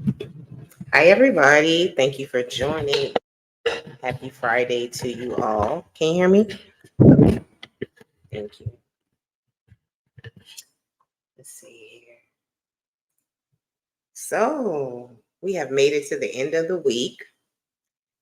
Hi, everybody. Thank you for joining. Happy Friday to you all. Can you hear me? Thank you. Let's see here. So, we have made it to the end of the week.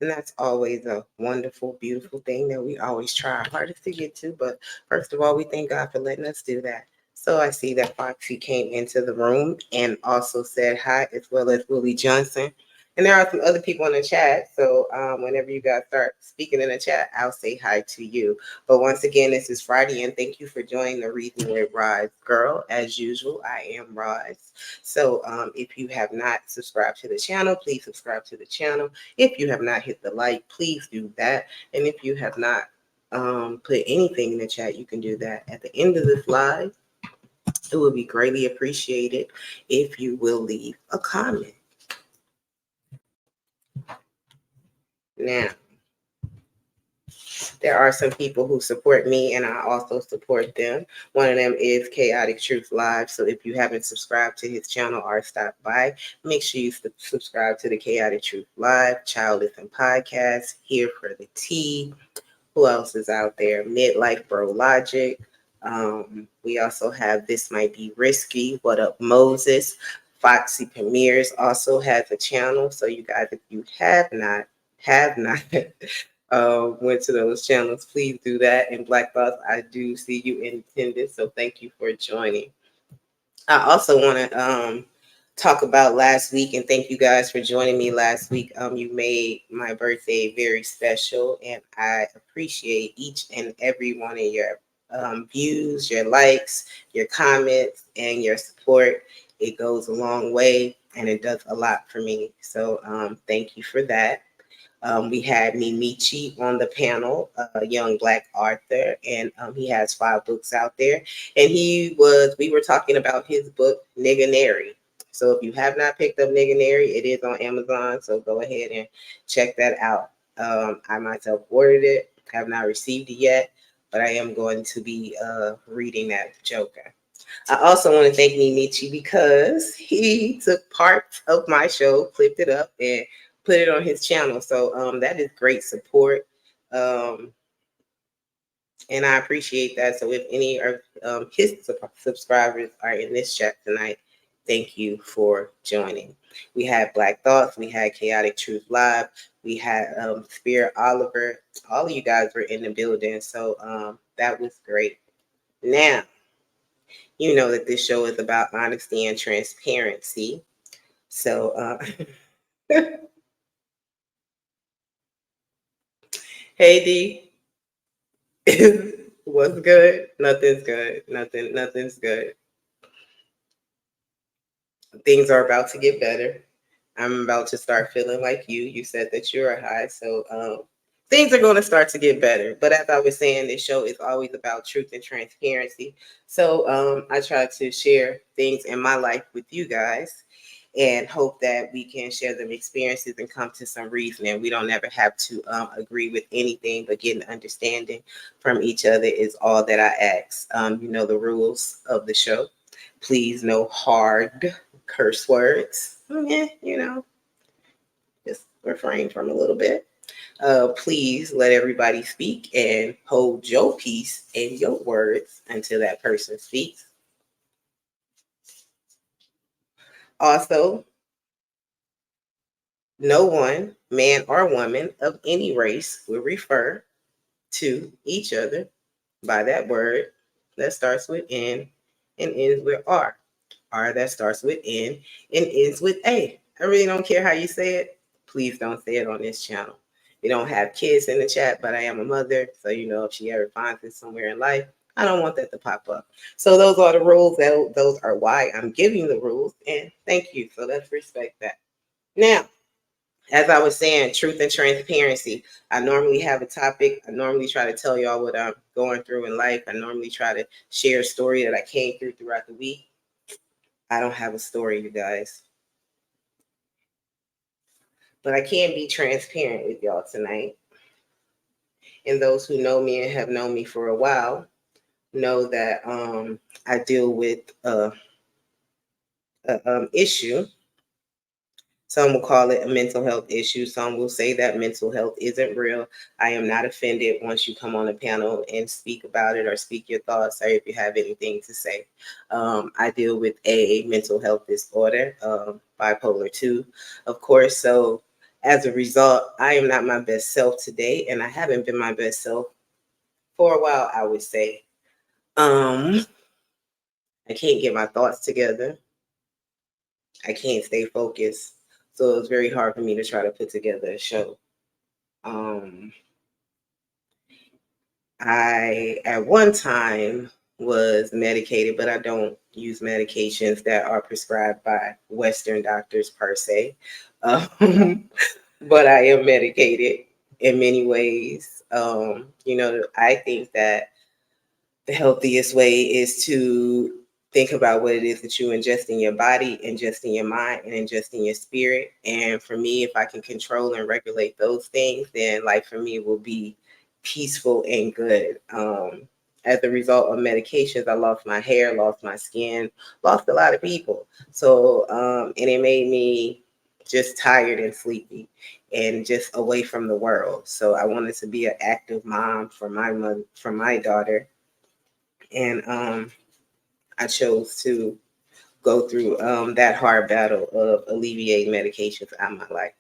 And that's always a wonderful, beautiful thing that we always try our hardest to get to. But first of all, we thank God for letting us do that. So I see that Foxy came into the room and also said hi, as well as Willie Johnson. And there are some other people in the chat. So whenever you guys start speaking in the chat, I'll say hi to you. But once again, this is Friday, and thank you for joining the Reason with Rise Girl. As usual, I am Rise. So if you have not subscribed to the channel, please subscribe to the channel. If you have not hit the like, please do that. And if you have not put anything in the chat, you can do that at the end of this live. It would be greatly appreciated if you will leave a comment. Now, there are some people who support me, and I also support them. One of them is Chaotic Truth Live. So if you haven't subscribed to his channel or stopped by, make sure you subscribe to the Chaotic Truth Live, Childless and Podcast, Here for the Tea. Who else is out there? Midlife Bro Logic. We also have This Might Be Risky. What Up Moses? Foxy Premieres also has a channel. So you guys, if you have not went to those channels, please do that. And Black Thoughts, I do see you in attendance. So thank you for joining. I also want to talk about last week, and thank you guys for joining me last week. You made my birthday very special, and I appreciate each and every one of your views, your likes, your comments, and your support. It goes a long way, and it does a lot for me. So thank you for that. We had Mimichi on the panel, a young Black author, and he has 5 books out there. And we were talking about his book, Nigga Nary. So if you have not picked up Nigga Nary, it is on Amazon. So go ahead and check that out. I myself ordered it, have not received it yet, but I am going to be reading that Joker. I also want to thank Mimichi because he took parts of my show, clipped it up, and put it on his channel. So that is great support. Um, and I appreciate that. So if any of his subscribers are in this chat tonight, thank you for joining. We had Black Thoughts, we had Chaotic Truth Live, we had Spirit Oliver. All of you guys were in the building. So that was great. Now, you know that this show is about honesty and transparency. So, hey D, what's good? Nothing's good. Nothing's good. Things are about to get better. I'm about to start feeling like you. You said that you're high, so things are going to start to get better. But as I was saying, this show is always about truth and transparency. So I try to share things in my life with you guys and hope that we can share them experiences and come to some reasoning. We don't ever have to agree with anything, but getting understanding from each other is all that I ask. You know the rules of the show. Please, no hard curse words. Yeah, you know, just refrain from a little bit. Please let everybody speak and hold your peace and your words until that person speaks. Also, no one, man or woman of any race, will refer to each other by that word that starts with N and ends with R. R that starts with N and ends with A. I really don't care how you say it. Please don't say it on this channel. We don't have kids in the chat, but I am a mother. So, you know, if she ever finds it somewhere in life, I don't want that to pop up. So those are the rules. Those are why I'm giving the rules. And thank you. So let's respect that. Now, as I was saying, truth and transparency. I normally have a topic. I normally try to tell y'all what I'm going through in life. I normally try to share a story that I came through throughout the week. I don't have a story, you guys. But I can be transparent with y'all tonight. And those who know me and have known me for a while know that I deal with a issue Some will call it a mental health issue. Some will say that mental health isn't real. I am not offended once you come on a panel and speak about it or speak your thoughts or if you have anything to say. I deal with a mental health disorder, bipolar 2, of course. So as a result, I am not my best self today, and I haven't been my best self for a while, I would say. I can't get my thoughts together. I can't stay focused. So it's very hard for me to try to put together a show. Um, I, at one time, was medicated, but I don't use medications that are prescribed by Western doctors per se. But I am medicated in many ways. I think that the healthiest way is to think about what it is that you ingest in your body, ingest in your mind, and ingest in your spirit. And for me, if I can control and regulate those things, then life for me will be peaceful and good. As a result of medications, I lost my hair, lost my skin, lost a lot of people. So, and it made me just tired and sleepy and just away from the world. So I wanted to be an active mom for my mother, for my daughter, and I chose to go through that hard battle of alleviating medications out of my life.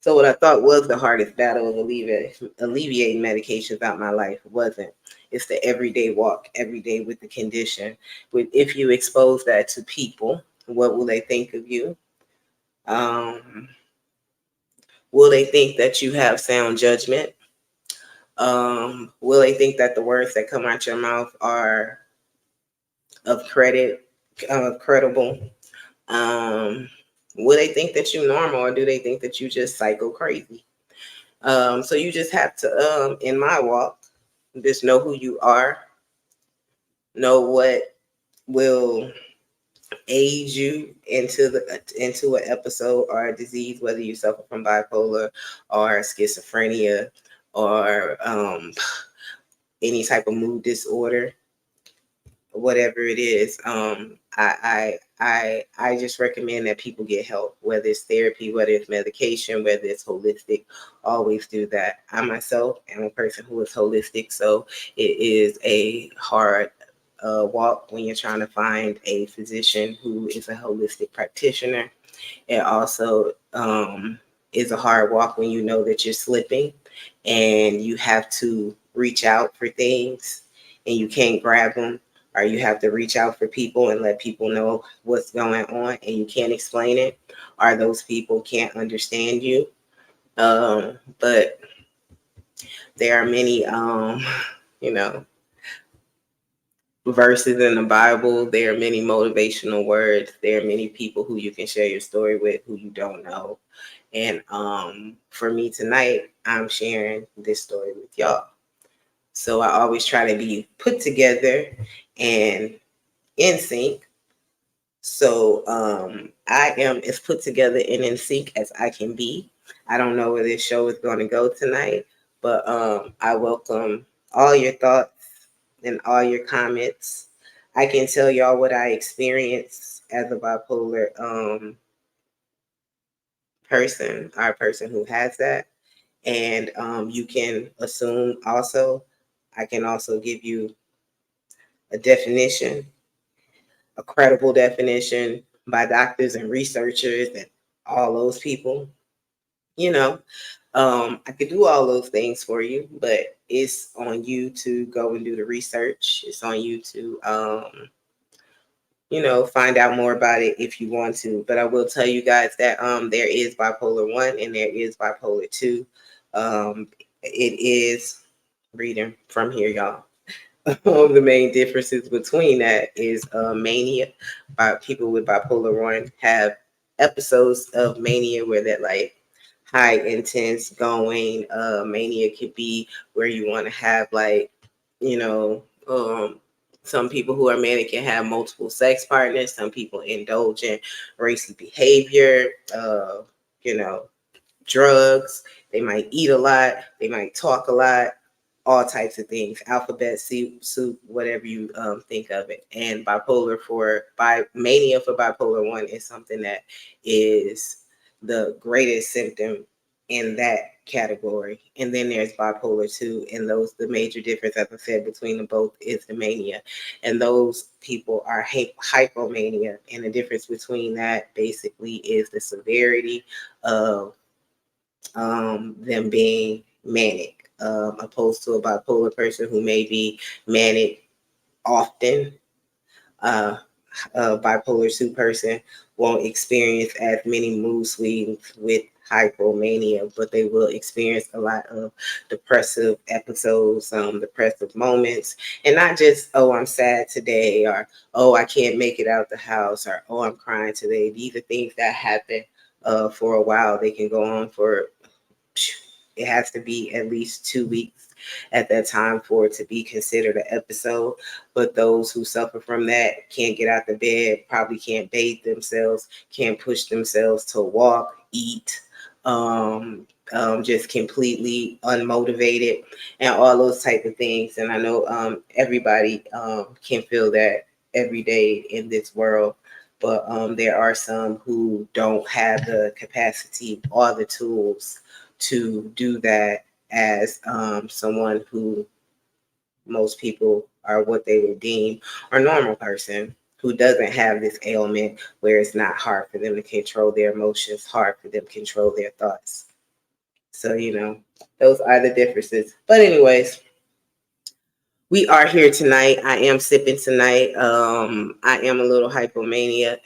So what I thought was the hardest battle of alleviating medications out of my life wasn't. It's the everyday walk, every day with the condition. If you expose that to people, what will they think of you? Um, will they think that you have sound judgment? Will they think that the words that come out your mouth are of credible? Um, will they think that you normal, or do they think that you just psycho crazy? So you just have to, in my walk, just know who you are, know what will aid you into an episode or a disease, whether you suffer from bipolar or schizophrenia or any type of mood disorder, whatever it is. I just recommend that people get help, whether it's therapy, whether it's medication, whether it's holistic. Always do that. I myself am a person who is holistic, so it is a hard walk when you're trying to find a physician who is a holistic practitioner. It also is a hard walk when you know that you're slipping and you have to reach out for things and you can't grab them, or you have to reach out for people and let people know what's going on and you can't explain it, or those people can't understand you. But there are many, you know, verses in the Bible. There are many motivational words. There are many people who you can share your story with who you don't know. And for me tonight, I'm sharing this story with y'all. So I always try to be put together and in sync. So I am as put together and in sync as I can be. I don't know where this show is going to go tonight, but I welcome all your thoughts and all your comments. I can tell y'all what I experienced as a bipolar person, or a person who has that. And you can assume also, I can also give you a definition, a credible definition by doctors and researchers and all those people. You know, I could do all those things for you, but it's on you to go and do the research. It's on you to, find out more about it if you want to. But I will tell you guys that there is bipolar 1 and there is bipolar 2. It is reading from here, y'all. The main differences between that is mania. People with bipolar 1 have episodes of mania where that like high intense going. Mania could be where you want to have like, you know, some people who are manic can have multiple sex partners. Some people indulge in racy behavior, you know, drugs. They might eat a lot. They might talk a lot. all types of things, alphabet soup, whatever you think of it. And mania for bipolar 1 is something that is the greatest symptom in that category. And then there's bipolar 2, and the major difference, as I said, between them both is the mania. And those people are hypomania, and the difference between that basically is the severity of them being manic, opposed to a bipolar person who may be manic often. A bipolar 2 person won't experience as many mood swings with hypomania, but they will experience a lot of depressive episodes, depressive moments, and not just, oh, I'm sad today, or oh, I can't make it out the house, or oh, I'm crying today. These are things that happen for a while. They can go on for, it has to be at least 2 weeks at that time for it to be considered an episode. But those who suffer from that can't get out the bed, probably can't bathe themselves, can't push themselves to walk, eat, just completely unmotivated, and all those type of things. And I know everybody can feel that every day in this world. But there are some who don't have the capacity or the tools to do that, as someone who most people are what they would deem a normal person, who doesn't have this ailment where it's not hard for them to control their emotions, hard for them to control their thoughts. So, those are the differences. But anyways, we are here tonight. I am sipping tonight. I am a little hypomanic,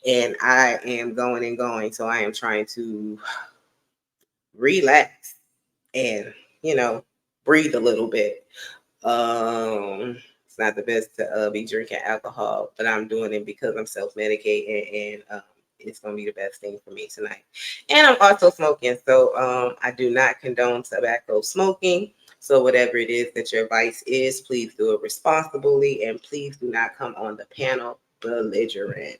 and I am going and going. So I am trying to relax and, breathe a little bit. It's not the best to be drinking alcohol, but I'm doing it because I'm self-medicating, and it's going to be the best thing for me tonight. And I'm also smoking, so I do not condone tobacco smoking. So whatever it is that your vice is, please do it responsibly, and please do not come on the panel belligerent.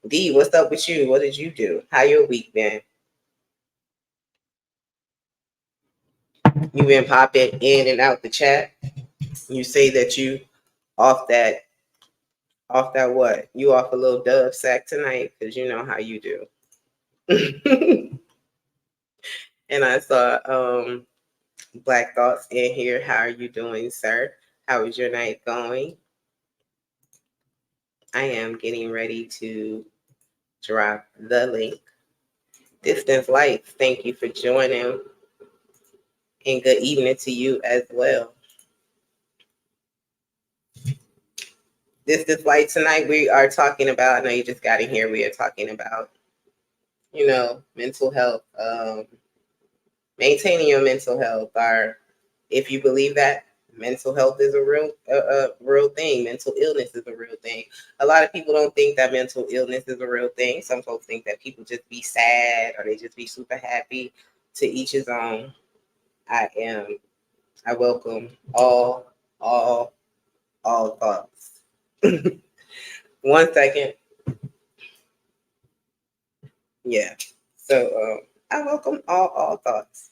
D, what's up with you? What did you do? How your week been? You been popping in and out the chat. You say that you off that what? You off a little dove sack tonight, because you know how you do. And I saw Black Thoughts in here. How are you doing, sir? How is your night going? I am getting ready to drop the link. Distance Lights, thank you for joining. And good evening to you as well. Distance Light, tonight we are talking about, I know you just got in here, we are talking about, mental health, maintaining your mental health, or if you believe that mental health is a real thing, mental illness is a real thing. A lot of people don't think that mental illness is a real thing. Some folks think that people just be sad or they just be super happy. To each his own. I welcome all thoughts. 1 second. Yeah. So I welcome all thoughts.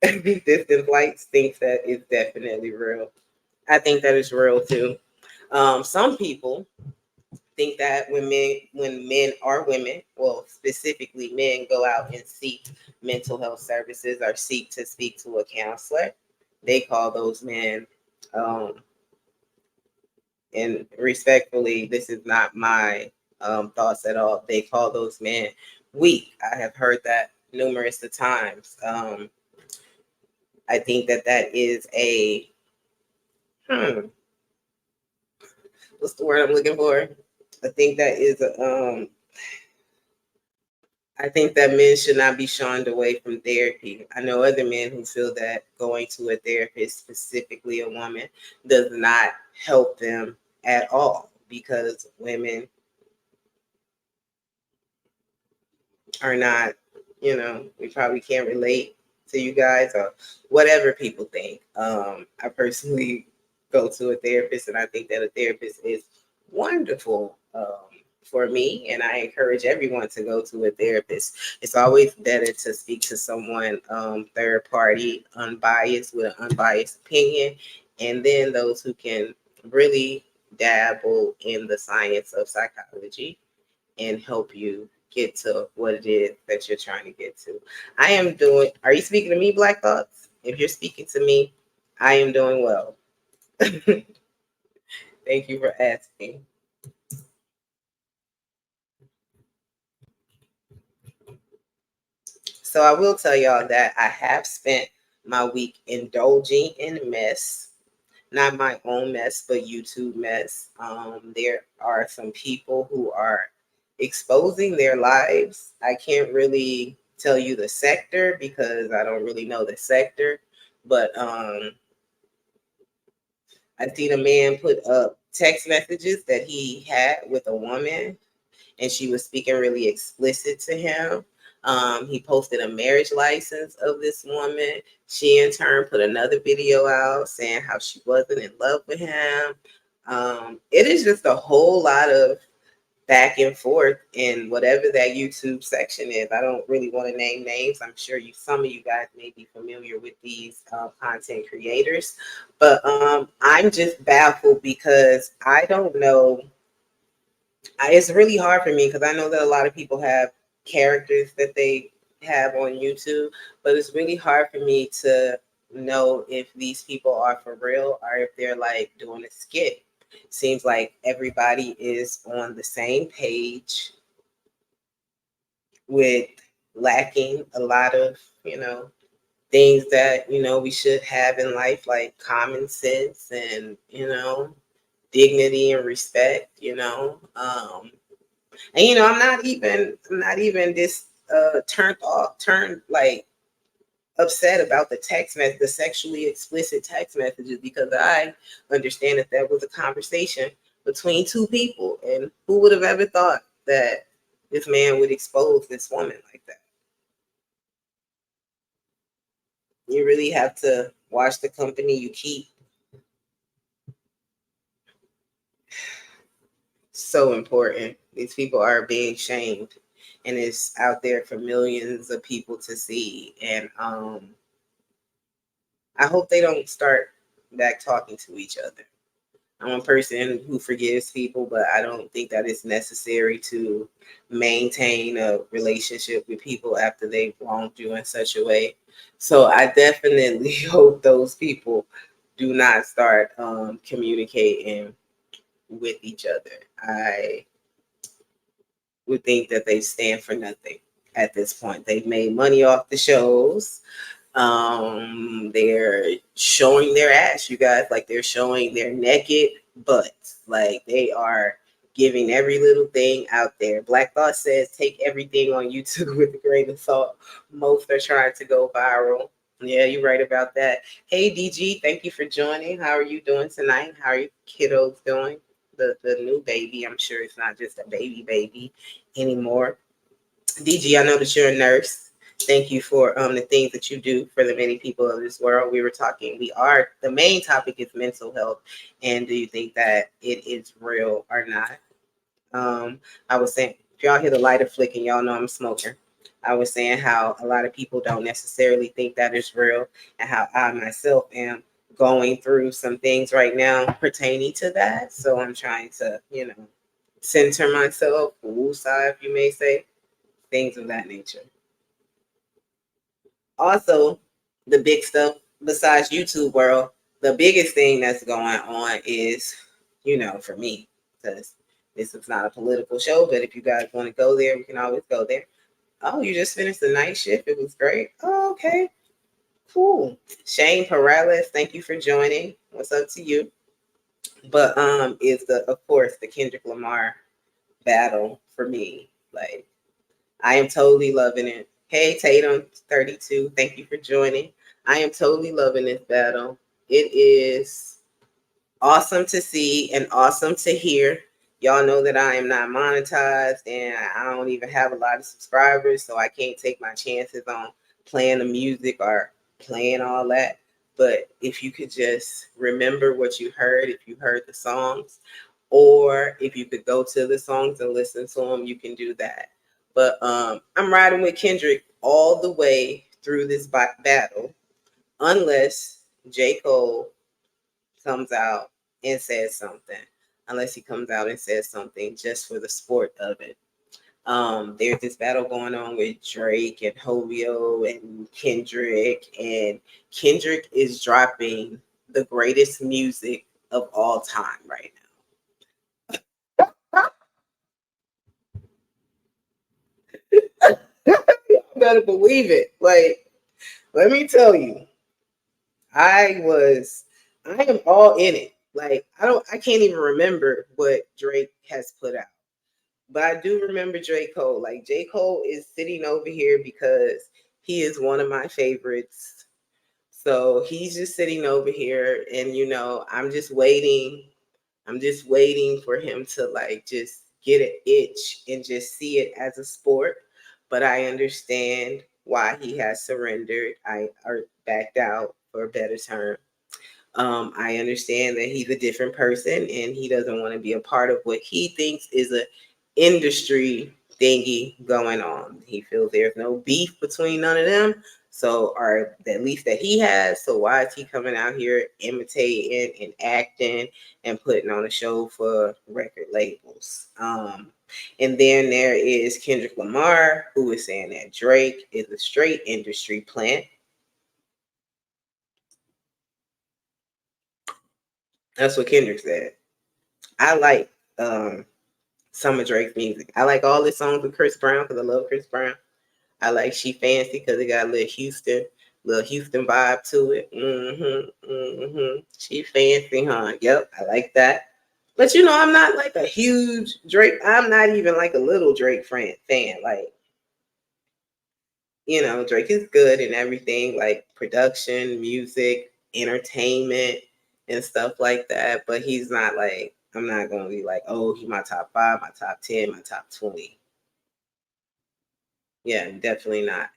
Distant Lights thinks that it's definitely real. I think that it's real too. Some people think that when men or women, well, specifically men, go out and seek mental health services or seek to speak to a counselor, they call those men, and respectfully, this is not my thoughts at all, they call those men weak. I have heard that numerous of times. I think that is a what's the word I'm looking for? I think that is I think that men should not be shunned away from therapy. I know other men who feel that going to a therapist, specifically a woman, does not help them at all, because women are not, we probably can't relate to you guys, or whatever people think. I personally go to a therapist, and I think that a therapist is wonderful. for me, and I encourage everyone to go to a therapist. It's always better to speak to someone third party, unbiased, with an unbiased opinion, and then those who can really dabble in the science of psychology and help you get to what it is that you're trying to get to. I am doing, are you speaking to me, Black Thoughts? If you're speaking to me, I am doing well. Thank you for asking. So I will tell y'all that I have spent my week indulging in mess, not my own mess, but YouTube mess. There are some people who are exposing their lives. I can't really tell you the sector because I don't really know the sector, but I seen a man put up text messages that he had with a woman, and she was speaking really explicit to him. He posted a marriage license of this woman. She in turn put another video out saying how she wasn't in love with him. It is just a whole lot of back and forth in whatever that YouTube section is. I don't really want to name names. I'm sure some of you guys may be familiar with these content creators, but I'm just baffled because I don't know. It's really hard for me because I know that a lot of people have characters that they have on YouTube, but it's really hard for me to know if these people are for real or if they're like doing a skit. Seems like everybody is on the same page with lacking a lot of, things that, we should have in life, like common sense and, dignity and respect, and I'm not even this turned like upset about the text message, the sexually explicit text messages, because I understand that that was a conversation between two people, and who would have ever thought that this man would expose this woman like that? You really have to watch the company you keep. So important. These people are being shamed, and it's out there for millions of people to see. And I hope they don't start back talking to each other. I'm a person who forgives people, but I don't think that it's necessary to maintain a relationship with people after they've wronged you in such a way. So I definitely hope those people do not start communicating with each other. I would think that they stand for nothing at this point. They've made money off the shows. They're showing their ass, you guys. Like, they're showing their naked butts. Like, they are giving every little thing out there. Black Thought says take everything on YouTube with a grain of salt. Most are trying to go viral. Yeah, you're right about that. Hey DG, thank you for joining. How are you doing tonight? How are your kiddos doing? The new baby, I'm sure it's not just a baby anymore. DG, I know that you're a nurse. Thank you for the things that you do for the many people of this world. The main topic is mental health. And do you think that it is real or not? I was saying, if y'all hear the lighter flicking, y'all know I'm smoking. I was saying how a lot of people don't necessarily think that is real, and how I myself am going through some things right now pertaining to that. So I'm trying to, center myself, woosah, if you may say, things of that nature. Also, the big stuff besides YouTube world, the biggest thing that's going on is, for me, because this is not a political show, but if you guys want to go there, we can always go there. Oh, you just finished the night shift. It was great. Oh, okay. Cool. Shane Perales, thank you for joining. What's up to you? But is of course the Kendrick Lamar battle for me. Like, I am totally loving it. Hey, Tatum 32, thank you for joining. I am totally loving this battle. It is awesome to see and awesome to hear. Y'all know that I am not monetized and I don't even have a lot of subscribers, so I can't take my chances on playing the music or playing all that. But if you could just remember what you heard, if you heard the songs, or if you could go to the songs and listen to them, you can do that. But I'm riding with Kendrick all the way through this battle, unless J. Cole comes out and says something. Unless he comes out and says something just for the sport of it. There's this battle going on with Drake and Hovio and Kendrick is dropping the greatest music of all time right now. You better believe it. Like, let me tell you, I am all in it. Like, I can't even remember what Drake has put out. But I do remember J. Cole. Like, J. Cole is sitting over here because he is one of my favorites. So he's just sitting over here, and I'm just waiting. I'm just waiting for him to like just get an itch and just see it as a sport. But I understand why he has surrendered. Or backed out for a better term. I understand that he's a different person and he doesn't want to be a part of what he thinks is a industry thingy going on. He feels there's no beef between none of them. So, or at least that he has. So why is he coming out here imitating and acting and putting on a show for record labels? And then there is Kendrick Lamar, who is saying that Drake is a straight industry plant. That's what Kendrick said. I like some of Drake's music. I like all his songs with Chris Brown because I love Chris Brown. I like She Fancy because it got a little Houston vibe to it. She Fancy, huh? Yep, I like that. But I'm not like a huge Drake. I'm not even like a little Drake fan. Like, Drake is good and everything, like production, music, entertainment, and stuff like that. But he's not like, I'm not going to be like, oh, he's my top 5, my top 10, my top 20. Yeah, definitely not.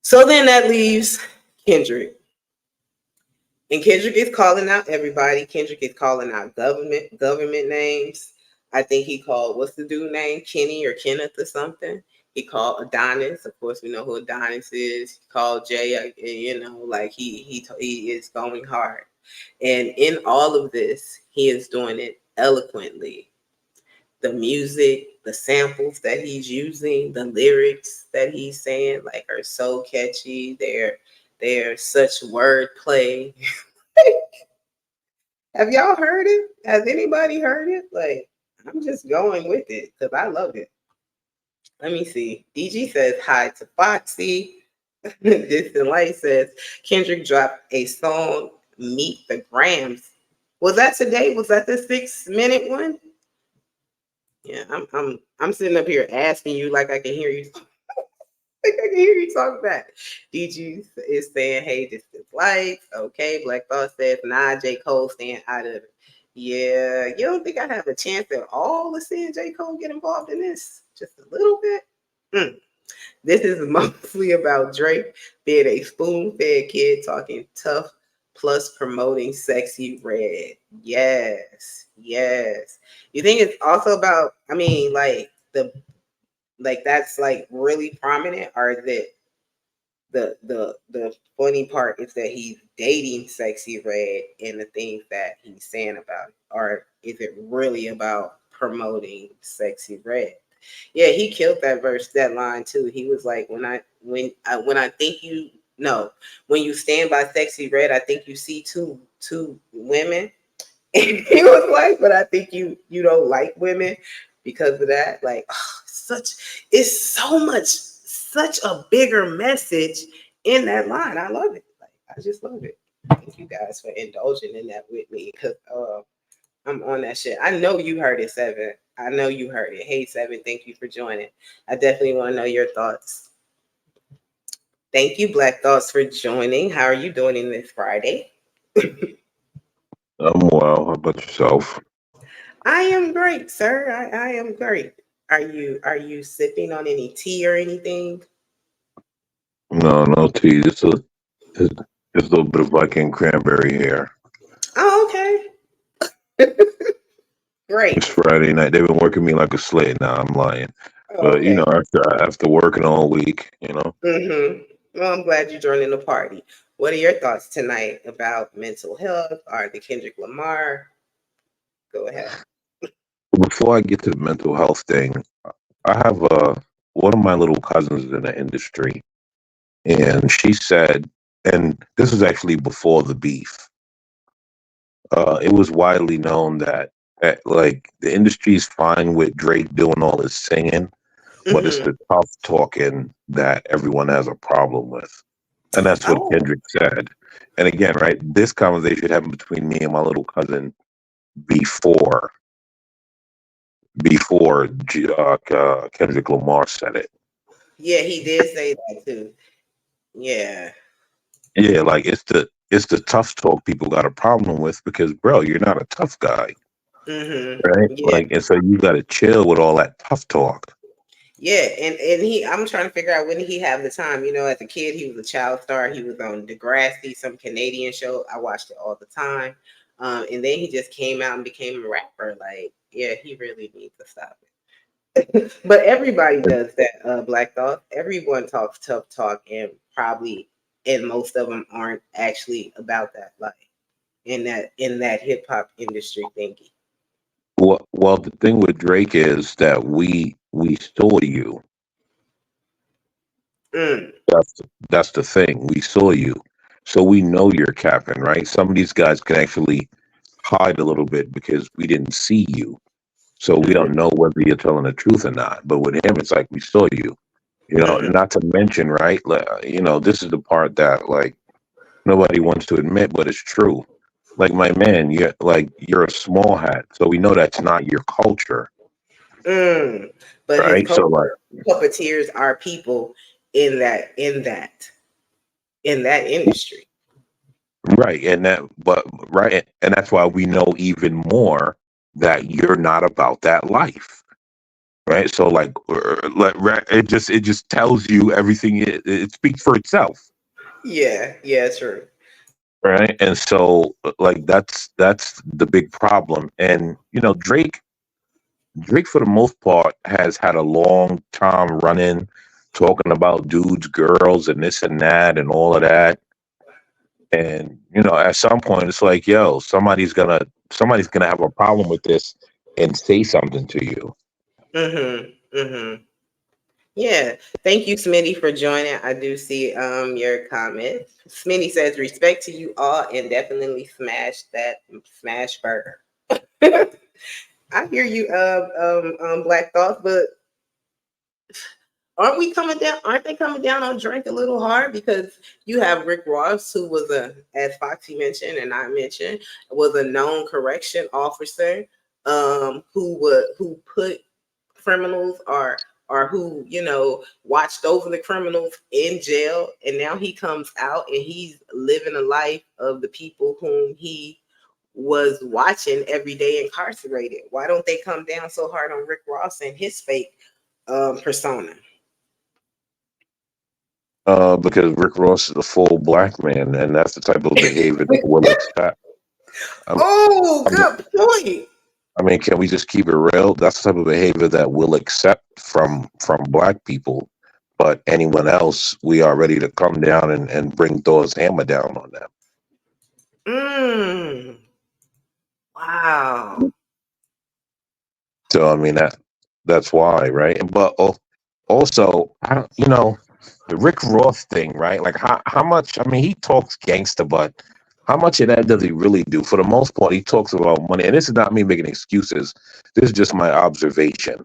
So then that leaves Kendrick. And Kendrick is calling out everybody. Kendrick is calling out government names. I think he called, what's the dude name? Kenny or Kenneth or something. He called Adonis. Of course, we know who Adonis is. He called Jay. Like he is going hard. And in all of this, he is doing it eloquently. The music, the samples that he's using, the lyrics that he's saying, like, are so catchy. They're such wordplay. Have y'all heard it? Has anybody heard it? Like, I'm just going with it because I love it. Let me see. DG says hi to Foxy. Distant Light says Kendrick dropped a song, Meet the Grams. Was that today? Was that the 6-minute one? Yeah, I'm sitting up here asking you like I can hear you. Like I can hear you talk back. DG is saying, hey, Distant Lights. Okay, Black Thought says, nah, J. Cole staying out of it. Yeah, you don't think I have a chance at all of seeing J. Cole get involved in this? Just a little bit? This is mostly about Drake being a spoon-fed kid talking tough plus promoting Sexy Red. Yes. You think it's also about, that's like really prominent, or is it the funny part is that he's dating Sexy Red and the things that he's saying about it, or is it really about promoting Sexy Red? Yeah, he killed that line too. He was like, when I think you no, when you stand by Sexy Red, I think you see two women. And he was like, but I think you don't like women because of that. Like, such a bigger message in that line. I love it. Like, I just love it. Thank you guys for indulging in that with me because I'm on that shit. I know you heard it, Seven. I know you heard it. Hey, Seven, thank you for joining. I definitely want to know your thoughts. Thank you, Black Thoughts, for joining. How are you doing in this Friday? I'm well. How about yourself? I am great, sir. I am great. Are you sipping on any tea or anything? No, no tea. Just a little bit of Viking cranberry here. Oh, okay. It's Great. Friday night. They've been working me like a slave. Now I'm lying, Oh, but okay. after working all week, Well, I'm glad you joined in the party. What are your thoughts tonight about mental health or the Kendrick Lamar? Go ahead. before I get to the mental health thing, I have one of my little cousins in the industry, and she said, and this was actually before the beef. It was widely known that like the industry's fine with Drake doing all his singing, but it's Mm-hmm. the tough talking that everyone has a problem with. And that's what Oh, Kendrick said. And again, right, this conversation happened between me and my little cousin before Kendrick Lamar said it. yeah, he did say that too. Yeah. Yeah, like it's the tough talk people got a problem with because bro, you're not a tough guy, Mm-hmm. right? Yeah. Like, and so you got to chill with all that tough talk. Yeah, and I'm trying to figure out when did he have the time. You know, as a kid, he was a child star. He was on Degrassi, some Canadian show. I watched it all the time. And then he just came out and became a rapper. Like, yeah, he really needs to stop it. But everybody does that, Black Thought. Everyone talks tough talk, and most of them aren't actually about that life in that hip hop industry thingy. Well, the thing with Drake is that we saw you. Mm, That's that's the thing. We saw you, so we know you're capping, right? Some of these guys can actually hide a little bit because we didn't see you, so we mm, don't know whether you're telling the truth or not. But with him, it's like we saw you. mm, Not to mention, right? This is the part that like nobody wants to admit, but it's true. Like my man, you're a small hat, so we know that's not your culture, mm. But his right? So like, culture puppeteers are people in that industry. right, and that's why we know even more that you're not about that life, right? So it just tells you everything. It speaks for itself, Yeah, yeah, true. right? And so like that's the big problem. And Drake, for the most part, has had a long time running, talking about dudes, girls, and this and that, and all of that. And at some point, it's like, yo, somebody's gonna have a problem with this and say something to you. Mm-hmm. Yeah. Thank you, Smitty, for joining. I do see your comment. Smitty says respect to you all and definitely smash that smash burger. I hear you, Black Thoughts, but aren't they coming down on Drake a little hard? Because you have Rick Ross, who was as Foxy mentioned and I mentioned, was a known correction officer, who put criminals or who watched over the criminals in jail, and now he comes out and he's living a life of the people whom he was watching every day incarcerated. Why don't they come down so hard on Rick Ross and his fake persona? Because Rick Ross is a full black man, and that's the type of behavior that we'll expect. I, Oh, I mean, good point. can we just keep it real? That's the type of behavior that we'll accept from black people, but anyone else, we are ready to come down and bring Thor's hammer down on them. Mm, wow. So I mean that's why, right? But also, I don't, the Rick Ross thing, right? Like how much? I mean, he talks gangster, but how much of that does he really do? For the most part, he talks about money, and this is not me making excuses. This is just my observation.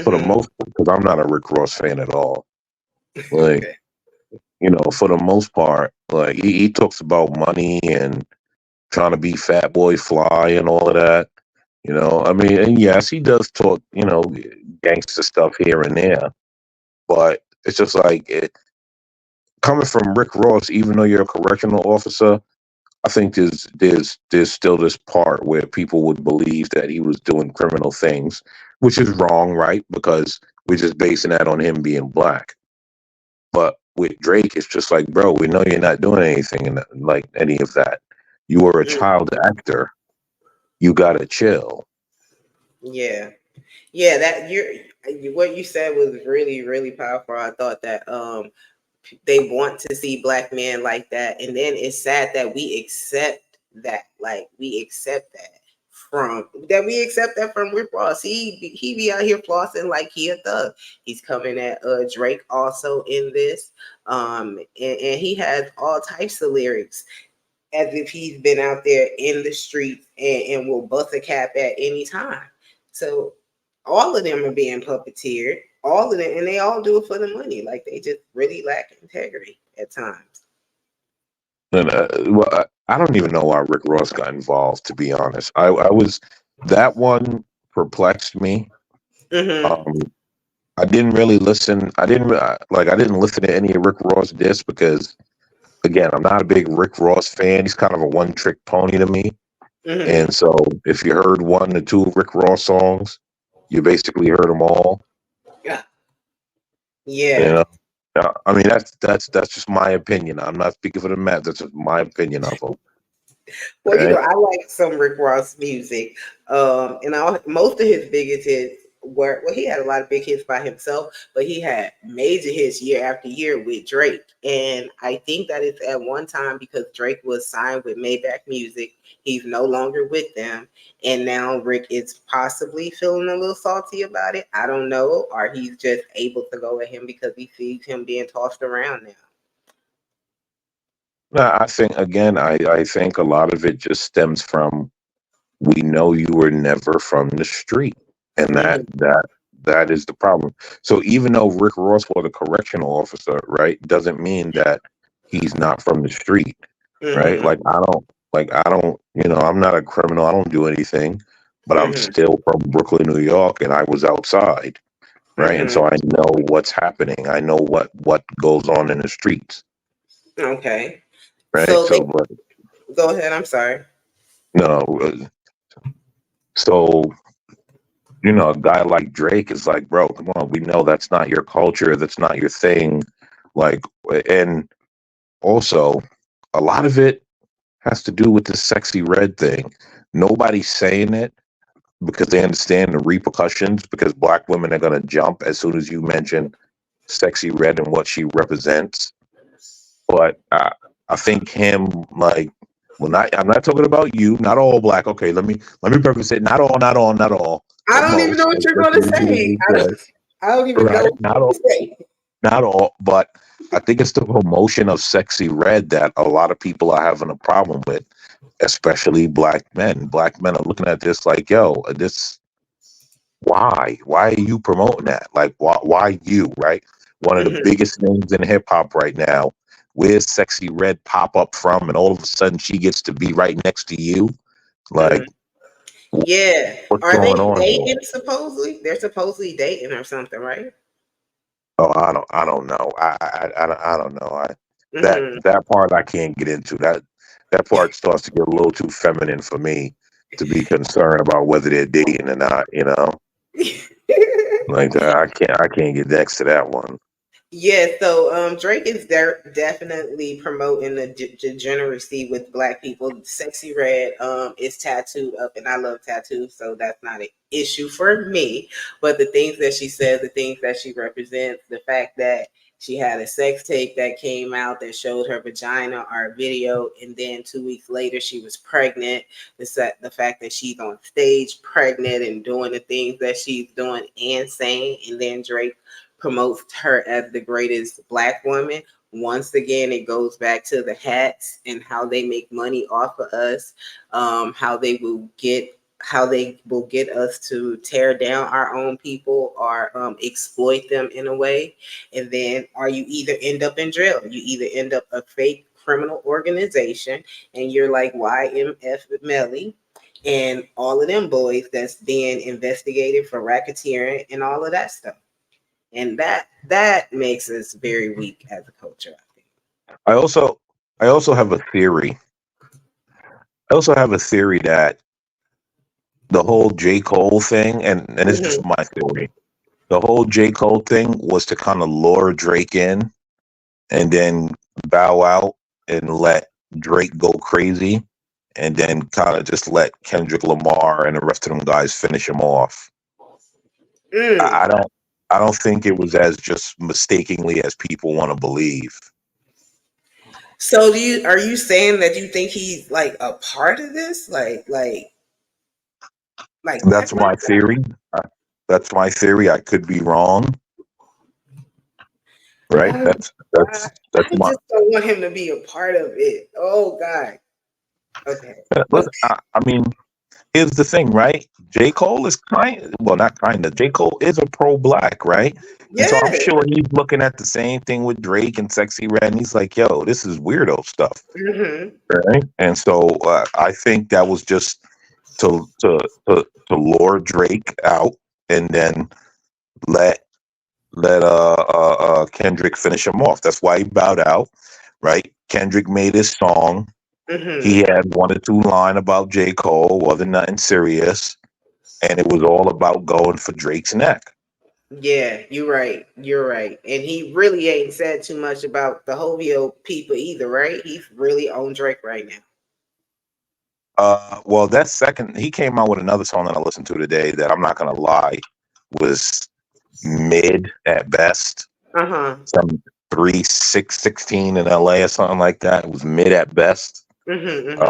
For the Mm-hmm. most, because I'm not a Rick Ross fan at all. Like, Okay. for the most part, like he talks about money and trying to be Fat Boy Fly and all of that. I mean, and yes, he does talk, gangster stuff here and there, but it's just like coming from Rick Ross, even though you're a correctional officer, I think there's still this part where people would believe that he was doing criminal things, which is wrong, right? Because we're just basing that on him being black. But with Drake, it's just like, bro, we know you're not doing anything like any of that. You are a Mm, child actor. You gotta chill. Yeah. Yeah, that you're what you said was really, really powerful. I thought that they want to see black men like that, and then it's sad that we accept that. Like we accept that from Rick Ross. He be out here flossing like he a thug. He's coming at Drake also in this, and he has all types of lyrics as if he's been out there in the streets and will bust a cap at any time. So all of them are being puppeteered. All of them, and they all do it for the money. Like they just really lack integrity at times. And well, I don't even know why Rick Ross got involved. To be honest, I was that one perplexed me. Mm-hmm. Um, I didn't really listen. I didn't listen to any of Rick Ross discs because, again, I'm not a big Rick Ross fan. He's kind of a one trick pony to me. Mm-hmm. And so, if you heard one or two Rick Ross songs, you basically heard them all. Yeah. You Yeah. know, I mean that's just my opinion. I'm not speaking for the Mets. That's just my opinion of them. Well, Right? I like some Rick Ross music. And most of his biggest hits were, well, he had a lot of big hits by himself, but he had major hits year after year with Drake. And I think that it's at one time because Drake was signed with Maybach Music. He's no longer with them. And now Rick is possibly feeling a little salty about it. I don't know. Or he's just able to go at him because he sees him being tossed around now. No, I think again, I think a lot of it just stems from we know you were never from the street, and Mm-hmm. that is the problem. So even though Rick Ross was a correctional officer, right, doesn't mean that he's not from the street, right? Mm-hmm. I don't, I'm not a criminal. I don't do anything, but I'm Mm-hmm. still from Brooklyn, New York, and I was outside, right? And Mm-hmm. so I know what's happening. I know what goes on in the streets, Okay. right? So So, they but go ahead. I'm sorry. no, so a guy like Drake is like, bro, come on, we know that's not your culture, that's not your thing. Like, and also, a lot of it has to do with the sexy red thing. Nobody's saying it because they understand the repercussions, because black women are going to jump as soon as you mention sexy red and what she represents. But I think him, like, well, I'm not talking about you, not all black. Okay, let me preface it. Not all, not all, not all, I but don't even know most. what you're going to say. I don't even know Right, what you're going to say. not all, but I think it's the promotion of sexy red that a lot of people are having a problem with, especially black men. Black men are looking at this like, yo, this why are you promoting that? Like, why you, right? One of the Hmm. biggest things in hip hop right now. Where's sexy red pop up from? And all of a sudden she gets to be right next to you. Hmm. Like, Yeah. what's Are going they on here? dating supposedly? They're supposedly dating or something, right? Oh, I don't know. I don't know. That Hmm. that part I can't get into. That part starts to get a little too feminine for me to be concerned about whether they're dating or not. Like I can't get next to that one. Yeah, so Drake is definitely promoting the degeneracy with black people. Sexy Red is tattooed up, and I love tattoos, so that's not an issue for me. But the things that she says, the things that she represents, the fact that she had a sex tape that came out that showed her vagina or video, and then 2 weeks later she was pregnant. The fact that she's on stage pregnant and doing the things that she's doing and saying, and then Drake promotes her as the greatest black woman. Once again, it goes back to the hats and how they make money off of us, how they will get us to tear down our own people or exploit them in a way. And then, or you either end up in jail, you either end up a fake criminal organization, and you're like YMF Melly and all of them boys that's being investigated for racketeering and all of that stuff, and that makes us very weak as a culture, I think. I also I also have a theory. I also have a theory that the whole J. Cole thing, and it's just Hmm. my theory. The whole J. Cole thing was to kind of lure Drake in and then bow out and let Drake go crazy. and then kind of just let Kendrick Lamar and the rest of them guys finish him off. Mm. I don't think it was as just mistakenly as people want to believe. So are you saying that you think he's like a part of this? Like That's my theory. That's my theory. I could be wrong. Right? Oh, That's I my. just don't want him to be a part of it. Oh God. Okay. Listen, I mean, here's the thing, right? J. Cole is not kind of. J. Cole is a pro-black, right? And so I'm Yeah. sure he's looking at the same thing with Drake and Sexy Red, and he's like, "Yo, this is weirdo stuff," Mm-hmm. right? And so I think that was just to lure Drake out, and then let Kendrick finish him off. That's why he bowed out, right? Kendrick made his song. Mm-hmm. He had one or two line about J. Cole, wasn't nothing serious, and it was all about going for Drake's neck. Yeah, you're right. You're right. And he really ain't said too much about the Hovio people either, right? He's really on Drake right now. Well, that second, he came out with another song that I listened to today that I'm not gonna lie was mid at best. Uh-huh. Some 3-6-16 in LA or something like that. It was mid at best. Mm-hmm.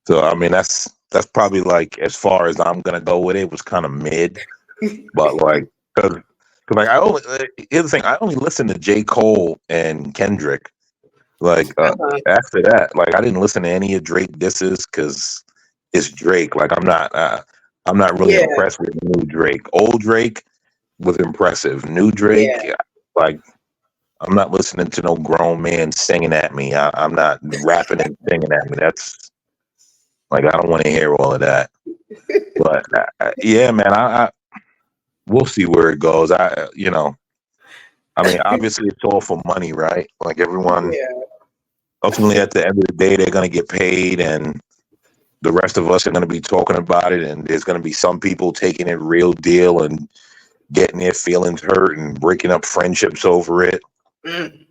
So I mean, that's probably like as far as I'm gonna go with it. It was kind of mid, but like because like here's the thing, I only listen to J. Cole and Kendrick. Like Uh-huh. after that, like I didn't listen to any of Drake disses because it's Drake. Like I'm not really Yeah. impressed with new Drake. Old Drake was impressive. New Drake, Yeah. like I'm not listening to no grown man singing at me. I'm not rapping and singing at me. That's like I don't want to hear all of that. But yeah, man, I we'll see where it goes. I mean, obviously it's all for money, right? Like everyone, Yeah. ultimately at the end of the day, they're gonna get paid, and the rest of us are gonna be talking about it, and there's gonna be some people taking it real deal and getting their feelings hurt and breaking up friendships over it. Mm.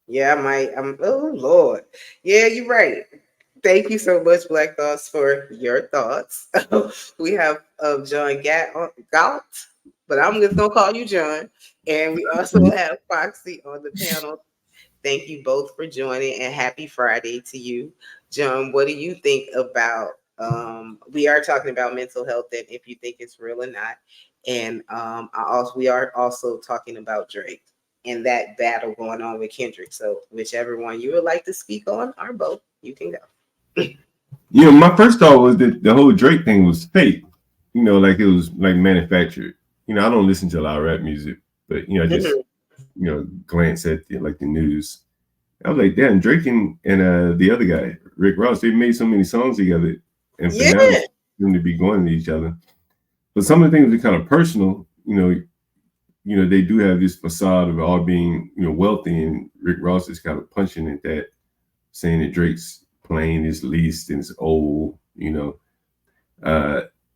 Yeah, I might. Oh Lord. Yeah, you're right. Thank you so much, Black Thoughts, for your thoughts. We have John Galt, but I'm just gonna call you John. And we also have Foxy on the panel. Thank you both for joining, and happy Friday to you. John, what do you think about we are talking about mental health and if you think it's real or not. And we are also talking about Drake and that battle going on with Kendrick. So whichever one you would like to speak on or both, you can go. My first thought was that the whole Drake thing was fake. Like it was like manufactured. I don't listen to a lot of rap music, but I just glance at the news. I was like, damn, Drake and the other guy, Rick Ross, they made so many songs together, and for now them to be going to each other. But some of the things are kind of personal. They do have this facade of all being wealthy, and Rick Ross is kind of punching at that, saying that Drake's plane is leased and it's old.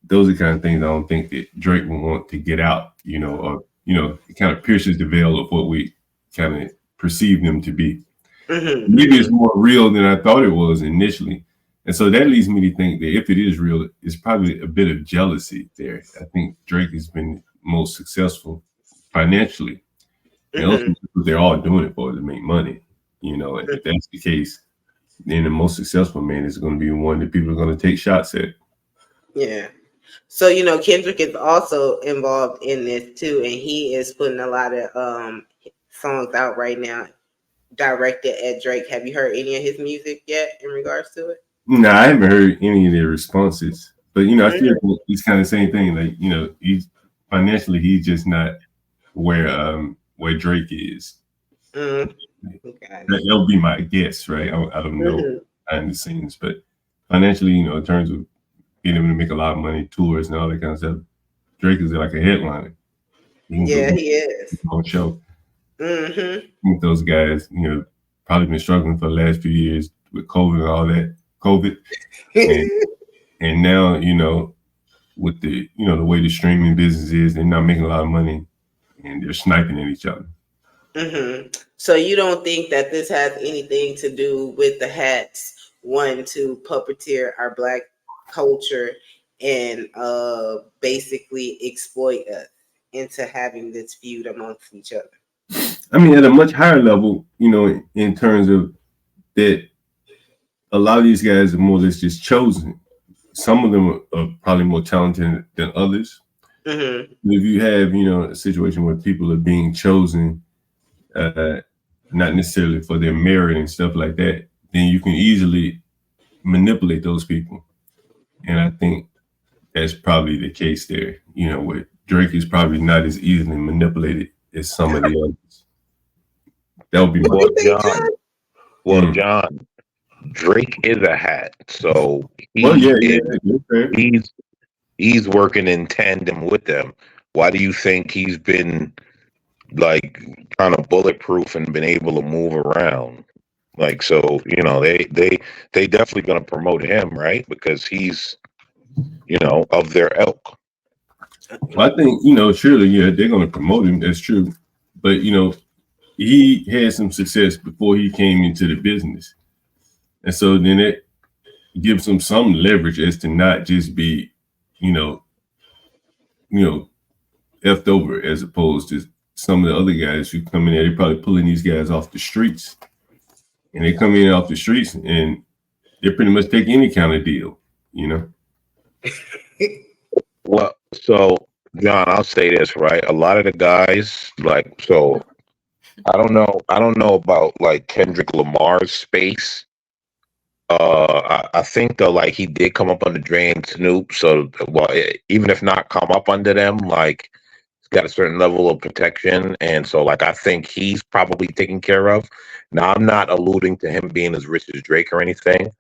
Those are the kind of things I don't think that Drake will want to get out. Or it kind of pierces the veil of what we kind of perceive them to be. Mm-hmm. Maybe it's more real than I thought it was initially. And so that leads me to think that if it is real, it's probably a bit of jealousy there. I think Drake has been most successful financially. And ultimately, they're all doing it for to make money. And if that's the case, then the most successful man is going to be one that people are going to take shots at. Yeah. So Kendrick is also involved in this too, and he is putting a lot of songs out right now directed at Drake. Have you heard any of his music yet in regards to it? No, I haven't heard any of their responses. But I feel like it's kind of the same thing. Like he's financially he's just not where Drake is. Okay. That would be my guess, right? I don't know behind the scenes, but financially, in terms of being able to make a lot of money, tours and all that kind of stuff, Drake is like a headliner. He is. On show. With those guys, probably been struggling for the last few years with COVID and all that. And now, with the the way the streaming business is, they're not making a lot of money, and they're sniping at each other. So you don't think that this has anything to do with the hats one to puppeteer our Black culture and basically exploit us into having this feud amongst each other. I mean, at a much higher level, in terms of that, a lot of these guys are more or less just chosen. Some of them are probably more talented than others. Mm-hmm. If you have, a situation where people are being chosen, not necessarily for their merit and stuff like that, then you can easily manipulate those people. And I think that's probably the case there. Where Drake is probably not as easily manipulated as some of the others. That would be my Well, Think, John. Well, John, Drake is a hat, so he's working in tandem with them. Why do you think he's been like kind of bulletproof and been able to move around? Like, so they definitely going to promote him, right? Because he's of their ilk. Well, I think, surely, yeah, they're going to promote him. That's true. But, he had some success before he came into the business. And so then it gives him some leverage as to not just be, effed over, as opposed to some of the other guys who come in there. They're probably pulling these guys off the streets. And they come in off the streets and they pretty much take any kind of deal, Well, so John, I'll say this, right? A lot of the guys, like, so I don't know about like Kendrick Lamar's space. I think though, like he did come up under Dre and Snoop, so well, even if not come up under them, like he's got a certain level of protection, and so like I think he's probably taken care of. Now, I'm not alluding to him being as rich as Drake or anything,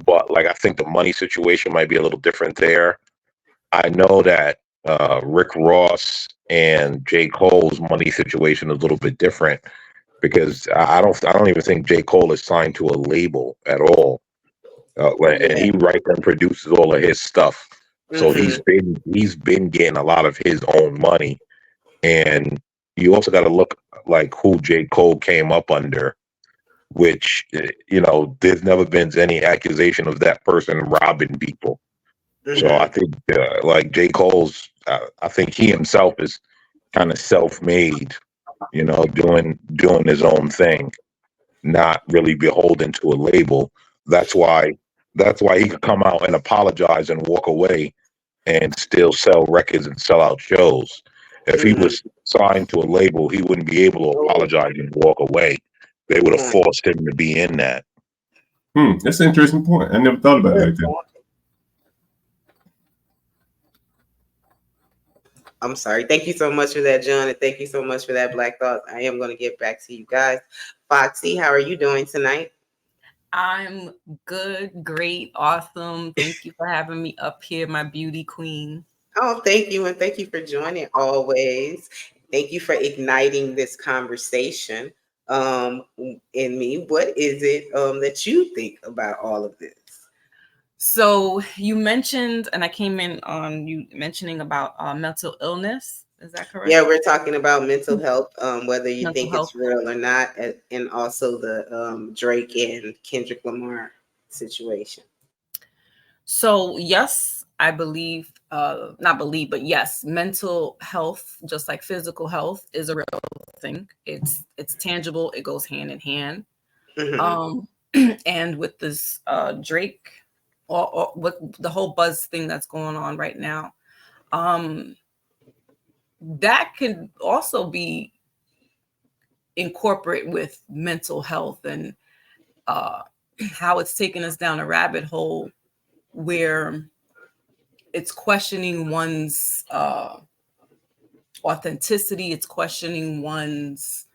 but like I think the money situation might be a little different there. I know that Rick Ross and J. Cole's money situation is a little bit different because I don't even think J. Cole is signed to a label at all. And he writes and produces all of his stuff. So he's been getting a lot of his own money. And you also got to look like who J. Cole came up under, which there's never been any accusation of that person robbing people. So I think like J. Cole's, I think he himself is kind of self-made, doing his own thing, not really beholden to a label. That's why he could come out and apologize and walk away and still sell records and sell out shows. If he was signed to a label, he wouldn't be able to apologize and walk away. They would have forced him to be in that. That's an interesting point. I never thought about it like that. I'm sorry. Thank you so much for that, John, and thank you so much for that, Black Thought. I am going to get back to you guys. Foxy, how are you doing tonight? I'm good, great, awesome. Thank you for having me up here, my beauty queen. Oh, thank you, and thank you for joining always. Thank you for igniting this conversation in me. What is it that you think about all of this? So you mentioned, and I came in on you mentioning about mental illness. Is that correct? Yeah, we're talking about mental health, whether you Mental think health. it's real or not, and also the Drake and Kendrick Lamar situation. So yes, I believe, not believe, but yes, mental health, just like physical health, is a real thing. It's tangible. It goes hand in hand. And with this Drake, or with the whole buzz thing that's going on right now, that can also be incorporate with mental health and how it's taken us down a rabbit hole where it's questioning one's authenticity, it's questioning one's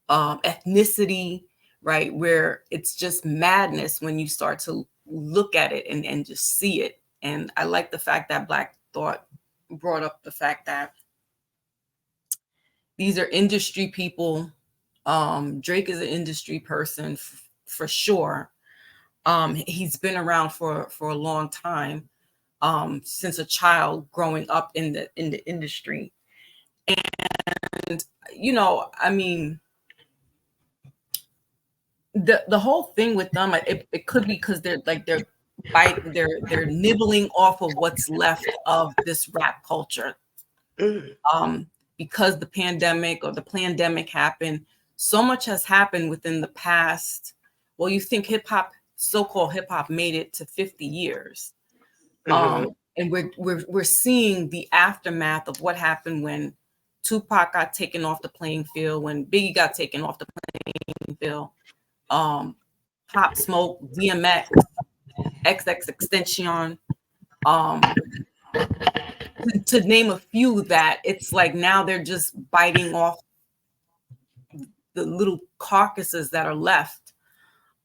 ethnicity, right? Where it's just madness when you start to look at it and just see it. And I like the fact that Black Thought brought up the fact that these are industry people. Drake is an industry person for sure. He's been around for a long time, since a child growing up in the industry. And I mean, the whole thing with them, it could be because they're nibbling off of what's left of this rap culture. Because the pandemic happened, so much has happened within the past. Well, you think so-called hip hop made it to 50 years. And we're seeing the aftermath of what happened when Tupac got taken off the playing field, when Biggie got taken off the playing field, Pop Smoke, DMX, XXXTentacion, to name a few, that it's like now they're just biting off the little carcasses that are left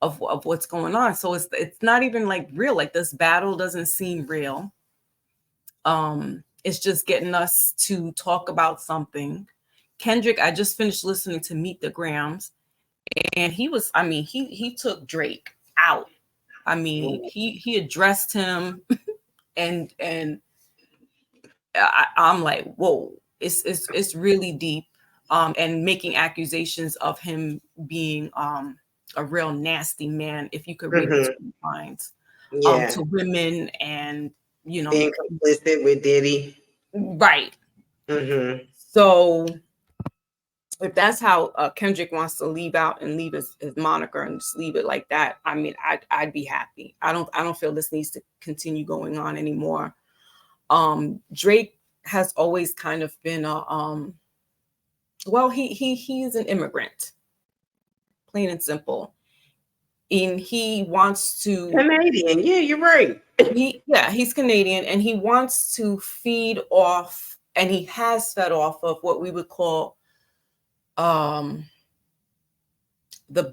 of what's going on. So it's not even like real. Like, this battle doesn't seem real. It's just getting us to talk about something. Kendrick, I just finished listening to Meet the Grams, and he took Drake out. I mean, he addressed him, and I'm like, whoa, it's really deep, and making accusations of him being a real nasty man, if you could read between the lines, to women, and being complicit with Diddy, right? So if that's how Kendrick wants to leave out and leave his moniker and just leave it like that, I mean, I'd be happy. I don't feel this needs to continue going on anymore. Drake has always kind of been he's an immigrant, plain and simple. And he wants to Canadian. Yeah, you're right. He's Canadian, and he wants to feed off, and he has fed off of what we would call the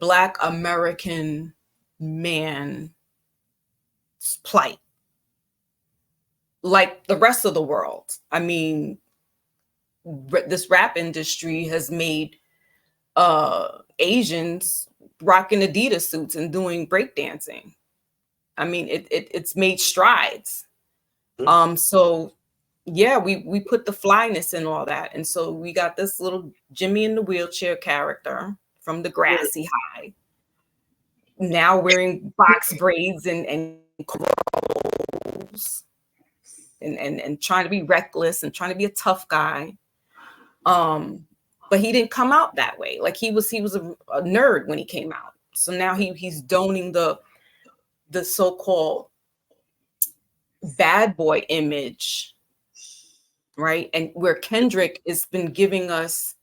Black American man's plight, like the rest of the world. I mean, this rap industry has made Asians rocking Adidas suits and doing breakdancing. I mean, it's made strides. So yeah, we put the flyness in all that. And so we got this little Jimmy in the wheelchair character from the Grassy High, now wearing box braids and curls, and trying to be reckless and trying to be a tough guy. But he didn't come out that way. Like, he was a nerd when he came out. So now he's donning the so-called bad boy image, right? And where Kendrick has been giving us,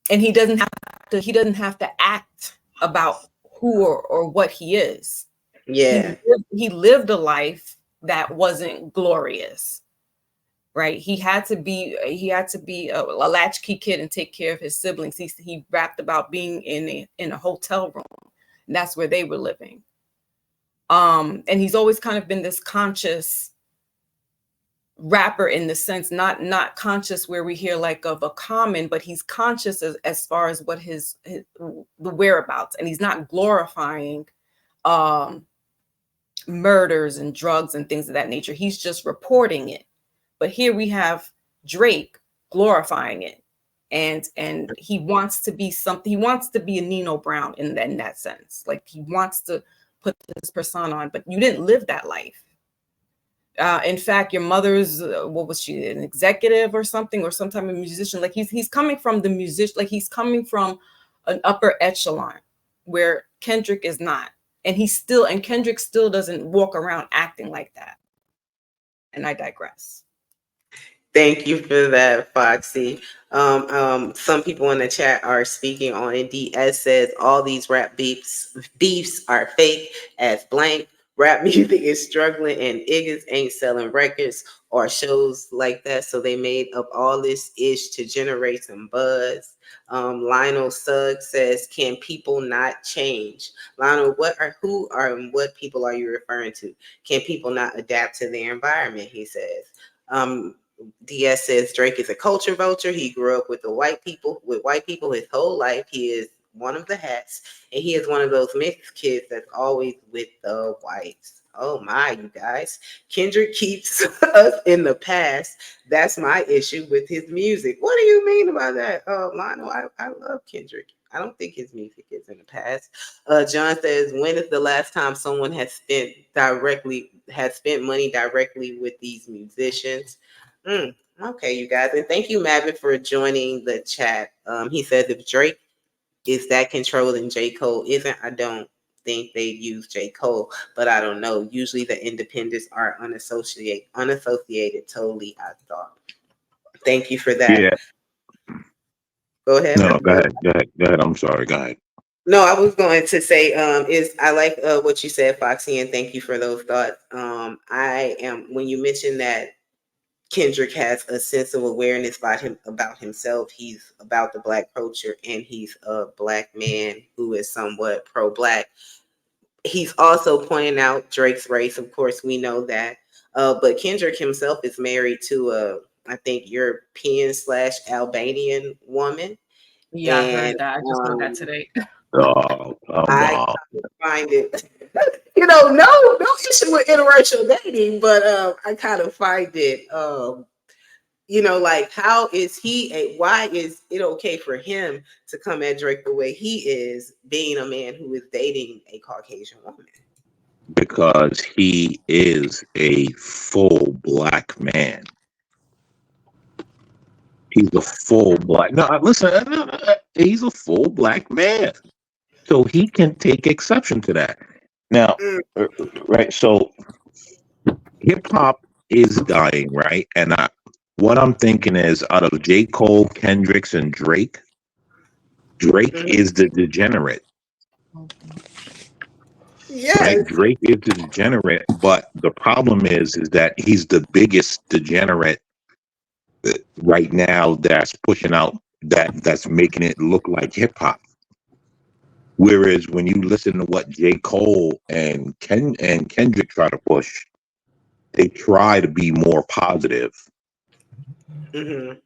and he doesn't have to act about who or what he is. Yeah. He lived a life that wasn't glorious, right? He had to be a latchkey kid and take care of his siblings. He rapped about being in a hotel room, and that's where they were living. And he's always kind of been this conscious rapper, in the sense, not conscious where we hear like of a Common, but he's conscious as far as what his the whereabouts, and he's not glorifying murders and drugs and things of that nature. He's just reporting it. But here we have Drake glorifying it, and he wants to be something. He wants to be a Nino Brown in that sense. Like, he wants to put this persona on, but you didn't live that life. In fact, your mother's what was she, an executive or something, or some type of musician? Like, he's coming from the musician, like he's coming from an upper echelon where Kendrick is not, and Kendrick still doesn't walk around acting like that. And I digress. Thank you for that, Foxy. Some people in the chat are speaking on it. DS says all these rap beefs are fake as blank. Rap music is struggling, and niggas ain't selling records or shows like that. So they made up all this ish to generate some buzz. Lionel Suggs says, "Can people not change?" Lionel, what people are you referring to? Can people not adapt to their environment? He says. DS says Drake is a culture vulture. He grew up with white people his whole life. He is one of the hats, and he is one of those mixed kids that's always with the whites. Oh my, you guys. Kendrick keeps us in the past. That's my issue with his music. What do you mean about that? Lionel, I love Kendrick. I don't think his music is in the past. John says, when is the last time someone has spent money directly with these musicians? Okay, you guys, and thank you, Mavin, for joining the chat. He says, if Drake is that controlling, J. Cole isn't. I don't think they use J. Cole, but I don't know. Usually the independents are unassociated totally, I thought. Thank you for that. Yeah. Go ahead. No, go ahead. I'm sorry. Go ahead. No, I was going to say, I like what you said, Foxy, and thank you for those thoughts. When you mentioned that Kendrick has a sense of awareness about himself, he's about the Black culture, and he's a Black man who is somewhat pro-Black. He's also pointing out Drake's race. Of course, we know that. But Kendrick himself is married to I think, European/Albanian woman. Yeah, I heard And that. I just heard that today. Oh, come I on. find it, no issue with interracial dating, but I kind of find it, like, why is it okay for him to come at Drake the way he is, being a man who is dating a Caucasian woman? Because he is a full Black man. He's a full Black. No, listen. He's a full Black man, so he can take exception to that. Now, right? So, hip hop is dying, right? And what I'm thinking is, out of J. Cole, Kendricks, and Drake is the degenerate. Yes. Right? Drake is the degenerate, but the problem is that he's the biggest degenerate right now that's pushing out that's making it look like hip hop. Whereas when you listen to what J. Cole and Kendrick try to push, they try to be more positive. Mm-hmm.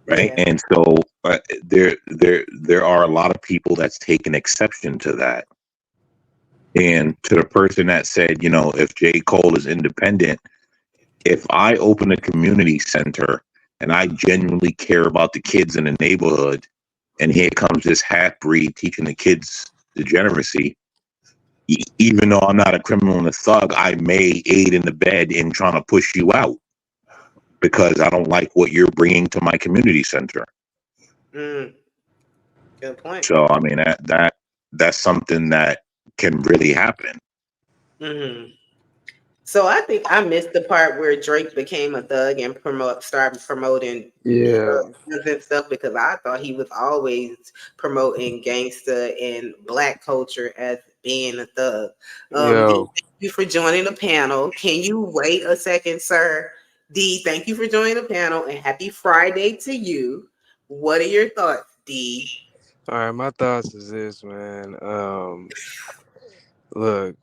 Right. Yeah. And so there are a lot of people that's taken exception to that. And to the person that said, if J. Cole is independent, if I open a community center and I genuinely care about the kids in the neighborhood, and here comes this half breed teaching the kids degeneracy, even though I'm not a criminal and a thug, I may aid in the bed in trying to push you out because I don't like what you're bringing to my community center. Good point. So I mean that's something that can really happen. Mm-hmm. So I think I missed the part where Drake became a thug and started promoting drugs and stuff, because I thought he was always promoting gangsta and Black culture as being a thug. D, thank you for joining the panel. Can you wait a second, sir? D, thank you for joining the panel, and happy Friday to you. What are your thoughts, D? All right, my thoughts is this, man. Look,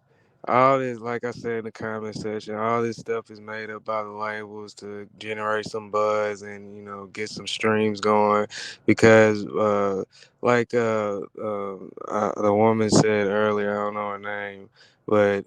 all this, like I said in the comment section, all this stuff is made up by the labels to generate some buzz and get some streams going. Because, the woman said earlier, I don't know her name, but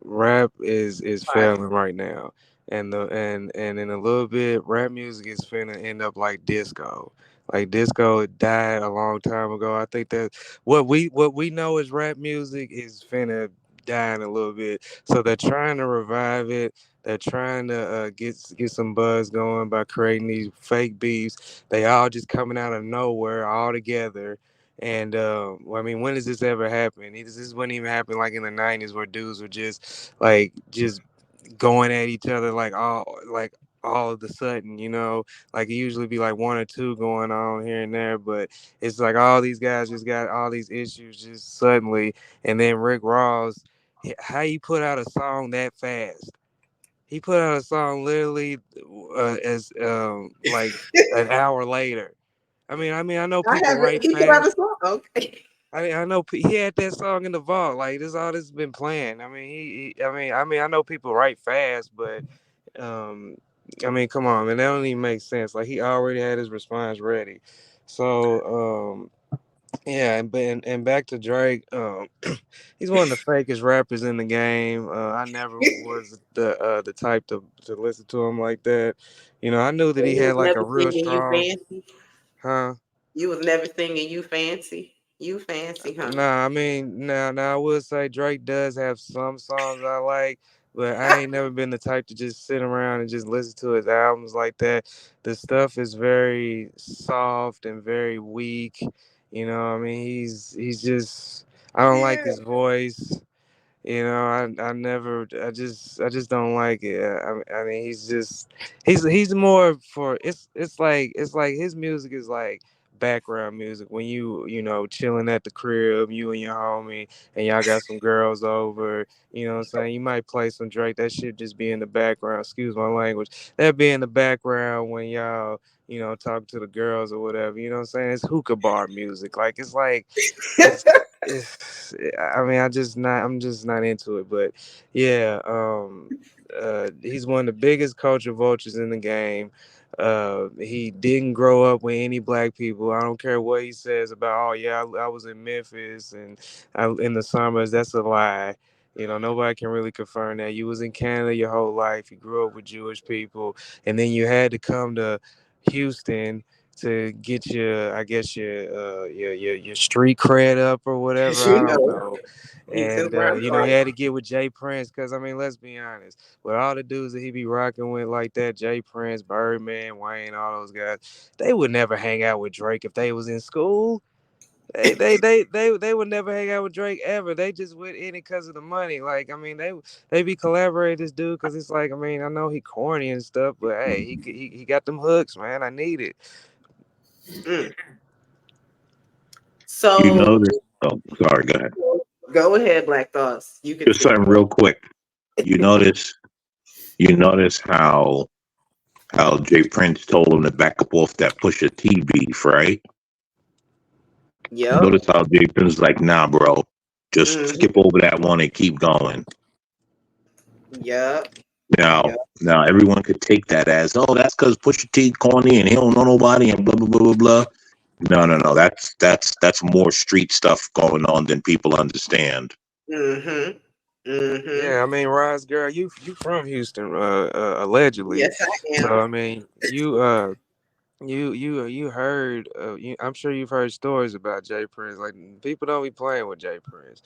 rap is failing right now, and in a little bit, rap music is finna end up like disco. Like disco died a long time ago. I think that what we know as rap music is finna dying a little bit. So they're trying to revive it. They're trying to get some buzz going by creating these fake beefs. They all just coming out of nowhere all together. And when does this ever happen? This wouldn't even happen like in the 90s where dudes were just going at each other like all of the sudden, like it usually be like one or two going on here and there, but it's like all these guys just got all these issues just suddenly. And then Rick Ross, how you put out a song that fast? He put out a song literally as like an hour later. I know people write fast. Okay. I know he had that song in the vault. Like this, all this has been planned. I know people write fast, but come on, man, that don't even make sense. Like he already had his response ready. So yeah, and back to Drake. He's one of the fakest rappers in the game. I never was the type to listen to him like that. I knew that he had like a real strong, huh? You was never singing "You Fancy." You fancy, huh? Nah, I mean, now I would say Drake does have some songs I like, but I ain't never been the type to just sit around and just listen to his albums like that. The stuff is very soft and very weak. You know, I mean, he's just I don't like Yeah. his voice. You know, I never I just don't like it. I mean he's more for it's like his music is like background music when you know chilling at the crib, you and your homie, and y'all got some girls over. You know what I'm saying? You might play some Drake. That shit just be in the background. Excuse my language. That be in the background when y'all talk to the girls or whatever. You know what I'm saying? It's hookah bar music. It's I mean, I'm just not into it. But yeah, he's one of the biggest culture vultures in the game. He didn't grow up with any black people. I don't care what he says about, oh yeah, I was in Memphis and in the summers. That's a lie. You know, nobody can really confirm that. You was in Canada your whole life. You grew up with Jewish people, and then you had to come to Houston to get your, I guess your street cred up or whatever. I You don't know, know. Houston And Brown he Party. had to get with Jay Prince because I mean, let's be honest, with all the dudes that he be rocking with like that, Jay Prince, Birdman, Wayne, all those guys, they would never hang out with Drake if they was in school. They would never hang out with Drake ever. They just went in it because of the money. Like I mean, they be collaborating this dude because it's like I mean I know he corny and stuff, but hey, he got them hooks, man. I need it. Mm. You So notice? Oh, sorry. Go ahead. go ahead, Black Thoughts. You can Just speak. something real quick. You notice? You notice how Jay Prince told him to back up off that Pusha T beef, right? Yep. Notice how Jay Prince is like, nah, bro, just Hmm. skip over that one and keep going. Yep. Now, Yep. now everyone could take that as, oh, that's because Pusha T corny and he don't know nobody and blah blah blah blah blah. No, no, no. That's more street stuff going on than people understand. Hmm. Hmm. Yeah, I mean, Rise girl, you from Houston, allegedly. Yes, I So am. I mean, you heard, I'm sure you've heard stories about Jay Prince. Like people don't be playing with Jay Prince,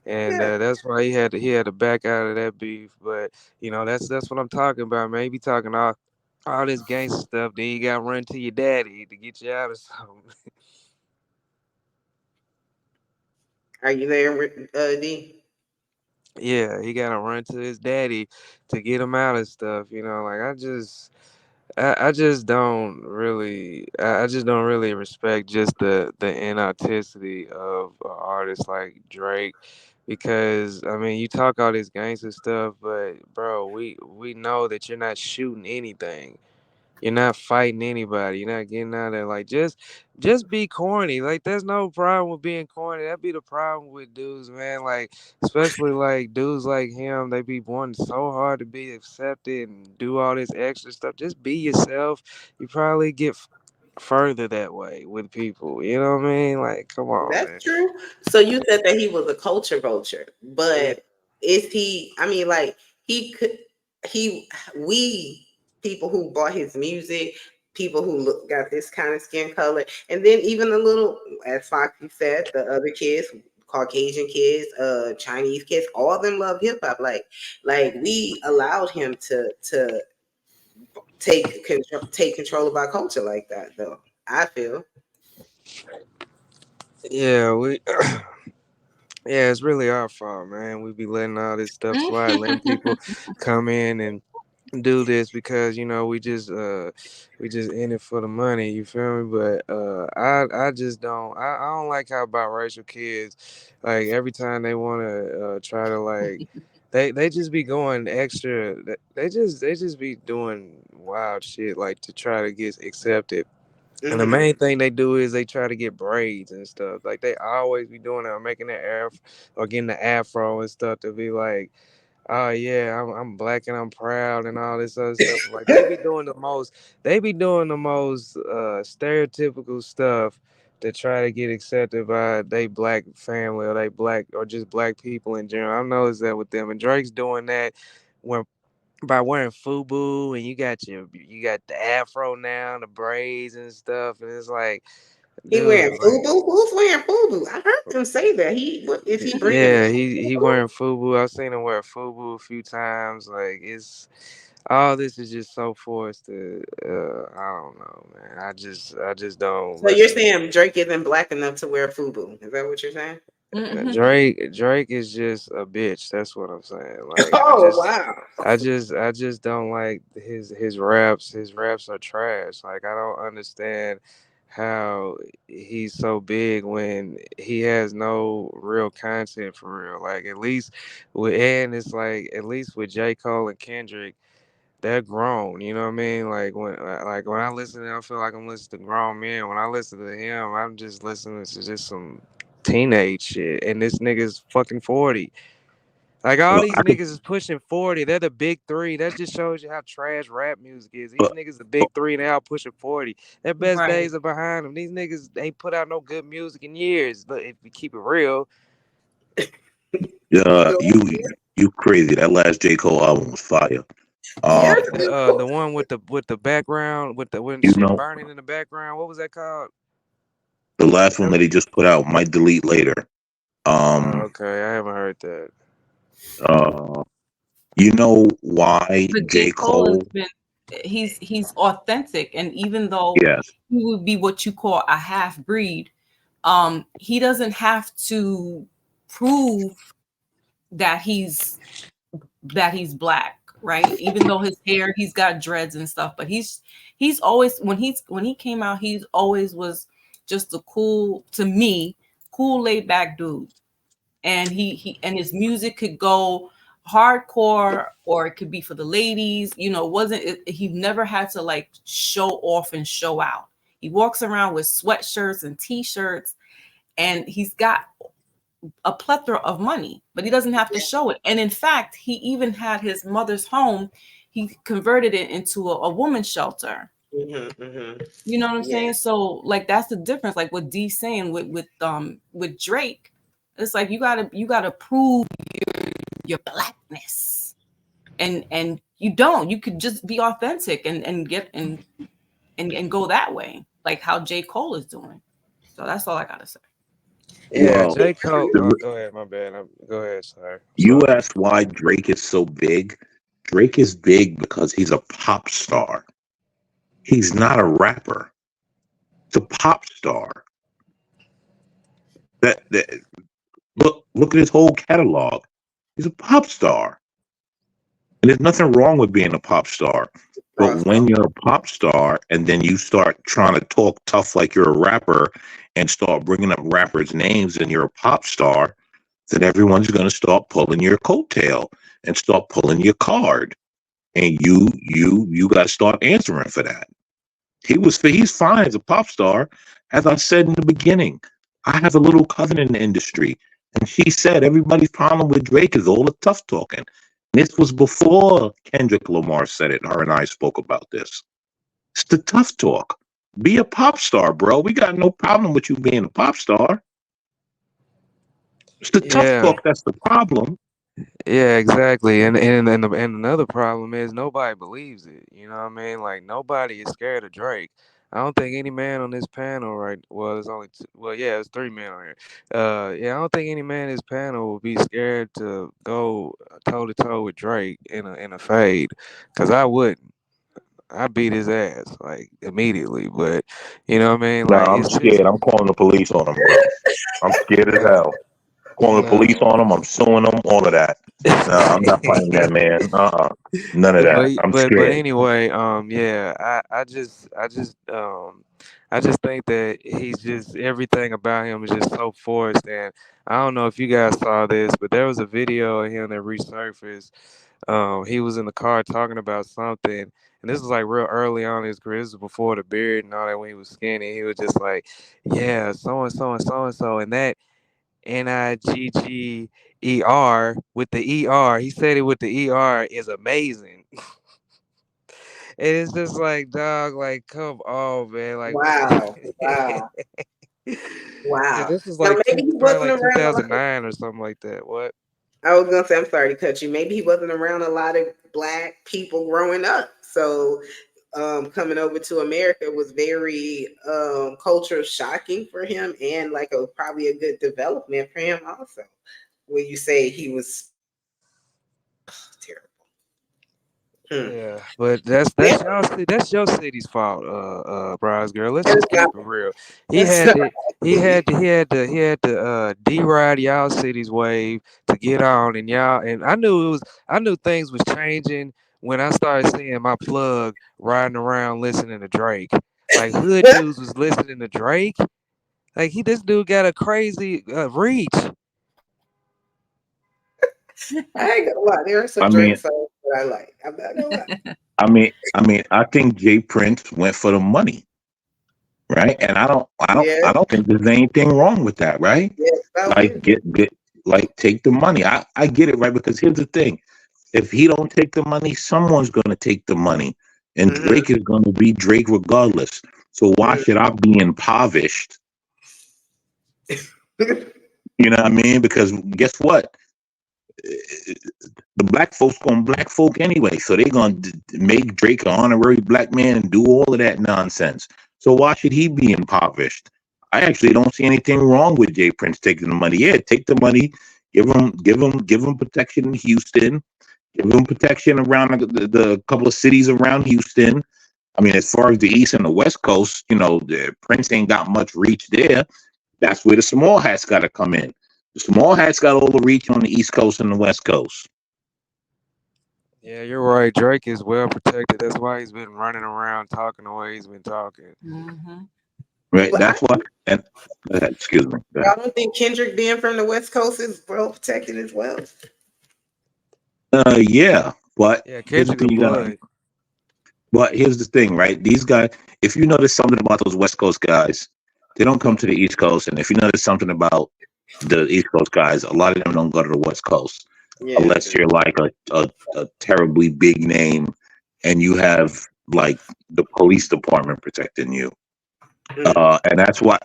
and Yeah. that's why he had to back out of that beef. But that's what I'm talking about, man. You be talking all this gangster stuff, then you got to run to your daddy to get you out of something. Are you there, D? Yeah, he got to run to his daddy to get him out of stuff. Like I just don't really I just don't really respect just the inauthenticity of an artist like Drake because I mean you talk all this gangster stuff but bro we know that you're not shooting anything. You're not fighting anybody. You're not getting out there. Like just be corny. Like there's no problem with being corny. That'd be the problem with dudes, man. Like especially like dudes like him. They be wanting so hard to be accepted and do all this extra stuff. Just be yourself. You probably get further that way with people. You know what I mean? Like come on, That's man. true. So you said that he was a culture vulture, Yeah. but is he? I mean, like he could. We people who bought his music, people who got this kind of skin color, and then even the little, as Foxy said, the other kids, Caucasian kids, Chinese kids, all of them love hip hop. Like we allowed him to take control of our culture like that, though. I feel. Yeah, we yeah, it's really our fault, man. We be letting all this stuff slide, letting people come in and do this because we just in it for the money, you feel me? But I just I don't like how biracial kids like every time they want to try to like they just be going extra, they just be doing wild shit like to try to get accepted. And the Hmm. main thing they do is they try to get braids and stuff. Like they always be doing that, or making their air or getting the afro and stuff to be like, oh yeah, I'm black and I'm proud and all this other stuff. Like they be doing the most stereotypical stuff to try to get accepted by they black family or they black or just black people in general. I've noticed that with them, and Drake's doing that when by wearing FUBU and you got the afro now, the braids and stuff, and it's like He wearing dude, like, FUBU? Who's wearing FUBU? I heard him say that. Is he bringing yeah, in he FUBU? wearing FUBU. I've seen him wear FUBU a few times. Like, it's all this is just so forced. I don't know, man. I just don't So you're listen. saying Drake isn't black enough to wear FUBU? Is that what you're saying? Drake is just a bitch. That's what I'm saying. Like, Oh wow. I just don't like his raps. His raps are trash. Like, I don't understand how he's so big when he has no real content for real. Like, at least and it's like, at least with J. Cole and Kendrick, they're grown. You know what I mean? Like when I listen to him, I feel like I'm listening to grown men. When I listen to him, I'm just listening to just some teenage shit. And this nigga's fucking 40. Like, all Well, these I could, niggas is pushing 40. They're the big three. That just shows you how trash rap music is. These but, niggas the big three now pushing 40. Their best Right. days are behind them. These niggas ain't put out no good music in years. But if we keep it real, you crazy. That last J. Cole album was fire. Yes. the one with the background with the when You shit know, burning in the background, what was that called? the last one That that he just put out might delete later. Um, okay, I haven't heard that. uh, you know why But J. J. Cole has Cole? been he's authentic, and even though Yes. he would be what you call a half breed, he doesn't have to prove that he's black, right? Even though his hair, he's got dreads and stuff, but he's always when he came out, he's always was just a cool, to me, cool laid back dude. And he and his music could go hardcore or it could be for the ladies, wasn't it, he never had to like show off and show out. He walks around with sweatshirts and t-shirts, and he's got a plethora of money, but he doesn't have to show it. And in fact, he even had his mother's home, he converted it into a woman's shelter. You know what I'm saying? So like, that's the difference. Like what D's saying with Drake, it's like you gotta prove your blackness, and you could just be authentic and get and go that way, like how J. Cole is doing. So that's all I gotta say. Yeah, Well, J. Cole. the, Go ahead, my bad. Go ahead, sir. you Sorry. asked why Drake is so big. Drake is big because he's a pop star. He's not a rapper. He's a pop star. That look at his whole catalog. He's a pop star. And there's nothing wrong with being a pop star. But when you're a pop star and then you start trying to talk tough like you're a rapper and start bringing up rappers' names and you're a pop star, then everyone's going to start pulling your coattail and start pulling your card. And you got to start answering for that. He's fine as a pop star. As I said in the beginning, I have a little cousin in the industry, and she said everybody's problem with Drake is all the tough talking. This was before Kendrick Lamar said it. Her and I spoke about this. It's the tough talk. Be a pop star, bro. We got no problem with you being a pop star. It's the tough Yeah, talk that's the problem. yeah, exactly. And another problem is nobody believes it. You know what I mean? Like, nobody is scared of Drake. I don't think any man on this panel, right? Well, there's only two. Well, yeah, there's three men on here. Yeah, I don't think any man in this panel would be scared to go toe to toe with Drake in a fade, because I wouldn't. I beat his ass like immediately. But you know what I mean? Nah, Like, I'm it's just scared. I'm calling the police on him, bro. I'm scared as hell. Calling the police no. on him. I'm suing them. All of that. No, I'm not fighting that man. None of that. I'm But scared. anyway, yeah, I just think that he's just, everything about him is just so forced. And I don't know if you guys saw this, but there was a video of him that resurfaced. He was in the car talking about something, and this was like real early on in his career. This was before the beard and all that, when he was skinny. He was just like, yeah, so and so and so and so, and that Nigger with the ER. He said it with the ER is amazing. And it's just like, dog, like, come on, man. Like, what? Wow. Wow. And Wow. this was Now like maybe he probably wasn't like around a lot. 2009 or something like that. What? I was gonna say, I'm sorry to cut you. Maybe he wasn't around a lot of black people growing up. So coming over to America was very culture shocking for him, and like probably a good development for him also. When you say he was terrible. Yeah, but that's your city's fault, Bryce girl. Let's just keep it real. He had to deride y'all city's wave to get on, and y'all, and I knew things was changing when I started seeing my plug riding around listening to Drake. Like hood dudes was listening to Drake. Like this dude got a crazy reach. I ain't gonna lie, there are some Drake songs that I like. I'm not gonna lie. I think Jay Prince went for the money, right? And I don't think there's anything wrong with that, right? Like get like take the money. I get it, right? Because here's the thing: if he don't take the money, someone's gonna take the money, and Drake is gonna be Drake regardless. So why should I be impoverished? You know what I mean? Because guess what? The black folks gonna black folk anyway, so they're gonna make Drake an honorary black man and do all of that nonsense. So why should he be impoverished? I actually don't see anything wrong with Jay Prince taking the money. Yeah, take the money, give him protection in Houston, give him protection around the couple of cities around Houston. I mean, as far as the East and the West Coast, the Prince ain't got much reach there. That's where the small hats got to come in. The small hats got all the reach on the East Coast and the West Coast. Yeah, you're right. Drake is well protected. That's why he's been running around talking the way he's been talking. Right. That's why. And excuse me. I don't think Kendrick being from the West Coast is well protected as well. Yeah, but here's the thing But here's the thing, right? These guys, if you notice something about those West Coast guys, they don't come to the East Coast. And if you notice something about the East Coast guys, a lot of them don't go to the West Coast unless you're like a terribly big name and you have like the police department protecting you. And that's why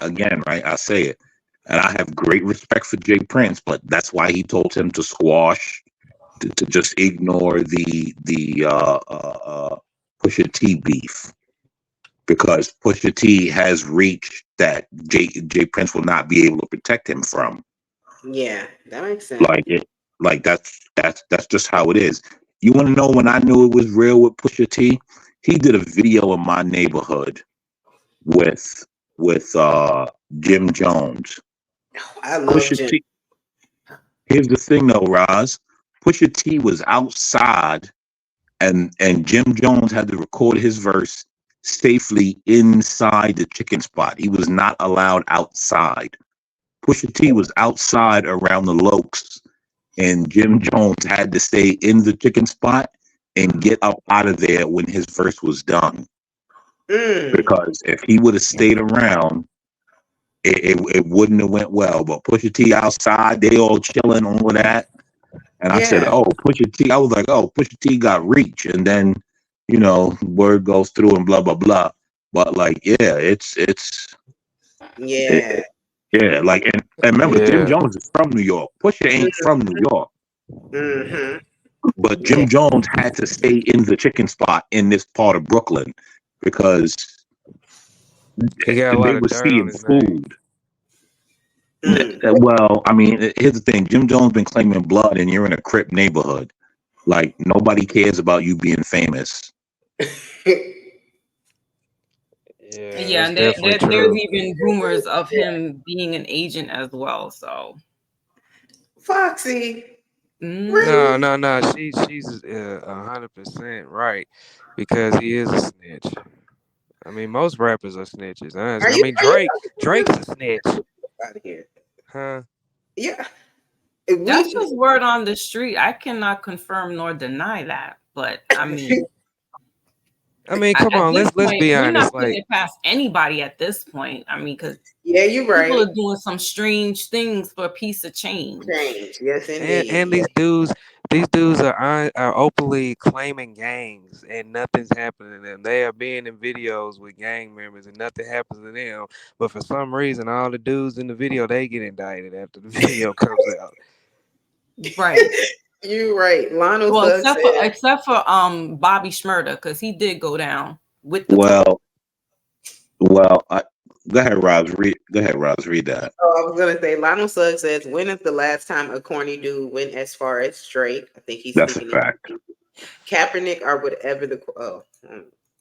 again, right? I say it, and I have great respect for Jay Prince, but that's why he told him to squash, to just ignore the Pusha T beef, because Pusha T has reach that Jay Prince will not be able to protect him from. Yeah, that makes sense. Like that's just how it is. You want to know when I knew it was real with Pusha T? He did a video in my neighborhood with Jim Jones. I love Jim. T. Here's the thing though, Roz. Pusha T was outside and Jim Jones had to record his verse safely inside the chicken spot. He was not allowed outside. Pusha T was outside around the Lokes, and Jim Jones had to stay in the chicken spot and get up out of there when his verse was done. Because if he would have stayed around, it wouldn't have went well. But Pusha T outside, they all chilling, all of that. And I said, oh, Pusha T. I was like, oh, Pusha T got reach. And then, word goes through and blah, blah, blah. But like, it's like, and remember, Jim Jones is from New York. Pusha ain't from New York. But Jim Jones had to stay in the chicken spot in this part of Brooklyn because they were seeing food. Well, I mean, here's the thing. Jim Jones been claiming blood and you're in a Crip neighborhood. Like, nobody cares about you being famous. Yeah, and there's even rumors of him being an agent as well. So, Foxy. No. She's 100% right, because he is a snitch. I mean, most rappers are snitches. Honestly. I mean, Drake's a snitch. Out of here. Huh? Yeah. That's just word on the street. I cannot confirm nor deny that, but I mean. Come on, let's be honest. We're not putting it past anybody at this point. I mean, because you're right. People are doing some strange things for a piece of change. Yes, indeed. And these dudes are openly claiming gangs, and nothing's happening to them. They are being in videos with gang members, and nothing happens to them. But for some reason, all the dudes in the video, they get indicted after the video comes out. Right. You right. Lionel Well, Suggs said, except for Bobby Schmurda, because he did go down with the Well, well, go ahead, Robs. Go ahead, Robs. Read that. oh, I was gonna say Lionel Suggs says, when is the last time a corny dude went as far as Drake? I think he's That's a speaking to fact. Kaepernick or whatever Yeah,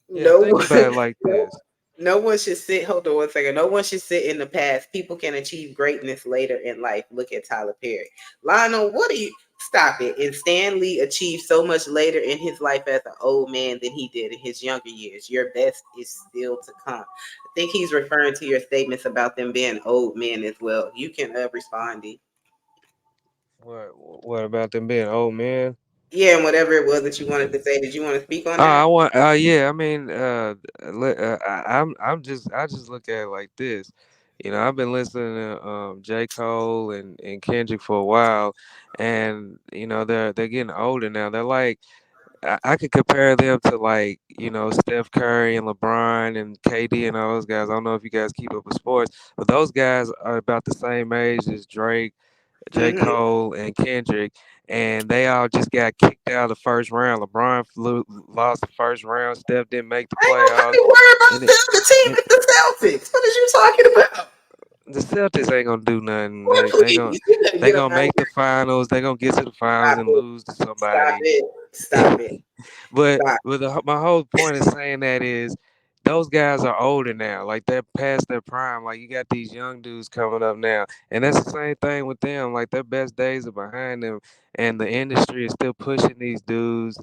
no think one, about it like this. no one should sit. Hold on one second. No one should sit in the past. People can achieve greatness later in life. Look at Tyler Perry. Lionel, what are you? Stop it. And Stan Lee achieved so much later in his life as an old man than he did in his younger years. Your best is still to come. I think he's referring to your statements about them being old men as well. You can respond, D. What about them being old men? Yeah, and whatever it was that you wanted to say, did you want to speak on I that? want. Yeah. I mean, I just look at it like this. You know, I've been listening to J. Cole and Kendrick for a while, and you know they're getting older now. They're like I could compare them to like Steph Curry and LeBron and KD and all those guys. I don't know if you guys keep up with sports, but those guys are about the same age as Drake, J. Mm-hmm. Cole, and Kendrick, and they all just got kicked out of the first round. LeBron lost the first round. Steph didn't make the Ain't playoffs, nobody worried about and the other team. and It's the Celtics. What are you talking about? the Celtics ain't gonna do nothing. Boy, They please. You better they get up gonna out of make the here. finals. They gonna get to the finals Stop and it. lose to Stop somebody. it. Stop it. But Stop. my whole point of saying that is those guys are older now. Like they're past their prime. Like you got these young dudes coming up now. And that's the same thing with them. Like their best days are behind them and the industry is still pushing these dudes.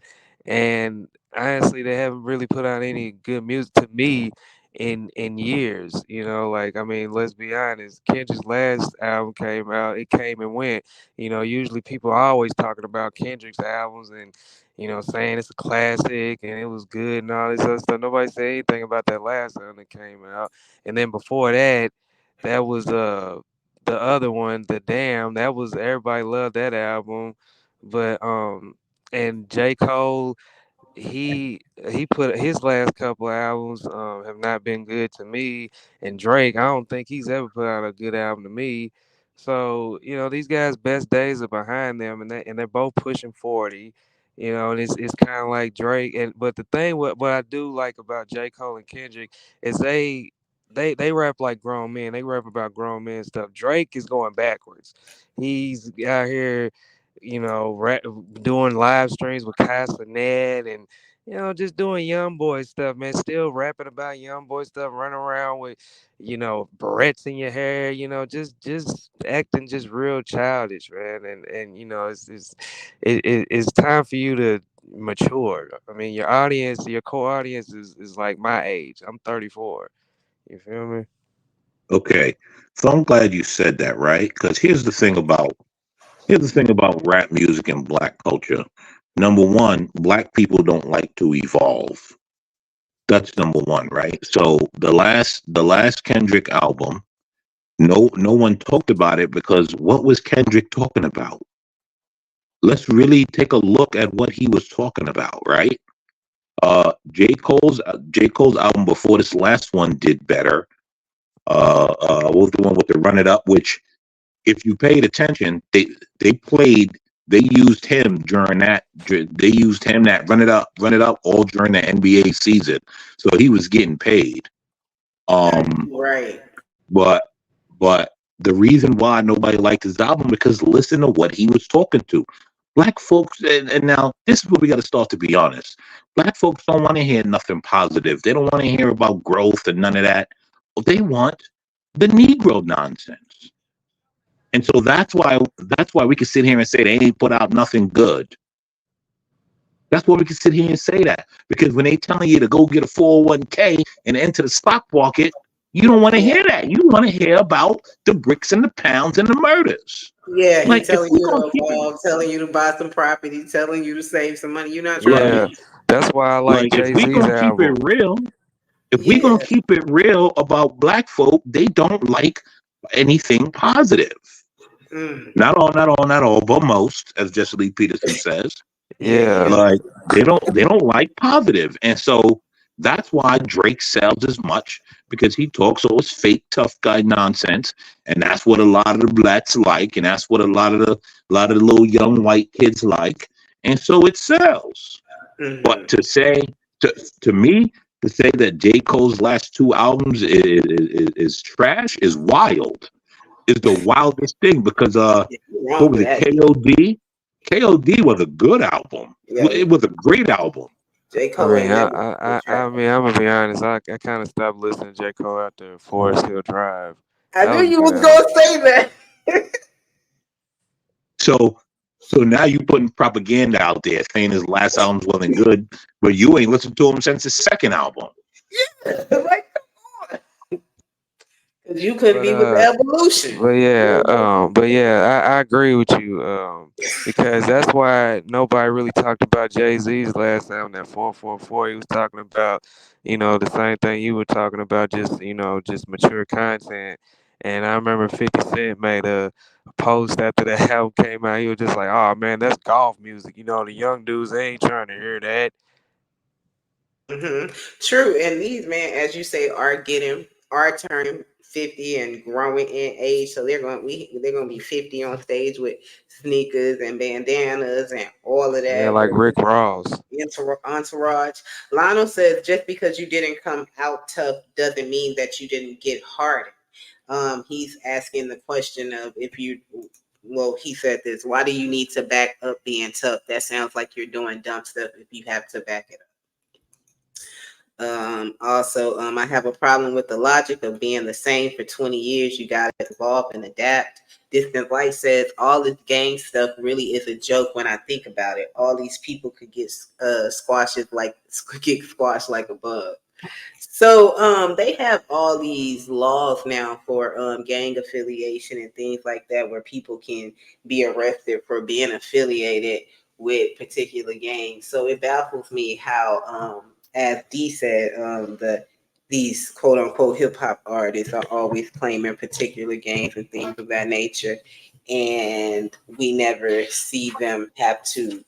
And honestly they haven't really put out any good music to me in years. You know, like I mean, let's be honest. Kendrick's last album came out, it came and went. You know, usually people are always talking about Kendrick's albums and saying it's a classic and it was good and all this other stuff. Nobody said anything about that last one that came out. And then before that, that was the other one, The Damn. That was everybody loved that album. But and J. Cole, he put his last couple albums have not been good to me. And Drake, I don't think he's ever put out a good album to me. So these guys' best days are behind them, and they're both pushing 40. And it's kind of like Drake. But the thing what I do like about J. Cole and Kendrick is they rap like grown men. They rap about grown men stuff. Drake is going backwards. He's out here doing live streams with Castanet and just doing young boy stuff, man. Still rapping about young boy stuff, running around with barrettes in your hair, just acting just real childish, man. And it's time for you to mature. I mean, your core audience is like my age. I'm 34. You feel me? Okay, so I'm glad you said that, right? Because here's the thing about rap music and black culture. Number one, black people don't like to evolve. That's number one, right? So the last Kendrick album, no one talked about it because what was Kendrick talking about? Let's really take a look at what he was talking about, right? J. Cole's album before this last one did better. What was the one with the Run It Up, which if you paid attention, they used him during that. They used him that run it up all during the NBA season, so he was getting paid. Right. But the reason why nobody liked his album because listen to what he was talking to. Black folks, and now this is where we got to start to be honest. Black folks don't want to hear nothing positive. They don't want to hear about growth and none of that. They want the Negro nonsense. And so that's why we can sit here and say they ain't put out nothing good. That's why we can sit here and say that. Because when they telling you to go get a 401k and enter the stock market, you don't want to hear that. You want to hear about the bricks and the pounds and the murders. Yeah, he's Like telling you to evolve, telling you to buy some property, telling you to save some money. You're not trying Yeah, to. that's why I like if we Jay-Z's gonna keep album. it real, if Yeah. we gonna keep it real about black folk, they don't like anything positive. Not all, but most, as Jesse Lee Peterson says. Yeah. Like they don't like positive. And so That's why Drake sells as much, because he talks all his fake tough guy nonsense, and that's what a lot of the blacks like, and that's what a lot of the little young white kids like, and so it sells. But Mhm. to say to me to say that J. Cole's last two albums is trash is wild. Is the wildest thing, because Yeah, you're wrong what was for it, that. KOD? KOD was a good album. Yeah, It was a great album. J. I Cole mean, ain't never been trash. I mean, I'm gonna be honest. I kind of stopped listening to J. Cole after Forest Hill Drive. I That knew was a you good was album. gonna say that. So now you putting propaganda out there saying his last albums wasn't good, but you ain't listened to him since his second album. Like, because you couldn't But be with the evolution. but yeah, I agree with you. Because that's why nobody really talked about Jay-Z's last album, that 444. He was talking about, the same thing you were talking about, just just mature content. And I remember 50 Cent made a post after the album came out. He was just like, "Oh man, that's golf music. The young dudes, they ain't trying to hear that." Hmm. True, and these men, as you say, are turning 50 and growing in age, so they're gonna be 50 on stage with sneakers and bandanas and all of Yeah, that like Rick versus Ross. entourage. Lionel says just because you didn't come out tough doesn't mean that you didn't get hardened. He's asking the question of if you. Well, he said this. Why do you need to back up being tough? That sounds like you're doing dumb stuff if you have to back it up. Also, I have a problem with the logic of being the same for 20 years. You got to evolve and adapt. Distant Light says all this gang stuff really is a joke when I think about it. All these people could get squashed like a bug. So they have all these laws now for gang affiliation and things like that, where people can be arrested for being affiliated with particular gangs. So it baffles me how, as D said, these quote unquote hip hop artists are always claiming particular gangs and things of that nature, and we never see them have to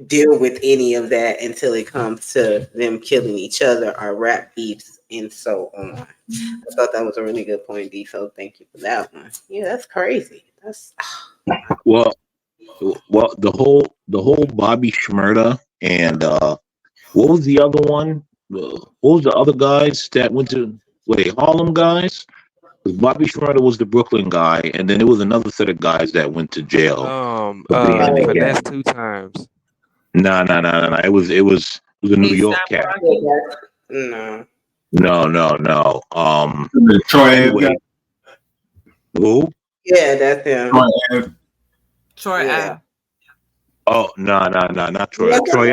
deal with any of that until it comes to them killing each other or rap beefs and so on. I thought that was a really good point, D. So thank you for that one. Yeah, that's crazy. That's Well, the whole Bobby Shmurda and what was the other one? What was the other guys that went to? Were they Harlem guys? 'Cause Bobby Shmurda was the Brooklyn guy, and then there was another set of guys that went to jail for being in the Finesse gang. 2 times. No. It was a New ASAP York cat. Rocky. no. No. The Troy Ave guy. Anyway, who? Yeah, that's him. Troy Ave. Troy Yeah. Ave. Oh, no, not Troy. Troy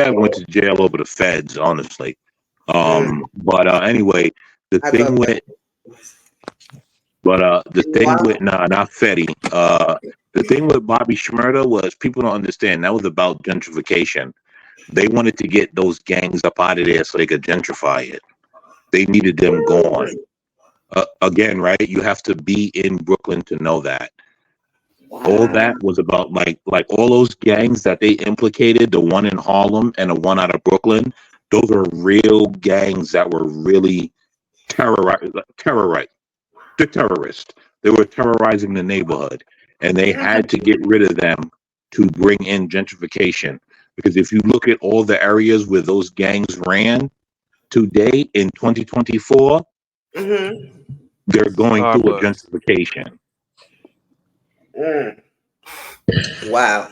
Ave went to jail over the feds, honestly. But anyway, the I thing thought with that. not Fetty. The thing with Bobby Shmurda was people don't understand that was about gentrification. They wanted to get those gangs up out of there so they could gentrify it. They needed them gone. Again, right? You have to be in Brooklyn to know that. All that was about like all those gangs that they implicated, the one in Harlem and the one out of Brooklyn. Those are real gangs that were really terrorize the terrorists. They were terrorizing the neighborhood, and they had to get rid of them to bring in gentrification. Because if you look at all the areas where those gangs ran today in 2024, Mm-hmm. they're going through a Starbucks. gentrification. Wow.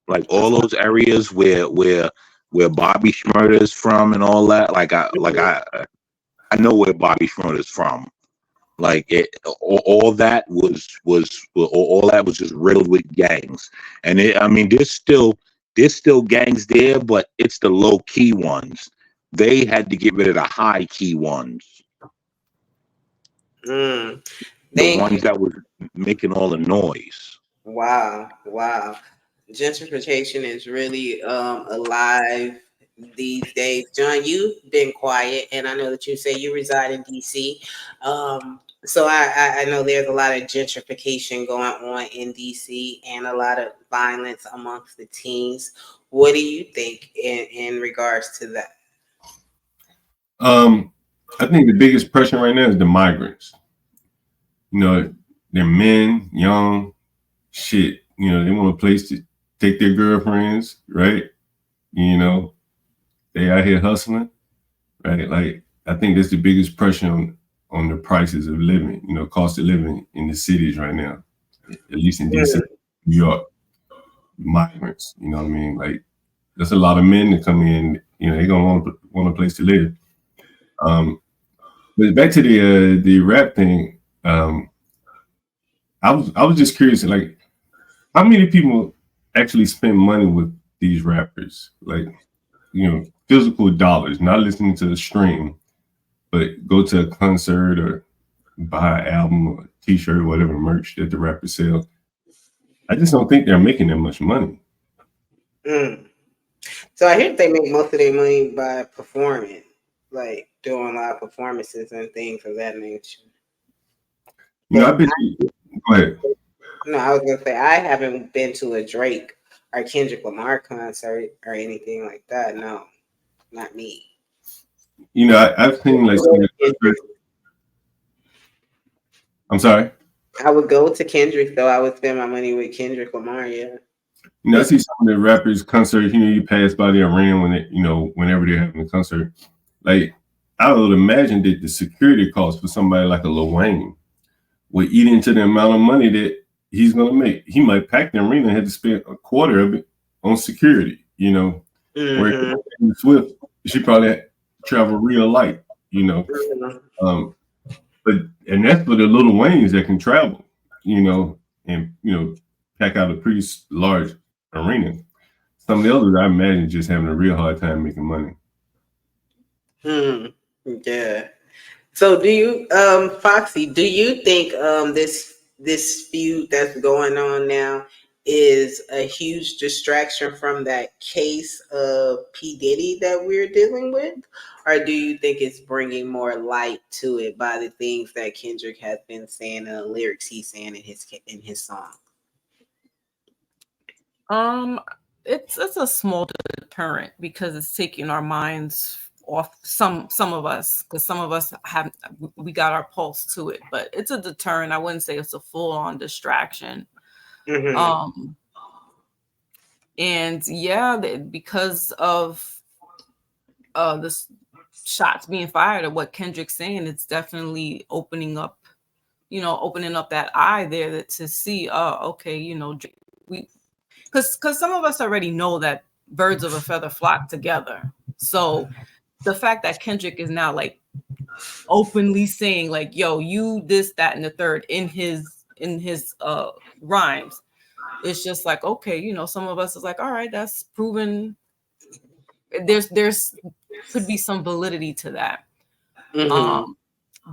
Like all those areas where Bobby Shmurda is from and all that. I know where Bobby Shmurda is from. Like all that all that was just riddled with gangs, and I mean, there's still gangs there, but it's the low key ones. They had to get rid of the high key ones, the Thank you. ones that were making all the noise. Wow. Gentrification is really alive these days. John, you've been quiet, and I know that you say you reside in DC. So I know there's a lot of gentrification going on in DC and a lot of violence amongst the teens. What do you think in regards to that? I think the biggest pressure right now is the migrants. You know, they're men, young, shit. You know, they want a place to take their girlfriends, right? You know, they out here hustling, right? Like, I think that's the biggest pressure on the prices of living, you know, cost of living in the cities right now, at least in DC, New York. Migrants, you know what I mean? Like, there's a lot of men that come in, you know, they're gonna want a place to live. But back to the rap thing, I was just curious, like, how many people actually spend money with these rappers? Like, you know, physical dollars, not listening to the stream, but go to a concert or buy an album or t-shirt or whatever merch that the rappers sell. I just don't think they're making that much money. So I hear they make most of their money by performing, like doing live performances and things of that nature. You know, go ahead. No, I was gonna say I haven't been to a Drake or Kendrick Lamar concert or anything like that. No, not me. You know, I've seen like I'm sorry. I would go to Kendrick though. I would spend my money with Kendrick Lamar. Yeah. You know, I see some of the rappers concerts. You know, you pass by the arena when it, you know, whenever they're having a concert. Like, I would imagine that the security costs for somebody like a Lil Wayne would eat into the amount of money that he's going to make. He might pack the arena and have to spend a quarter of it on security. You know, where Swift, she probably travel real light. You know, and that's for the Lil Waynes that can travel. You know, and you know, pack out a pretty large arena. Some of the others, I imagine, just having a real hard time making money. Yeah. So do you, Foxy, do you think this feud that's going on now is a huge distraction from that case of P. Diddy that we're dealing with? Or do you think it's bringing more light to it by the things that Kendrick has been saying and the lyrics he's saying in his song? It's a small deterrent because it's taking our minds off some of us, because some of us we got our pulse to it, but it's a deterrent. I wouldn't say it's a full-on distraction. And yeah, because of this shots being fired and what Kendrick's saying, it's definitely opening up that eye there to see, okay, you know, because some of us already know that birds of a feather flock together. So the fact that Kendrick is now like openly saying like, yo, you this, that, and the third in his rhymes, it's just like, okay, you know, some of us is like, all right, that's proven. There's could be some validity to that.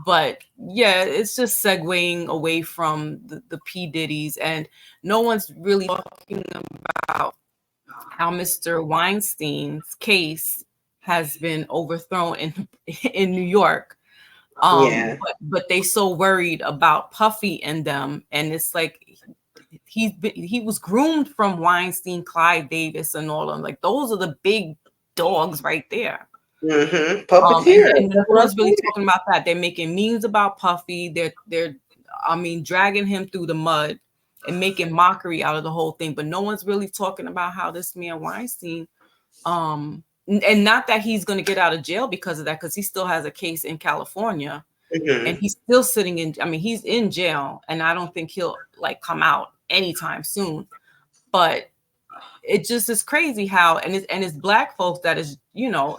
But yeah, it's just segueing away from the P. Diddy's, and no one's really talking about how Mr. Weinstein's case has been overthrown in New York. But they so worried about Puffy and them, and it's like he was groomed from Weinstein, Clive Davis, and all of them. Like, those are the big dogs right there. Puppeteer. And no one's really talking about that. They're making memes about Puffy. They're dragging him through the mud and making mockery out of the whole thing. But no one's really talking about how this man Weinstein, and not that he's going to get out of jail because of that, because he still has a case in California, and he's still sitting in. I mean, he's in jail, and I don't think he'll like come out anytime soon. But it just is crazy how, and it's black folks that is, you know,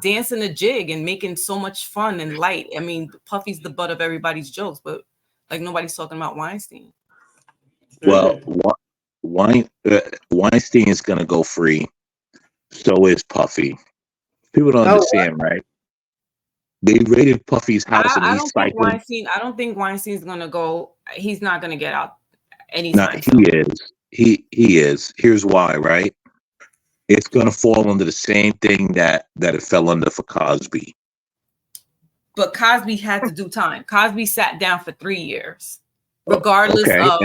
dancing a jig and making so much fun and light. I mean, Puffy's the butt of everybody's jokes, but like nobody's talking about Weinstein. Well, Weinstein is going to go free. So is Puffy. People don't understand, right? They raided Puffy's house and he's cycling. I don't think Weinstein's going to go. He's not going to get out anytime. No, he is. Here's why, right? It's going to fall under the same thing that it fell under for Cosby. But Cosby had to do time. Cosby sat down for 3 years, regardless of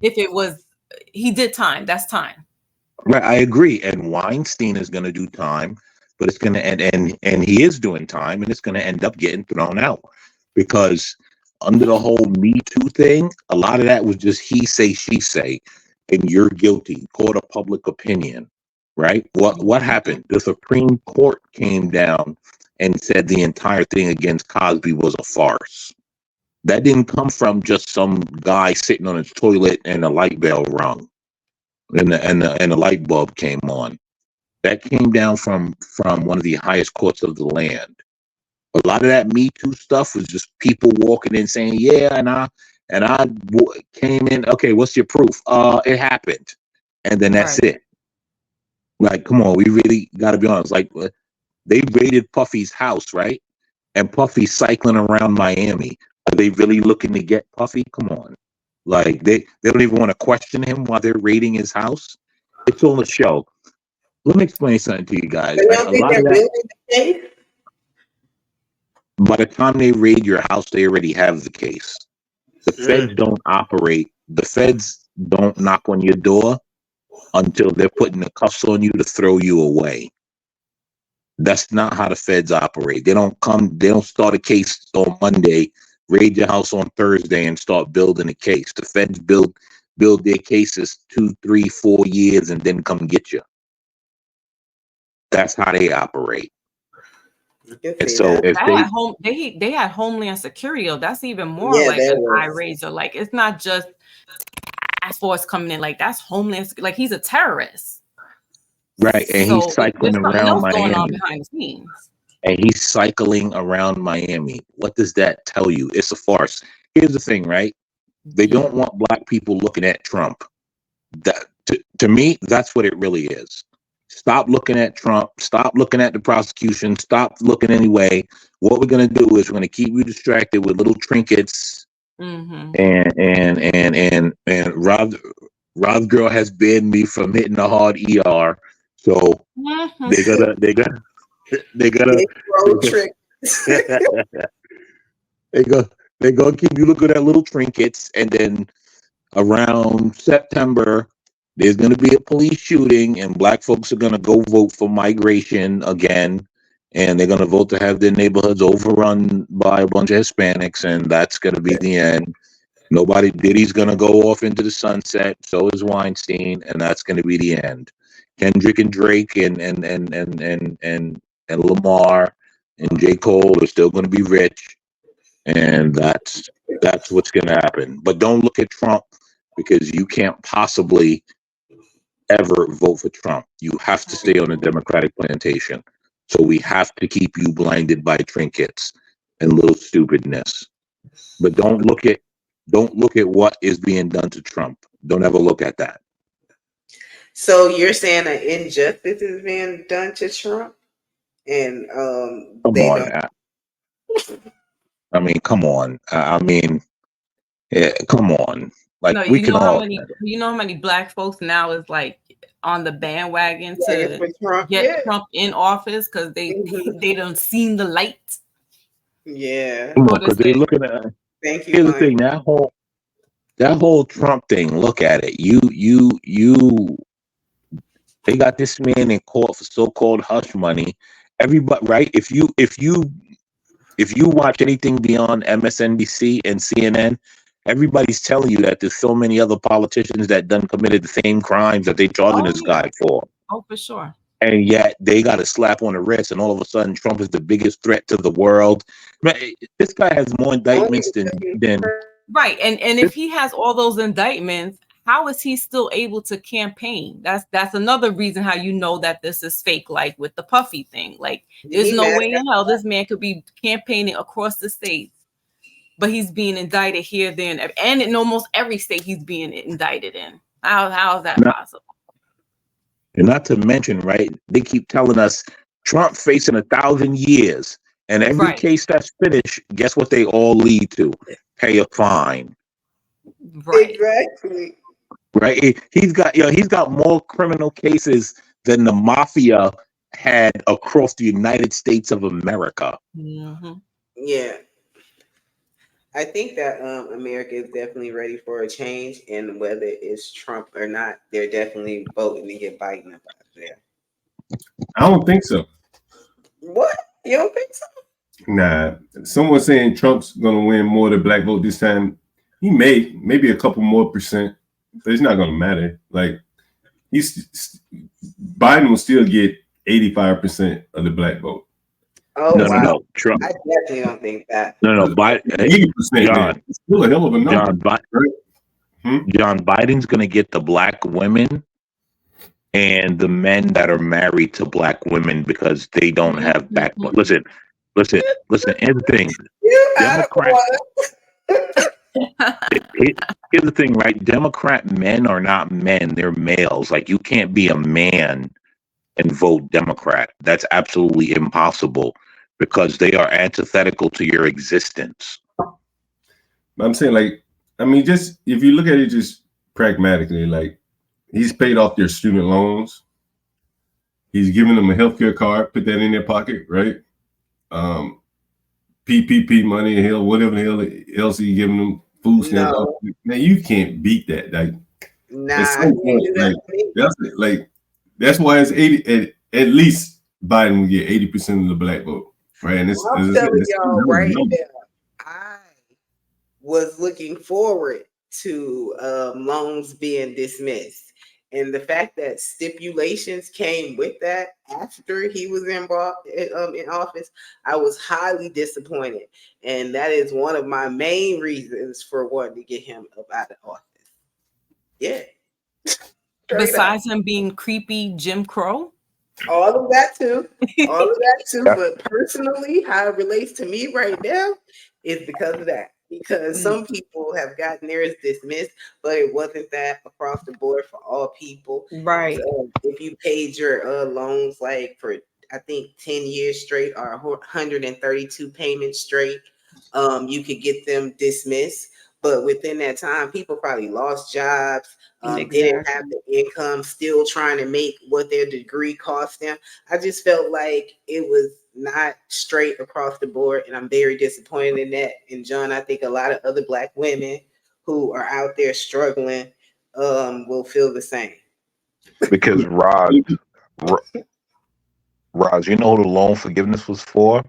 if it was, he did time. That's time. Right, I agree. And Weinstein is going to do time, but it's going to end, and he is doing time, and it's going to end up getting thrown out because under the whole Me Too thing, a lot of that was just he say, she say, and you're guilty. Court of public opinion, right? What happened? The Supreme Court came down and said the entire thing against Cosby was a farce. That didn't come from just some guy sitting on his toilet and a light bell rung and the light bulb came on. That came down from one of the highest courts of the land. A lot of that Me Too stuff was just people walking in saying, "Yeah," and I came in. Okay, what's your proof? It happened, and then that's Right. it. Like, come on, we really got to be honest. Like, they raided Puffy's house, right? And Puffy's cycling around Miami. Are they really looking to get Puffy? Come on. Like they don't even want to question him while they're raiding his house. It's all a show. Let me explain something to you guys. But you Right? don't A think lot they're of that. building the case? By the time they raid your house, they already have the case. The feds Mm. don't operate. The feds don't knock on your door until they're putting the cuffs on you to throw you away. That's not how the feds operate. They don't come. They don't start a case on Monday, raid your house on Thursday, and start building a case. The feds build their cases 2, 3, 4 years, and then come get you. That's how they operate. You can And see so that. if That they had home they had Homeland Security. That's even more Yeah, like that an eye was. raiser. Like it's not just task force coming in. Like that's Homeland. Like he's a terrorist. right, and he's So cycling there's something around else going on Miami, behind the scenes. and he's cycling around Miami. What does that tell you? It's a farce. Here's the thing, right? They Yeah. don't want black people looking at Trump. That to me, that's what it really is. Stop looking at Trump. Stop looking at the prosecution. Stop looking anyway. What we're gonna do is we're gonna keep you distracted with little trinkets Mm-hmm. and Rob's girl has banned me from hitting the hard ER. So Mm-hmm. they gotta Big road trick. they're gonna keep you looking at little trinkets, and then around September there's gonna be a police shooting, and black folks are gonna go vote for migration again, and they're gonna vote to have their neighborhoods overrun by a bunch of Hispanics, and that's gonna be the end. Nobody Diddy's gonna go off into the sunset, so is Weinstein, and that's gonna be the end. Kendrick and Drake and Lamar and J. Cole are still gonna be rich, and that's what's gonna happen. But don't look at Trump because you can't possibly ever vote for Trump. You have to stay on the Democratic plantation. So we have to keep you blinded by trinkets and little stupidness. But don't look at what is being done to Trump. Don't ever look at that. So you're saying an injustice is being done to Trump, and Come they on. don't. I mean, come on. I mean, yeah, come on. Like No, we can all. you know how many black folks now is like on the bandwagon Yeah, to for Trump, get yeah. Trump in office because Mhm. they don't seen the light. Yeah. Come on, What because is they're it? looking at. Thank you, Here's the Mike. thing. That whole Trump thing. Look at it. You. They got this man in court for so-called hush money. Everybody, right? If you watch anything beyond MSNBC and CNN, everybody's telling you that there's so many other politicians that done committed the same crimes that they charging Oh this yeah. guy for, Oh for sure. and yet they got a slap on the wrist, and all of a sudden Trump is the biggest threat to the world. Man, this guy has more indictments than Right. And if he has all those indictments, how is he still able to campaign? That's another reason how you know that this is fake, like with the Puffy thing. Like there's He no mad way at in hell this man could be campaigning across the states, but he's being indicted here, then, and in almost every state he's being indicted in. How is that not, possible? and not to mention, right? They keep telling us Trump facing 1,000 years, and every Right. case that's finished, guess what they all lead to? Pay a fine. Right. Exactly. Right? He's got more criminal cases than the mafia had across the United States of America. Mm-hmm. Yeah. I think that America is definitely ready for a change, and whether it's Trump or not, they're definitely voting to get Biden up out of there. I don't think so. What? You don't think so? Nah, someone saying Trump's gonna win more of the black vote this time. He maybe a couple more percent, but it's not gonna matter. Like Biden will still get 85% of the black vote. Oh No, wow! no. Trump. I definitely don't think that. No. Biden. 80%, John. man. It's still a hell of a number. John Biden's going to get the black women and the men that are married to black women because they don't have backbone. Listen. Here's the thing. Here's the thing, right? Democrat men are not men; they're males. Like you can't be a man and vote Democrat. That's absolutely impossible because they are antithetical to your existence. I'm saying, like, I mean, just if you look at it just pragmatically, like he's paid off their student loans. He's given them a healthcare card, put that in their pocket, right? PPP money, hell, whatever the hell else he giving them, food stamps. No. Man, you can't beat that. Like, that's why it's 80 at least Biden will get 80% of the black vote, right? And I'm telling y'all right now, I was looking forward to loans being dismissed. And the fact that stipulations came with that after he was in office, I was highly disappointed. And that is one of my main reasons for wanting to get him up out of office. Yeah. Besides him being creepy Jim Crow? All of that too. But personally, how it relates to me right now is because of that. Because some people have gotten theirs dismissed, but it wasn't that across the board for all people. Right. So if you paid your loans like for I think 10 years straight or 132 payments straight, you could get them dismissed. But within that time, people probably lost jobs, didn't have the income, still trying to make what their degree cost them. I just felt like it was not straight across the board, and I'm very disappointed in that. And John, I think a lot of other black women who are out there struggling will feel the same. Because Raj, you know who the loan forgiveness was for?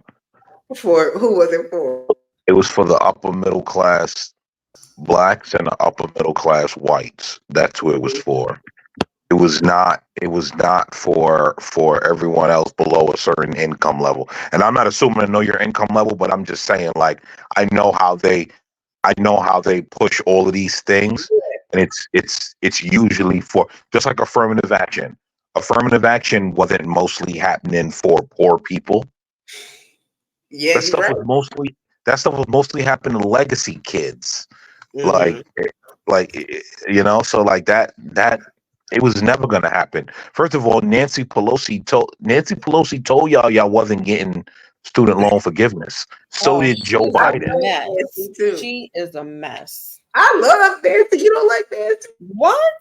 For who was it for? It was for the upper middle class blacks and the upper middle class whites. That's who it was for. It was not for everyone else below a certain income level. And I'm not assuming I know your income level, but I'm just saying, like, I know how they push all of these things, and it's usually for just like affirmative action. Affirmative action wasn't mostly happening for poor people. Yeah, that stuff was mostly happening to legacy kids. Like you know, so like that it was never gonna happen. First of all, Nancy Pelosi told y'all wasn't getting student loan forgiveness. So did Joe Biden. She is a mess. I love Nancy. You don't like Nancy? What?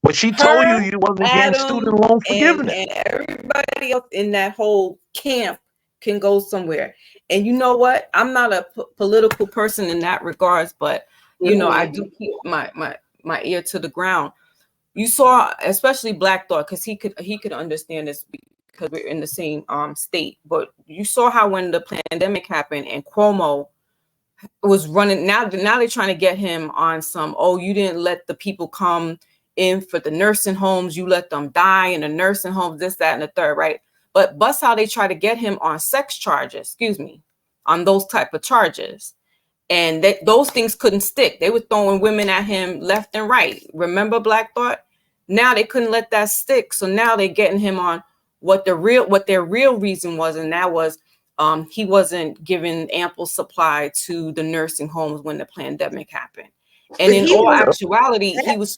But she told you wasn't getting student loan forgiveness. And everybody else in that whole camp can go somewhere. And you know what? I'm not a political person in that regards, but you know, I do keep my ear to the ground. You saw, especially Black Thought, because he could understand this because we're in the same state. But you saw how when the pandemic happened and Cuomo was running, now they're trying to get him on some, oh, you didn't let the people come in for the nursing homes, you let them die in the nursing homes, this, that, and the third, right? But bust how they try to get him on sex charges, on those type of charges. And those things couldn't stick. They were throwing women at him left and right. Remember Black Thought? Now they couldn't let that stick. So now they're getting him on what their real reason was. And that was he wasn't given ample supply to the nursing homes when the pandemic happened. And in all actuality, he was,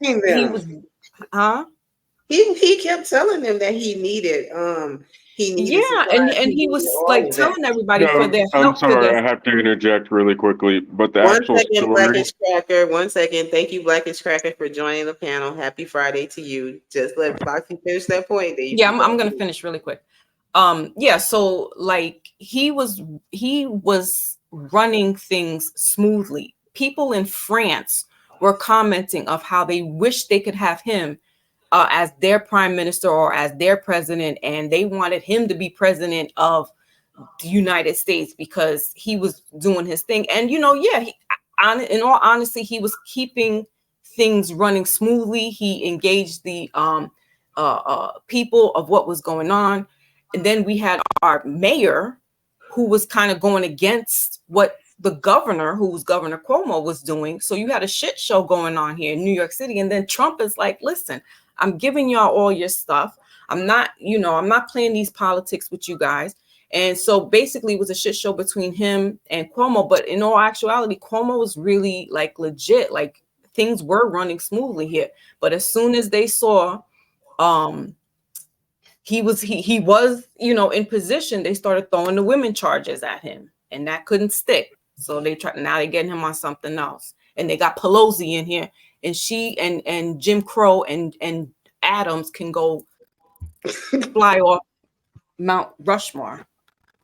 He kept telling them that he needed and he was like telling everybody for their help. I'm sorry, I have to interject really quickly, but the actual story. Blackish Cracker. 1 second. Thank you, Blackish Cracker, for joining the panel. Happy Friday to you. Just let Foxy finish that point. I'm gonna finish really quick. So like he was running things smoothly. People in France were commenting of how they wish they could have him as their prime minister or as their president, and they wanted him to be president of the United States because he was doing his thing. And in all honesty, he was keeping things running smoothly. He engaged the people of what was going on. And then we had our mayor, who was kind of going against what the governor, who was Governor Cuomo, was doing. So you had a shit show going on here in New York City. And then Trump is like, listen, I'm giving y'all all your stuff. I'm not playing these politics with you guys. And so basically it was a shit show between him and Cuomo. But in all actuality, Cuomo was really like legit. Like things were running smoothly here. But as soon as they saw he was in position, they started throwing the women charges at him, and that couldn't stick. So now they're getting him on something else. And they got Pelosi in here, and she and Jim Crow and Adams can go fly off Mount Rushmore.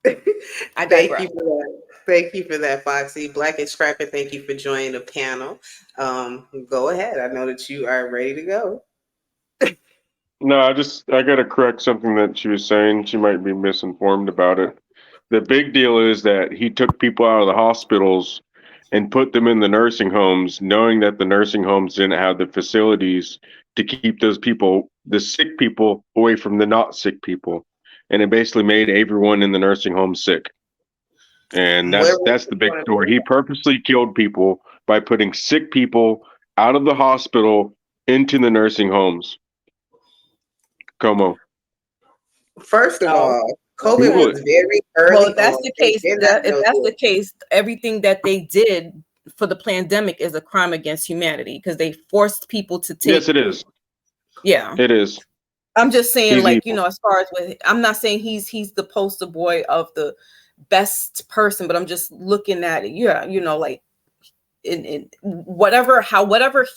I Thank you for that. Thank you for that, Foxy. Black and Scrapper, thank you for joining the panel. Go ahead. I know that you are ready to go. No, I got to correct something that she was saying. She might be misinformed about it. The big deal is that he took people out of the hospitals and put them in the nursing homes, knowing that the nursing homes didn't have the facilities to keep those people, the sick people, away from the not sick people. And it basically made everyone in the nursing home sick. And that's the big story. He purposely killed people by putting sick people out of the hospital into the nursing homes. Como. First of all, COVID was very early. Well, if that's the case, the case, everything that they did for the pandemic is a crime against humanity because they forced people to take. Yes, it is. Yeah, it is. I'm just saying, as far as I'm not saying he's the poster boy of the best person, but I'm just looking at it. Yeah, in whatever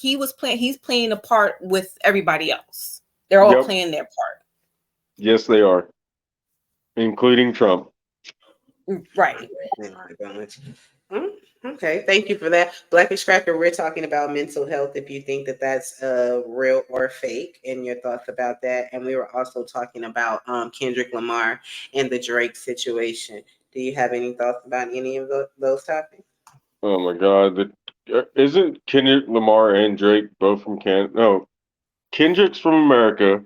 he was playing, he's playing a part with everybody else. They're all playing their part. Yes, they are, including Trump. Right. Okay, thank you for that. Blackish Cracker, we're talking about mental health, if you think that that's real or fake, and your thoughts about that. And we were also talking about Kendrick Lamar and the Drake situation. Do you have any thoughts about any of those topics? Oh my God. Isn't Kendrick Lamar and Drake both from Canada? No, Kendrick's from America,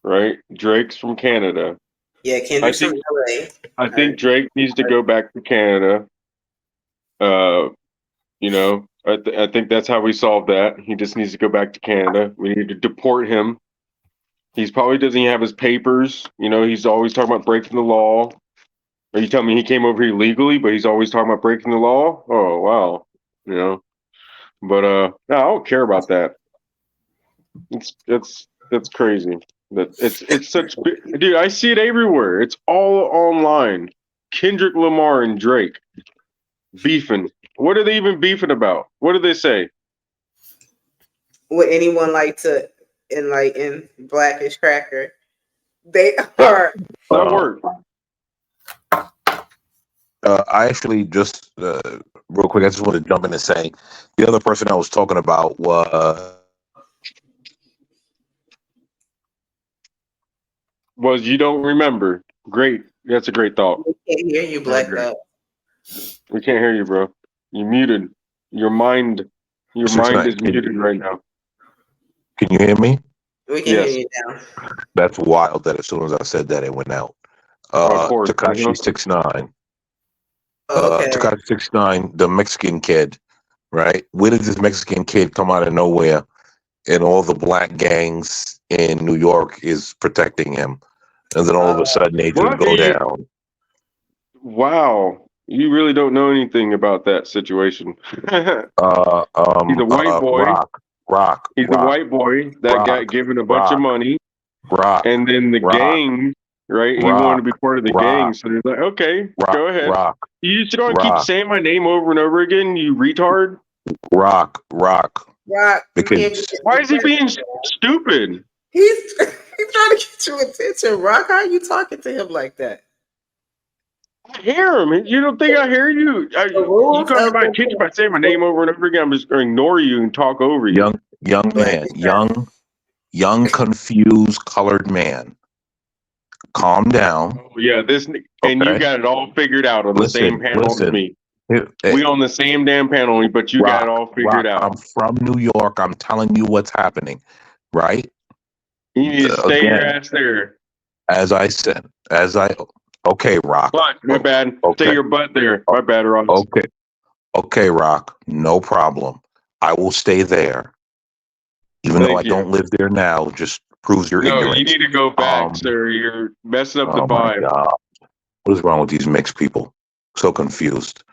right? Drake's from Canada. Yeah, Kendrick's from LA. I think Drake needs to go back to Canada. I think that's how we solve that. He just needs to go back to Canada. We need to deport him. He's probably doesn't even have his papers. He's always talking about breaking the law. Are you telling me he came over here legally, but he's always talking about breaking the law? Oh, wow. But no, I don't care about that. That's crazy. It's such dude. I see it everywhere. It's all online. Kendrick Lamar and Drake beefing. What are they even beefing about? What do they say? Would anyone like to enlighten Blackish Cracker? They are. That work. I actually just real quick. I just want to jump in and say the other person I was talking about was you don't remember. Great. That's a great thought. We can't hear you, Black Dog. We can't hear you, bro. You're muted. Your mind is muted right now. Can you hear me? We can hear you now. That's wild that as soon as I said that, it went out. Tekashi 6ix9ine. Okay. Tekashi 6ix9ine, the Mexican kid, right? Where did this Mexican kid come out of nowhere? And all the black gangs in New York is protecting him. And then all of a sudden they just go down. Wow. You really don't know anything about that situation. He's a white boy. Rock. He's a white boy that got given a bunch of money. And then the gang, right? He wanted to be part of the gang. So he's like, okay, go ahead. You just gonna keep saying my name over and over again, you retard? Rock. Because why is he being stupid? He's trying to get your attention. Rock, how are you talking to him like that? I hear him. You don't think I hear you? You rules come to of my the kitchen by saying my name over and over again. I'm just going to ignore you and talk over you. Young man, young confused colored man. Calm down. Oh, yeah, and you Okay. got it all figured out on the same panel as me. We on the same damn panel, but you got it all figured out. I'm from New York. I'm telling you what's happening, right? You need to stay your ass there. As I said, okay, Rock. My bad. Okay. Stay your butt there. My bad, Rock. Okay, Rock. No problem. I will stay there. Even though I don't live there now, just proves your ignorance. No, you need to go back, sir. You're messing up the Oh my vibe. God. What is wrong with these mixed people? So confused.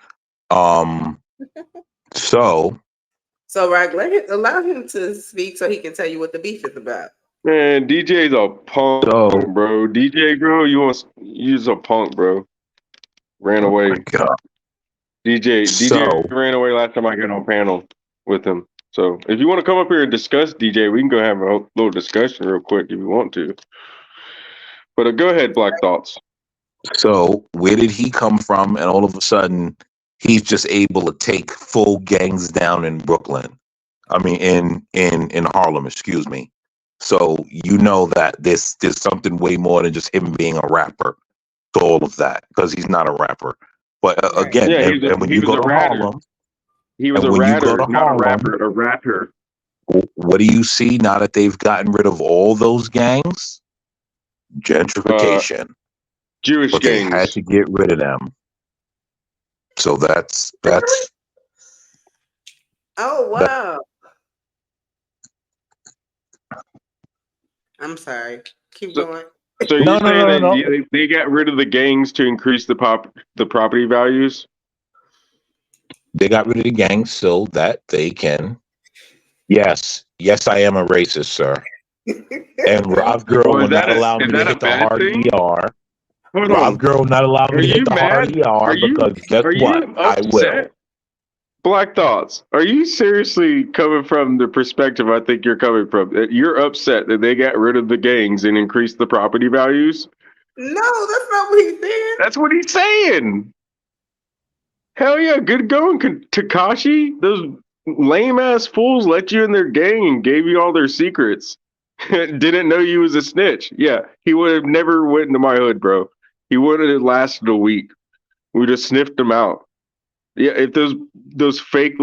So Rock, allow him to speak so he can tell you what the beef is about. Man, DJ's a punk, bro. DJ, bro, you's a punk, bro. Ran away. DJ ran away last time I got on panel with him. So if you want to come up here and discuss DJ, we can go have a little discussion real quick if you want to. But go ahead, Black Thoughts. So where did he come from? And all of a sudden, he's just able to take full gangs down in Brooklyn. I mean, in Harlem, excuse me. So you know that there's something way more than just him being a rapper to all of that, because he's not a rapper. But again, and when you go to Harlem, he was a ratter, not a rapper, a rapper. What do you see now that they've gotten rid of all those gangs? Gentrification. Jewish but gangs. They had to get rid of them. So that's. Oh wow! I'm sorry. Keep going. So you're saying that they got rid of the gangs to increase the property values? They got rid of the gangs so that they can. Yes, I am a racist, sir. And Rob Girl will not allow me to hit the hard ER. Rob Girl will not allow me to hit the hard ER because guess what? I will. Black Thoughts, are you seriously coming from the perspective I think you're coming from? You're upset that they got rid of the gangs and increased the property values? No, that's not what he's saying. That's what he's saying. Hell yeah, good going, Tekashi. Those lame ass fools let you in their gang and gave you all their secrets. Didn't know you was a snitch. Yeah, he would have never went into my hood, bro. He wouldn't have lasted a week. We just sniffed him out. Yeah, if those fake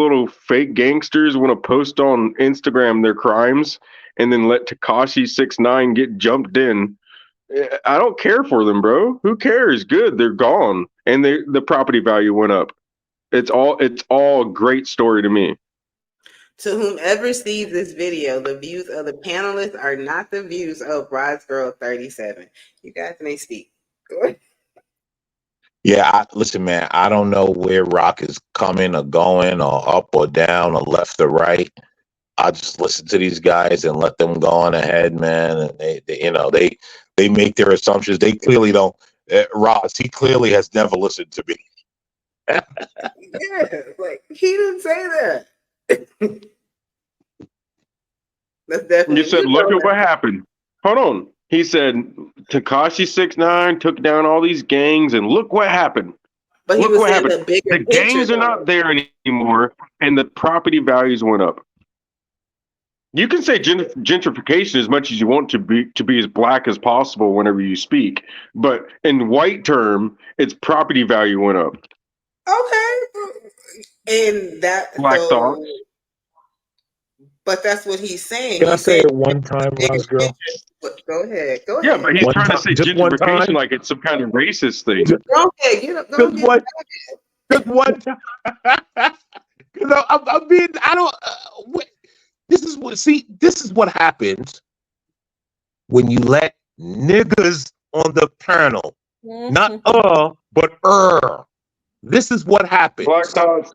gangsters want to post on Instagram their crimes and then let Tekashi 6ix9ine get jumped in, I don't care for them, bro. Who cares? Good, they're gone, and the property value went up. It's all a great story to me. To whomever sees this video, the views of the panelists are not the views of Rod's Girl 37. You guys may speak. Go ahead. Yeah, listen, man, I don't know where Rock is coming or going or up or down or left or right. I just listen to these guys and let them go on ahead, man. And they make their assumptions. They clearly don't. Ross, he clearly has never listened to me. Yeah, like he didn't say that. That's definitely. You said, look at what happened. Hold on. He said, Tekashi 6ix9ine took down all these gangs, and look what happened. But look what happened. The gangs are not there anymore, and the property values went up. You can say gentrification as much as you want to be as black as possible whenever you speak, but in white term, its property value went up. Okay, and that Black Thought. But that's what he's saying. Can I say it one time, Ross Girl? Go ahead. Yeah, but he's trying to say gentrification like it's some kind of racist thing. Go ahead. Get up. Just one time. This is what happens when you let niggas on the panel. Not but This is what happens. Black Thoughts.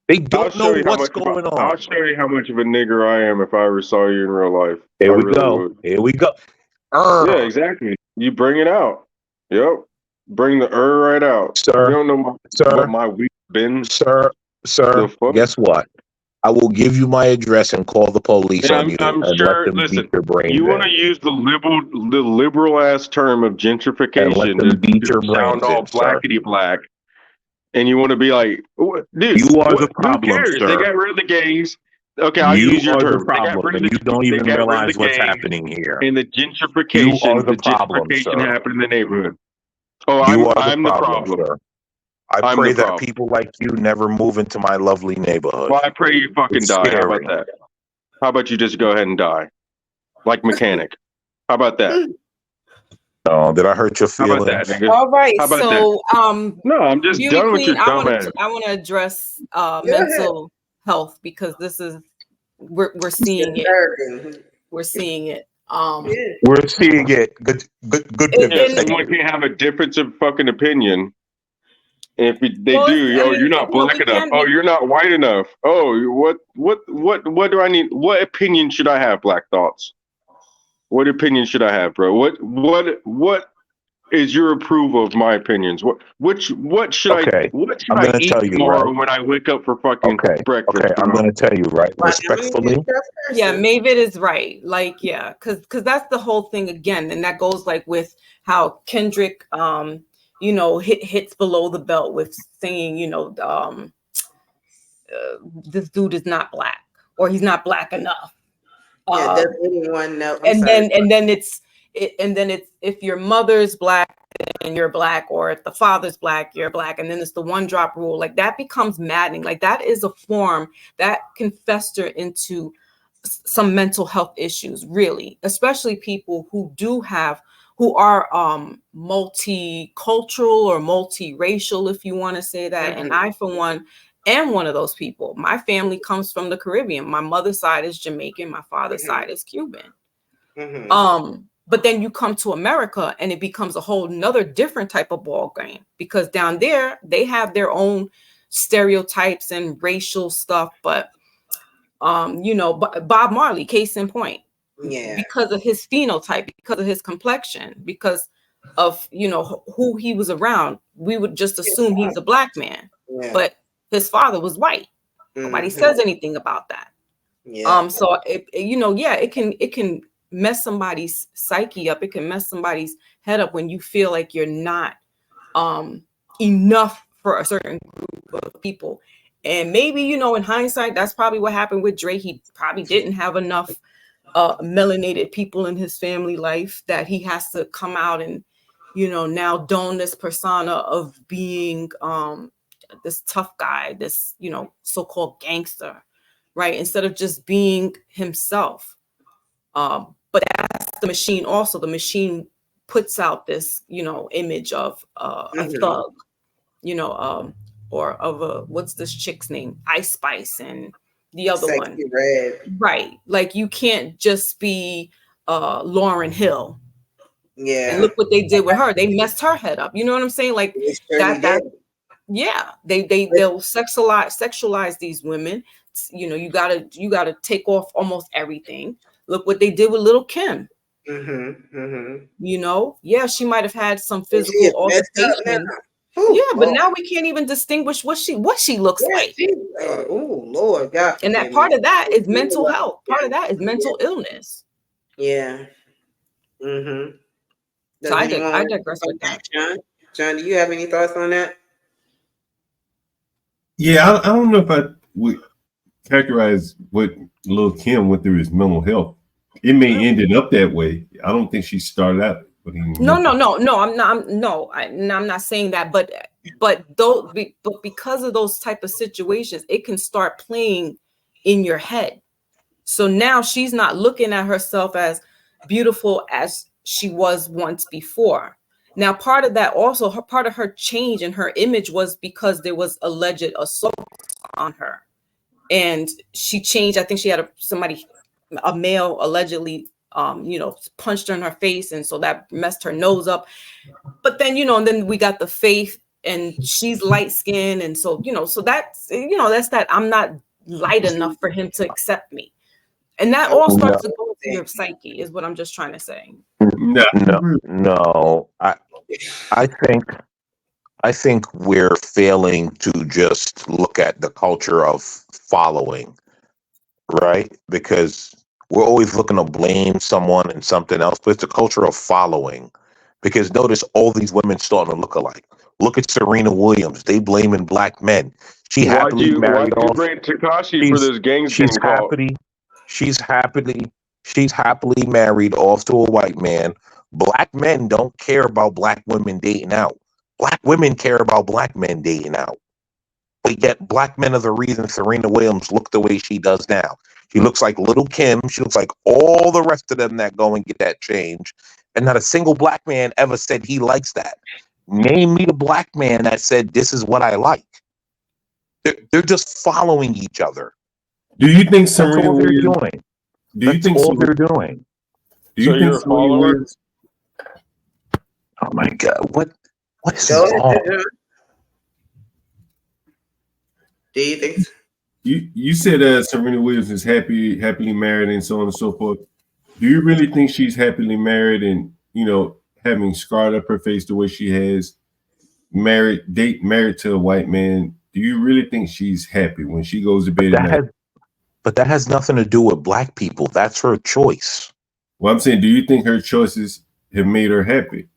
They don't know what's going on. I'll show you how much of a nigger I am if I ever saw you in real life. Here we go. Yeah, exactly. You bring it out. Yep. Bring the right out. Sir. You don't know what my week been. Sir, guess what? I will give you my address and call the police And on you I'm and let sure. them Listen, beat your brains you want to in. use the liberal ass term of And let gentrification them beat to your sound brains all in, sir. blackety black, and you want to be like, dude, You are the what? Who problem, cares? They sir. got rid of the gays. Okay, I'll You use your are the term. They got problem, rid of and you don't they even got rid of realize the what's gays, happening here. and the You are the the problem, gentrification sir. happened in the neighborhood. Oh, You are the I'm the problem, problem. sir. I I'm pray the that problem. people like you never move into my lovely neighborhood. Well, I pray you fucking It's die. How about scary. that? How about you just go ahead and die, like Mechanic? How about that? Oh, did I hurt your How about that, feelings? nigga? All right. How about that? So, No, I'm just Beauty done with your Queen, I dumb want ass. to address Go ahead. mental health because this is we're seeing it. Disturbing. We're seeing it. Yeah. We're seeing it. Good And- Yeah, pivot. and- someone can have a difference of fucking opinion. And if they Well, do, I oh, mean, you're not no, black we enough. can Oh, be- you're not white enough. Oh, what do I need? What opinion should I have, Black Thoughts? What opinion should I have, bro? What is your approval of my opinions? What should Okay, I'm I gonna eat tell you, tomorrow right? when I wake up for fucking Okay, breakfast, okay, I'm bro? gonna tell you, right? Why, how many Respectfully, you trust person? Yeah, Mavid is right. Like, yeah, because that's the whole thing again, and that goes like with how Kendrick, hits below the belt with saying, this dude is not black or he's not black enough. Yeah, does anyone know? And then it's if your mother's black and you're black, or if the father's black, you're black, and then it's the one drop rule. Like that becomes maddening. Like that is a form that can fester into some mental health issues, really, especially people who are multicultural or multiracial, if you want to say that. And I, for one, am one of those people. My family comes from the Caribbean. My mother's side is Jamaican. My father's side is Cuban. But then you come to America and it becomes a whole nother different type of ball game, because down there they have their own stereotypes and racial stuff. But Bob Marley, case in point, because of his phenotype, because of his complexion, because of who he was around, we would just assume he's a black man. But his father was white. Nobody says anything about that. So it can mess somebody's psyche up. It can mess somebody's head up when you feel like you're not enough for a certain group of people. And maybe, in hindsight, that's probably what happened with Drake. He probably didn't have enough melanated people in his family life that he has to come out and, now don this persona of being this tough guy, this, so-called gangster, right? Instead of just being himself. But that's the machine also. The machine puts out this, image of a thug, or of a, what's this chick's name? Ice Spice and the other Sexy one. Red. Right. Like you can't just be Lauryn Hill. Yeah. And look what they did with her. They messed her head up. You know what I'm saying? Like yeah. They'll sexualize these women. You gotta take off almost everything. Look what they did with Lil' Kim. Yeah, she might have had some physical altercation. But now we can't even distinguish what she looks like. Oh Lord God. And that part of that is mental health. Part of that is mental illness. Yeah. So I digress with that. John, do you have any thoughts on that? Yeah, I don't know if I would characterize what Lil' Kim went through as mental health. It may ended up that way. I don't think she started out with No. I'm not saying that, but because of those type of situations, it can start playing in your head. So now she's not looking at herself as beautiful as she was once before. Now, part of that also, part of her change in her image was because there was alleged assault on her, and she changed. I think she had a male allegedly, punched her in her face, and so that messed her nose up. But then, and then we got the Faith, and she's light skinned, and so so that's that I'm not light enough for him to accept me. And that all starts to go into your psyche, is what I'm just trying to say. No. I think we're failing to just look at the culture of following. right? Because we're always looking to blame someone and something else, but it's a culture of following. Because notice all these women starting to look alike. Look at Serena Williams. They blaming black men. She happily Why'd married you off. bring Takashi for She's this gangs she's being caught? she's happily she's happily married off to a white man. Black men don't care about black women dating out. Black women care about black men dating out. But yet black men are the reason Serena Williams look the way she does now. She looks like Little Kim. She looks like all the rest of them that go and get that change. And not a single black man ever said he likes that. Name me the black man that said this is what I like. They're just following each other. Do you think That's Serena all they're Williams? doing. Do you That's think? all they're doing. Do So you you're think a Serena follower? Williams? Oh my God. What is Go ahead, wrong? John. Do you think? You said Serena Williams is happily married and so on and so forth. Do you really think she's happily married and having scarred up her face the way she has, married to a white man? Do you really think she's happy when she goes to bed at night? But that has nothing to do with black people. That's her choice. Well, I'm saying, do you think her choices have made her happy?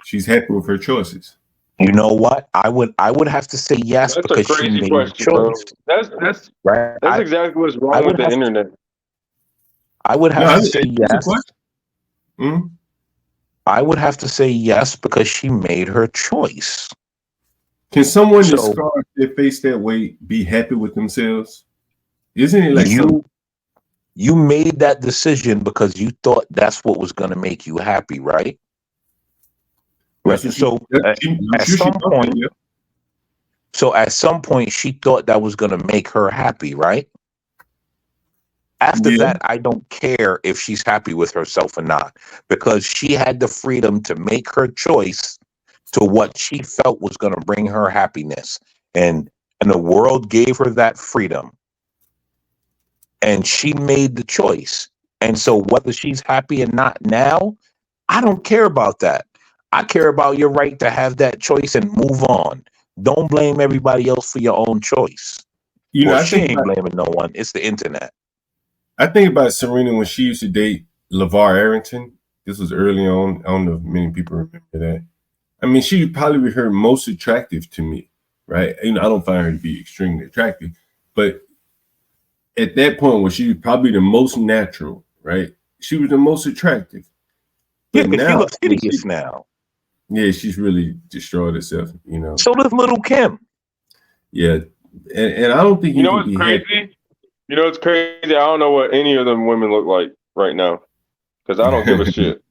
She's happy with her choices. You know what? I would have to say yes That's a because she crazy made question, the bro. choice. That's Right? exactly what's I wrong with would the have to- internet. I would have to say it's a yes. question. Mhm. I would have to say yes because she made her choice. Can someone that So- scarred their face that way be happy with themselves? Isn't it like You made that decision because you thought that's what was going to make you happy, right? Right. So at some point, she thought that was going to make her happy, right? After that, I don't care if she's happy with herself or not, because she had the freedom to make her choice to what she felt was going to bring her happiness. And the world gave her that freedom. And she made the choice. And so whether she's happy or not now, I don't care about that. I care about your right to have that choice and move on. Don't blame everybody else for your own choice. She ain't blaming no one. It's the internet. I think about Serena when she used to date LeVar Arrington. This was early on. I don't know if many people remember that. I mean, she would probably be her most attractive to me, right? I don't find her to be extremely attractive, but at that point where she was probably the most natural, right? She was the most attractive. But now she looks hideous now. Yeah, she's really destroyed herself, So does Little Kim. Yeah, and I don't think you know what's crazy. You know what's crazy? I don't know what any of them women look like right now because I don't give a shit.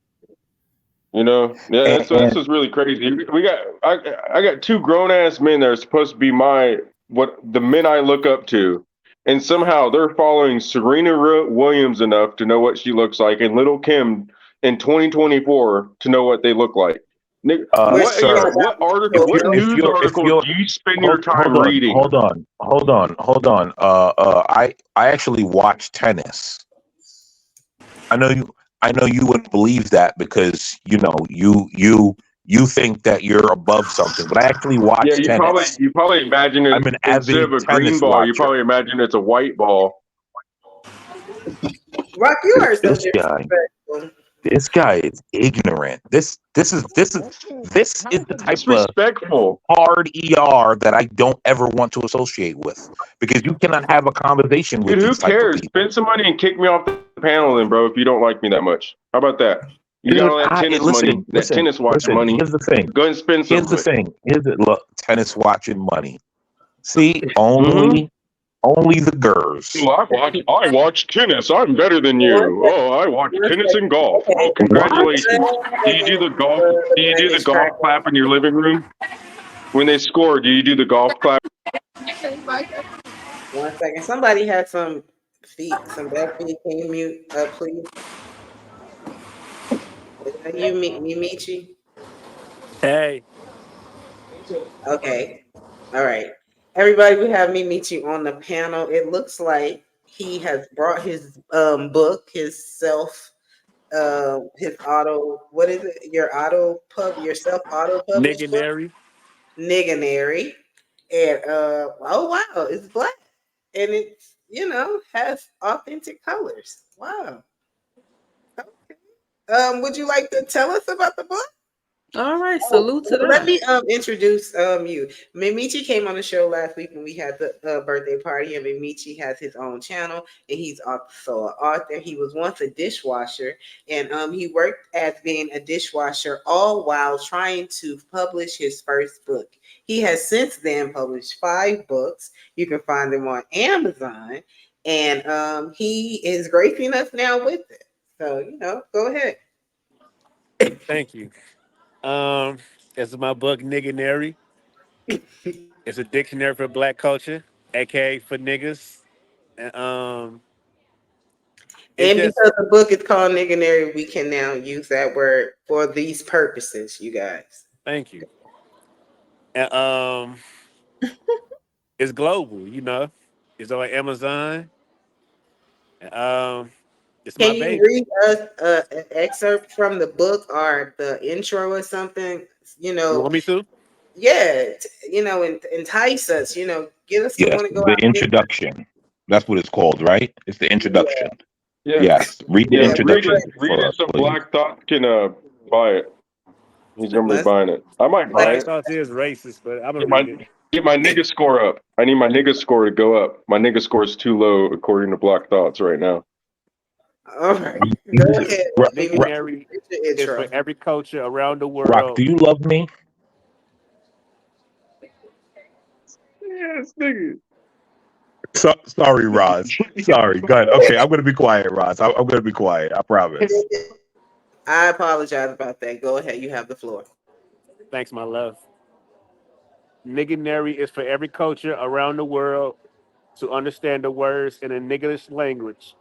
That's what's really crazy. I got two grown ass men that are supposed to be the men I look up to, and somehow they're following Serena Williams enough to know what she looks like, and Little Kim in 2024 to know what they look like. What news article do you spend your time reading? Hold on. I actually watch tennis. I know you wouldn't believe that because you think that you're above something, but I actually watch tennis. You probably imagine it. I'm an instead avid of a green tennis ball, watcher. you probably imagine it's a white ball. Rock, you are so This disrespectful. This guy is ignorant. This is the type of hard ER that I don't ever want to associate with, because you cannot have a conversation with. Dude, who these type of cares? people. Spend some money and kick me off the panel, then, bro. If you don't like me that much, how about that? You got all that tennis money, that tennis watching money. Here's the thing. Go ahead and spend some. Here's the thing. Look, tennis watching money. See, only the girls. I watch tennis. I'm better than you. Oh, I watch tennis and golf. Oh, congratulations. Do you do the golf? Do you do the golf clap in your living room? When they score, do you do the golf clap? 1 second. Somebody had some bad feet. Can you mute, please? Is that you, Mimichi? Hey. Okay. All right. Everybody, we have Mimichi on the panel. It looks like he has brought his book, his auto, what is it? Your self-auto published book? Nigganary. And oh wow, it's black. And it's has authentic colors. Wow. Okay. Would you like to tell us about the book? All right, salute to Let that. me introduce you. Mimichi came on the show last week when we had the birthday party, and Mimichi has his own channel, and he's also an author. He was once a dishwasher, and he worked as being a dishwasher all while trying to publish his first book. He has since then published 5 books. You can find them on Amazon, and he is gracing us now with it. So go ahead. Thank you. This is my book, Nigganary. It's a dictionary for black culture, aka for niggas. And it's And just because the book is called Nigganary, we can now use that word for these purposes, you guys. thank you. And it's global, It's on Amazon. It's my Can you baby. read us an excerpt from the book or the intro or something? You want me to? Yeah, entice us. Get us to Yes, want to go the out and get. introduction. That's what it's called, right? It's the introduction. Yeah. Yes, read the Yeah, introduction read for it us, so please. Black Thought can buy it. He's gonna be Let's- buying it. I might buy Black it. Thought is racist, but I'm gonna Get my, read it. get my nigga score up. I need my nigga score to go up. My nigga score is too low according to Black Thoughts right now. All right, go ahead. Nigganary is Intro. for every culture around the Rock, world. do you love me? Yes, nigga. Sorry, Roz. Sorry. Go ahead. Okay, I'm gonna be quiet, Roz. I'm gonna be quiet. I promise. I apologize about that. Go ahead. You have the floor. Thanks, my love. Nigganary is for every culture around the world to understand the words in a nigglish language.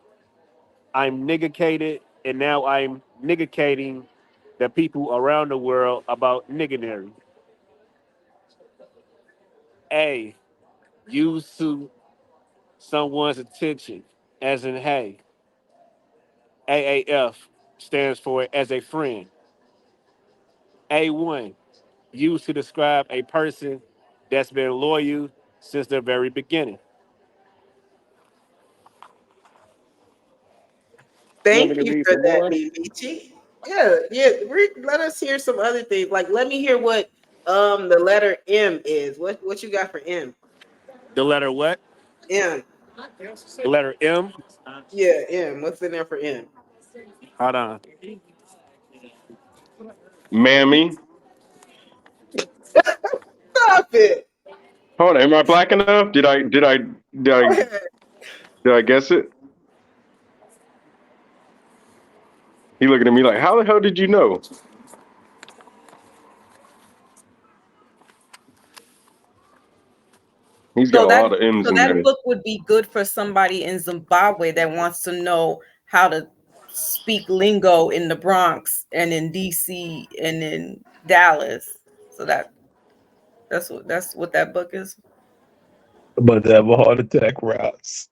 I'm niggicated, and now I'm niggicating the people around the world about nigganary. A, used to someone's attention, as in hey. AAF stands for as a friend. A1, used to describe a person that's been loyal since the very beginning. You want me Thank to you read for some that, more? BBG. Yeah. Let us hear some other things. Like, let me hear what the letter M is. What you got for M? The letter what? M. The letter M. Yeah, M. What's in there for M? Hold on. Mammy. Stop it. Hold on, am I black enough? Did I Go ahead. guess it? He looking at me like, how the hell did you know? He's got a lot of M's So in that there. book would be good for somebody in Zimbabwe that wants to know how to speak lingo in the Bronx and in DC and in Dallas. So that's what that book is. But to have a heart attack, Roz.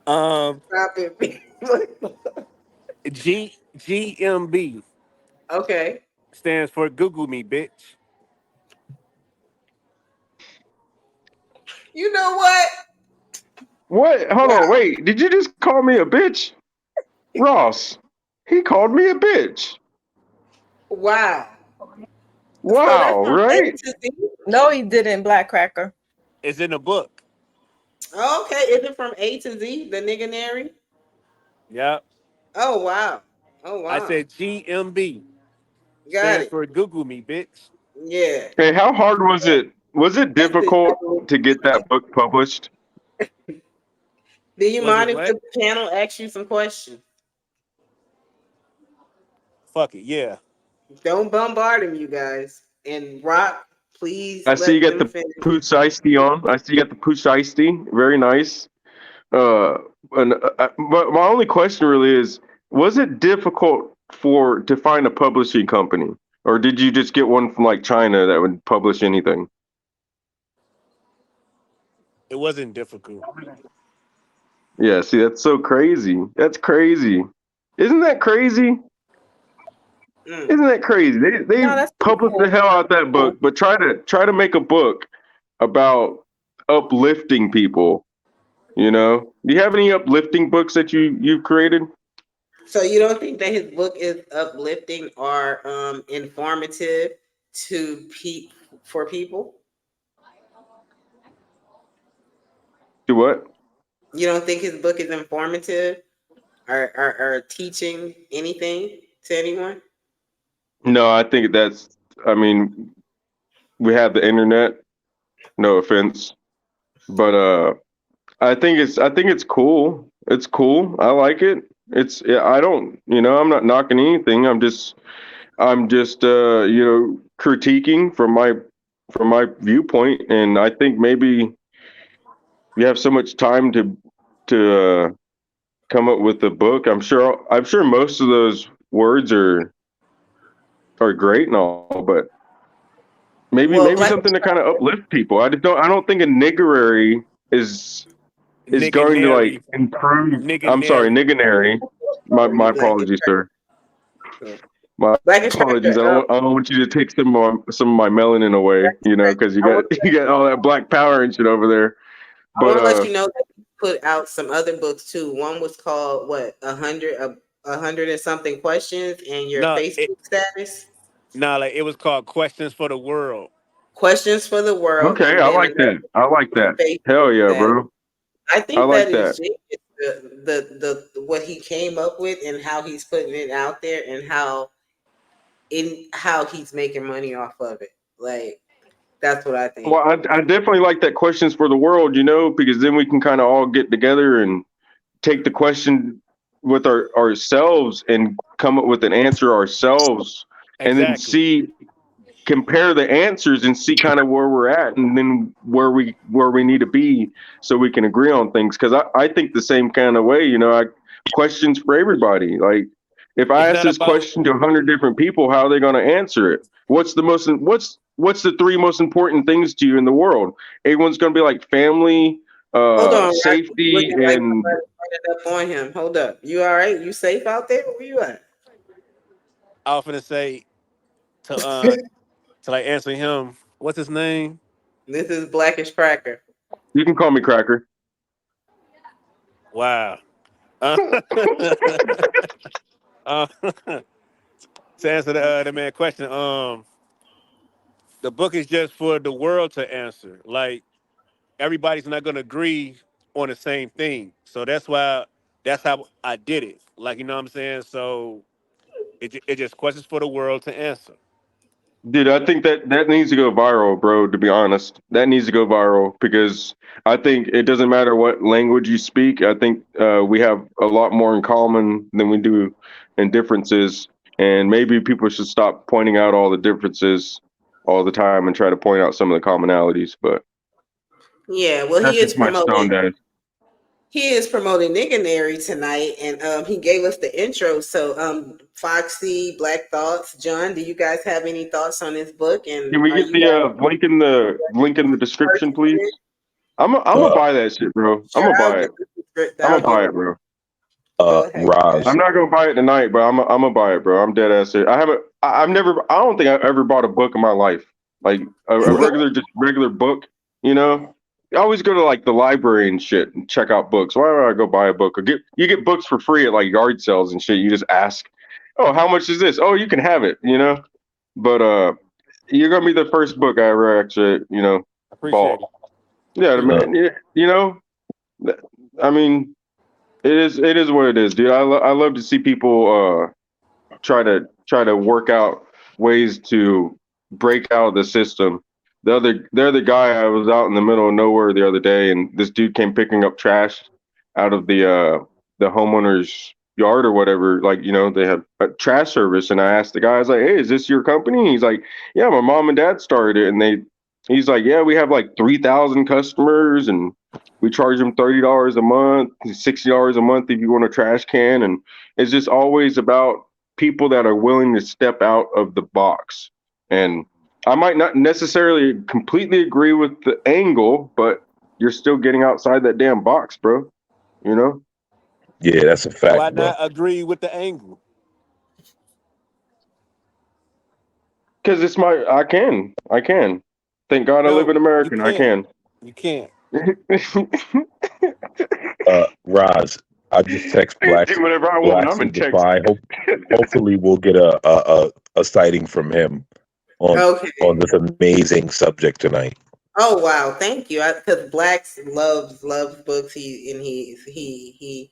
Stop it. GMB Okay. stands for Google me, bitch. You know what? What? Hold on, wait. Did you just call me a bitch? Ross. He called me a bitch. Wow. Wow, from right? A to Z? No, he didn't, Black Cracker. It's in the book. Okay. Is it from A to Z? The Nigganary? Yep. Oh wow. I said GMB Got stands it. for Google me, bitch. Yeah. Hey, how hard was it? Was it difficult to get that book published? Do you Was mind it if what? the panel asks you some questions? Fuck it, yeah. Don't bombard him, you guys. And Rock, please I see you let got them the finish. Pooch Iced Tea on. I see you got the Pooch Iced Tea. Very nice. But my only question really is, was it difficult to find a publishing company? Or did you just get one from like China that would publish anything? It wasn't difficult. Yeah, see, that's so crazy. That's crazy. Isn't that crazy? Isn't that crazy? They No, that's published the hell out that book, but try to make a book about uplifting people You know, do you have any uplifting books that you've created? So you don't think that his book is uplifting or informative for people? Do what? You don't think his book is informative or teaching anything to anyone? No, I think that's. I mean, we have the internet. No offense, but I think it's cool. It's cool. I like it. It's. Yeah, I don't. You know, I'm not knocking anything. I'm just you know, critiquing from my viewpoint, and I think maybe you have so much time to come up with a book. I'm sure most of those words are great and all, but Well, maybe Black something to kind of uplift people. I don't think a niggerary is going to like Nigganary. improve. I'm sorry, Nigganary. nigganary. My Black is apologies, sir. My Black is apologies. Tracker. I don't want you to take some of my melanin away, you know, because I want you got all that black power and shit over there. But to let you know that he put out some other books too. One was called what 100 and something questions and your No, Facebook status. like it was called Questions for the World. Questions for the world, okay, and I then like another that. I like that. Facebook Hell yeah, status. bro. I I think that like is that. genius, the what he came up with and how he's putting it out there and how he's making money off of it. Like that's what I think. Well, I definitely like that questions for the world, you know, because then we can kind of all get together and take the question with ourselves and come up with an answer ourselves, and then Exactly. see compare the answers and see kind of where we're at and then where we need to be so we can agree on things. Because I think the same kind of way, you know, questions for everybody. Like if I It's ask not this about question to 100 different people, how are they going to answer it? What's the three most important things to you in the world? Everyone's going to be like family, Hold on, Rock. safety, Looking like and somebody pointed up on him. Hold up. You all right? You safe out there? Where you at? I was finna say to like answer him. What's his name? This is Blackish Cracker. you can call me Cracker. Wow. Uh, uh, to answer the man question, the book is just for the world to answer. Like everybody's not gonna agree on the same thing, so that's how I did it. Like you know what I'm saying. So it just questions for the world to answer. Dude, I think that needs to go viral, bro, to be honest. That needs to go viral because I think it doesn't matter what language you speak. I think we have a lot more in common than we do in differences. And maybe people should stop pointing out all the differences all the time and try to point out some of the commonalities. But Yeah, well, that's just my stone dash. he is promoting Nigganary tonight, and he gave us the intro. So, Foxy, Black Thoughts, John, do you guys have any thoughts on this book? And Can we are get you the guys link in the description, purchasing please? it? I'm gonna Uh, buy that shit, bro. I'm Sure, gonna I'll buy get it. the script. I'm I'll gonna get buy it. it, bro. Go ahead. I'm not gonna buy it tonight, but I'm gonna buy it, bro. I'm dead ass serious. I've never. I don't think I've ever bought a book in my life, like a regular book. You know, I always go to like the library and shit and check out books. Why would I go buy a book or you get books for free at like yard sales and shit? You just ask, oh, how much is this? Oh, you can have it. You know, but you're gonna be the first book I ever actually Appreciate bought. it. Yeah, uh, man. You know, I mean. It is what it is, dude. I love to see people try to work out ways to break out of the system. The other guy, I was out in the middle of nowhere the other day, and this dude came picking up trash out of the homeowner's yard or whatever. Like, you know, they have a trash service, and I asked the guy, I was like, "Hey, is this your company?" He's like, "Yeah, my mom and dad started it," and he's like, "Yeah, we have like 3,000 customers, and we charge them $30 a month, $60 a month if you want a trash can," and it's just always about people that are willing to step out of the box. And I might not necessarily completely agree with the angle, but you're still getting outside that damn box, bro. You know? Yeah, that's a Why fact, bro. not agree with the angle? Because I can. Thank God I live No, in you America and I can't. can. You can't. Roz, I just text Blacks Do whatever I want when Blacks I'm in in Texas. Defy. Hopefully, we'll get a sighting from him on Okay. this amazing subject tonight. Oh wow, thank you. Because Blacks loves books. He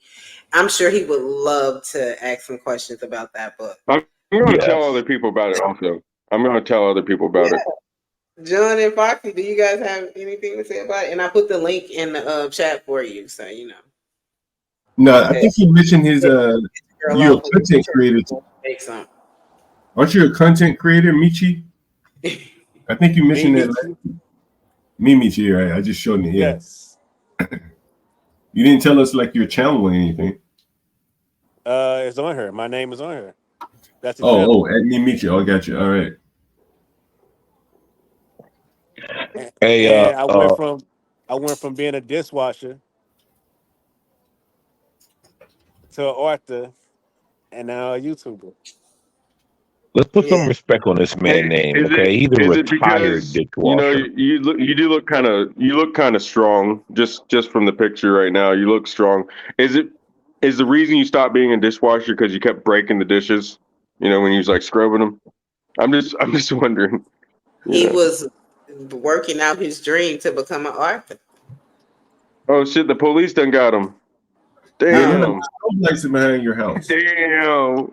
I'm sure he would love to ask some questions about that book. I'm going to tell Yes. other people about it also. I'm going to tell other people about it. John and Foxy, do you guys have anything to say about it? And I put the link in the chat for you, so you know. No, I think you mentioned his You're you're a content creator. Make some. Aren't you a content creator, Michi? I think you mentioned that. Me, Michi, right? I just showed it. Yeah. Yes. You didn't tell us like your channel or anything. It's on her. My name is on her. That's the channel. Oh, at me, Michi. Oh, I got you. All right. Hey, And I went from being a dishwasher to an author and now a YouTuber. let's put some respect on this man's name, okay? He's a retired dishwasher. You look kind of strong just from the picture right now. You look strong. Is the reason you stopped being a dishwasher because you kept breaking the dishes? You know, when you was like scrubbing them. I'm just wondering. He was working out his dream to become an author. Oh shit! The police done got him. Yeah, Damn. lights behind your house. Damn.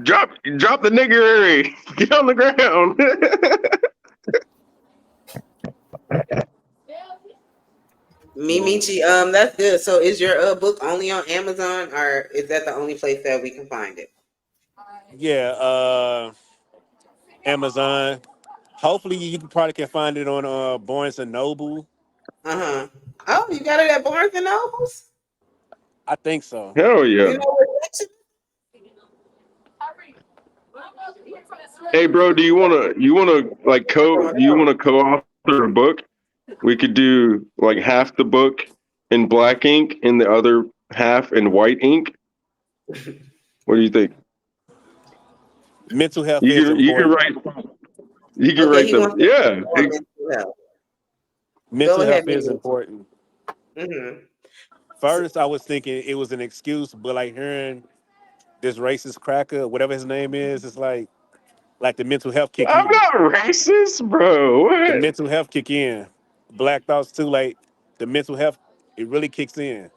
Drop the nigger. Get on the ground. Michi, that's good. So is your book only on Amazon, or is that the only place that we can find it? Yeah, Amazon. Hopefully you probably can find it on Barnes and Noble. Oh, you got it at Barnes and Nobles? I think so. Hell yeah. You know what? Hey bro, do you wanna like co-author a book? We could do like half the book in black ink and the other half in white ink. What do you think? Mental health You is can important. write them. Yeah. Mental health is important. Mm-hmm. First, I was thinking it was an excuse, but like hearing this racist cracker, whatever his name is, it's like the mental health kick in. I'm not racist, bro. What? The mental health kick in. Black thoughts too, like the mental health, it really kicks in.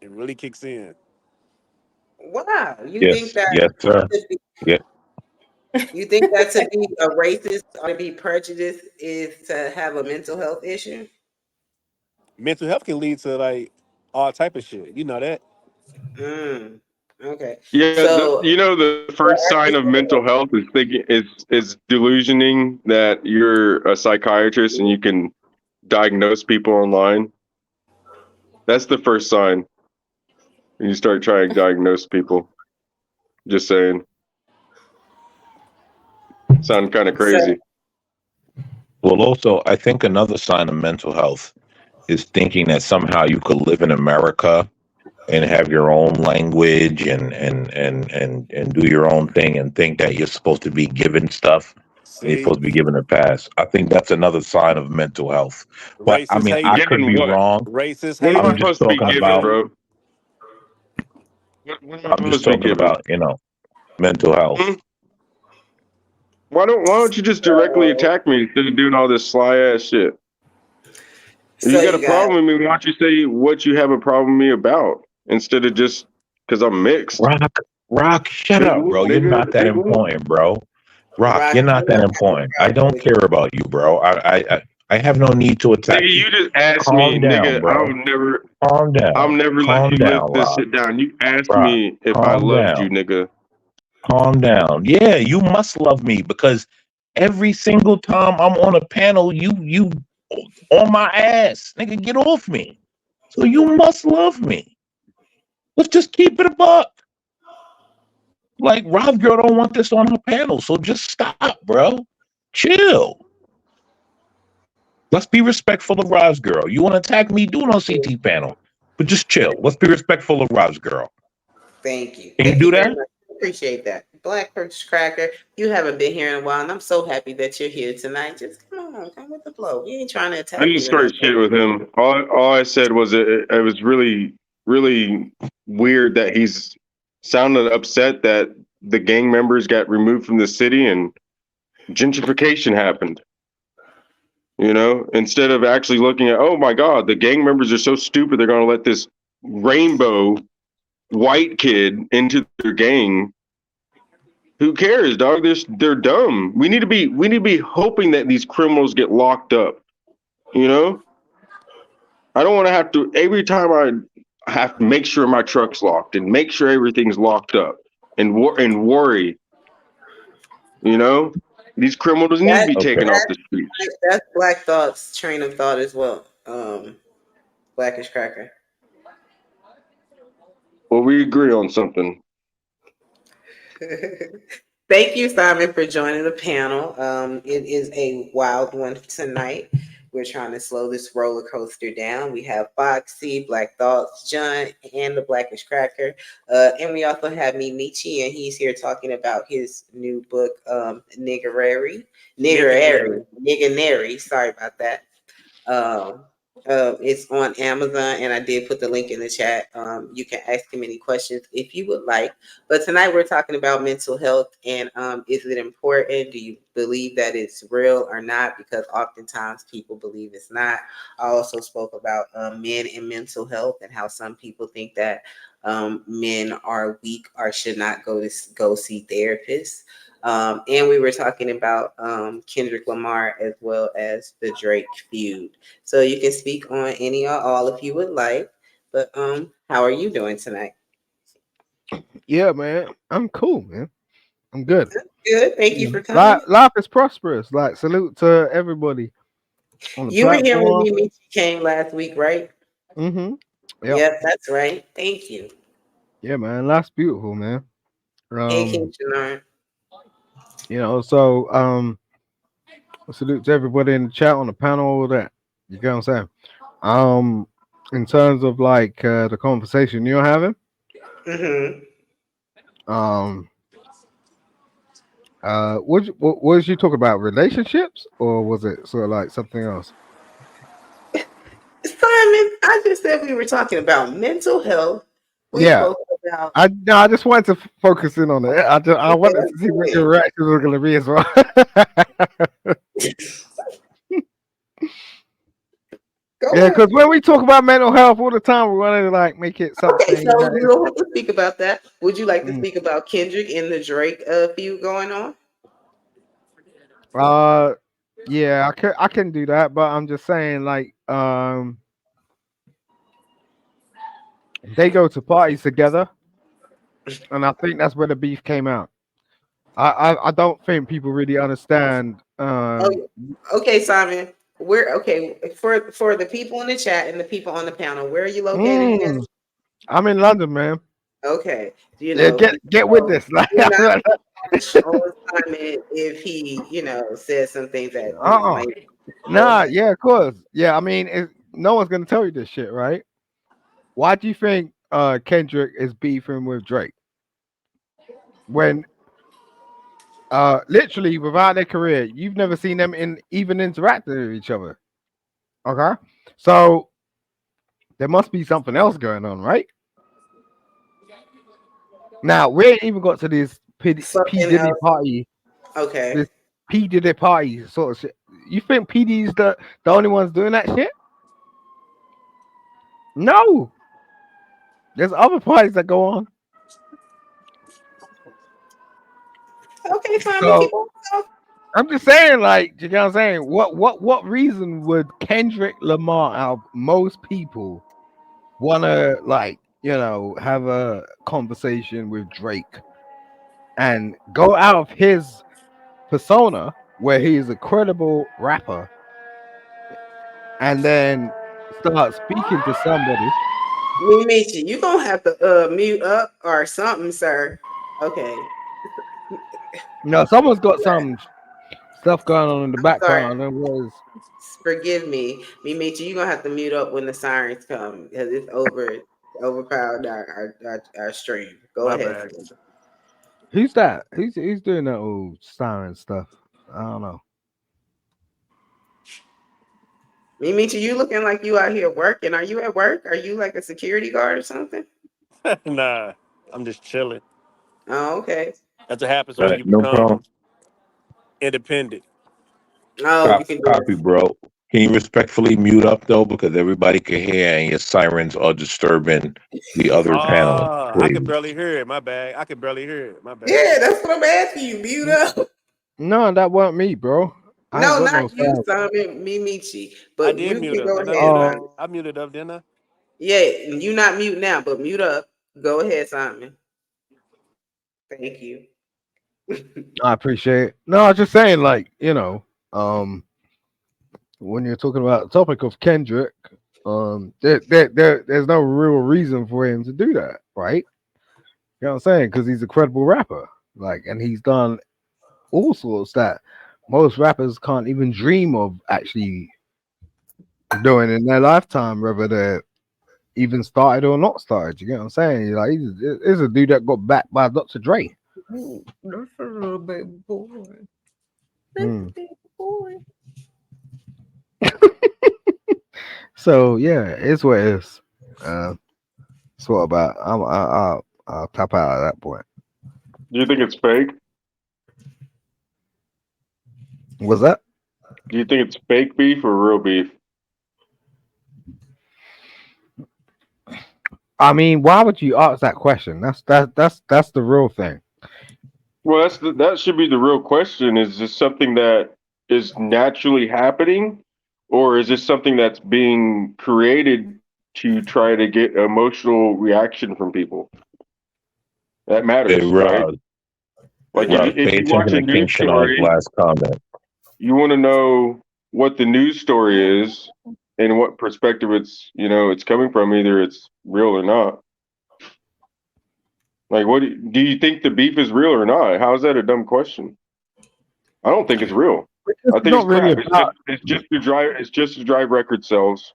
It really kicks in. Wow. You Yes, think that? yes, sir. Yeah. You think that to be a racist or to be prejudiced is to have a mental health issue? Mental health can lead to like all type of shit. You know that. Okay. Yeah, So the first sign of mental health is thinking is delusioning that you're a psychiatrist and you can diagnose people online. That's the first sign. When you start trying to diagnose people. Just saying. Sound kind of crazy. Well, also, I think another sign of mental health is thinking that somehow you could live in America and have your own language and do your own thing and think that you're supposed to be given stuff. And you're supposed to be given a pass. I think that's another sign of mental health. But I mean, I could be wrong. Racist What hate. am I supposed to be given, bro? I'm just talking about, mental health. Why don't you just directly attack me instead of doing all this sly ass shit? If you got a problem with me, why don't you say what you have a problem with me about instead of just because I'm mixed? Rock, shut up, bro. You're not that important, bro. Rock, you're not that important. I don't care about you, bro. I have no need to attack you. You just asked me, nigga. Bro. Calm down. I'm never letting you live this shit down. You asked me if I loved you, nigga. Calm down. Yeah, you must love me because every single time I'm on a panel, you on my ass, nigga. Get off me. So you must love me. Let's just keep it a buck. Like Rob Girl don't want this on her panel, so just stop, bro. Chill. Let's be respectful of Rob's Girl. You want to attack me? Do it on CT panel, but just chill. Let's be respectful of Rob's Girl. Thank you. Can you do that? appreciate that. Black Perch Cracker, you haven't been here in a while, and I'm so happy that you're here tonight. Just come with the flow. We ain't trying to I attack didn't you. start shit with him. All I said was it was really, really weird that he's sounded upset that the gang members got removed from the city and gentrification happened. You know, instead of actually looking at, oh my God, the gang members are so stupid, they're going to let this rainbow white kid into their gang. Who cares, dog? They're dumb. We need to be hoping that these criminals get locked up. You know, I don't want to have to every time I have to make sure my truck's locked and make sure everything's locked up and worry. You know, these criminals need to be taken off the streets. That's Black Thought's train of thought as well. Blackish Cracker. Well, we agree on something. Thank you, Simon, for joining the panel. It is a wild one tonight. We're trying to slow this roller coaster down. We have Foxy, Black Thoughts, John, and the Blackish Cracker. And we also have Michi, and he's here talking about his new book, Niggerary. Sorry about that. It's on Amazon, and I did put the link in the chat. You can ask him any questions if you would like. But tonight we're talking about mental health, and is it important? Do you believe that it's real or not? Because oftentimes people believe it's not. I also spoke about men and mental health and how some people think that men are weak or should not go see therapists. And we were talking about Kendrick Lamar as well as the Drake feud. So you can speak on any or all if you would like. But how are you doing tonight? Yeah, man. I'm cool, man. I'm good. Good. Thank you for coming. Life is prosperous. Like, salute to everybody. On the You were here platform. when me came last week, right? Mm-hmm. Yep, that's right. Thank you. Yeah, man. Life's beautiful, man. Hey, King Janard. You know, so salute to everybody in the chat, on the panel, all that. You get what I'm saying? In terms of like the conversation you're having, was you talking about relationships, or was it sort of like something else? Simon, I just said we were talking about mental health. I just wanted to focus in on it. I wanted to see what your reactions were going to be as well. Yeah, because when we talk about mental health all the time, we want to like make it something. Okay, so we don't have to speak about that. Would you like to speak about Kendrick and the Drake feud going on? Yeah, I can do that, but I'm just saying, like, they go to parties together, and I think that's where the beef came out. I don't think people really understand. Okay, Simon. We're okay for the people in the chat and the people on the panel. Where are you located again? I'm in London, man. Okay. You know, get with this. Simon, if he, says some things that yeah, of course. Yeah, I mean, no one's gonna tell you this shit, right? Why do you think Kendrick is beefing with Drake when literally without their career, you've never seen them even interacting with each other? Okay, so there must be something else going on, right? Now we ain't even got to this P Diddy party. Okay, this P Diddy party sort of shit. You think P Diddy's the only ones doing that shit? No, there's other parties that go on. Okay, fine. So, I'm just saying, like, you know what I'm saying? What reason would Kendrick Lamar, out of most people, wanna like, have a conversation with Drake and go out of his persona where he is a credible rapper and then start speaking to somebody? Michi, you gonna have to mute up or something, sir. Okay. No, someone's got some stuff going on in the background. Forgive me, Michi. You're gonna have to mute up when the sirens come because it's overpowered our stream. Go ahead. Who's that? Who's doing that old siren stuff? I don't know. Mimichi, you looking like you out here working. Are you at work? Are you like a security guard or something? Nah, I'm just chilling. Oh, okay. That's what happens All when right, you no become problem. Oh, independent. you can do Copy, it. bro. Can you respectfully mute up though, because everybody can hear and your sirens are disturbing the other panelists, Ah, I could please. barely hear it. My bad. I could barely hear it. My bad. Yeah, that's what I'm asking you. Mute up. No, that wasn't me, bro. I ain't No, got no not you, siren. Simon. Mimichi. I But did you mute can up. go Didn't I ahead, mute up? Simon. I muted up, didn't I? Yeah, you not mute now, but mute up. Go ahead, Simon. Thank you. I appreciate it. No, I was just saying, like, when you're talking about the topic of Kendrick, there's no real reason for him to do that, right? You know what I'm saying? Because he's a credible rapper, like, and he's done all sorts that most rappers can't even dream of actually doing in their lifetime, whether they're even started or not started. You get what I'm saying? Like, he's a dude that got backed by Dr. Dre. Ooh, that's a little baby boy. That's Hmm. a baby boy. So yeah, it's what it is. It's what about. I'll tap out at that point. Do you think it's fake? Was that? Do you think it's fake beef or real beef? I mean, why would you ask that question? That's the real thing. Well, that should be the real question. Is this something that is naturally happening, or is this something that's being created to try to get emotional reaction from people? That Hey, matters, right? Rod, Like Mhm. if pay you watch attention a to King news Shanar's story, last comment. you want to know what the news story is and what perspective it's coming from. Either it's real or not. Like, do you think the beef is real or not? How is that a dumb question? I don't think it's real. I It's think it's not really crap. about. It's just to drive. It's just to drive record sales.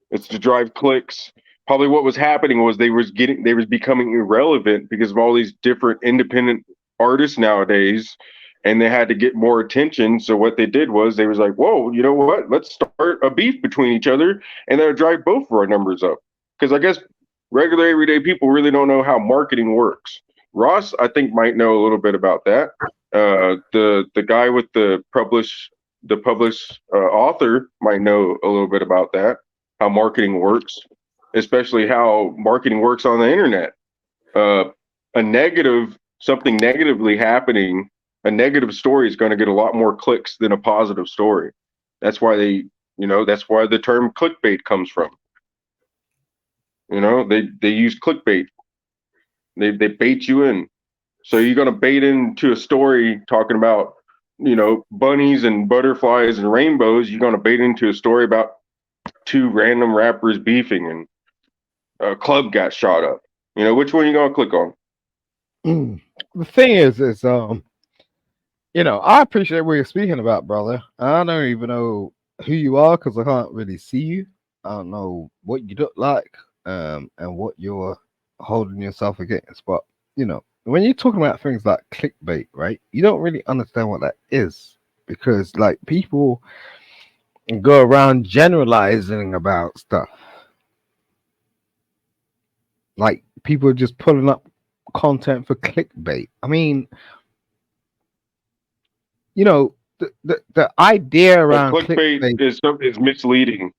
It's to drive clicks. Probably what was happening was they was becoming irrelevant because of all these different independent artists nowadays, and they had to get more attention. So what they did was they was like, whoa, you know what? Let's start a beef between each other, and that'll drive both of our numbers up. Because I guess regular everyday people really don't know how marketing works. Ross, I think, might know a little bit about that. The guy with the published author might know a little bit about that, how marketing works, especially how marketing works on the internet. Something negatively happening, a negative story is going to get a lot more clicks than a positive story. That's why that's where the term clickbait comes from. They use clickbait. They bait you in. So you're going to bait into a story talking about, bunnies and butterflies and rainbows. You're going to bait into a story about two random rappers beefing and a club got shot up. Which one you going to click on? The thing is, I appreciate what you're speaking about, brother. I don't even know who you are because I can't really see you. I don't know what you look like, and what you're holding yourself against. But when you're talking about things like clickbait, right? You don't really understand what that is because, like, people go around generalizing about stuff. Like, people are just pulling up content for clickbait. I mean, the idea But around clickbait clickbait, is misleading.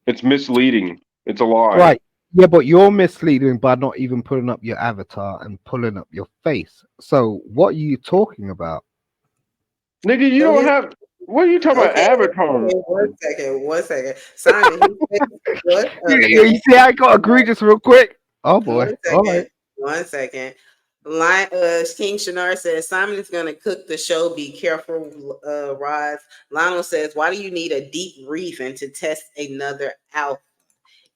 It's misleading. It's a lie. right? Yeah, but you're misleading by not even putting up your avatar and pulling up your face. So what are you talking about? Nigga, you So don't his have. What are you talking about? okay, Avatar. one second. Simon, he said what You see, I got egregious real quick. Oh boy! one All right. second. 1 second. King Shanar says Simon is gonna cook the show. Be careful, Roz. Lionel says, why do you need a deep reason to test another out?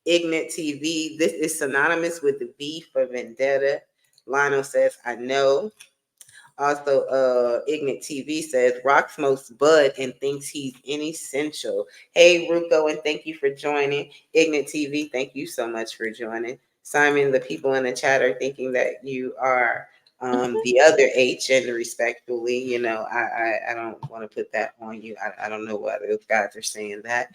Ignat TV, this is synonymous with the beef for vendetta. Lionel says, I know. Also, Ignat TV says Rock smokes bud and thinks he's inessential. Hey, Ruko, and thank you for joining. Ignat TV, thank you so much for joining. Simon, the people in the chat are thinking that you are The other H, and respectfully, you know, I don't want to put that on you. I don't know why those guys are saying that.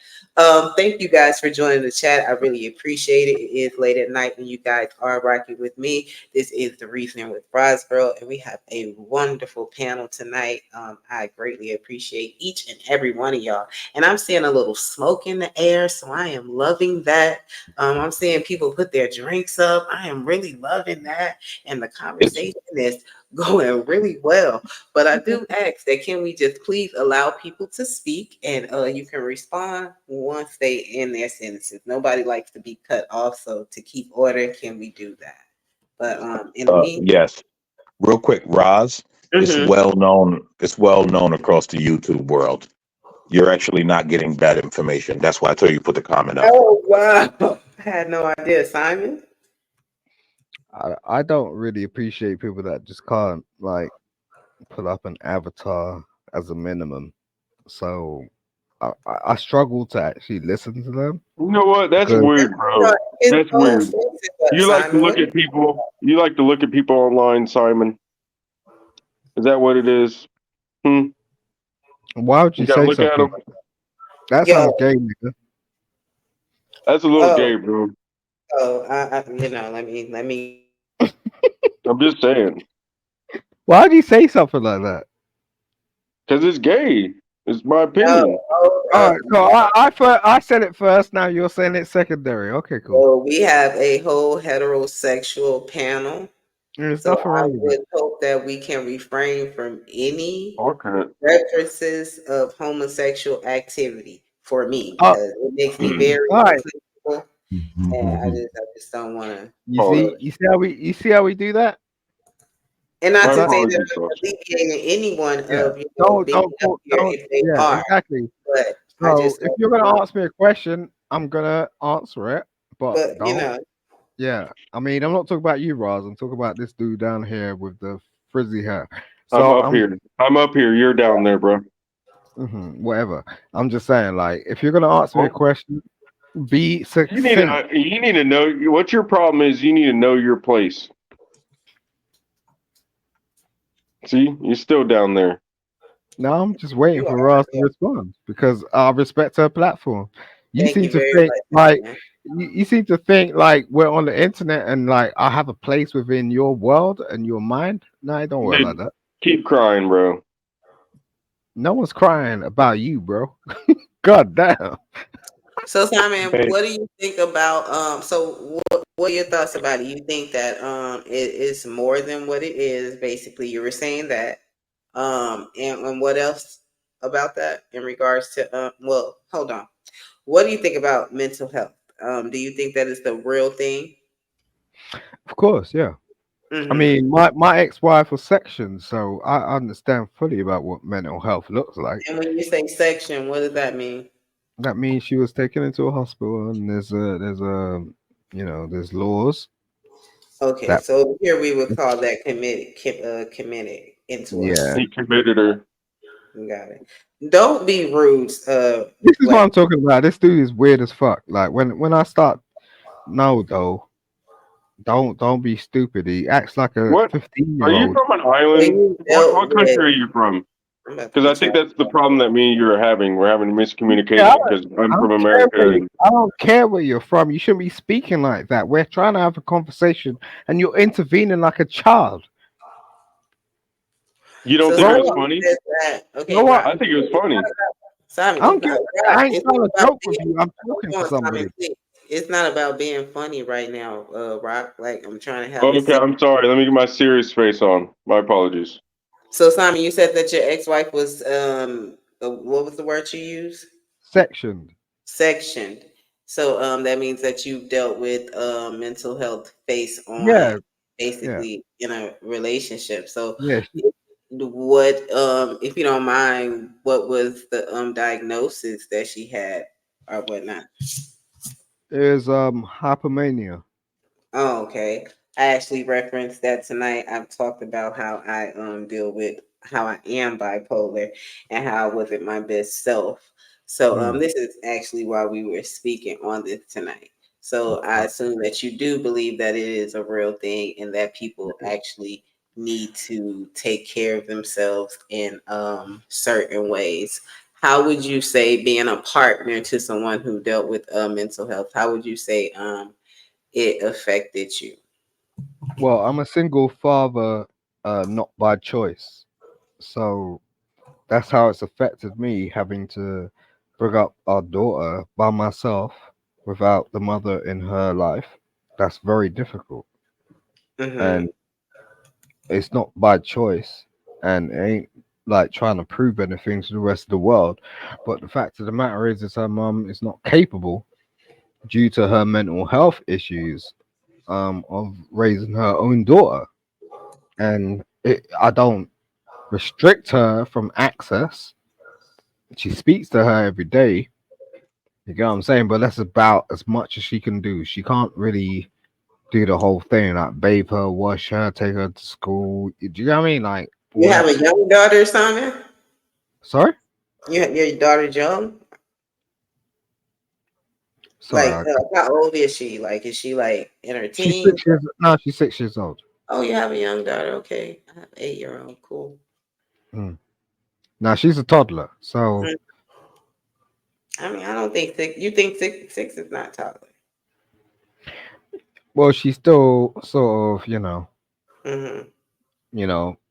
Thank you guys for joining the chat. I really appreciate it. It is late at night and you guys are rocking with me. This is The Reasoning with Rosbro, and we have a wonderful panel tonight. I greatly appreciate each and every one of y'all. And I'm seeing a little smoke in the air, so I am loving that. I'm seeing people put their drinks up. I am really loving that. And the conversation is going really well. But I do ask that can we just please allow people to speak, and you can respond once they end their sentences. Nobody likes to be cut off, so to keep order, can we do that? But in the meantime, Yes. Real quick, Roz, it's well known. It's well known across the YouTube world. You're actually not getting bad information. That's why I told you put the comment up. oh wow, I had no idea, Simon. I don't really appreciate people that just can't like put up an avatar as a minimum. So I struggle to actually listen to them. You know what? That's Good. weird, bro. That's weird. You like to look at people. You like to look at people online, Simon. Is that what it is? Why would you gotta say look at something? them. That Yo. sounds gay, nigga. That's a little gay, bro. Oh, you know, let me. I'm just saying. Why would you say something like that? Because it's gay. It's my opinion. All right, so I said it first. Now you're saying it secondary. Okay, cool. So we have a whole heterosexual panel. There's So nothing I wrong with would it. hope that we can refrain from any Okay. references of homosexual activity for me, Oh. because it makes me very All right. uncomfortable, and I just don't want to. You see how we do that? And not My to say apologies, that I'm boss. alleviating anyone Yeah. of being up here if they yeah, are, exactly. but I So just if you're gonna ask me a question, I'm gonna answer it. But you know. Yeah, I mean, I'm not talking about you, Roz. I'm talking about this dude down here with the frizzy hair. I'm So up here. I'm up here. You're down there, bro. Whatever. I'm just saying, like, if you're gonna ask me a question, be succinct. You need to know what your problem is. You need to know your place. See, you're still down there. No, I'm just waiting for Roz to respond because I respect her platform. You Thank seem you to very think much, like man. you seem to think like we're on the internet and like I have a place within your world and your mind. No, I don't work Dude, like that. Keep crying, bro. No one's crying about you, bro. God damn. So Simon, Hey. what do you think about so what are your thoughts about it? You think that it is more than what it is, basically. You were saying that. And what else about that in regards to well, hold on. What do you think about mental health? Do you think that is the real thing? Of course, yeah. I mean, my ex-wife was sectioned, so I understand fully about what mental health looks like. And when you say section, what does that mean? That means she was taken into a hospital, and there's laws. Okay, so here we would call that committed into Yeah. He committed her. Got it. Don't be rude. This is what I'm talking about. This dude is weird as fuck. Like when I start, no, though, don't be stupid. He acts like a 15-year-old. Are you from an island? What country are you from? Because I think that's the problem that me and you are having. We're having miscommunication because I'm from America. I don't care where you're from. You shouldn't be speaking like that. We're trying to have a conversation, and you're intervening like a child. You don't think it was funny? Okay, I think it was funny. Simon, I ain't trying to joke with you. I'm talking to somebody. It's not about being funny right now, Rock. Like I'm trying to have. Okay, I'm sorry. Let me get my serious face on. My apologies. So Simon, you said that your ex-wife was what was the word you used? Sectioned. Sectioned. So that means that you've dealt with mental health based on basically in a relationship. So what if you don't mind, what was the diagnosis that she had or whatnot? There's hypomania. Oh, okay. I actually referenced that tonight. I've talked about how I deal with how I am bipolar and how I wasn't my best self. So this is actually why we were speaking on this tonight. So I assume that you do believe that it is a real thing and that people actually need to take care of themselves in certain ways. How would you say, being a partner to someone who dealt with mental health, how would you say it affected you? Well, I'm a single father, not by choice. So that's how it's affected me, having to bring up our daughter by myself without the mother in her life. That's very difficult. Mm-hmm. And it's not by choice. And it ain't like trying to prove anything to the rest of the world. But the fact of the matter is her mum is not capable due to her mental health issues of raising her own daughter. And I don't restrict her from access. She speaks to her every day. You get what I'm saying? But that's about as much as she can do. She can't really do the whole thing, like bathe her, wash her, take her to school. Do you know what I mean? Like all You have that a shit. young daughter, Simon? Sorry? Your daughter's young? Sorry, Like, how old is she? Like, is she like in her she's teens? 6 years. No, she's 6 years old. Oh, you have a young daughter. Okay. I have an 8-year-old. Cool. Mm. Now she's a toddler, so Mm. I mean, I don't think you think six is not toddler. well, she's still sort of, Mm-hmm.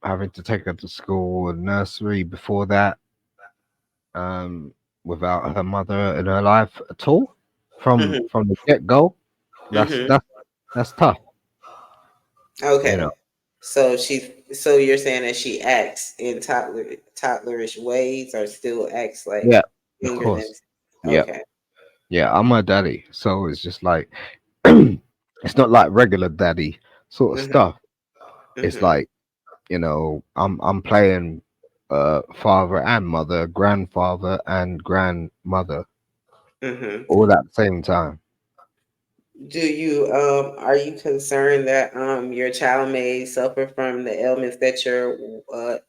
having to take her to school and nursery before that, um, without her mother in her life at all, from Mm-hmm. the get go. That's Mm-hmm. that's that's tough, you know. Okay. So you're saying that she acts in toddlerish ways, or still acts like Yeah, of younger than? course. Yeah, Okay. yeah. I'm her daddy, so it's just like it's not like regular daddy sort of Mm-hmm. stuff. It's Mm-hmm. like I'm playing father and mother, grandfather and grandmother, Mm-hmm. all at the same time. Do you are you concerned that your child may suffer from the ailments that your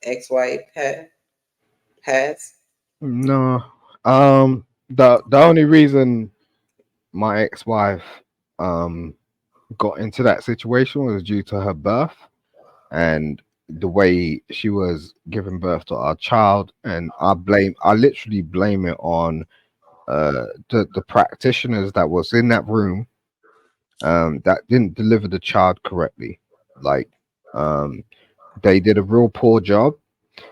ex-wife has? No, the only reason my ex-wife um got into that situation was due to her birth and the way she was giving birth to our child, and I literally blame it on the practitioners that was in that room that didn't deliver the child correctly. Like, um, they did a real poor job.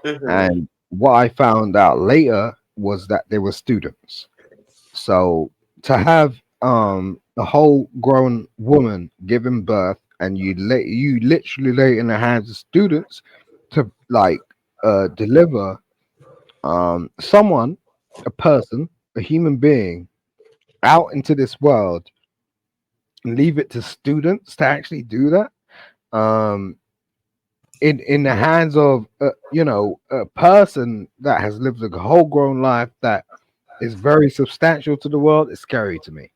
Mm-hmm. And what I found out later was that they were students. So to have a whole grown woman giving birth and you literally lay it in the hands of students to like deliver someone, a person, a human being out into this world and leave it to students to actually do that. Um, in the hands of a person that has lived a whole grown life that is very substantial to the world, is scary to me.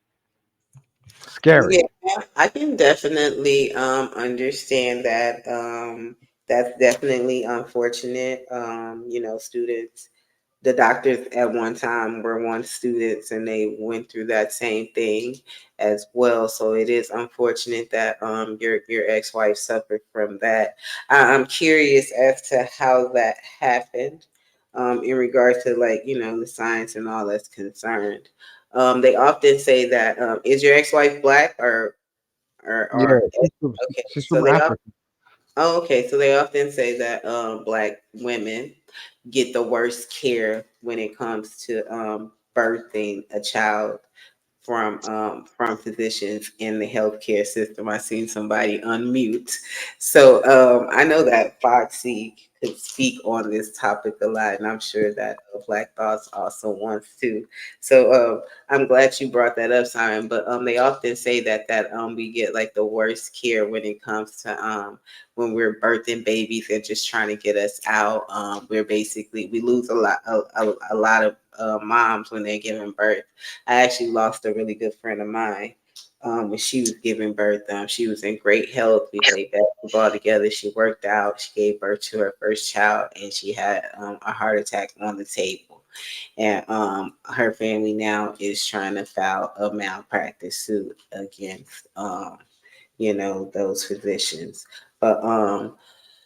Yeah, Scary. I can definitely understand that. That's definitely unfortunate. Students, the doctors at one time were once students and they went through that same thing as well. So it is unfortunate that your ex-wife suffered from that. I'm curious as to how that happened in regards to, like, the science and all that's concerned. They often say that is your ex-wife black Yeah, or okay, she's so from they Africa. oh, okay. So they often say that black women get the worst care when it comes to birthing a child from physicians in the healthcare system. I seen somebody unmute, so I know that Foxy could speak on this topic a lot, and I'm sure that Black Thoughts also wants to. So I'm glad you brought that up, Simon. But they often say that we get like the worst care when it comes to when we're birthing babies and just trying to get us out. We're basically we lose a lot of moms when they're giving birth. I actually lost a really good friend of mine when she was giving birth. She was in great health. We played basketball together. She worked out. She gave birth to her first child, and she had a heart attack on the table. And her family now is trying to file a malpractice suit against those physicians. But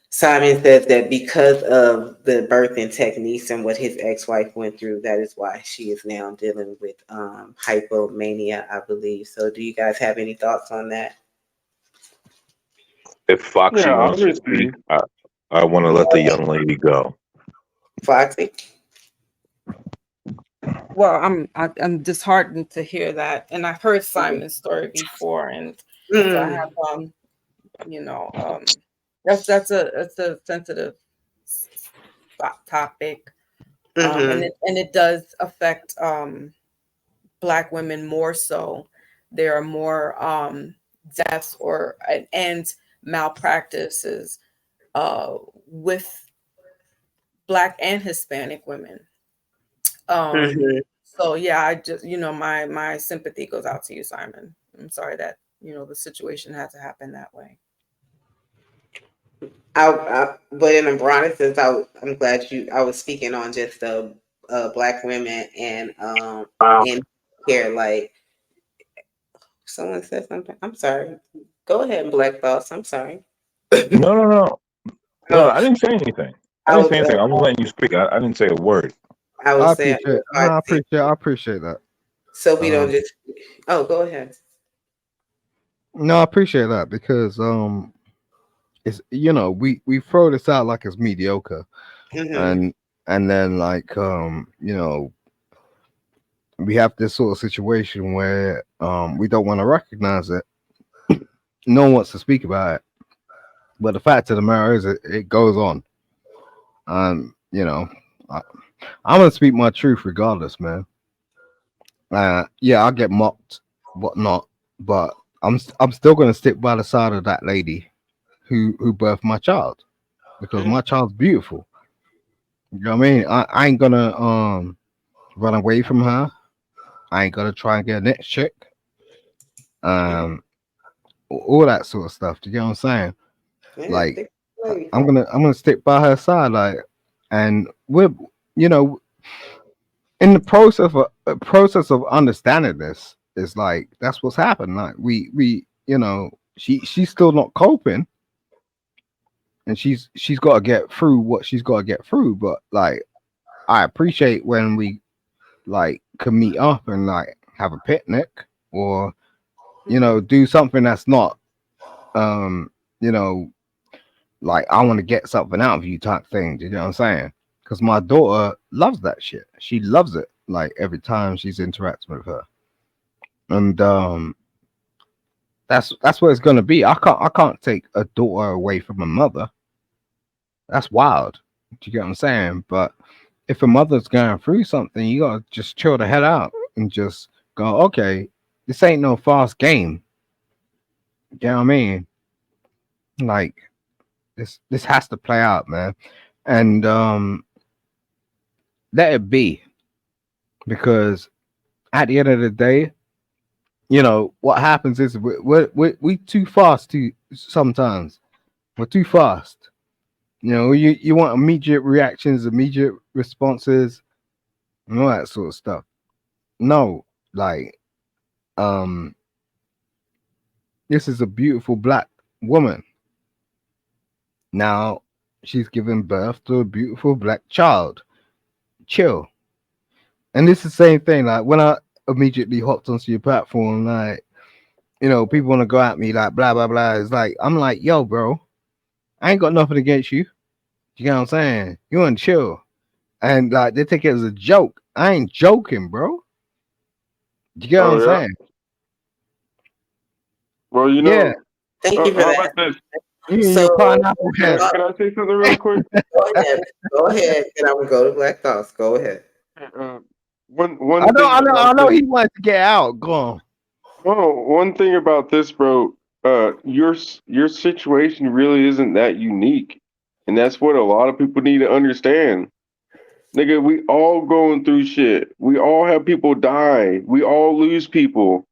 Simon says that because of the birthing techniques and what his ex-wife went through, that is why she is now dealing with hypomania, I believe. So do you guys have any thoughts on that? If Foxy Yeah, wants to obviously. speak, I want to let the young lady go. Foxy? Well, I'm disheartened to hear that, and I've heard Simon's story before, and so I have that's a sensitive topic, and it does affect Black women more so. There are more deaths and malpractices with Black and Hispanic women. So yeah, I just my sympathy goes out to you, Simon. I'm sorry that the situation had to happen that way. But in a broader sense, I'm glad I was speaking on just the Black women and in care. Like someone said something. I'm sorry. Go ahead, Black Thoughts. I'm sorry. No. I didn't say anything. I I didn't was say anything. I was letting you speak. I didn't say a word. I I was saying appreciate that. so we don't just. Oh, go ahead. No, I appreciate that because it's we throw this out like it's mediocre, and then like we have this sort of situation where we don't want to recognize it. No one wants to speak about it, but the fact of the matter is it goes on. I'm gonna speak my truth regardless, man. Yeah, I'll get mocked, whatnot, but I'm still gonna stick by the side of that lady who birthed my child because my child's beautiful. You know what I mean? I ain't gonna run away from her. I ain't gonna try and get a next chick. All that sort of stuff. Do you get what I'm saying? Yeah, Like I'm gonna stick by her side, like, and we're in the process of understanding this is like that's what's happened. Like we she's still not coping, and she's got to get through what she's got to get through. But like I appreciate when we like can meet up and like have a picnic or do something that's not like I want to get something out of you type thing. Do you know what I'm saying? Because my daughter loves that shit. She loves it. Like every time she's interacting with her, and that's what it's gonna be. I can't take a daughter away from a mother. That's wild. Do you get what I'm saying? But if a mother's going through something, you gotta just chill the hell out and just go, okay, this ain't no fast game. You know what I mean? Like this has to play out, man. And let it be. Because at the end of the day, what happens is we too fast sometimes. We're too fast. You want immediate reactions, immediate responses, and all that sort of stuff. No, like, this is a beautiful Black woman. Now she's giving birth to a beautiful Black child. Chill. And it's the same thing. Like when I immediately hopped onto your platform, like, people want to go at me like blah blah blah. It's like I'm like, yo, bro, I ain't got nothing against you. You know what I'm saying? You want to chill. And like they take it as a joke. I ain't joking, bro. You get what I'm saying? Well, Yeah. Thank you for how that. about this? So, Can I say something real quick? Go ahead, and I will go to Black Thoughts. Go ahead. I know he wants to get out. Go on. Oh, one thing about this, bro. Your situation really isn't that unique, and that's what a lot of people need to understand. Nigga, we all going through shit. We all have people die. We all lose people.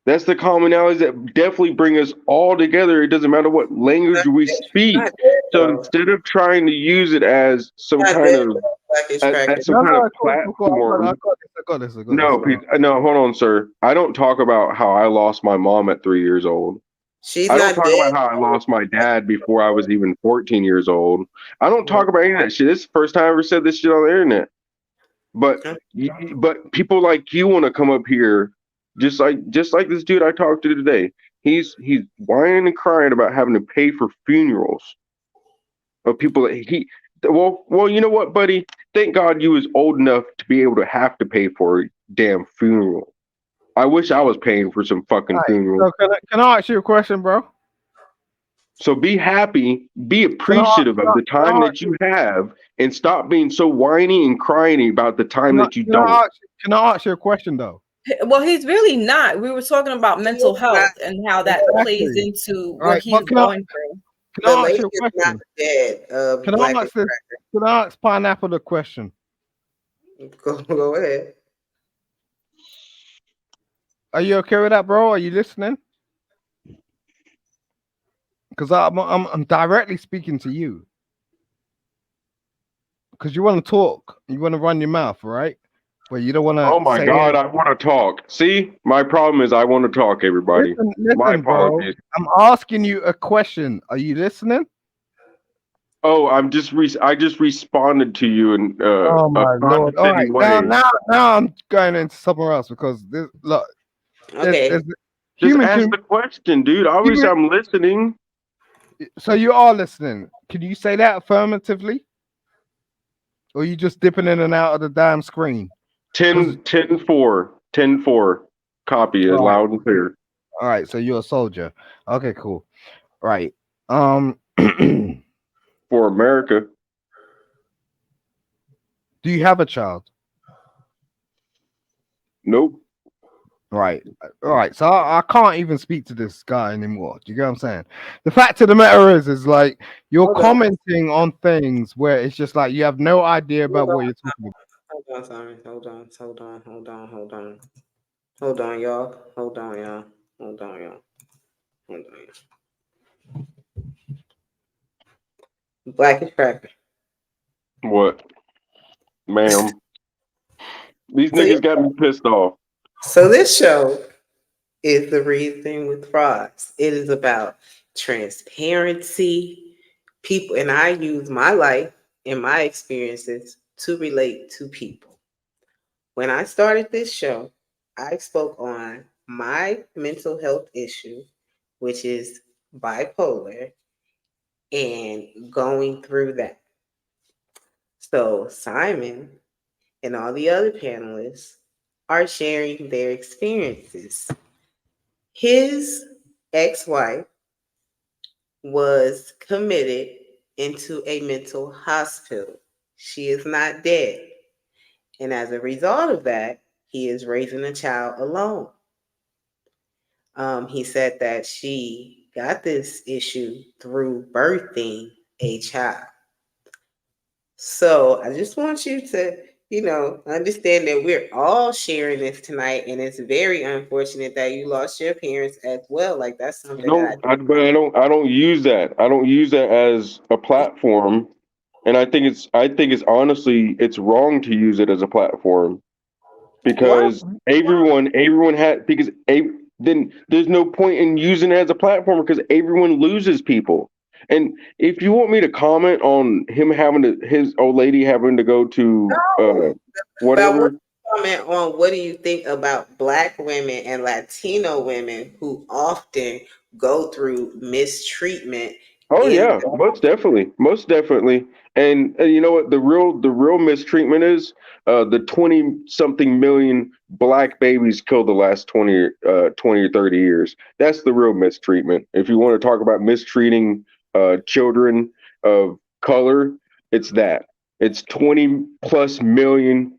That's the commonalities that definitely bring us all together. It doesn't matter what language we speak. So instead of trying to use it as some kind of platform. I got this. No, hold on, sir. I don't talk about how I lost my mom at 3 years old. She's I don't not talk dead. about how I lost my dad before I was even 14 years old. I don't talk about any of that shit. This is the first time I ever said this shit on the internet. But people like you want to come up here, just like this dude I talked to today. He's whining and crying about having to pay for funerals of people that he. Well, you know what, buddy? Thank God you was old enough to be able to have to pay for a damn funeral. I wish I was paying for some fucking funeral. So can I ask you a question, bro? So be happy, be appreciative of the time that you have, and stop being so whiny and crying about the time that you don't. Can I ask you a question though? Well, he's really not. We were talking about mental health and how that plays into what he's going through. Can I ask you a question? Dead, Can I ask Pineapple the question? Go ahead. Are you okay with that, bro? Are you listening? Because I'm directly speaking to you. Because you want to talk, you want to run your mouth, right? But you don't want to. Oh my God, I want to talk. See, my problem is I want to talk. Everybody, listen, my apologies. Bro. I'm asking you a question. Are you listening? Oh, I just responded to you in oh my Lord! All right, way. now I'm going into somewhere else because this look. Okay. Just ask the question, dude. Obviously, I'm listening. So you are listening. Can you say that affirmatively? Or are you just dipping in and out of the damn screen? 10-4. Copy it loud and clear. All right, so you're a soldier. Okay, cool. Right. For America. Do you have a child? Nope. Right. All right. So I can't even speak to this guy anymore. Do you get what I'm saying? The fact of the matter is like you're commenting on things where it's just like you have no idea about what you're talking about. Hold on, Simon. Hold on, y'all. Hold on, y'all. Black is cracker. What? Ma'am. These niggas got me pissed off. So this show is The Reason with Frogs. It is about transparency, people, and I use my life and my experiences to relate to people. When I started this show, I spoke on my mental health issue, which is bipolar, and going through that. So Simon and all the other panelists are sharing their experiences. His ex-wife was committed into a mental hospital. She is not dead. And as a result of that, he is raising a child alone. He said that she got this issue through birthing a child. So I just want you to, understand that we're all sharing this tonight, and it's very unfortunate that you lost your parents as well. Like that's something I don't use that. I don't use that as a platform, and I think it's honestly it's wrong to use it as a platform because everyone had then there's no point in using it as a platform because everyone loses people. And if you want me to comment on him his old lady having to go to whatever. Comment on what do you think about Black women and Latino women who often go through mistreatment? Oh yeah, most definitely. And you know what? The real mistreatment is the 20-something million Black babies killed the last 20 or 30 years. That's the real mistreatment. If you want to talk about mistreating children of color, it's that. It's 20+ million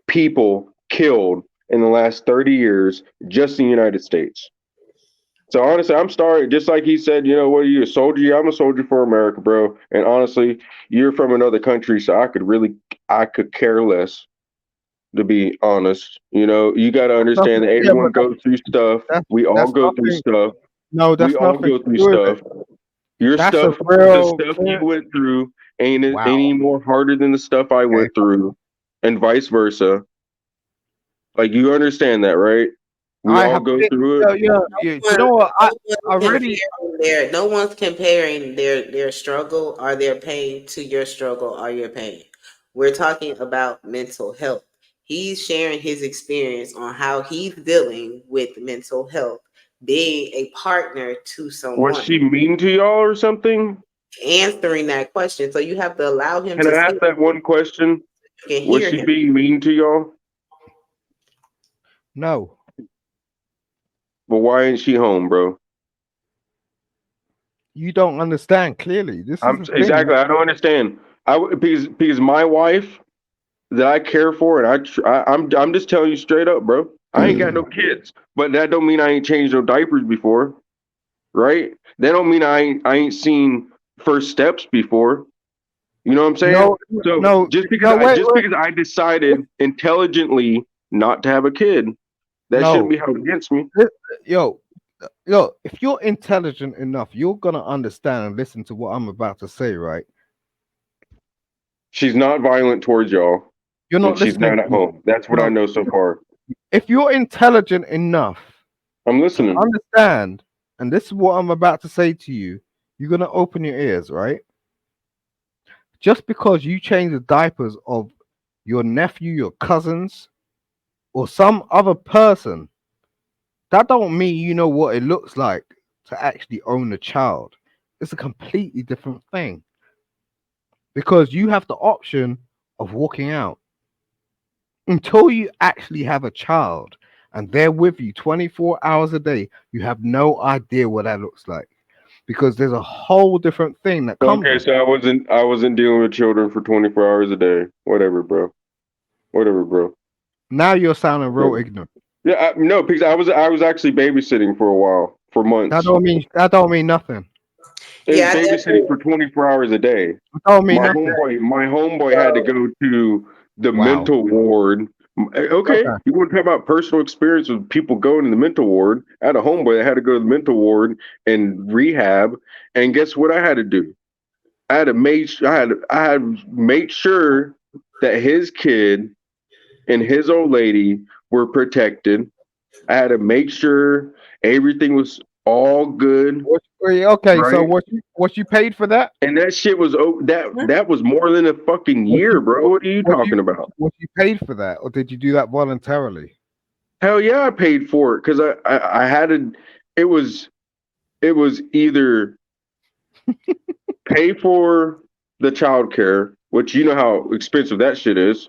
people killed in the last 30 years just in the United States. So honestly, I'm sorry. Just like he said, what are you, a soldier? Yeah, I'm a soldier for America, bro. And honestly, you're from another country, so I could care less, to be honest. You got to understand that everyone goes through stuff. We all go through stuff. No, that's we all go through stuff. Your stuff, the stuff you went through ain't any more harder than the stuff I went through, and vice versa. Like, you understand that, right? We I all have go been, through it. you know what? I really, No one's comparing their struggle or their pain to your struggle or your pain. We're talking about mental health. He's sharing his experience on how he's dealing with mental health, being a partner to Was someone, she mean to y'all or something? answering that question. So you have to allow him Can to I ask speak. that one question? You can Was hear she him. being mean to y'all? no. But why ain't she home, bro? You don't understand clearly. This is the thing. Exactly. I don't understand. Because my wife that I care for, and I'm just telling you straight up, bro. I ain't got no kids, but that don't mean I ain't changed no diapers before, right? That don't mean I ain't seen first steps before. You know what I'm saying? No, So no, just because no, wait, because I decided intelligently not to have a kid, that No. shouldn't be held against me. yo, if you're intelligent enough, you're gonna understand and listen to what I'm about to say, right? She's not violent towards y'all. You're not And she's listening not at to me. home. That's what I know so far. If you're intelligent enough I'm to listening. understand, and this is what I'm about to say to you, you're gonna open your ears, right? Just because you change the diapers of your nephew, your cousins, or some other person, that don't mean you know what it looks like to actually own a child. It's a completely different thing. Because you have the option of walking out until you actually have a child and they're with you 24 hours a day. You have no idea what that looks like because there's a whole different thing that comes Okay, with so I wasn't dealing with children for 24 hours a day. Whatever, bro. Whatever, bro. now. You're sounding real ignorant. Yeah, no, because I was actually babysitting for a while, for months. That don't mean nothing. And Yeah, I babysitting for 24 hours a day. That don't mean My nothing. homeboy had to go to the mental ward. Okay, you want to talk about personal experience with people going to the mental ward? I had a homeboy that had to go to the mental ward and rehab, and guess what I had to do? I had made sure that his kid and his old lady were protected. I had to make sure everything was all good. Okay, so right? what you paid for that? And that shit was that was more than a fucking year, bro. What are you talking about? Was you paid for that, or did you do that voluntarily? Hell yeah, I paid for it because I had to. It was either pay for the childcare, which you know how expensive that shit is,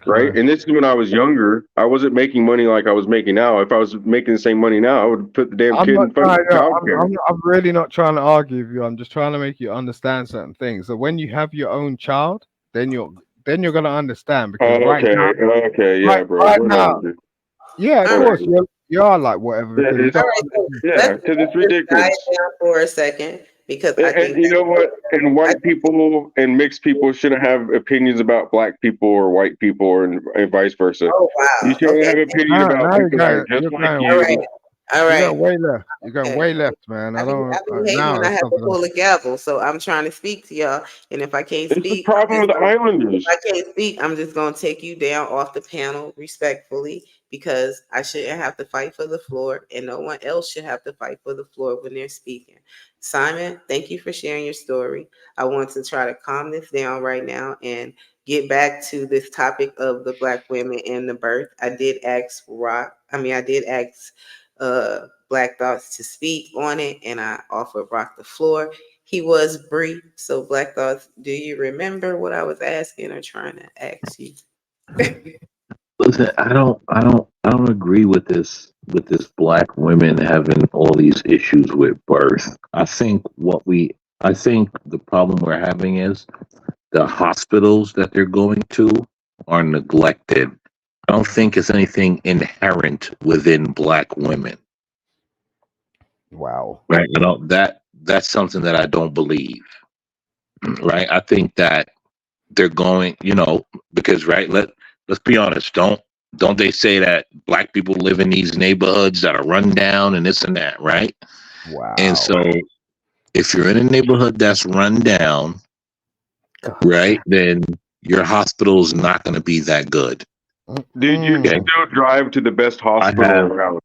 right? And this is when I was younger. I wasn't making money like I was making now. If I was making the same money now, I would put the damn kid in fucking childcare. I'm really not trying to argue with you. I'm just trying to make you understand certain things. So when you have your own child, then you're gonna understand because Oh, okay, okay, yeah, bro. Whatever, dude. Yeah, of Whatever. course you are like whatever. Yeah, Because it's ridiculous. Dive down for a second because I think And you know what? And white people and mixed people shouldn't have opinions about black people or white people and vice versa. Oh wow! You shouldn't have opinion about people that are just like you. All right. You're going way left. You're going way left, man. I've been hating when I have to pull a gavel, so I'm trying to speak to y'all. And if I can't It's speak, the problem with the Islanders. if I can't speak, I'm just gonna take you down off the panel respectfully because I shouldn't have to fight for the floor, and no one else should have to fight for the floor when they're speaking. Simon, thank you for sharing your story. I want to try to calm this down right now and get back to this topic of the Black women and the birth. I did ask Black Thoughts to speak on it, and I offered Rock the floor. He was brief. So Black Thoughts, do you remember what I was asking or trying to ask you? Listen, I don't agree with this black women having all these issues with birth. I think the problem we're having is the hospitals that they're going to are neglected. I don't think it's anything inherent within black women. Wow. Right? That's something that I don't believe. Right? I think that they're going, because let's be honest, don't they say that black people live in these neighborhoods that are run down and this and that, right? Wow. And so if you're in a neighborhood that's run down, right, then your hospital is not going to be that good. Dude, you can still drive to the best hospital around.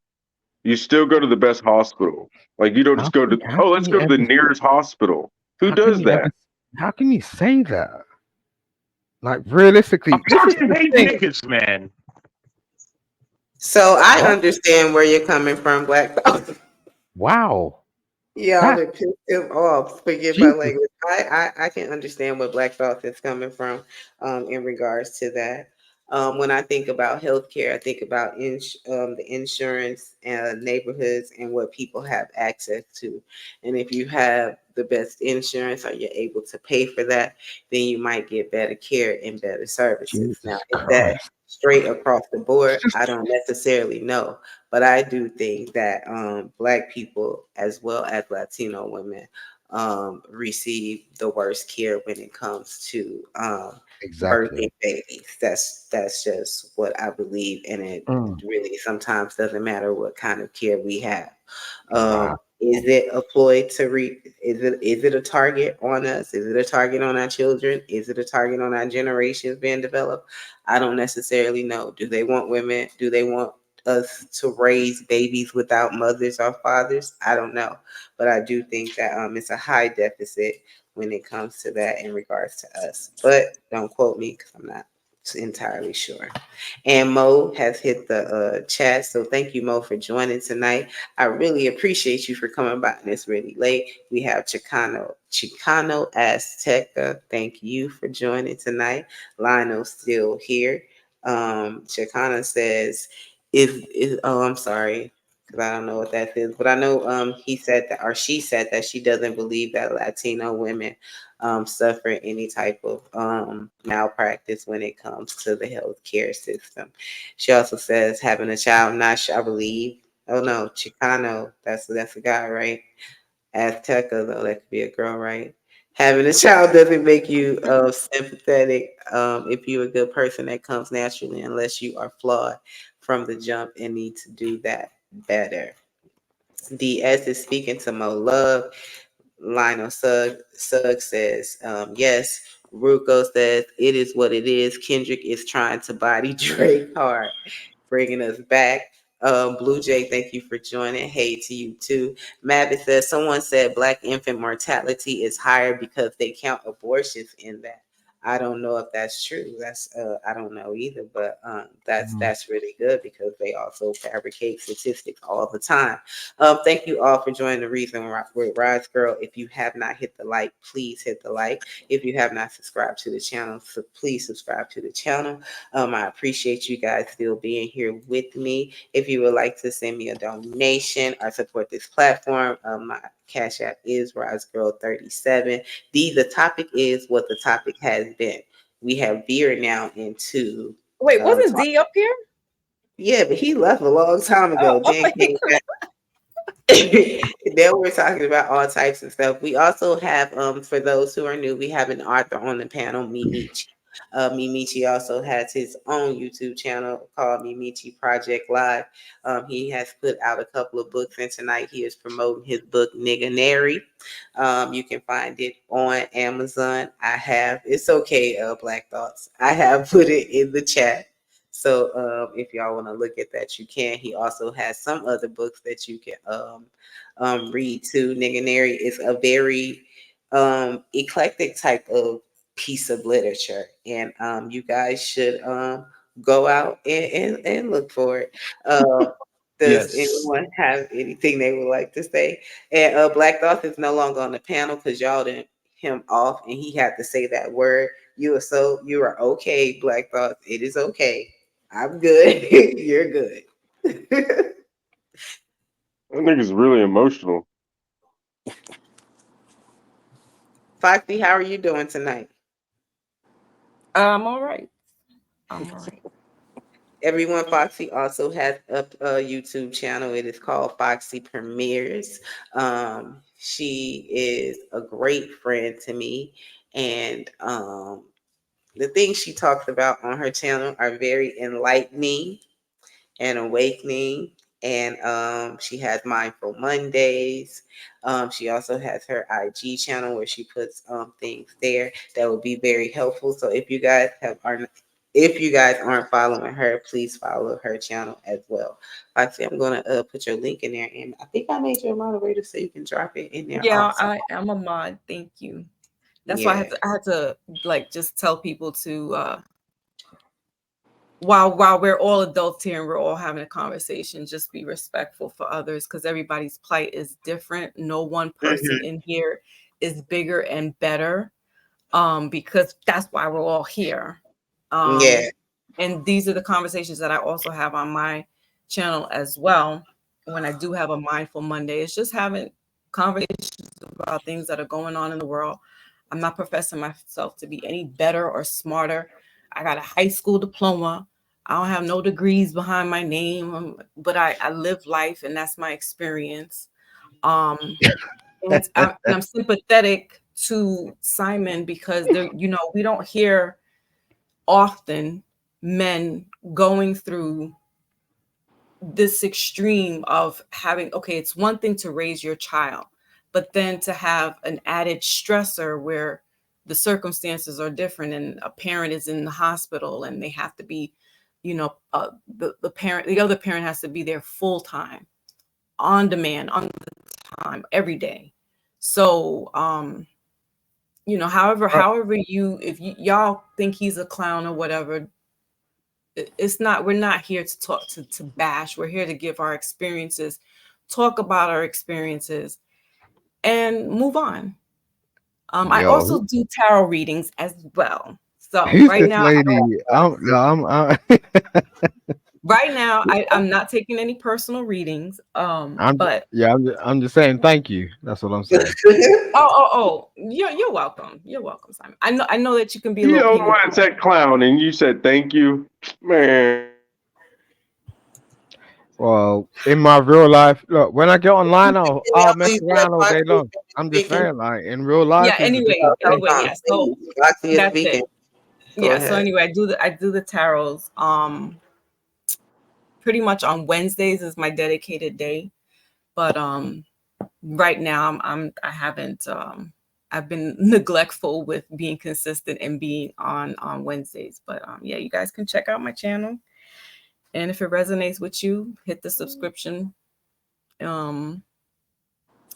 You still go to the best hospital. Like you don't just go to, How let's can go you to the ever? nearest hospital. Who How can does you ever? that? How can you say that? Like realistically, this is American the hate thing. niggas, man. So I What? understand where you're coming from, Black Thought. Wow. Y'all That have pissed him off. Forgive my Jesus. language. I can understand where Black Thought is coming from in regards to that. When I think about healthcare, I think about the insurance neighborhoods and what people have access to. And if you have the best insurance or you're able to pay for that, then you might get better care and better services. Now, Jesus is that Christ. straight across the board? It's just I don't necessarily know. But I do think that Black people, as well as Latino women, receive the worst care when it comes to exactly. birthing babies. That's just what I believe, and it Mm. really sometimes doesn't matter what kind of care we have. Wow. Is it a ploy to is it a target on us? Is it a target on our children? Is it a target on our generations being developed? I don't necessarily know. Do they want women? Do they want us to raise babies without mothers or fathers? I don't know, but I do think that it's a high deficit when it comes to that in regards to us. But don't quote me because I'm not entirely sure. And Mo has hit the chat, so thank you, Mo, for joining tonight. I really appreciate you for coming by this really late. We have Chicano Azteca. Thank you for joining tonight. Lionel's still here. Chicano says, "Is oh, I'm sorry." Because I don't know what that is, but I know he said that, or she said that she doesn't believe that Latino women suffer any type of malpractice when it comes to the healthcare system. She also says having a child, not sure, I believe. Oh no, Chicano, that's a guy, right? Azteca, though, that could be a girl, right? Having a child doesn't make you sympathetic if you're a good person. That comes naturally, unless you are flawed from the jump and need to do that better. DS is speaking to Mo Love. Lionel Sugg says, yes. Ruko says, it is what it is. Kendrick is trying to body Drake hard, bringing us back. Blue Jay, thank you for joining. Hey to you too. Mavitt says, someone said Black infant mortality is higher because they count abortions in that. I don't know if that's true. That's I don't know either, but that's really good because they also fabricate statistics all the time. Thank you all for joining the Reason with Rise Girl. If you have not hit the like, please hit the like. If you have not subscribed to the channel, so please subscribe to the channel. I appreciate you guys still being here with me. If you would like to send me a donation or support this platform, my Cash App is RiseGirl37. The topic is what the topic has been. We have veered now into Wait, wasn't D up here? yeah, but he left a long time ago. Then came back. Then we're talking about all types of stuff. We also have, for those who are new, we have an author on the panel, Mimichi. Mimichi also has his own YouTube channel called Mimichi Project Live. He has put out a couple of books, and tonight he is promoting his book, Nigga Nary. You can find it on Amazon. It's okay, Black Thoughts. I have put it in the chat. So if y'all want to look at that, you can. He also has some other books that you can read too. Nigga Nary is a very eclectic type of piece of literature, and you guys should go out and look for it. Does anyone have anything they would like to say? And Black Thought is no longer on the panel because y'all didn't him off, and he had to say that word. You are okay, Black Thought. It is okay. I'm good. You're good. I think it's really emotional. Foxy, how are you doing tonight? I'm all right. I'm all right. Everyone, Foxy also has a YouTube channel. It is called Foxy Premieres. She is a great friend to me, and the things she talks about on her channel are very enlightening and awakening. And she has Mindful Mondays. She also has her IG channel where she puts things there that would be very helpful. So if you guys if you guys aren't following her, please follow her channel as well. Foxy, I'm gonna put your link in there, and I think I made you a moderator so you can drop it in there. Yeah, Also. I am a mod. Thank you. That's why I had to like just tell people to while we're all adults here and we're all having a conversation, just be respectful for others, because everybody's plight is different. No one person in here is bigger and better, because that's why we're all here. And these are the conversations that I also have on my channel as well. When I do have a Mindful Monday, it's just having conversations about things that are going on in the world. I'm not professing myself to be any better or smarter. I got a high school diploma. I don't have no degrees behind my name, but I live life, and that's my experience. And I'm sympathetic to Simon, because we don't hear often men going through this extreme of having, okay, it's one thing to raise your child, but then to have an added stressor where the circumstances are different and a parent is in the hospital and they have to be, the other parent has to be there full time, on demand, on the time, every day. So, however if y'all think he's a clown or whatever, it's not, we're not here to talk to bash. We're here to give our experiences, talk about our experiences, and move on. I also do tarot readings as well. So right now, right now, I'm not taking any personal readings. I'm just saying thank you. That's what I'm saying. You're welcome. You're welcome, Simon. I know that you can be. You don't want to say clown, and you said thank you, man. Well, in my real life, look, when I get online, I'll mess around all day long. I'm just saying, like, in real life. Yeah. Anyway, yeah. So that's it. Yeah. So anyway, I do the tarots. Pretty much on Wednesdays is my dedicated day, but right now I've been neglectful with being consistent and being on Wednesdays. But yeah, you guys can check out my channel. And if it resonates with you, hit the subscription. And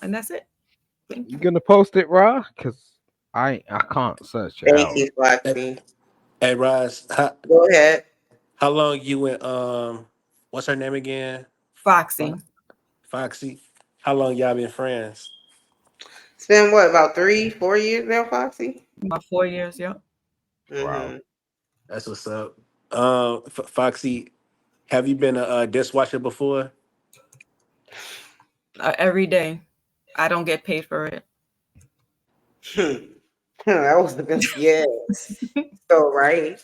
that's it. Thank you. You gonna post it, Ra? Because I can't search it out. Thank you, Foxy. Hey, Roz, Go ahead. how long you and what's her name again? Foxy. How long y'all been friends? It's been what, about 3-4 years now, Foxy? About 4 years, yeah. Wow. That's what's up. Foxy, have you been a dishwasher before? Every day. I don't get paid for it. That was the best. Yeah. So right.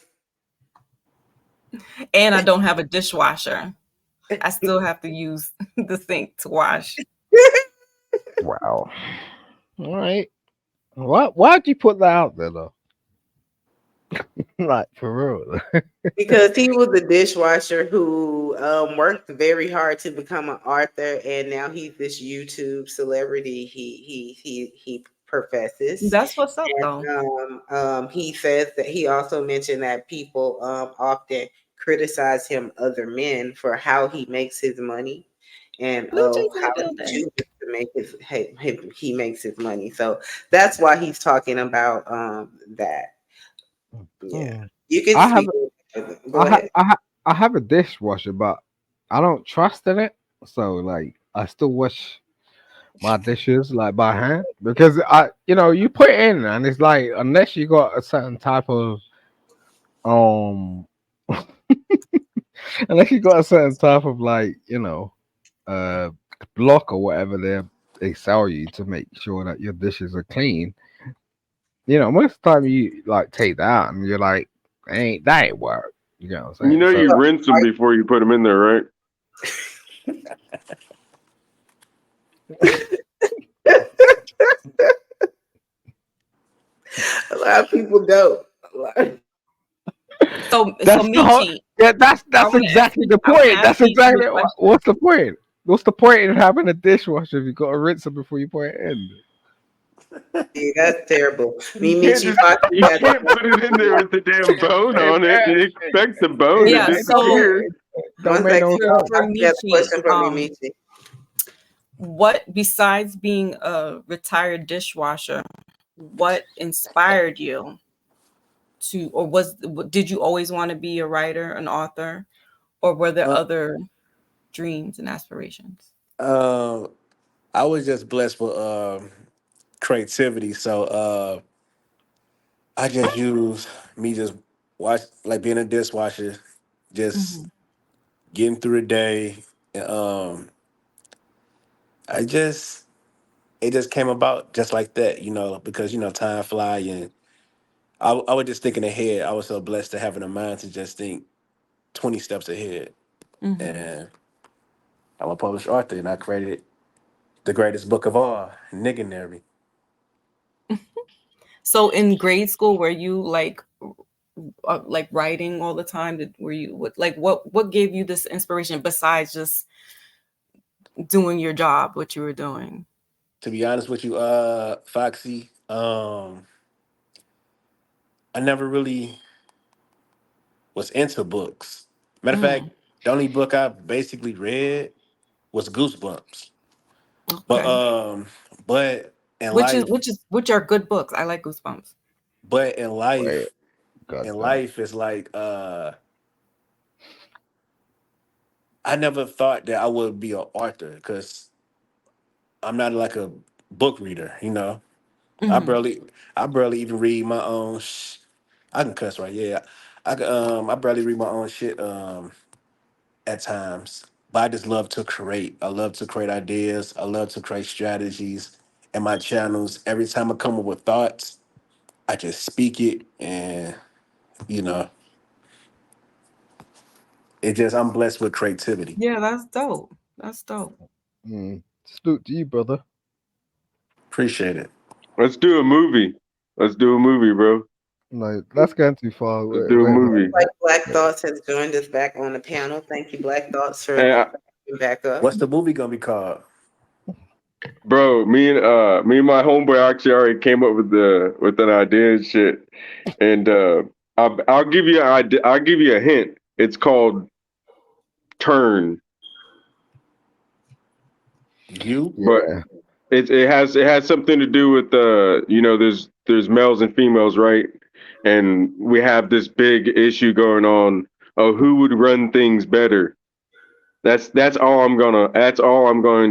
And I don't have a dishwasher. I still have to use the sink to wash. Wow. All right. Why'd you put that out there though? Like, for real. Because he was a dishwasher who worked very hard to become an author, and now he's this YouTube celebrity. He professes. That's what's up, though. He says that he also mentioned that people often criticize him, other men, for how he makes his money and how he chooses to make he makes his money. So that's why he's talking about that. Yeah, you can. I have a dishwasher, but I don't trust in it. So like, I still wash my dishes like by hand, because you put it in and it's like, unless you got a certain type of unless you got a certain type of like block or whatever they sell you to make sure that your dishes are clean. Most of the time you like take that out and you're like, that ain't work. You know what I'm saying? You rinse them before you put them in there, right? A lot of people don't. So Michi, that's exactly the point. That's exactly what's the point. What's the point in having a dishwasher if you got to rinse them before you put it in? See, that's terrible. You Me, can't, Michi, you can't put it in there with the damn bone on it and expect the bone Yeah, to so- disappear. Don't make no So sense. for You have a question for Michi, me, Michi. what besides being a retired dishwasher, what inspired you to, or did you always want to be a writer, an author, or were there other dreams and aspirations? I was just blessed with creativity, so I just use me just watch like being a dishwasher, just getting through the day. And, I just it just came about just like that, because time fly, and I was just thinking ahead. I was so blessed to having a mind to just think 20 steps ahead, and I'm a published author, and I created the greatest book of all, Nigganary. So in grade school, were you like writing all the time? What gave you this inspiration besides just doing your job, what you were doing? To be honest with you, Foxy, I never really was into books. Matter of fact, the only book I basically read was Goosebumps. But Okay. but in life, Which are good books. I like Goosebumps. but in Wait, life, got in that. life is like I never thought that I would be an author because I'm not like a book reader, I barely even read my own I can cuss, right? Yeah. I barely read my own shit at times. But I just love to create. I love to create ideas. I love to create strategies in my channels. Every time I come up with thoughts, I just speak it, and you know, I'm blessed with creativity. Yeah, that's dope. That's dope. Salute to you, brother. Appreciate it. Let's do a movie. Let's do a movie, bro. No, that's going too far. Let's do a movie. Like Black Thoughts has joined us back on the panel. Thank you, Black Thoughts, for Hey, coming back up. What's the movie gonna be called? bro, me and my homeboy actually already came up with an idea and shit. And I'll give you an idea. I'll give you a hint. It's called Turn. But it has something to do with there's males and females, right? And we have this big issue going on of who would run things better. That's all I'm going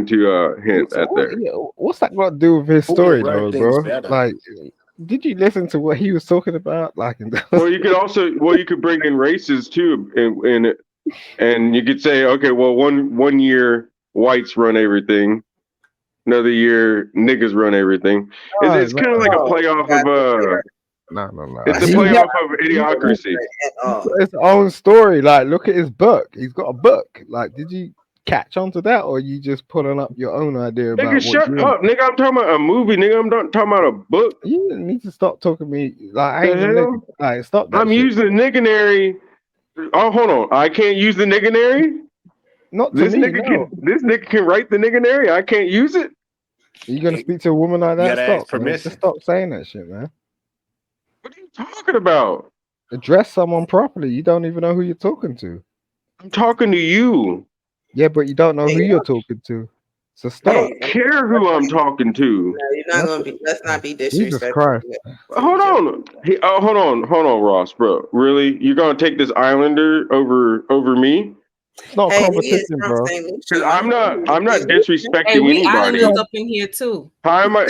to hint at there. What's that got to do with his Who story, would run though, things bro? better? Like, did you listen to what he was talking about? Like, Well, you could bring in races too, and you could say, okay, well, one year whites run everything, another year niggas run everything. It's kind of like a playoff of no. It's a playoff of Idiocracy. His own story. Like, look at his book. He's got a book. Like, did you catch on to that, or you just pulling up your own idea about Nigga, shut up, nigga. I'm talking about a movie, nigga. I'm not talking about a book. You need to stop talking to me. Like, I ain't the nigga. Like, stop that. I'm using the nigganary. Oh, hold on. I can't use the nigganary? Not to this me, nigga this nigga can write the nigganary. I can't use it. Are you gonna speak to a woman like that? gotta ask Stop, man. permission. Just stop saying that shit, man. What are you talking about? Address someone properly. You don't even know who you're talking to. I'm talking to you. Yeah, but you don't know who you're talking to. So I stop. don't care who I'm talking to. No, you're not gonna be. Let's not be Jesus disrespectful. Christ. Hold on. Hold on, Ross, bro. Really? You're gonna take this Islander over me? It's not Hey, he is competition, from bro. St. Lucia. Because I'm not disrespecting Hey, we anybody. islanders up in here too. How am I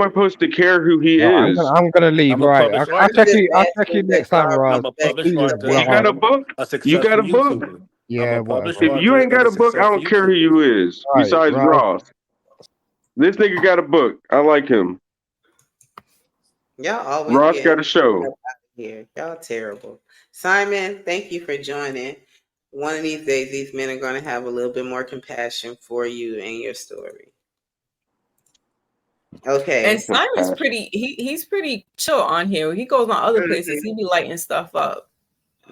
supposed to care who he No, is? I'm gonna leave. I'm a Right. published I'll check you. I'll check you Just next time, Ross. I'm a published Jesus, author. You got a book? A You got a successful book? YouTuber. Yeah, I'm a published whatever. If you author ain't got and a book, I don't care who you is. Right, Besides right. Ross. This nigga got a book. I like him. Y'all always Ross get got a show. here. Y'all terrible. Simon, thank you for joining. One of these days, these men are going to have a little bit more compassion for you and your story. Okay. And Simon's he's pretty chill on here. He goes on other places, he be lighting stuff up.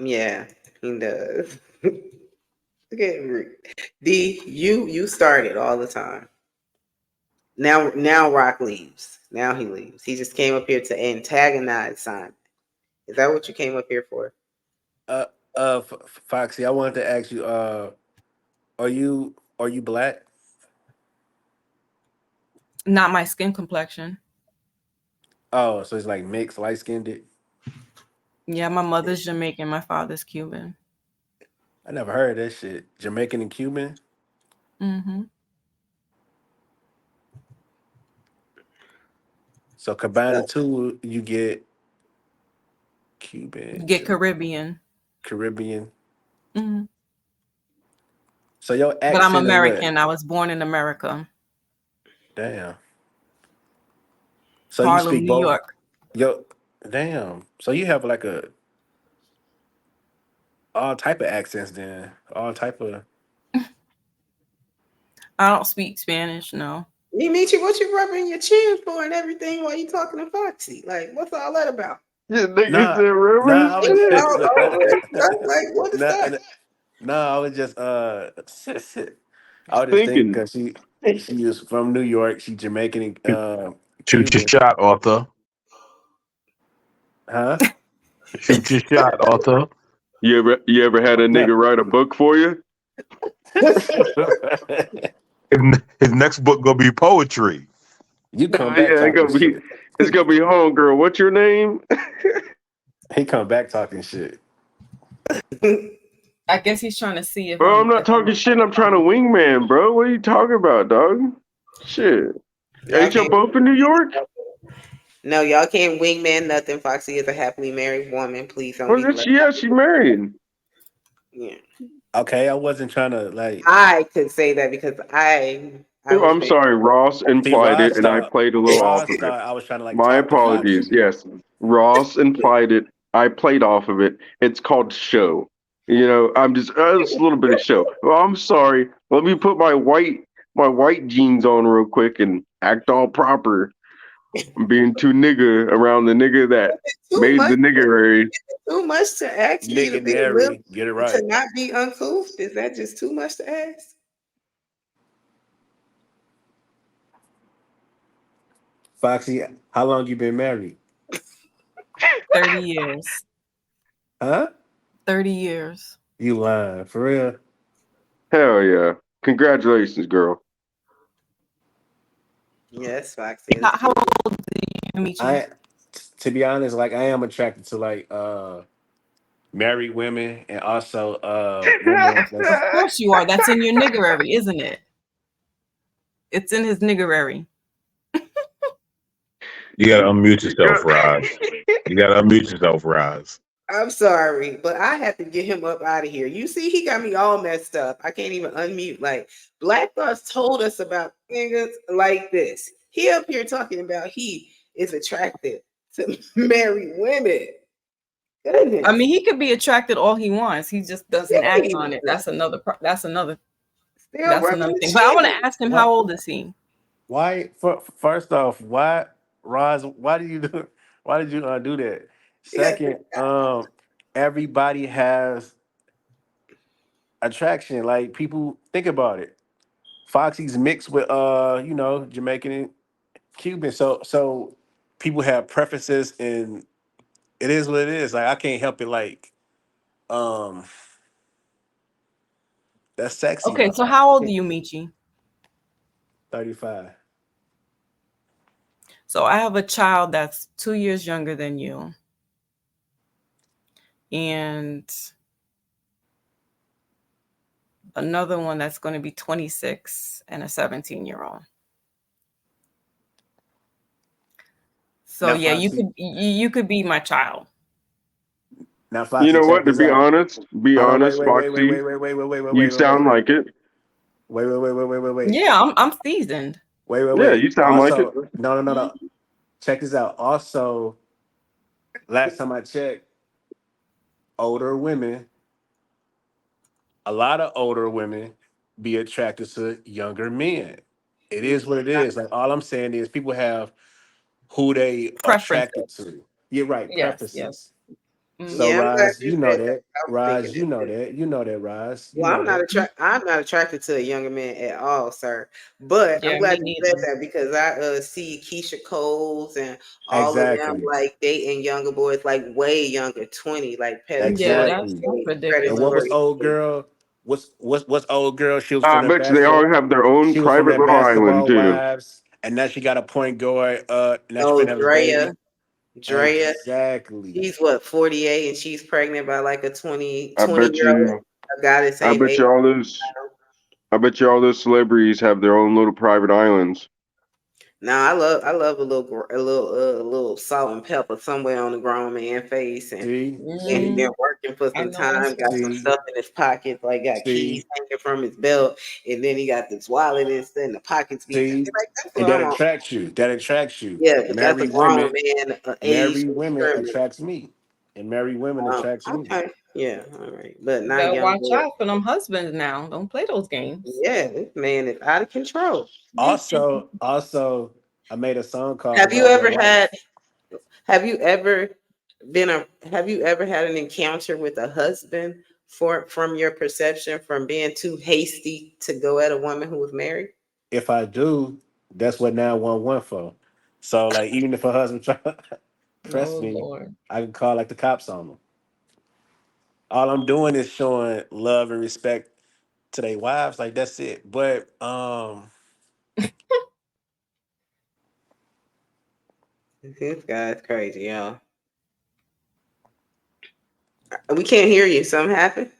Yeah, he does. Look at Rick. D, you started all the time. Now Rock leaves. Now he leaves. He just came up here to antagonize Simon. Is that what you came up here for? Foxy, I wanted to ask you, are you black? Not my skin complexion. Oh, so it's like mixed, light skinned. Yeah, my mother's Jamaican, my father's Cuban. I never heard of that shit. Jamaican and Cuban. Mm-hmm. So combine the two, you get Cuban, You get Caribbean. Caribbean. Mm-hmm. So your accent But I'm is what? American. I was born in America. Damn. So Harlem, you speak New both. York. Yo, damn. So you have like all type of accents then. All type of. I don't speak Spanish, no. Michi, what you rubbing your chin for and everything while you talking to Foxy? Like, what's all that about? Yeah, nigga Nah, said rubbing nah, I his was chin. just, Like, what is nah, that? I was just I was just thinking Thinking. because she was from New York. She Jamaican and Shoot your Cuban. shot, Arthur. Huh? Shoot your shot, Arthur. You ever had a No. nigga write a book for you? His next book gonna be poetry. You come Nah, back yeah, talking shit. it's gonna be homegirl. What's your name? He come back talking shit. I guess he's trying to see if Bro, I'm not if I'm talking shit. I'm trying to wingman, bro. What are you talking about, dog? Shit. Y'all Ain't y'all can't, both in New York? no, y'all can't wingman nothing. Foxy is a happily married woman. Please don't Well, be blessed. she married. Yeah. Okay, I wasn't trying to like. I could say that because I Oh, was I'm sorry, Ross See, implied it, and I played a little off Ross of it. thought I was trying to like My talk to apologies. Foxy. Yes, Ross implied it. I played off of it. It's called show. You know, I'm just it's a little bit of show. Well, I'm sorry. Let me put my white jeans on real quick and act all proper. I'm being too nigga around the nigga that too made much. the niggerary. Too much to ask for you to Nigga be a little, Nary, get it to right. not be uncouth. Is that just too much to ask? Foxy, how long you been married? 30 years. Huh? 30 years. You lying for real? Hell yeah! Congratulations, girl. Yes, Foxy. How old do you meet you? To be honest, like I am attracted to like married women and also women Of course you are. That's in your niggerary, isn't it? It's in his niggerary. You gotta unmute yourself, Roz. You gotta unmute yourself, Roz. I'm sorry, but I have to get him up out of here. You see, he got me all messed up. I can't even unmute. Like, Black Thoughts told us about niggas like this. He up here talking about he is attracted to married women. Goodness. I mean, he could be attracted all he wants. He just doesn't act on it. That's another thing. But I want to ask him, how old is he? Why? First off, why, Roz? Why did you do? Why did you do that? Second, everybody has attraction. Like people think about it. Foxy's mixed with Jamaican and Cuban. So people have preferences, and it is what it is. Like I can't help it. Like that's sexy. Okay, so how old are you, Michi? 35. So I have a child that's 2 years younger than you. And another one that's going to be 26 and a 17-year-old. So Now, yeah, Foxy, you could be my child. Now, Foxy, You know check what? To this be out. honest, Hold on, wait, Foxy, you sound like it. Wait. Yeah, I'm seasoned. Yeah, you sound like it. Also, no. Check this out. Also, last time I checked, older women, a lot of older women be attracted to younger men. It is what it is. Like all I'm saying is people have who they attracted Preferences. to. You're right, Yes, yes. preferences. So Yeah, I'm glad Roz, you you know said that. that. I was Roz, thinking you that know too. that. You know that, Roz. You Well, know that. I'm not attracted to a younger man at all, sir. But I'm Yeah, me glad you said neither. that because I see Keisha Coles and all of them Exactly. like dating younger boys, like way younger, 20, like Yeah, that's Exactly. And what was ridiculous. old girl? What's old girl? She was I from the bet you they all basketball. have their own She was from private that little island basketball too. wives, and now she got a point guard. Now she Oh, finna have a baby. Drea. Exactly. She's what, 48 and she's pregnant by like a 20 I bet year old you. a guy the I same bet age. you all those. I bet you all those celebrities have their own little private islands. Now I love a little salt and pepper somewhere on the grown man face, and See, he see, been working for I some know that's time, got some see, stuff in his pockets, like got keys see, hanging from his belt, and then he got this wallet and the pockets be see, like that's and what that I'm on. attracts you. That attracts you. Yeah, because that's a Married grown women, man age married women discriminate. attracts me, and married women attracts me. Okay, yeah, all right, but not better young watch boy. out for them husbands now. Don't play those games. Yeah, this man is out of control. Also, I made a song called Have you "Love Your ever Wife." had? Have you ever have you ever had an encounter with a husband from your perception from being too hasty to go at a woman who was married? If I do, that's what 911 for. So, like, even if a husband try to press Oh me, Lord. I can call like the cops on them. All I'm doing is showing love and respect to their wives. Like that's it. But This guy's crazy, y'all. We can't hear you. Something happened?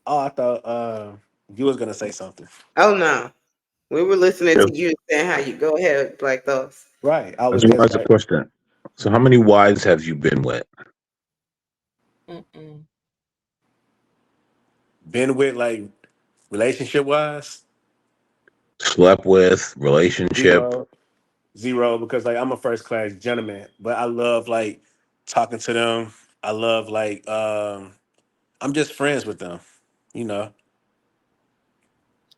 I thought you was gonna say something. Oh no. We were listening Yeah, to you saying how you go ahead, Black Thoughts. Right. I I was just want to just ask a like question. So, how many wives have you been with? Mm-mm. been with like relationship wise, Slept with, relationship? zero. Zero, because like I'm a first class gentleman, but I love like talking to them. I love like I'm just friends with them, you know.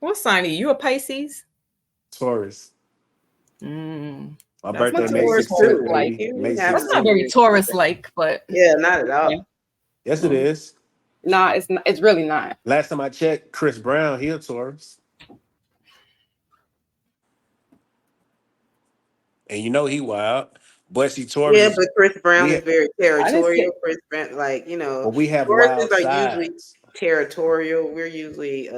What sign are you? You a Pisces? Taurus. Mm, My that's birthday not May Me Taurus 16th, too. like. baby. You May have That's not one. 16th. very Taurus like, but Yeah, not at yeah. all. Yes, it is. Nah, it's not, it's really not. Last time I checked, Chris Brown, he a Taurus. And you know he wild. But see, Taurus Yeah, is but Chris Brown we is very I didn't say territorial. Chris Brown, like, but we have Tauruses wild are usually sides. territorial. We're usually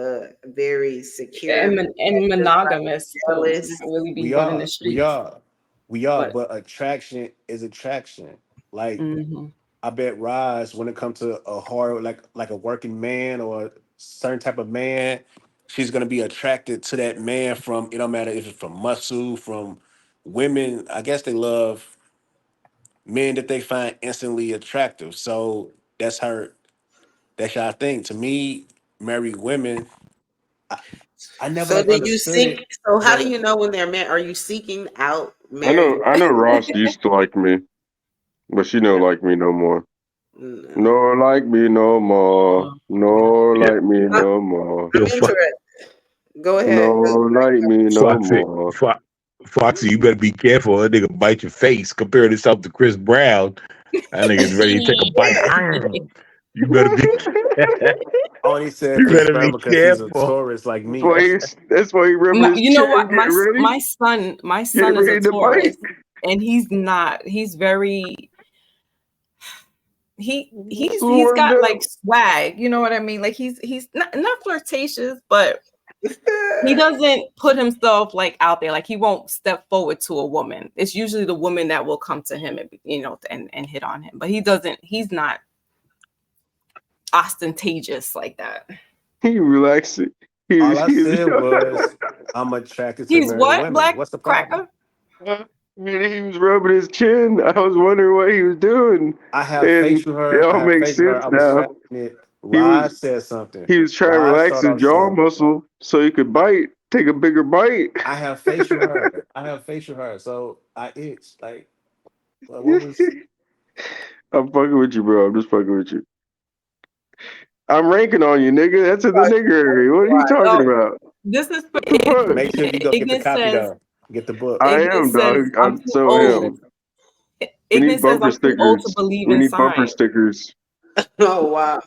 very secure, and protective, monogamous too. jealous. Not really be We running the are. We streets. are. We are. But But attraction is attraction. Like mhm. I bet Roz, when it comes to a hard, like a working man or a certain type of man, she's gonna be attracted to that man from. It don't matter if it's from muscle, from women. I guess they love men that they find instantly attractive. So that's her. That's y'all thing. To me, married women. I, I never So like do you understood seek? it, So how do but you know when they're married? Are you seeking out I married know. I know. women? Ross used to like me, but she don't like me no more. No. No like me no more. No Yeah. like me I- no more. I'm Yo, interested. Go No ahead. like me no Foxy, more. Foxy, you better be careful. That nigga bite your face. Comparing himself to Chris Brown, that nigga's ready to take a bite. You better be. I only said You Chris better Brown be because he's a careful. Taurus like That's me. why that's why he rubbing his You know chin. what? Get ready. My Get son is a ready to Taurus, bite. and he's not. He's very he's Warmed got up. like swag. You know what I mean? Like he's not flirtatious, but he doesn't put himself like out there. Like he won't step forward to a woman. It's usually the woman that will come to him and and hit on him. But he's not ostentatious like that. He relaxing. All I He's said was I'm attracted to He's married what? women. Black What's the problem? cracker? he was rubbing his chin. I was wondering what he was doing, I have and facial it hair. I all have makes facial hair. sense I was now. faking it. He was Roz said something. he was trying to Roz relax started his off jaw saying, muscle so he could bite, take a bigger bite. I have facial hair. I have facial hair. So I itch. Like, what was I'm fucking with you, bro. I'm just fucking with you. I'm ranking on you, nigga. That's in the nigga area. What are you talking Oh, about? this is for The fuck? make sure you go get the Ignis copy says though. Get the book. I Ignis am, says dog. I'm I'm too so old. him. We Ignis need says bumper I'm too old to stickers. believe We in need bumper science. stickers. Oh wow.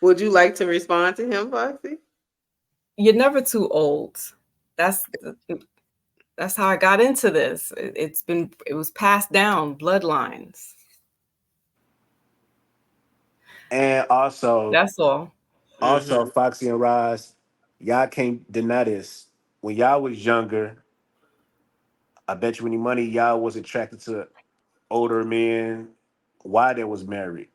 Would you like to respond to him, Foxy? You're never too old. That's how I got into this. It was passed down bloodlines. And also, That's all. Foxy and Roz, y'all can't deny this. When y'all was younger, I bet you any money y'all was attracted to older men. Why they was married?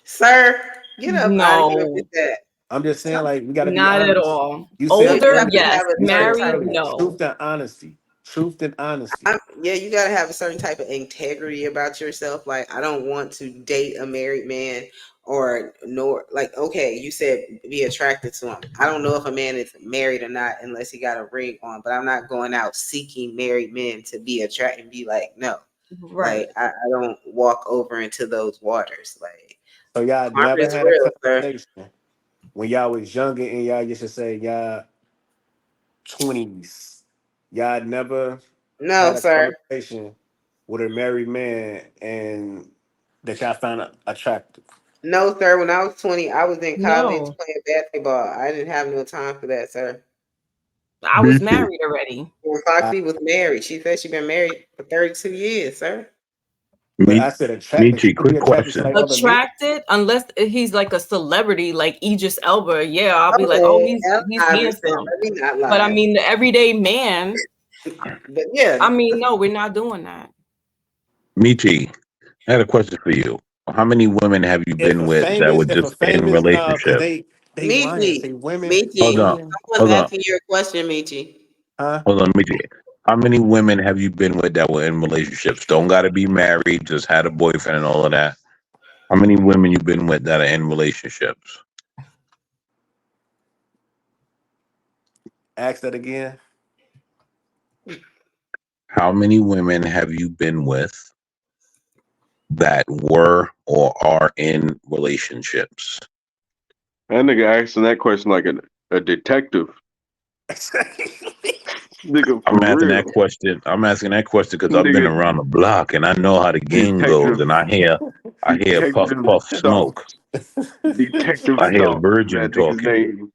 Sir, get up out of here No, with that. I'm just saying, like, we gotta be not at honest. all. You No, said you Older, have to yes. have a you said certain Married, type of no. truth and honesty. Truth and honesty. yeah, you gotta have a certain type of integrity about yourself. Like, I don't want to date a married man like, okay, you said be attracted to him. I don't know if a man is married or not unless he got a ring on, but I'm not going out seeking married men to be attracted and be like, no. Right. Like, I don't walk over into those waters. Like, So y'all karma never is had a real, sir. conversation when y'all was younger and y'all used to say y'all 20s. Y'all never No, had a sir. conversation with a married man and that y'all found attractive. No, sir. When I was 20, I was in college No, playing basketball. I didn't have no time for that, sir. I Me was too. married already. When Foxy was married, she said she'd been married for 32 years, sir. But Me, I said attractive. She Michi, could be quick attracted to question. like other men. Attracted, unless he's like a celebrity, like Idris Elba. Yeah, I'll be like, oh, Okay, he's Iverson, handsome. let me not But I lie. mean, the everyday man. But yeah, I mean, no, we're not doing that. Michi, I had a question for you. How many women have you been with that were If a just in famous no, because relationships? they lying. Michi, Say women. Hold Michi, on, Yeah. someone's hold on, asking you a question, Michi. Huh? hold on, Michi. How many women have you been with that were in relationships? Don't got to be married, just had a boyfriend and all of that. How many women you been with that are in relationships? Ask that again. How many women have you been with that were or are in relationships? That nigga asking that question like a detective. Nigga, I'm for asking real. that question. I'm asking that question because I've been Nigga, around the block and I know how the game goes. detective, And I hear puff detective puff stalk. smoke. Detective I hear stalk is Virgin that nigga's talking. name.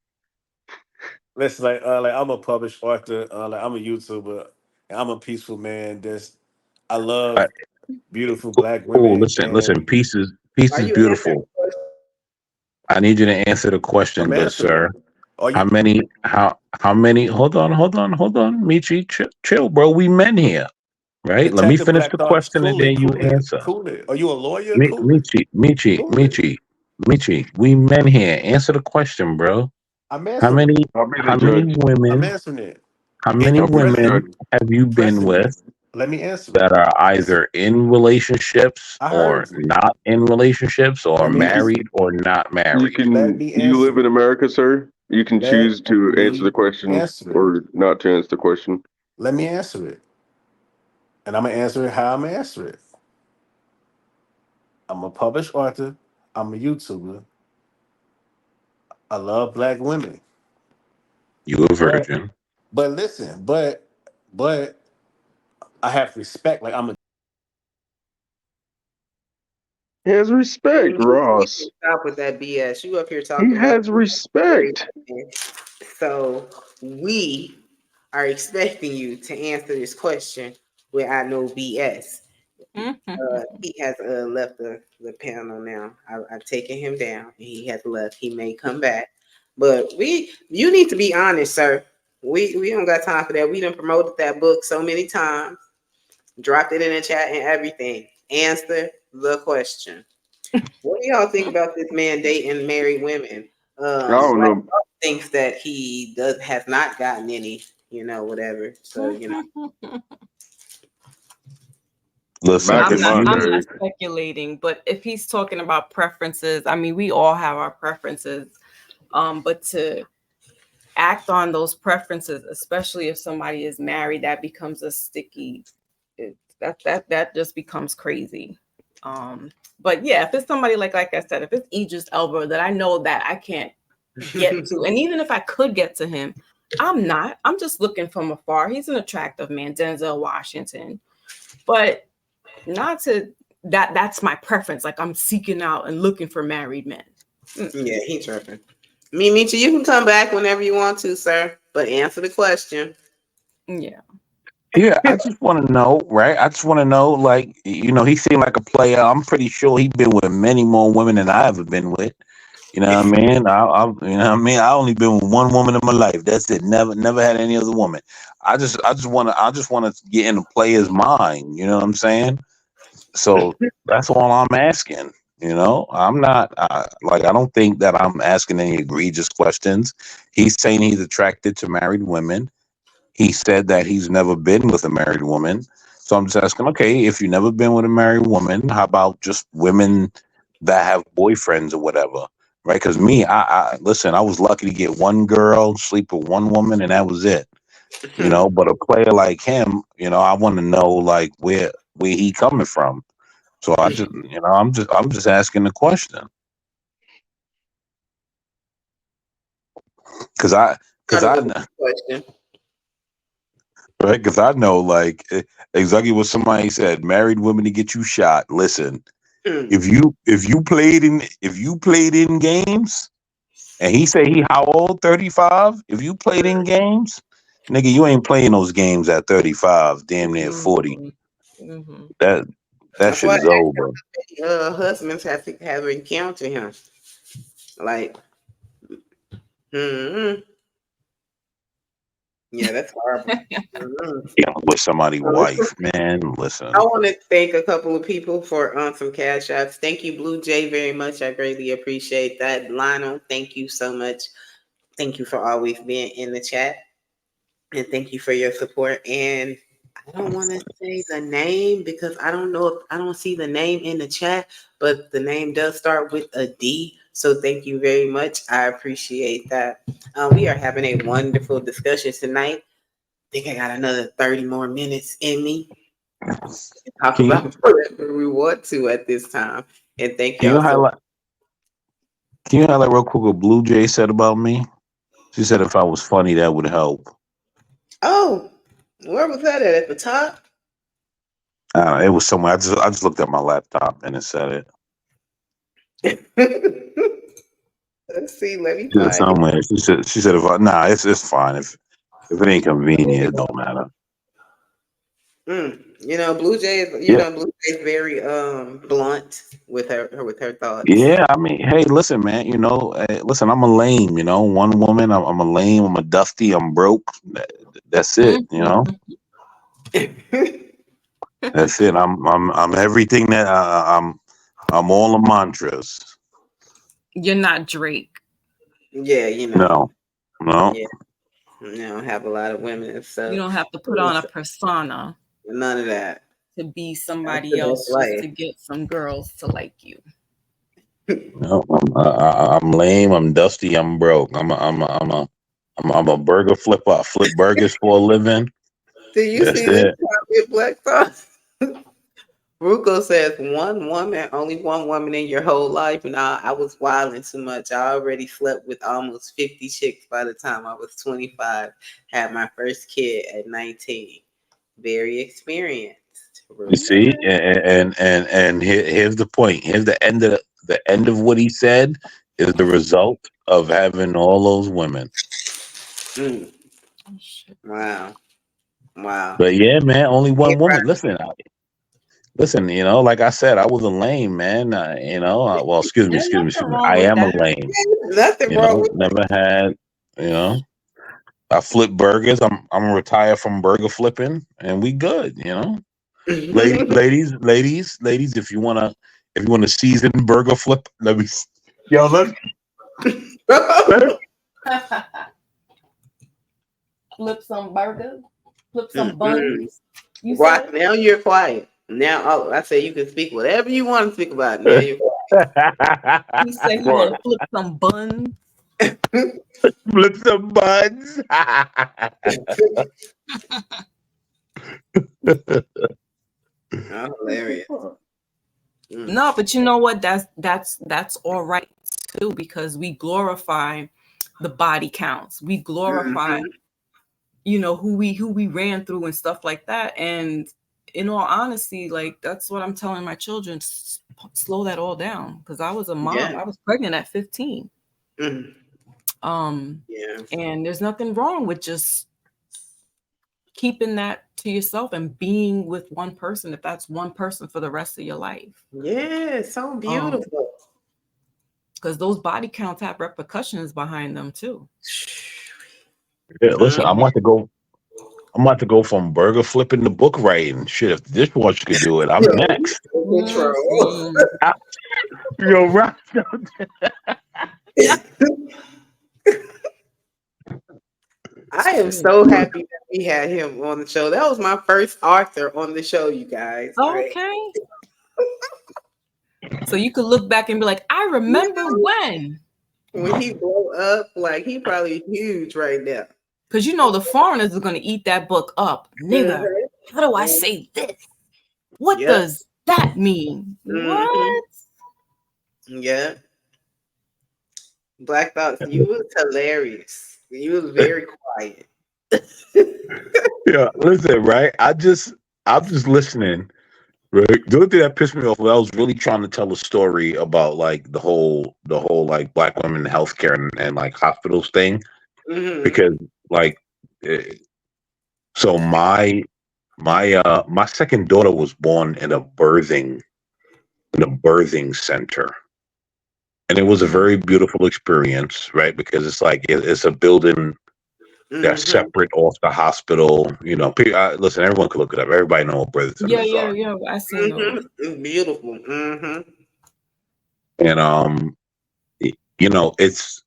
Listen, like I'm a published author. Like I'm a YouTuber. And I'm a peaceful man. I I, love beautiful black oh, women, listen. and Peace Are is you answering beautiful. the question? I need you to answer the question, I'm good answering sir. it. Are How you many? How many? Hold on, Michi. Chill, bro. We men here, right? Let me detective finish black the thoughts? question and Cool it, then you cool it, answer. cool it. Are you a lawyer? Cool it, cool it. Michi. We men here. Answer the question, bro. I'm How answering many? it. I'll be the How many judge. I'm women? answering it. How And many you I'll be the women judge. have you been pressing me. with Let me answer it. that are either in relationships I or heard you. not in relationships or Let me answer married it. or not You married? Let can me you answer live in it. America, sir? You can Let choose to answer the me question answer it. or not to answer the question. Let me answer it. And I'm gonna answer it how I'm gonna answer it. I'm a published author. I'm a YouTuber. I love black women. You a But virgin. listen, but I have respect. Like I'm a He has And respect, you need to Ross. stop with that BS. You up here He talking about has respect. so we are expecting you to answer this question without no BS. He has left the panel now. I've taken him down. He has left. He may come back, but you need to be honest, sir. We don't got time for that. We done promoted that book so many times, dropped it in the chat and everything. Answer the question. What do y'all think about this man dating married women? I don't Black know. thinks that he has not gotten any, whatever. So Listen, Back in if my I'm not day, speculating, but if he's talking about preferences, I mean, we all have our preferences. But to act on those preferences, especially if somebody is married, that becomes a sticky. That just becomes crazy. But yeah, if it's somebody like I said, if it's Idris Elba that I know that I can't get to, and even if I could get to him, I'm not. I'm just looking from afar. He's an attractive man, Denzel Washington. But not to that's my preference. Like I'm seeking out and looking for married men. Yeah, he tripping. Meet you can come back whenever you want to, sir. But answer the question. Yeah. Yeah, I just want to know, right? I just want to know, like, he seemed like a player. I'm pretty sure he's been with many more women than I ever been with. You know what I mean? I only been with one woman in my life. That's it. Never had any other woman. I just want to get in the player's mind. You know what I'm saying? So that's all I'm asking. I'm not I don't think that I'm asking any egregious questions. He's saying he's attracted to married women. He said that he's never been with a married woman. So I'm just asking, okay, if you've never been with a married woman, how about just women that have boyfriends or whatever? Right? Because me, listen, I was lucky to get one girl, sleep with one woman, and that was it. But a player like him, I want to know like where he coming from. So I just, I'm just asking the question. Because I question. Right, because I know, like exactly what somebody said. Married women to get you shot. Listen, if you played in games, and he said he how old? 35. If you played in games, nigga, you ain't playing those games at 35. Damn near 40. Mm-hmm. That That's shit why is over. husbands have to encounter him. Like, yeah, that's horrible. With somebody's wife, man. Listen. I want to thank a couple of people for some cash apps. Thank you, Blue Jay, very much. I greatly appreciate that. Lionel, thank you so much. Thank you for always being in the chat. And thank you for your support. And I don't want to say the name because I don't know if I don't see the name in the chat, but the name does start with a D. So thank you very much. I appreciate that. We are having a wonderful discussion tonight. I think I got another 30 more minutes in me. Talk about whatever we want to at this time. And thank y'all. Can you highlight real quick what Blue Jay said about me? She said if I was funny, that would help. Oh, where was that at the top? It was somewhere. I just looked at my laptop and it said it. Let's see. Let me it find somewhere. She said if it's fine if it ain't convenient, it don't matter. Blue Jay is Blue Jay is very blunt with her thoughts. Yeah, I mean, hey, listen, man. Listen, I'm a lame. One woman. I'm a lame. I'm a dusty. I'm broke. That's it. That's it. I'm everything that I'm all the mantras. You're not Drake. Yeah, No. Yeah. You don't have a lot of women, so you don't have to put on a persona. None of that. To be somebody else just to get some girls to like you. No, I'm lame. I'm dusty. I'm broke. I'm a burger flipper. I flip burgers for a living. Do you see this comment, Black Sauce? Ruko says only one woman in your whole life. Nah, I was wilding too much. I already slept with almost 50 chicks by the time I was 25. Had my first kid at 19. Very experienced. You see, and here's the point. Here's the end of what he said is the result of having all those women. Wow. But yeah, man, only one woman. Listen, like I said, I was a lame man. Well, excuse me. I am a lame. Nothing wrong with never had. I flip burgers. I'm retired from burger flipping, and we good. Ladies, if you wanna season burger flip, let me. Flip some burgers, flip some buns. Right now you're quiet. Now I say you can speak whatever you want to speak about. Now you're quiet. You said you want to flip some buns. Flip some buns. Oh, hilarious. No, but you know what? That's all right too, because we glorify the body counts. We glorify, who we ran through and stuff like that. And in all honesty, like that's what I'm telling my children, slow that all down. Because I was a mom. Yeah. I was pregnant at 15. Mhm. Yeah. And there's nothing wrong with just keeping that to yourself and being with one person, if that's one person for the rest of your life. Yeah, so beautiful. Because those body counts have repercussions behind them too. Yeah, listen, I'm about to go from burger flipping to book writing. Shit, if the dishwasher could do it, I'm Yo, next. control. Yo, right. I am so happy that we had him on the show. That was my first Arthur on the show, you guys. Okay. So you could look back and be like, I remember when he blew up, like he probably huge right now. Because you know the foreigners are going to eat that book up. Nigga, how do I say this? What does that mean? What? Yeah. Black Thoughts, you was hilarious. You was very quiet. Yeah, listen, right? I'm just listening. Right. The only thing that pissed me off was I was really trying to tell a story about like the whole like black women in healthcare and like hospitals thing. Because like so my second daughter was born in a birthing center. And it was a very beautiful experience, right? Because it's like it's a building that's separate off the hospital. You know, listen, everyone can look it up. Everybody know what birthing centers are. Yeah. I see those. It's beautiful. And you know, it's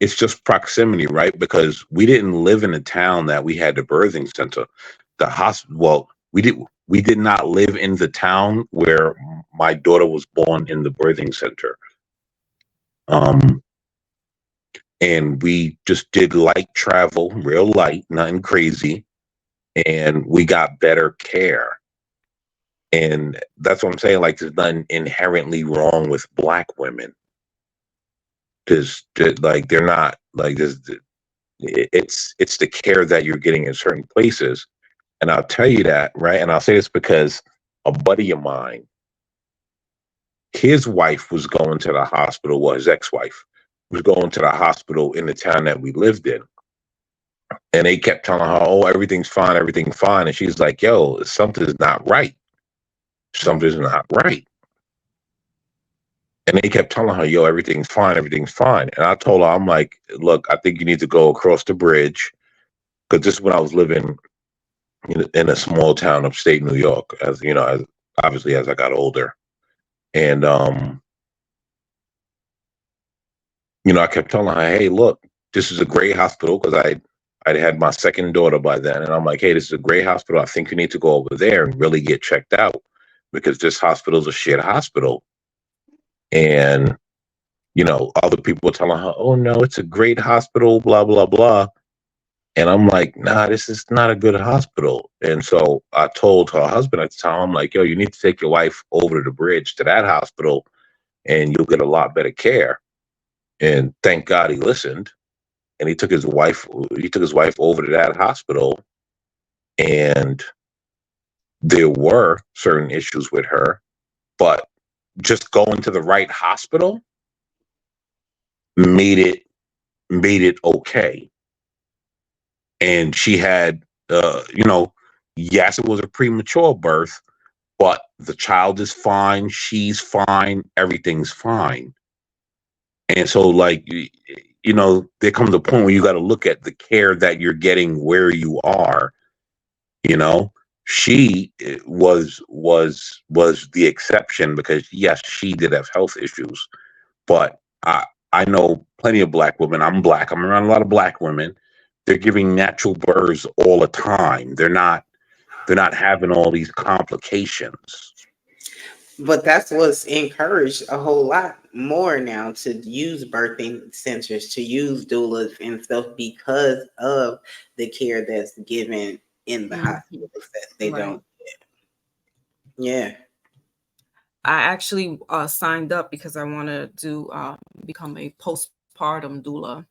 just proximity, right? Because we didn't live in a town that we had the birthing center. The hospital. Well, we did not live in the town where my daughter was born in the birthing center. And we just did light travel, real light, nothing crazy, and we got better care. And that's what I'm saying. Like, there's nothing inherently wrong with black women. Because, like, they're not like this. It's the care that you're getting in certain places, and I'll tell you that, right? And I'll say this because a buddy of mine, his wife was going to the hospital. Well, his ex-wife was going to the hospital in the town that we lived in. And they kept telling her, oh, everything's fine. And she's like, yo, something's not right. Something's not right. And they kept telling her, yo, everything's fine. And I told her, I'm like, look, I think you need to go across the bridge. Because this is when I was living in a small town upstate New York, as you know, obviously as I got older. And, I kept telling her, hey, look, this is a great hospital, because I'd had my second daughter by then. And I'm like, hey, this is a great hospital. I think you need to go over there and really get checked out, because this hospital's a shit hospital. And, other people were telling her, oh, no, it's a great hospital, blah, blah, blah. And I'm like, nah, this is not a good hospital. And so I told her husband at the time, I'm like, yo, you need to take your wife over to the bridge to that hospital, and you'll get a lot better care. And thank God he listened. And he took his wife over to that hospital, and there were certain issues with her, but just going to the right hospital made it okay. And she had, yes, it was a premature birth, but the child is fine. She's fine. Everything's fine. And so, like, there comes a point where you got to look at the care that you're getting where you are. She was the exception, because yes, she did have health issues, but I know plenty of black women. I'm black. I'm around a lot of black women. They're giving natural births all the time. They're not having all these complications. But that's what's encouraged a whole lot more now, to use birthing centers, to use doulas and stuff, because of the care that's given in the hospitals that they don't get. Yeah. I actually signed up because I want to become a postpartum doula.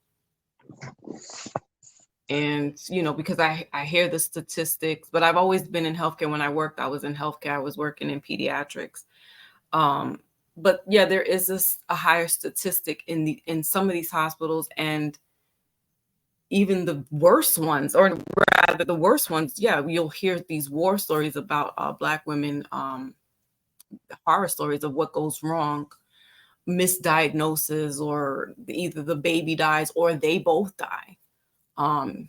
And, because I hear the statistics, but I've always been in healthcare. When I worked, I was in healthcare. I was working in pediatrics. But yeah, there is a higher statistic in some of these hospitals, and even the worst ones, or rather the worst ones, yeah, you'll hear these war stories about Black women, horror stories of what goes wrong, misdiagnosis, or either the baby dies or they both die. And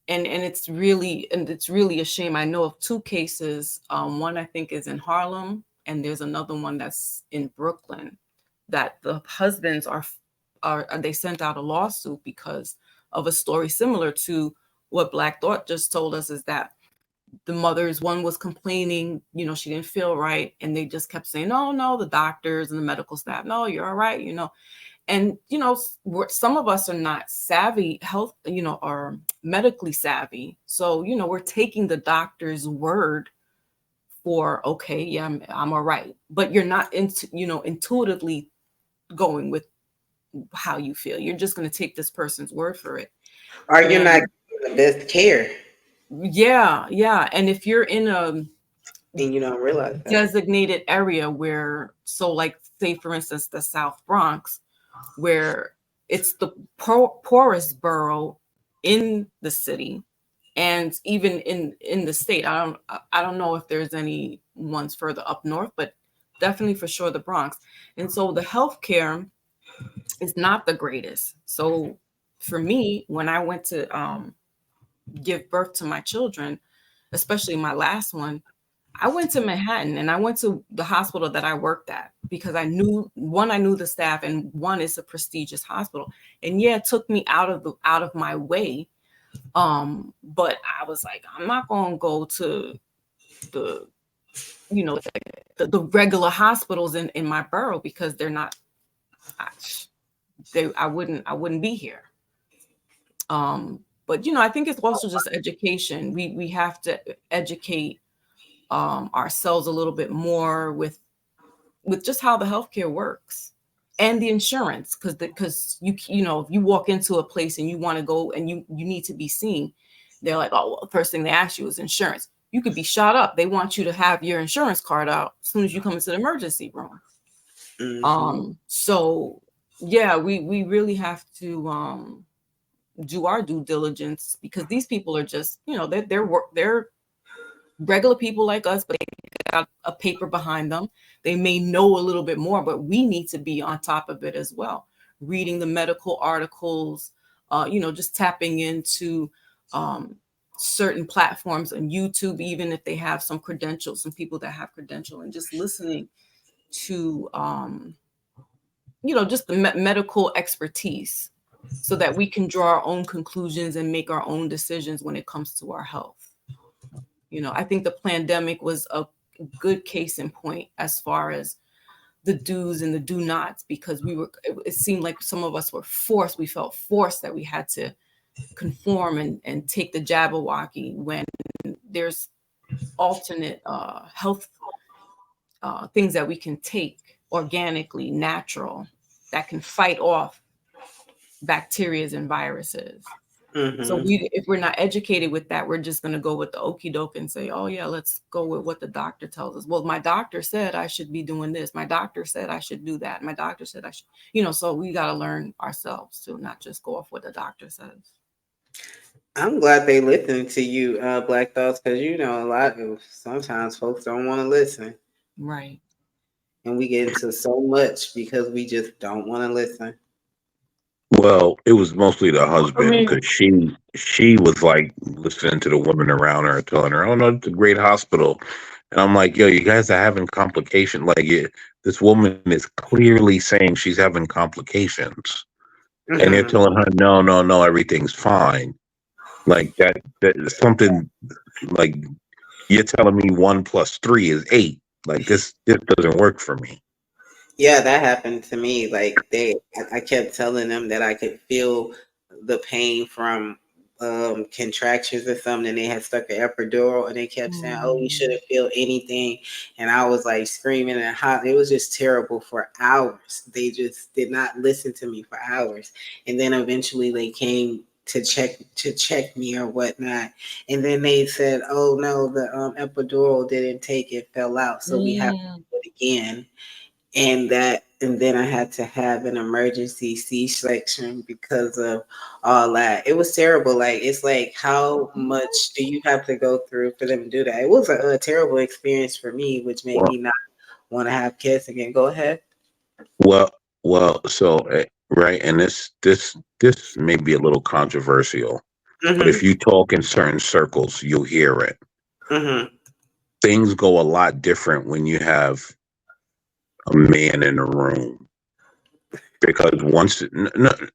it's really a shame. I know of two cases. One I think is in Harlem, and there's another one that's in Brooklyn, that the husbands are they sent out a lawsuit because of a story similar to what Black Thought just told us, is that the mothers, one was complaining, she didn't feel right, and they just kept saying, no, the doctors and the medical staff, no, you're all right, And, some of us are not savvy health, are medically savvy. So, we're taking the doctor's word for, okay, yeah, I'm all right. But you're not intuitively going with how you feel. You're just going to take this person's word for it. Or you're not getting the best care. Yeah. Yeah. And if you're in and you don't realize that. Designated area where, so like, say, for instance, the South Bronx, where it's the poorest borough in the city, and even in the state. I don't know if there's any ones further up north, but definitely for sure the Bronx. And so the healthcare is not the greatest. So for me, when I went to give birth to my children, especially my last one, I went to Manhattan, and I went to the hospital that I worked at because I knew the staff, and one is a prestigious hospital. And yeah, it took me out of my way. But I was like, I'm not going to go to the regular hospitals in my borough, because they're not, I wouldn't be here. But I think it's also just education. We have to educate ourselves a little bit more with just how the healthcare works and the insurance, because if you walk into a place and you want to go and you need to be seen, they're like, oh, well, the first thing they ask you is insurance. You could be shot up. They want you to have your insurance card out as soon as you come into the emergency room. Mm-hmm. So yeah, we really have to do our due diligence, because these people are just, they're regular people like us, but they got a paper behind them. They may know a little bit more, but we need to be on top of it as well. Reading the medical articles, just tapping into certain platforms on YouTube, even if they have some credentials, some people that have credential, and just listening to, just the medical expertise, so that we can draw our own conclusions and make our own decisions when it comes to our health. I think the pandemic was a good case in point as far as the do's and the do nots, because it seemed like some of us were forced. We felt forced that we had to conform and take the Jabberwocky, when there's alternate health things that we can take organically, natural, that can fight off bacteria and viruses. Mm-hmm. So if we're not educated with that, we're just going to go with the okie doke and say, oh yeah, let's go with what the doctor tells us. Well, my doctor said I should be doing this. My doctor said I should do that. My doctor said I should, so we got to learn ourselves to not just go off what the doctor says. I'm glad they listen to you, Black Thoughts, because sometimes folks don't want to listen. Right. And we get into so much because we just don't want to listen. Well, it was mostly the husband, because she was like listening to the women around her, telling her, "Oh no, it's a great hospital," and I'm like, "Yo, you guys are having complications. Like, this woman is clearly saying she's having complications, and they're telling her, no, everything's fine. Like that is something like you're telling me 1 + 3 is 8. Like this doesn't work for me." Yeah, that happened to me. Like I kept telling them that I could feel the pain from contractions or something, and they had stuck an epidural, and they kept saying, "Oh, you shouldn't feel anything," and I was like screaming and hollering. It was just terrible for hours. They just did not listen to me for hours, and then eventually they came to check me or whatnot. And then they said, oh no, the epidural didn't take, it fell out. So we have to do it again. And then I had to have an emergency C-section because of all that. It was terrible. Like, it's like, how much do you have to go through for them to do that? It was a terrible experience for me, which made me not want to have kids again. Go ahead. Well, so right, and this may be a little controversial, but if you talk in certain circles, you'll hear it. Things go a lot different when you have a man in a room, because once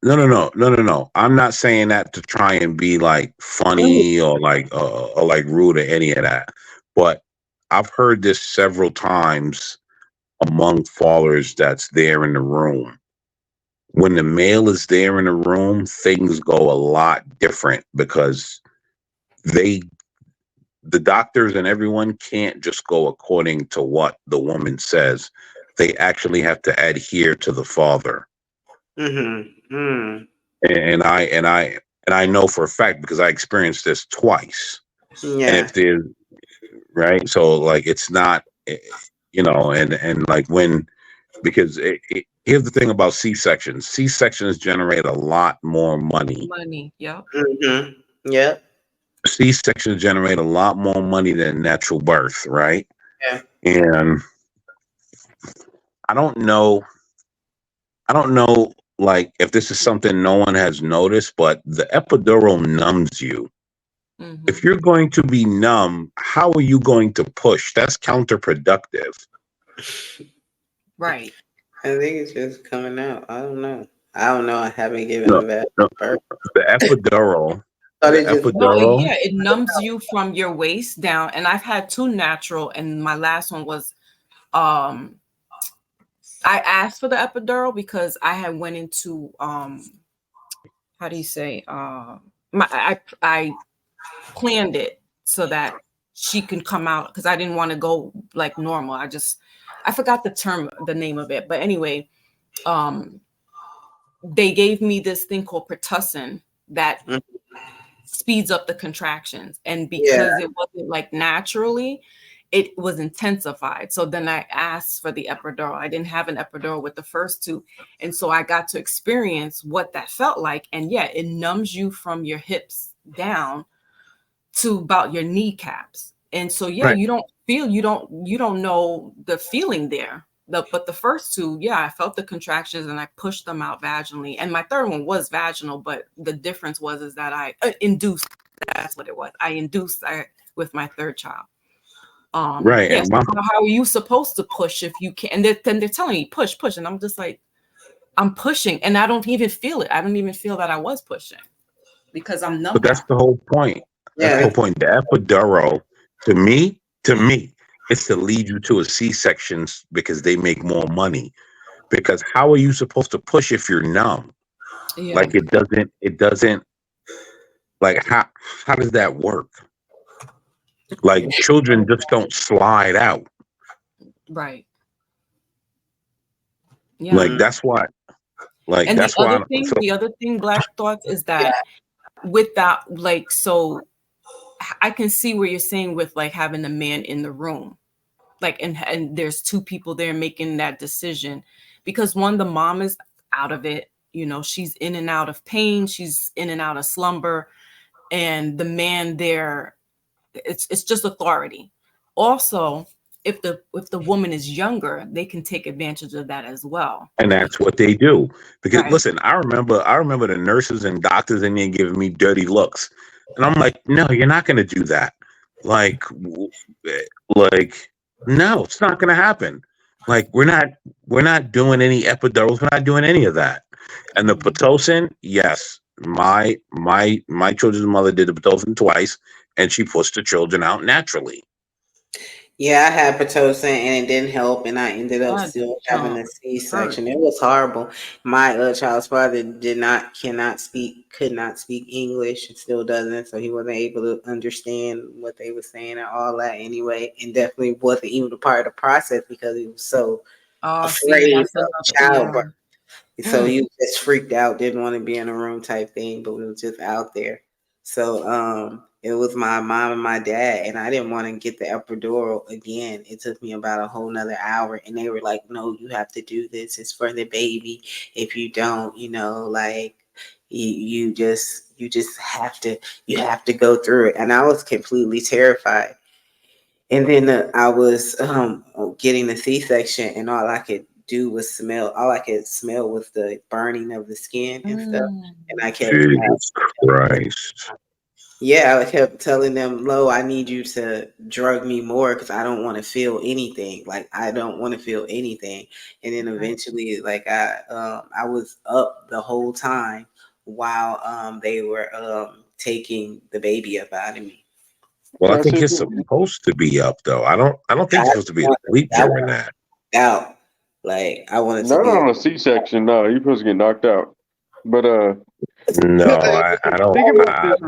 no, I'm not saying that to try and be like funny or like rude or any of that, but I've heard this several times among fathers that's there in the room. When the male is there in the room, things go a lot different because the doctors and everyone can't just go according to what the woman says. They actually have to adhere to the father. And I know for a fact because I experienced this twice. Yeah. And if there's right, so like it's not, and like when, because here's the thing about C-sections. C-sections generate a lot more money. Yep. Yep. C-sections generate a lot more money than natural birth, right? Yeah. And I don't know, like, if this is something no one has noticed, but the epidural numbs you. If you're going to be numb, how are you going to push? That's counterproductive. Right. I think it's just coming out. I don't know. I haven't given a birth. The epidural. It numbs you from your waist down. And I've had 2 natural, and my last one was I asked for the epidural because I had went into how do you say I planned it so that she can come out because I didn't want to go like normal. I forgot the name of it, but anyway, they gave me this thing called Pertussin that speeds up the contractions, and because it wasn't like naturally, it was intensified. So then I asked for the epidural. I didn't have an epidural with the first 2, and so I got to experience what that felt like. And yeah, it numbs you from your hips down to about your kneecaps, and so you don't know the feeling there. But the first 2, I felt the contractions and I pushed them out vaginally, and my third one was vaginal. But the difference was that I induced. That's what it was. I induced with my third child. Right. Yeah, so how are you supposed to push if you can't? And then they're telling you push, and I'm just like, I'm pushing, and I don't even feel it. I don't even feel that I was pushing because I'm numb. But that's the whole point. That's the whole point. The epidural, to me, it's to lead you to a C-section because they make more money. Because how are you supposed to push if you're numb? Yeah. Like it doesn't. Like how does that work? Like children just don't slide out. Right. Yeah. Like that's why. Like and that's the other thing, Black Thoughts, is that with that, like, so I can see where you're saying with like having the man in the room, like, and there's 2 people there making that decision, because one, the mom is out of it, she's in and out of pain, she's in and out of slumber, and the man there, it's just authority. Also, if the woman is younger, they can take advantage of that as well. And that's what they do. Because listen, I remember the nurses and doctors in there giving me dirty looks. And I'm like, no, you're not going to do that. Like, no, it's not going to happen. Like, we're not doing any epidurals. We're not doing any of that. And the Pitocin, yes, my children's mother did the Pitocin twice, and she pushed the children out naturally. Yeah, I had Pitocin and it didn't help, and I ended up still having a C-section. It was horrible. My child's father could not speak English, and still doesn't, so he wasn't able to understand what they were saying and all that anyway, and definitely wasn't even a part of the process because he was so afraid of childbirth. So you just freaked out, didn't want to be in a room type thing, but we were just out there. So it was my mom and my dad, and I didn't want to get the epidural again. It took me about a whole nother hour, and they were like, "No, you have to do this. It's for the baby. If you don't, like you just have to go through it." And I was completely terrified. And then I was getting the C-section, and all I could smell was the burning of the skin and stuff. And I kept Jesus Christ. I kept telling them, "Lo, I need you to drug me more because I don't want to feel anything. Like I don't want to feel anything." And then eventually, like I was up the whole time while they were taking the baby up out of me. Well, I think he's supposed to be up though. I don't think he's supposed to be asleep during that. Out. Like I wanted to Not be on a C-section. No, you're supposed to get knocked out. But no, I don't. Think about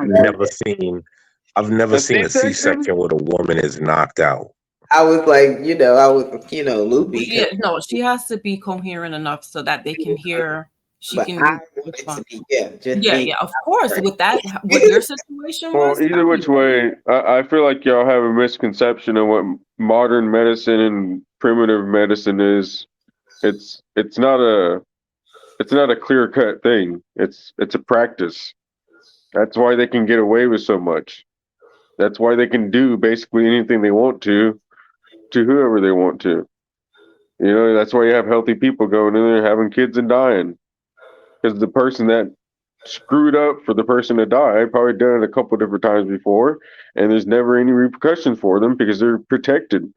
I've never seen a C-section where the woman is knocked out. I was like, loopy. Yeah, no, she has to be coherent enough so that they can hear. She But can I wanted to be, yeah, of course. With what your situation was. Well, either which way, I feel like y'all have a misconception of what modern medicine and primitive medicine is. It's not a clear cut thing. It's a practice. That's why they can get away with so much. That's why they can do basically anything they want to whoever they want to. That's why you have healthy people going in there having kids and dying. Because the person that screwed up for the person to die probably done it a couple different times before, and there's never any repercussions for them because they're protected.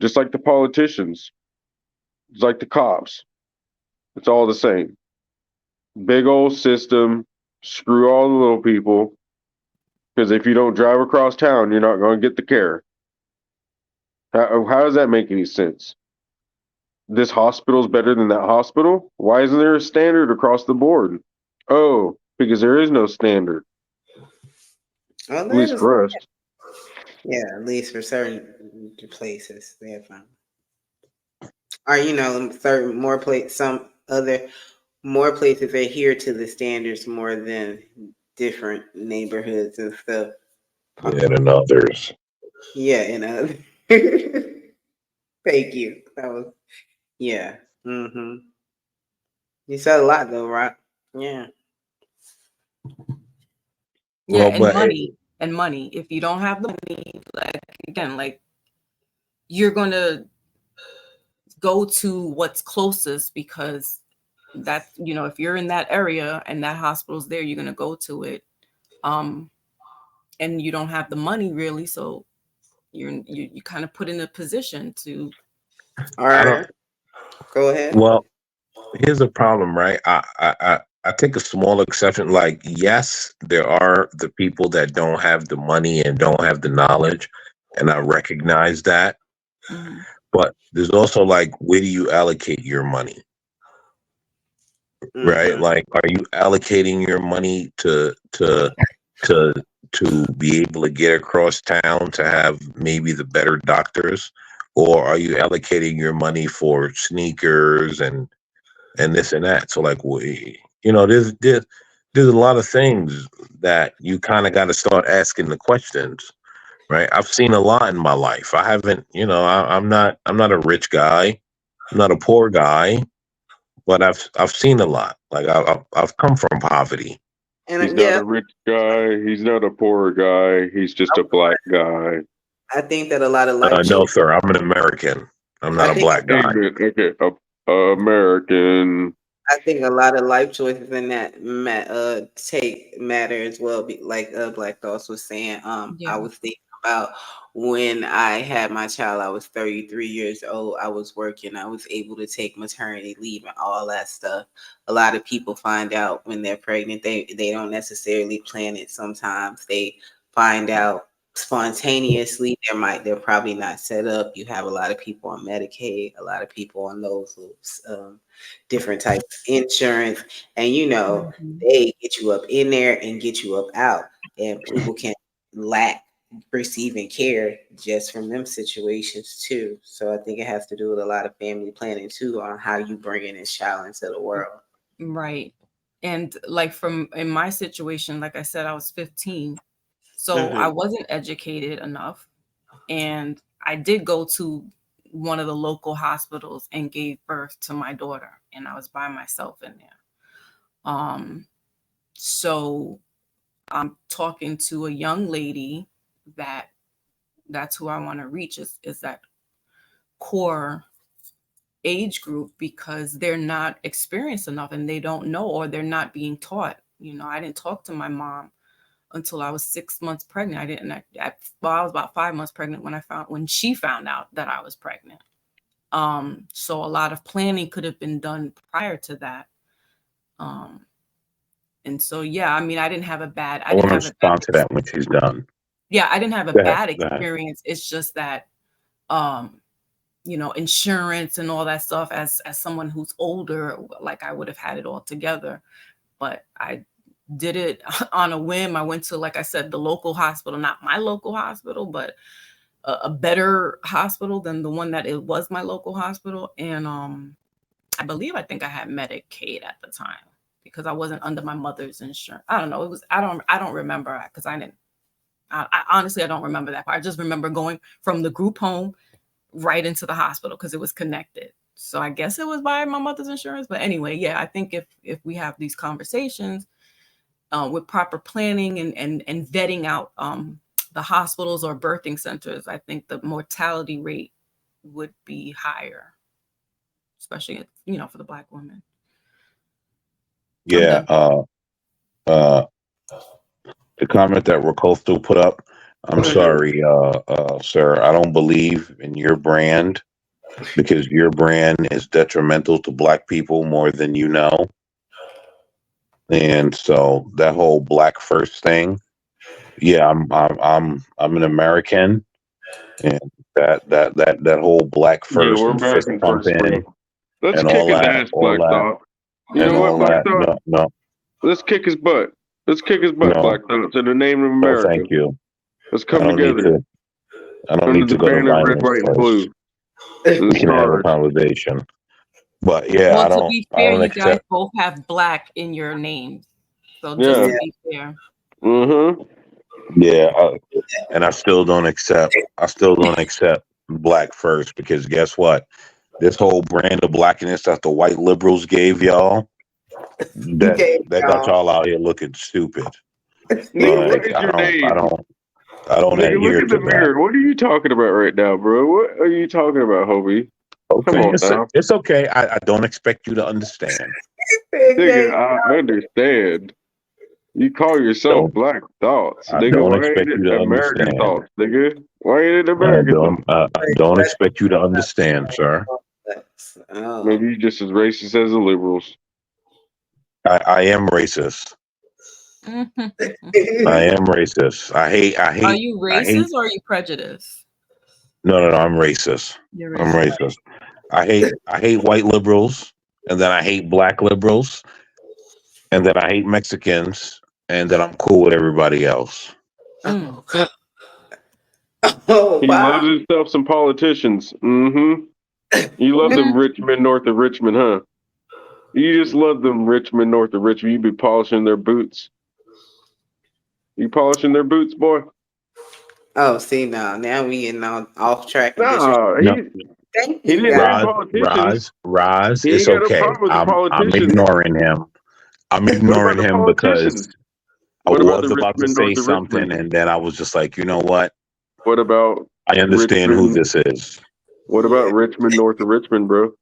Just like the politicians. It's like the cops. It's all the same. Big old system. Screw all the little people. Because if you don't drive across town, you're not going to get the care. How does that make any sense? This hospital's better than that hospital? Why isn't there a standard across the board? Oh, because there is no standard. Well, At least for us. Yeah, at least for certain places they have found. Or more places adhere to the standards more than different neighborhoods and stuff. Yeah, than others. Yeah, and others. Thank you. That was You said a lot though, right? Yeah. Yeah, Well, and money. If you don't have the money, like you're gonna go to what's closest because that if you're in that area and that hospital's there, you're gonna go to it. And you don't have the money really, so you kind of put in a position to. All right. Go ahead. Well, here's a problem, right? I take a small exception. Like, yes, there are the people that don't have the money and don't have the knowledge, and I recognize that. Mm-hmm. But there's also like, where do you allocate your money? Mm-hmm. Right? Like, are you allocating your money to be able to get across town to have maybe the better doctors, or are you allocating your money for sneakers and this and that? So like, there's a lot of things that you kind of got to start asking the questions, right? I've seen a lot in my life. I haven't, I'm not a rich guy, I'm not a poor guy, but I've seen a lot. Like I've come from poverty. And he's not a rich guy. He's not a poor guy. He's just a black guy. I think that a lot of no, sir. I'm an American. I'm not a black guy. Okay, American. I think a lot of life choices in that matter as well. Like Black Thoughts was saying. I was thinking about when I had my child. I was 33 years old. I was working. I was able to take maternity leave and all that stuff. A lot of people find out when they're pregnant. They don't necessarily plan it. Sometimes they find out spontaneously. They're probably not set up. You have a lot of people on Medicaid, a lot of people on those different types of insurance, and they get you up in there and get you up out, and people can lack receiving care just from them situations too. So I think it has to do with a lot of family planning too on how you bringing this child into the world. Right. And like in my situation, like I said, I was 15. So I wasn't educated enough. And I did go to one of the local hospitals and gave birth to my daughter. And I was by myself in there. So I'm talking to a young lady that's who I want to reach is that core age group, because they're not experienced enough and they don't know, or they're not being taught. I didn't talk to my mom until I was 6 months pregnant. I was about 5 months pregnant when she found out that I was pregnant. So a lot of planning could have been done prior to that. And so, yeah, I mean, I didn't have a bad. I want to respond to that when she's done. Yeah, I didn't have a bad experience. It's just that, insurance and all that stuff. As someone who's older, like I would have had it all together, but I did it on a whim. I went to, like I said, the local hospital, not my local hospital, but a better hospital than the one that it was my local hospital. And I think I had Medicaid at the time because I wasn't under my mother's insurance. I don't know. I don't remember because I honestly, I don't remember that part. I just remember going from the group home right into the hospital because it was connected. So I guess it was by my mother's insurance. But anyway, yeah, I think if we have these conversations with proper planning and vetting out the hospitals or birthing centers, I think the mortality rate would be higher, especially, for the Black women. Yeah. The comment that Rakosto put up, I'm sorry, sir. I don't believe in your brand because your brand is detrimental to Black people more than you know. And so that whole Black first thing, yeah, I'm an American, and that whole Black first we're and fist American first, pumping bro. Let's and kick all his that, ass, Black Thought. You know what, Black Thought? No. Let's kick his butt. Let's kick his butt, No. Black Thought. In the name of No, America. thank you. Let's come together. I don't need to go to red, violence white, and first. blue. We can have a conversation. But yeah, well, I don't. To be fair, I don't you accept. guys both have Black in your names, so just to be fair. Yeah, and I still don't accept. Black first because guess what? This whole brand of Blackness that the white liberals gave y'all, that got y'all out here looking stupid. Nigga, what is your name? I don't Nigga, adhere look at to the mirror. that. What are you talking about right now, bro? What are you talking about, Hobie? Okay, Come on now. it's okay. I don't expect you to understand. Nigga, I understand. You call yourself Black Thoughts, I nigga. don't Why expect ain't you it to American understand. Thoughts, nigga? Why ain't it American Thoughts? I don't expect you to understand, sir. Maybe you just as racist as the liberals. I am racist. I am racist. I hate. Are you racist or are you prejudiced? No, I'm racist. You're I'm racist. I hate white liberals, and then I hate Black liberals, and then I hate Mexicans, and then I'm cool with everybody else. He loves himself some politicians. You love them Richmond, north of Richmond, huh? You just love them Richmond, north of Richmond. You be polishing their boots. You polishing their boots, boy? Oh, see, now we getting off track. No, thank he you, didn't guys. like politicians. Raz, He it's ain't got okay. a problem with the I'm politicians. ignoring him. I'm ignoring him because I was about to say something, and then I was just like, you know what? What about? I understand who this is. What about Richmond, north of Richmond, bro?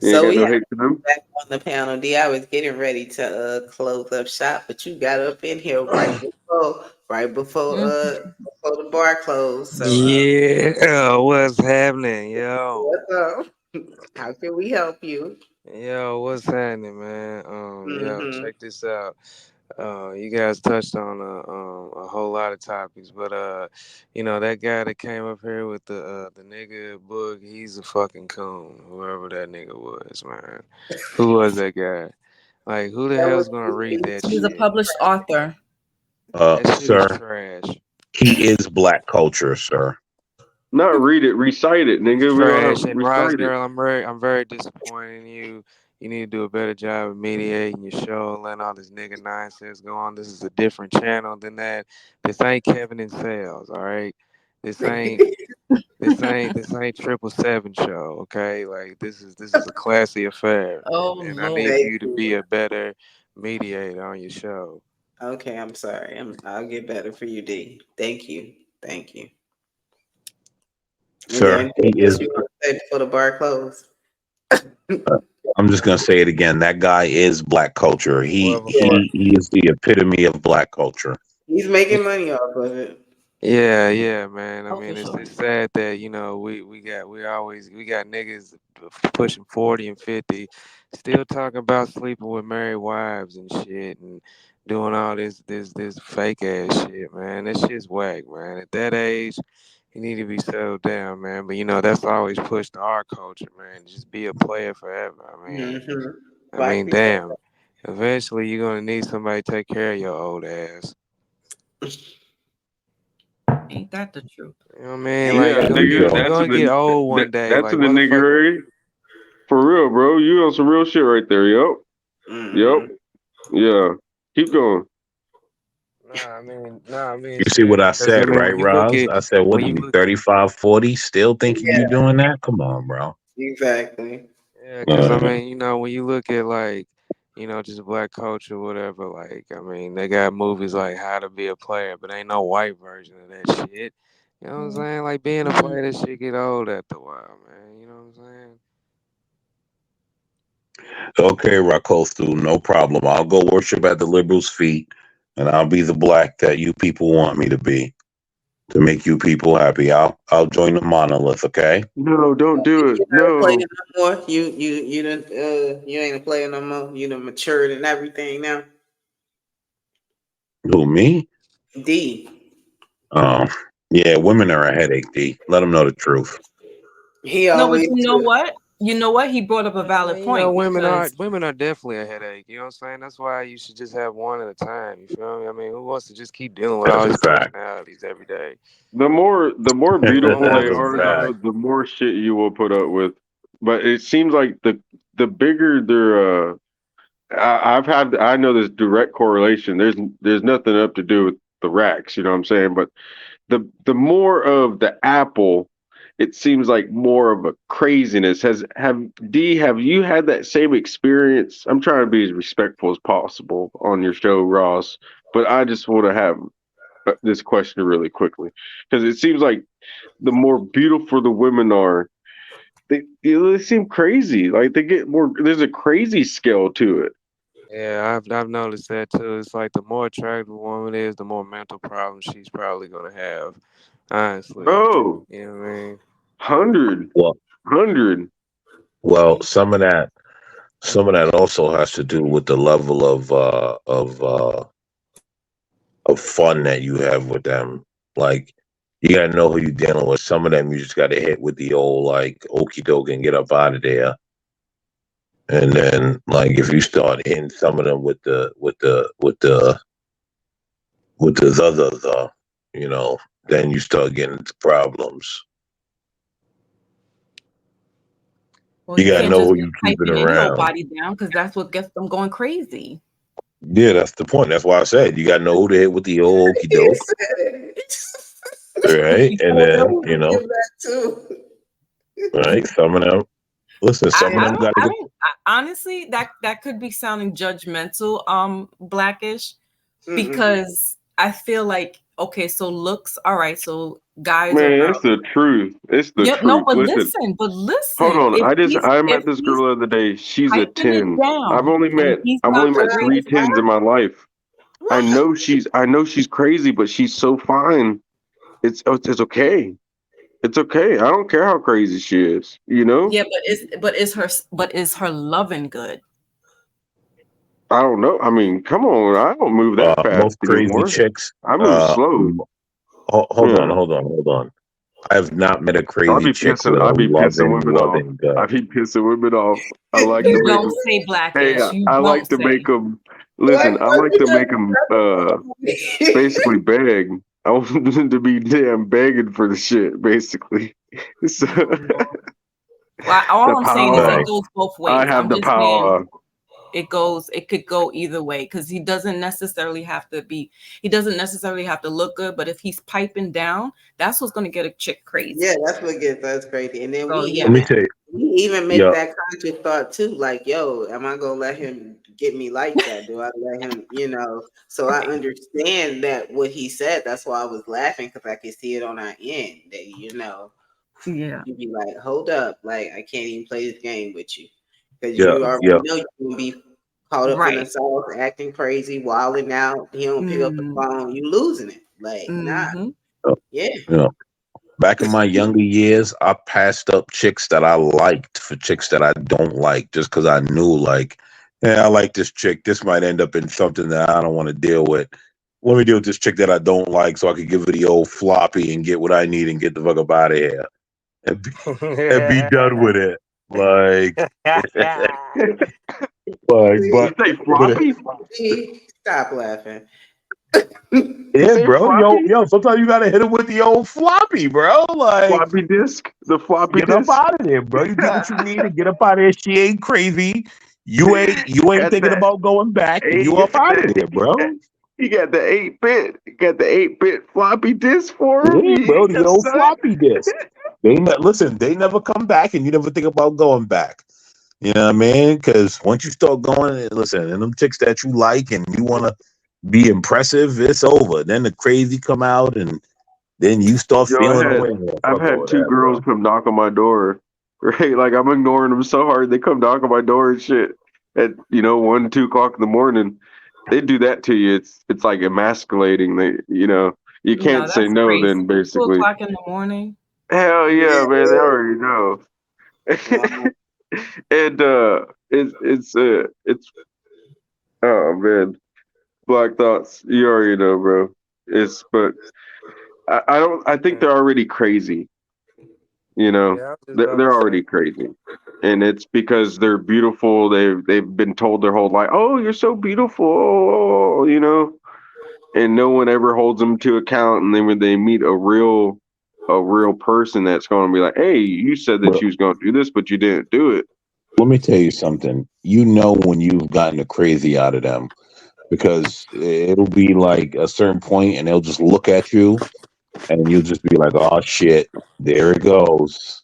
So we have back on the panel. D, I was getting ready to close up shop, but you got up in here right before the bar closed. So yeah, what's happening, yo? What's up? How can we help you? Yo, what's happening, man? Yo, check this out. You guys touched on a whole lot of topics, but that guy that came up here with the nigga book, he's a fucking coon. Whoever that nigga was, man. Who was that guy? Like, who the hell's gonna read that shit? He's a published author. That shit Sir, is trash. He is black culture, sir. Not read it, recite it, nigga. We don't Trash have and Rise recite it. Girl, I'm very disappointed in you. You need to do a better job of mediating your show, letting all this nigga nonsense go on. This is a different channel than that. This ain't Kevin and Sales, all right? This ain't 777 show, okay? Like this is a classy affair. Oh And I Lord. need for Thank you to you. be a better mediator on your show. Okay, I'm sorry. I'll get better for you, D. Thank you. Thank you. Is there Sir, anything he else is. you want to say before the bar closes? I'm just gonna say it again. That guy is black culture. He Whoever Yeah, fuck. he is the epitome of black culture. he's making money off of it. Yeah, man. I Oh, for mean, sure. it's sad that we got niggas pushing 40 and 50, still talking about sleeping with married wives and shit, and doing all this fake ass shit, man. That shit's whack, man. At that age, you need to be settled down, man. But that's always pushed to our culture, man. Just be a player forever. Black people. Damn. Eventually, you're gonna need somebody to take care of your old ass. Ain't that the truth? You know what I mean? Ain't Like Yeah, that For nigga. sure. you're gonna get old one day. That's Like in the nigga, motherfucker. right? For real, bro. You on some real shit right there. Yup. Mhm. Yeah. Keep going. I mean, You see what I serious. Because said, right, when you look Roz? at I said, what when are you you, look, 35, 40, still thinking Yeah, you doing that? Come on, bro. exactly. yeah, because Uh, when you look at like, just black culture, whatever. Like, they got movies like How to Be a Player, but ain't no white version of that shit. You know what I'm saying? Like being a player, that shit get old after a while, man. You know what I'm saying? okay, Rakosu, no problem. I'll go worship at the liberals' feet, and I'll be the black that you people want me to be to make you people happy. I'll join the monolith. Okay. No, don't do it. You not a player No. no more. You ain't a player no more. You done matured and everything now. Who, me? D. Oh, yeah. Women are a headache. D. Let them know the truth. He No, but always you know what? You know what? He brought up a valid point Women because are definitely a headache. You know what I'm saying? That's why you should just have one at a time. You feel me? I mean, who wants to just keep dealing with That's all a these fact. personalities every day? The more You want beautiful one they That's a are, personality. though, fact. the more shit you will put up with. But it seems like the bigger their I know there's direct correlation. There's nothing up to do with the racks, you know what I'm saying? But the more of the apple, it seems like more of a craziness. Have you had that same experience? I'm trying to be as respectful as possible on your show, Ross, but I just want to have this question really quickly because it seems like the more beautiful the women are, they seem crazy. Like they get more. There's a crazy scale to it. Yeah, I've noticed that too. It's like the more attractive a woman is, the more mental problems she's probably gonna have. Honestly, Bro, you know what I mean? 100. Well, 100. some of that also has to do with the level of fun that you have with them. Like, you gotta know who you're dealing with. Some of them you just gotta hit with the old like okie doke and get up out of there. And then like if you start hitting some of them with the other, then you start getting into problems. well, You you gotta can't know just who be you keeping typing any old around. body down because that's what gets them going crazy. Yeah, that's the point. That's why I said you gotta know who to hit with the old okie He doke. said it. Right. You And gotta then, know. Give that too. right, some of them listen, some of I them don't. gotta I get don't. Honestly, that could be sounding judgmental, Blackish, Mm-mm. because I feel like okay, so looks, all right, so guys or Man, girls. it's the truth. It's the Yep. No, truth. but Listen, hold listen. on. I met If this he's girl the other day. She's a typing it 10. I've down only and met he's I've not only the met three greatest guy, 10s in my life. I know she's crazy, but she's so fine. It's okay. It's okay. I don't care how crazy she is, you know? yeah, but is her loving good? I don't know. I mean, come on. I don't move that fast most crazy anymore. chicks. I move slow. Hold on, Yeah. hold on. I have not met a I'll crazy be chick pissing with a I be pissing women off. loving I gut. be pissing women off. I like to You make don't them. say Hey, Blackish. You I don't like to make say. them. Like Listen, I what like you to make them basically beg. I want them to be damn begging for the shit, basically. So Well, all I'm saying is power. it goes both ways. I have I'm the just saying power. it could go either way because he doesn't necessarily have to look good, but if he's piping down, that's what's going to get a chick crazy. Yeah, that's what gets us crazy. And then So, we yeah. Let me tell you. we even make Yeah. that conscious thought too, like, yo, am I gonna let him get me like that? Do I let him, So I understand that what he said. That's why I was laughing because I could see it on our end that Yeah. you be like, hold up, like I can't even play this game with you because Yeah, you already yeah. know you can be caught up in the Right. sauce, acting crazy, wilding out. He don't pick up the phone, you losing it. Like, nah, yeah. Yeah. Back in my younger years, I passed up chicks that I liked for chicks that I don't like just because I knew, like, I like this chick. This might end up in something that I don't want to deal with. Let me deal with this chick that I don't like so I could give her the old floppy and get what I need and get the fuck up out of here and be done with it. Like, but Say floppy? Stop laughing. Yeah, bro. Yo, sometimes you gotta hit him with the old floppy, bro. Like floppy disk, the floppy get disk. up out of there, bro. You get what you need and get up out of there. She ain't crazy. You ain't thinking about going back. You up out of there, bro. You got the 8-bit. You got the 8-bit floppy disk for him. Yeah, bro. The Yes, old son. floppy disk. Listen. They never come back, and you never think about going back. You know what I mean? Because once you start going, listen, and them chicks that you like and you want to be impressive, it's over. Then the crazy come out, and then you start feeling away. I've had two girls come knock on my door. Right, like I'm ignoring them so hard. They come knock on my door and shit at 1, 2 o'clock in the morning. They do that to you. It's like emasculating. You can't say no. Crazy. Then basically, 2 o'clock in the morning. Hell yeah, man! They already know. And it's oh man, Black Thoughts. You already know, bro. But I think they're already crazy. They're already crazy, and it's because they're beautiful. They've been told their whole life, "Oh, you're so beautiful," and no one ever holds them to account. And then when they meet a real person that's going to be like, "Hey, you said that you was going to do this, but you didn't do it." Let me tell you something. You know when you've gotten the crazy out of them, because it'll be like a certain point, and they'll just look at you. And you'll just be like, "Oh shit, there it goes."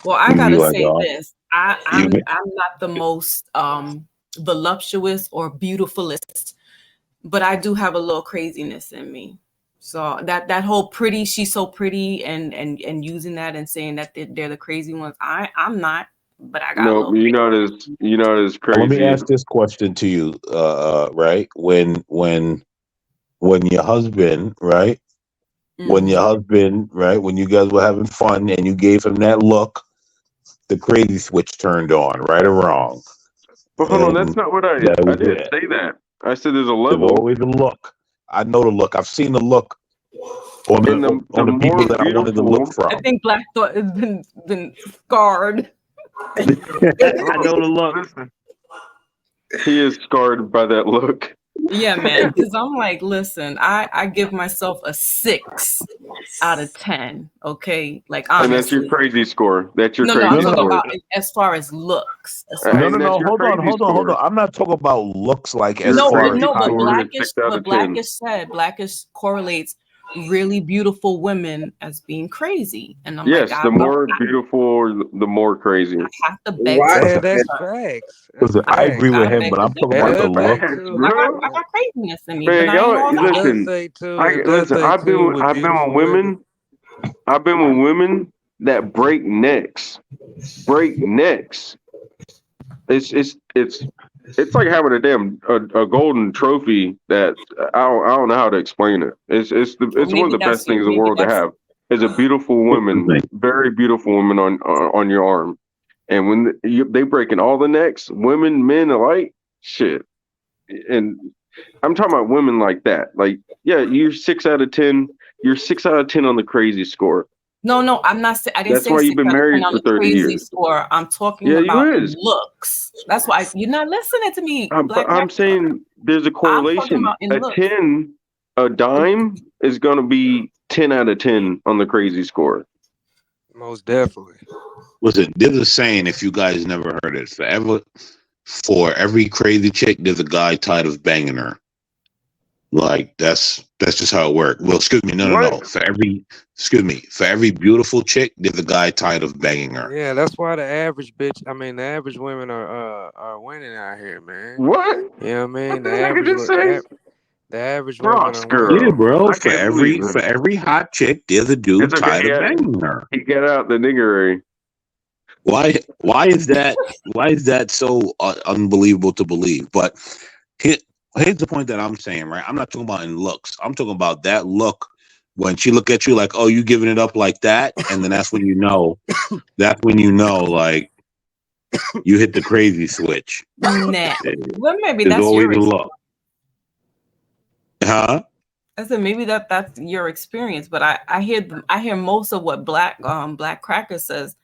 Well, I gotta say this. I'm not the most voluptuous or beautifulist, but I do have a little craziness in me. So that whole pretty, she's so pretty, and using that and saying that they're the crazy ones. I'm not, but I got no. You're not as crazy. Let me ask this question to you, right? When your husband, right? When your husband, right? When you guys were having fun and you gave him that look, the crazy switch turned on, right or wrong? But hold on, that's not what I didn't say that. I said there's a level. There's always a look. I know the look. I've seen the look on the people that I wanted to look from. I think Black Thought has been scarred. I know the look. He is scarred by that look. Yeah, man. Because I'm like, listen, I give myself a 6 out of 10. Okay, like honestly. And that's your crazy score. That's your crazy I'm score. talking about as far as looks. No. Hold on. I'm not talking about looks like as far as but Blackish correlates really beautiful women as being crazy, and I'm yes, like, the more beautiful, the more crazy. I have to beg. That's facts. Listen, I agree with him, but I'm talking about the look. I got craziness in me. Man, but listen. I've been with women. I've been with women that break necks. It's like having a golden trophy that I don't know how to explain it. It's one of the best things in the world to have. Is a beautiful woman, very beautiful woman on your arm, and when they breaking all the necks, women, men alike, shit. And I'm talking about women like that. Like, yeah, you're 6 out of 10. You're 6 out of 10 on the crazy score. No, I'm not. I didn't That's say why you've been married for 30 years. Score. I'm talking about looks. That's why you're not listening to me. But I'm saying there's a correlation. A a dime is going to be 10 out of 10 on the crazy score. Most definitely. Listen, there's a saying, if you guys never heard it, for every crazy chick, there's a guy tired of banging her. Like that's just how it works. Well, excuse me, no. For every beautiful chick, there's a guy tired of banging her. Yeah, that's why the average women are winning out here, man. What? You know what I mean? What the heck did you say? The average women are girl. winning. Yeah, bro. I For can't believe every hot chick, there's a dude It's okay, tired yeah. of banging her. He got out the niggery. Why is that? Why is that so unbelievable to believe? But here's the point that I'm saying, right? I'm not talking about in looks. I'm talking about that look when she look at you like, oh, you giving it up like that, and then that's when you know, like you hit the crazy switch. Nah. Well, maybe There's that's always your a look. Huh? I said maybe that's your experience, but I hear most of what Black Cracker says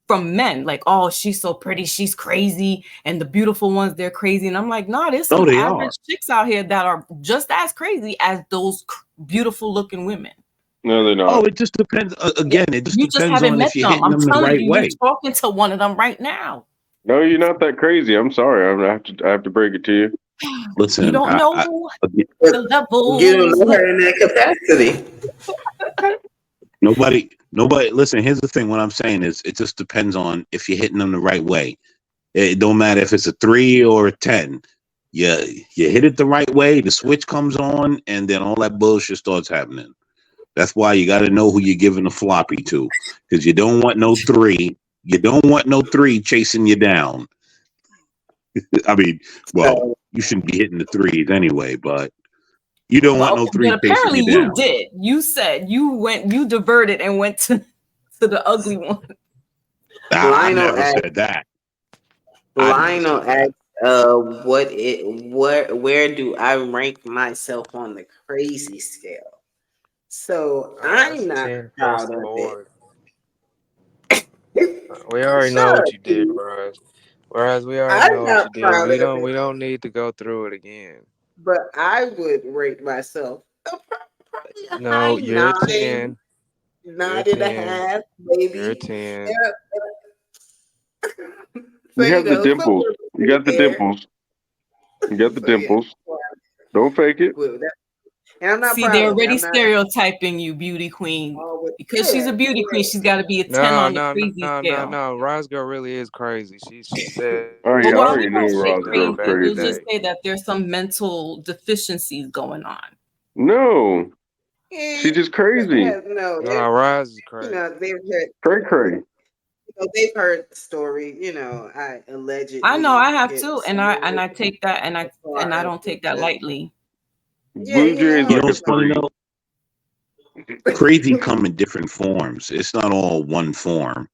from men, like, oh, she's so pretty, she's crazy, and the beautiful ones, they're crazy. And I'm like, no, there's some average chicks out here that are just as crazy as those beautiful looking women. No, they're not. Oh, it just depends. Again, it just depends haven't on met if you're them. hitting them the right way. You're talking to one of them right now. No, you're not that crazy. I'm sorry. I have to break it to you. Listen, you don't know the level. You don't know her in that capacity. Nobody. Listen, here's the thing. What I'm saying is, it just depends on if you're hitting them the right way. It don't matter if it's a 3 or a 10. You hit it the right way, the switch comes on, and then all that bullshit starts happening. That's why you got to know who you're giving the floppy to, because you don't want no 3. You don't want no 3 chasing you down. I mean, well, you shouldn't be hitting the 3s anyway, but you don't want no 3 but apparently chasing you down. You did. You said you diverted and went to the ugly one. I never said that. Lionel asked, where do I rank myself on the crazy scale? So I'm not proud of it. We already know what you did, Raz. Whereas we already know what you did. We don't need to go through it again. But I would rate myself probably no, you're 9, 10. 9.5, maybe. You're 10. You have the dimples. You got the dimples. You got the dimples. Don't fake it. And I'm not. See, they're already stereotyping you, beauty queen. Because she's a beauty queen, she's got to be a 10 on the crazy scale. No. Raz girl really is crazy. She said. I already knew Raz girl was crazy. We'll just say that there's some mental defificiencies going on. No, she's just crazy. No, Raz is crazy. They've heard. They've heard the story. I allegedly. I know, I have too, and I take that, and I don't take that lightly. Blue Jays like a 3. Crazy come in different forms. It's not all one form.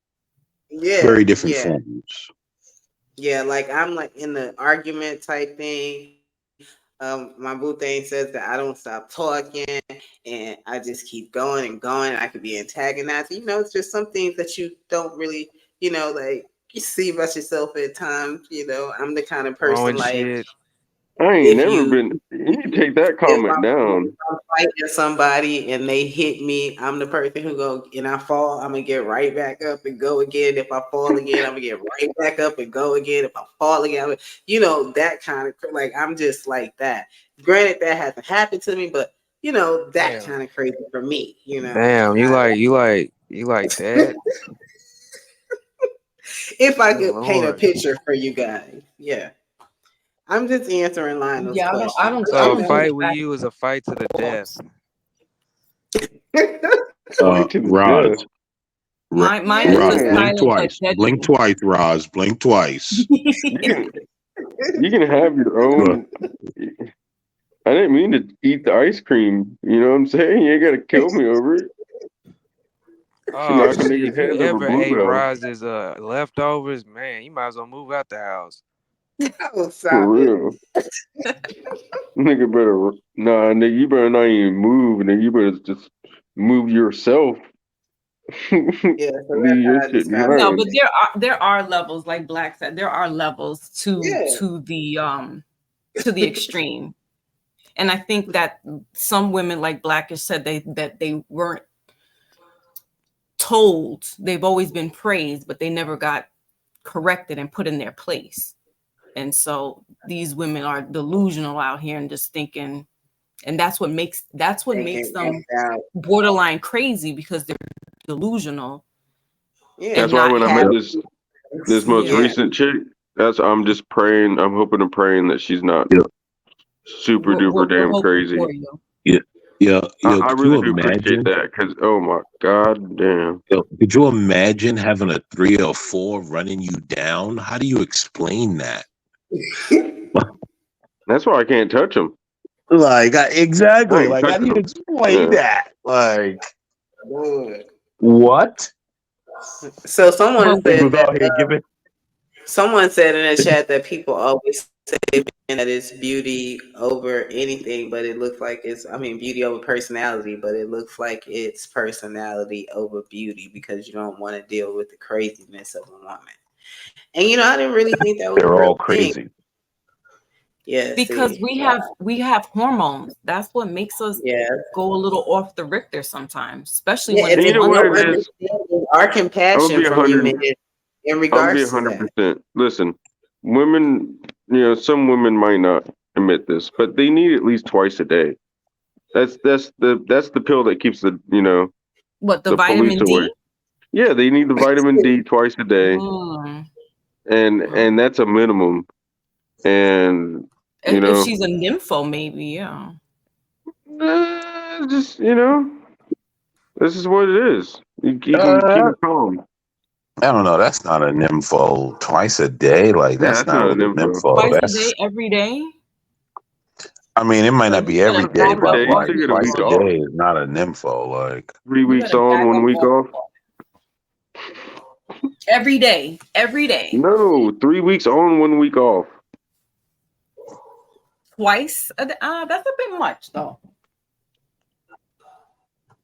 Yeah, very different forms. Yeah, like I'm like in the argument type thing. My boo thing says that I don't stop talking and I just keep going and going. I could be antagonized. It's just some things that you don't really, like you see about yourself at times. I'm the kind of person like. I ain't never been. You take that comment down. If I'm fighting somebody and they hit me, I'm the person who go and I fall. I'm gonna get right back up and go again. If I fall again, I'm gonna get right back up and go again. If I fall again, that kind of like I'm just like that. Granted, that hasn't happened to me, but that kind of crazy for me. Damn, you like that. If I could paint a picture for you guys, yeah. I'm just answering Lionel's questions. I don't. So a fight with you is a fight to the death. Roz. Blink twice. Blink twice, Roz. Blink twice. You can have your own. I didn't mean to eat the ice cream. You know what I'm saying? You ain't got to kill me over it. Oh, if you ever ate Roz's leftovers, man, you might as well move out the house. For real. Nigga better nigga, you better not even move, nigga. You better just move yourself. Yeah, no, but there are levels, like Black said, there are levels to the extreme. And I think that some women, like Blackish said, that they weren't told. They've always been praised, but they never got corrected and put in their place. And so these women are delusional out here and just thinking, and that's what makes them borderline crazy, because they're delusional. Yeah. That's why when I met this most recent chick, I'm just praying. I'm hoping and praying that she's not super duper damn crazy. I really do appreciate that, because oh my god damn. Could you imagine having a 3 or 4 running you down? How do you explain that? That's why I can't touch them. Like exactly. Like how do you explain that? Like what? So someone said in the chat that people always say that it's beauty over anything, but it looks like beauty over personality, but it looks like it's personality over beauty, because you don't want to deal with the craziness of a woman. And I didn't really think that was they're all crazy. Yeah, because we have hormones. That's what makes us go a little off the Richter sometimes, especially when it's our compassion from women in regards to that. 100%. Listen, women, some women might not admit this, but they need at least twice a day. That's the pill that keeps the the vitamin D. Away. Yeah, they need the vitamin D twice a day, and that's a minimum. And if she's a nympho, maybe just this is what it is. You keep them calm. I don't know. That's not a nympho. Twice a day, like that's not a nympho. Twice a day, every day. I mean, it might not be every day, but like twice a day is not a nympho. Like 3 weeks on, 1 week off. Every day. No, 3 weeks on, 1 week off. Twice a day. That's a bit much, though.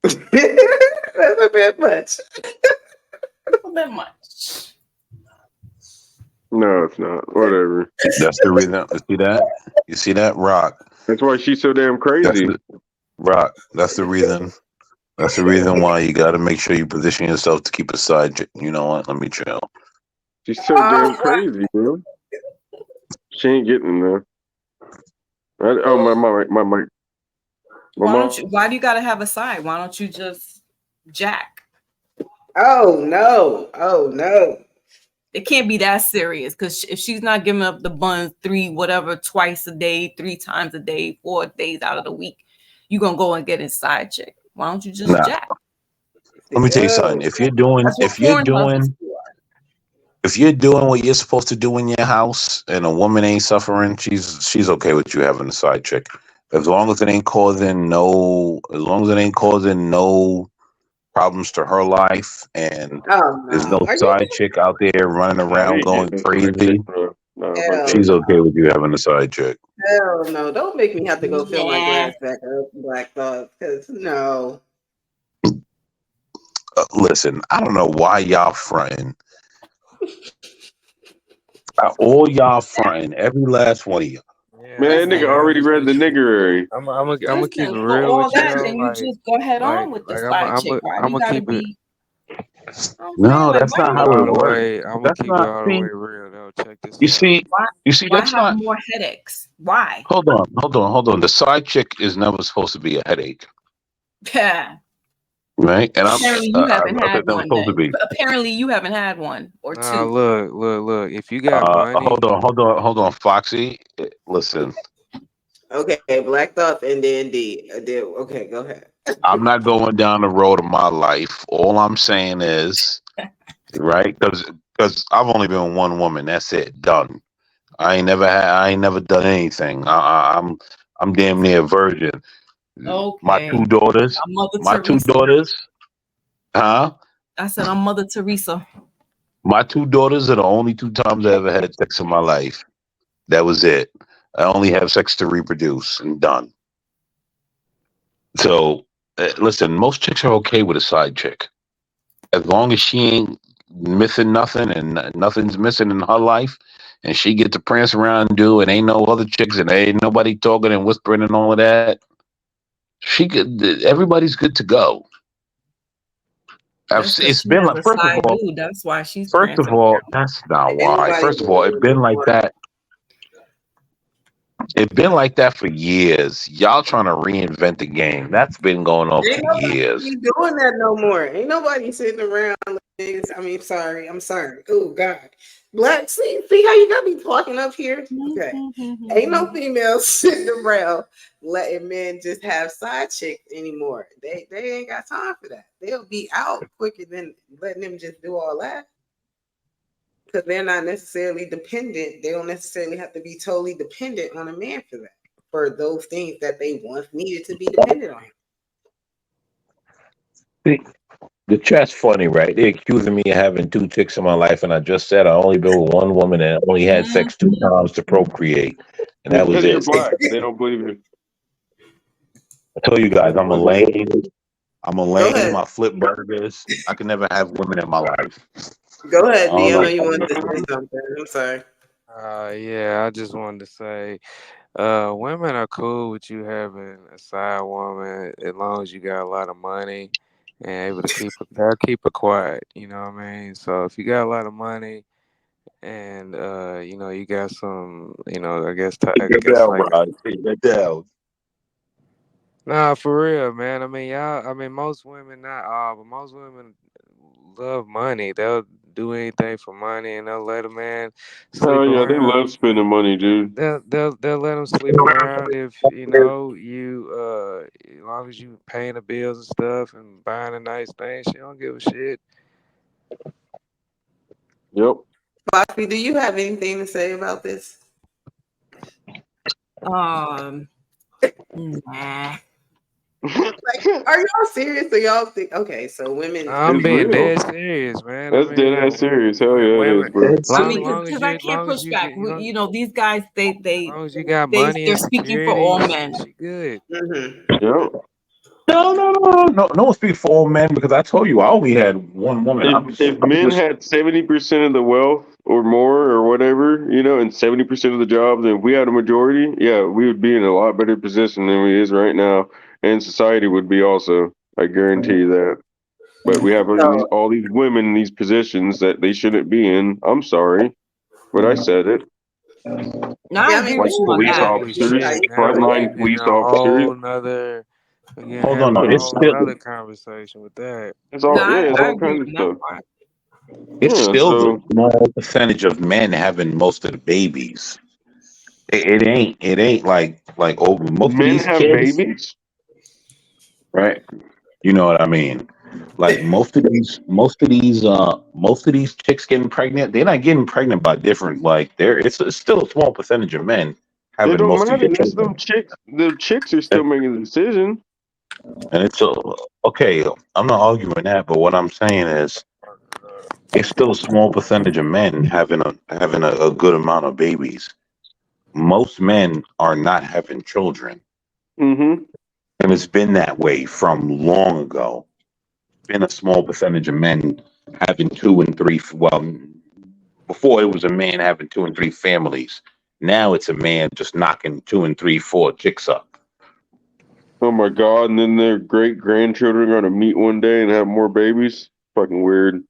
That's a bit much. A bit much. No, it's not. Whatever. That's the reason. You see that? Rock. That's why she's so damn crazy. Rock. That's the reason. That's the reason why you got to make sure you position yourself to keep a side. You know what? Let me chill. She's so damn crazy, bro. She ain't getting there. My mic. Why do you gotta have a side? Why don't you just jack? Oh no. It can't be that serious, because if she's not giving up the buns twice a day, 3 times a day, 4 days out of the week, you're gonna go and get a side chick. Why don't you just jack? Let me tell you something. If you're doing what you're supposed to do in your house, and a woman ain't suffering, she's okay with you having a side chick. As long as it ain't causing no problems to her life, and there's no side chick out there running around going crazy, she's okay with you having a side chick. Hell no! Don't make me have to go fill my glass back up, Black Thought, because no. Listen, I don't know why y'all fronting. All y'all fronting, every last one of you. Man, nigga already read the niggerary. I'm gonna keep it real all with that, you. then you just go ahead on with the side chick. I'm gonna keep it. No, that's not how it works. I'm gonna keep it all the way real though. Check this. You see, why that's have not more headaches? Why? Hold on. The side chick is never supposed to be a headache. Yeah. Right? And apparently you haven't had one. Apparently you haven't had one or two. Look. If you got money, hold on, Foxy. Listen. Okay, Black Thought and then D. Okay, go ahead. I'm not going down the road of my life. All I'm saying is, right? Because I've only been one woman. That's it. Done. I ain't never done anything. I'm damn near a virgin. Okay. My two daughters. Huh? I said I'm Mother Teresa. My 2 daughters are the only 2 times I ever had sex in my life. That was it. I only have sex to reproduce, and done. So, listen, most chicks are okay with a side chick, as long as she ain't missing nothing and nothing's missing in her life, and she get to prance around and do, and ain't no other chicks and ain't nobody talking and whispering and all of that, everybody's good to go. That's because It's she been has like, a first of side all, dude. That's why she's prancing that's not Ain't why. nobody First of all, it's been like that. It's been like that for years. Y'all trying to reinvent the game. That's been going on Ain't for nobody years. be doing that no more. Ain't nobody sitting around. I mean, sorry. I'm sorry. Oh God, Black. See how you got me talking up here? Okay, ain't no females sitting around letting men just have side chicks anymore. They ain't got time for that. They'll be out quicker than letting them just do all that. Because they're not necessarily dependent. They don't necessarily have to be totally dependent on a man for that. For those things that they once needed to be dependent on him. The chat's funny, right? They're accusing me of having 2 chicks in my life, and I just said I only been with one woman and only had sex 2 times to procreate, and that was Because you're it. black. They don't believe you. I told you guys, I'm a lame. Go ahead. I flip burgers. I can never have women in my life. Go ahead, I D. I don't know know. you wanted to say something. I'm sorry. Yeah, I just wanted to say, women are cool with you having a side woman as long as you got a lot of money and able to keep it quiet. You know what I mean? So if you got a lot of money and you got some, I guess Take that down, like. Rod. Take that down. Nah, for real, man. I mean, most women, not all, but most women love money. They'll do anything for money, and they'll let a man sleep Oh yeah, they around. love spending money, dude. They'll let them sleep around if you as long as you paying the bills and stuff and buying a nice thing. She don't give a shit. Yep. Bobby, do you have anything to say about this? Nah. Like, are y'all serious? Or y'all think okay? So women. I'm It's being real. dead serious, man. That's dead ass serious. Hell yeah, it is, bro. I mean, because I can't push back. These guys, as long as you got money they're and speaking for all security, men. she good. Yep. No one speaks for all men because I told you I only had one woman. If men had 70% of the wealth or more or whatever, and 70% of the jobs, and if we had a majority, yeah, we would be in a lot better position than we is right now, and society would be also. I guarantee you that. But we have all these women in these positions that they shouldn't be in. I'm sorry, but I said it. No, I agree Like with you on police that. officers, frontline police officers. Hold on, no, it's still another conversation with that. It's all it's I all agree kinds of with stuff. that part. it's Yeah, still so the small percentage of men having most of the babies. It ain't like over most of men these have kids, babies. right? You know what I mean? Like most of these chicks getting pregnant, they're not getting pregnant by different it's still a small percentage of men It having don't most of matter. your That's them children. chicks. The chicks are still making the decision. And it's okay, I'm not arguing that, but what I'm saying is it's still a small percentage of men having a good amount of babies. Most men are not having children. Mm-hmm. And it's been that way from long ago. Been a small percentage of men having 2 and 3. Well, before it was a man having 2 and 3 families. Now it's a man just knocking 2 and 3, 4 chicks up. Oh my god! And then their great grandchildren are gonna meet one day and have more babies. Fucking weird.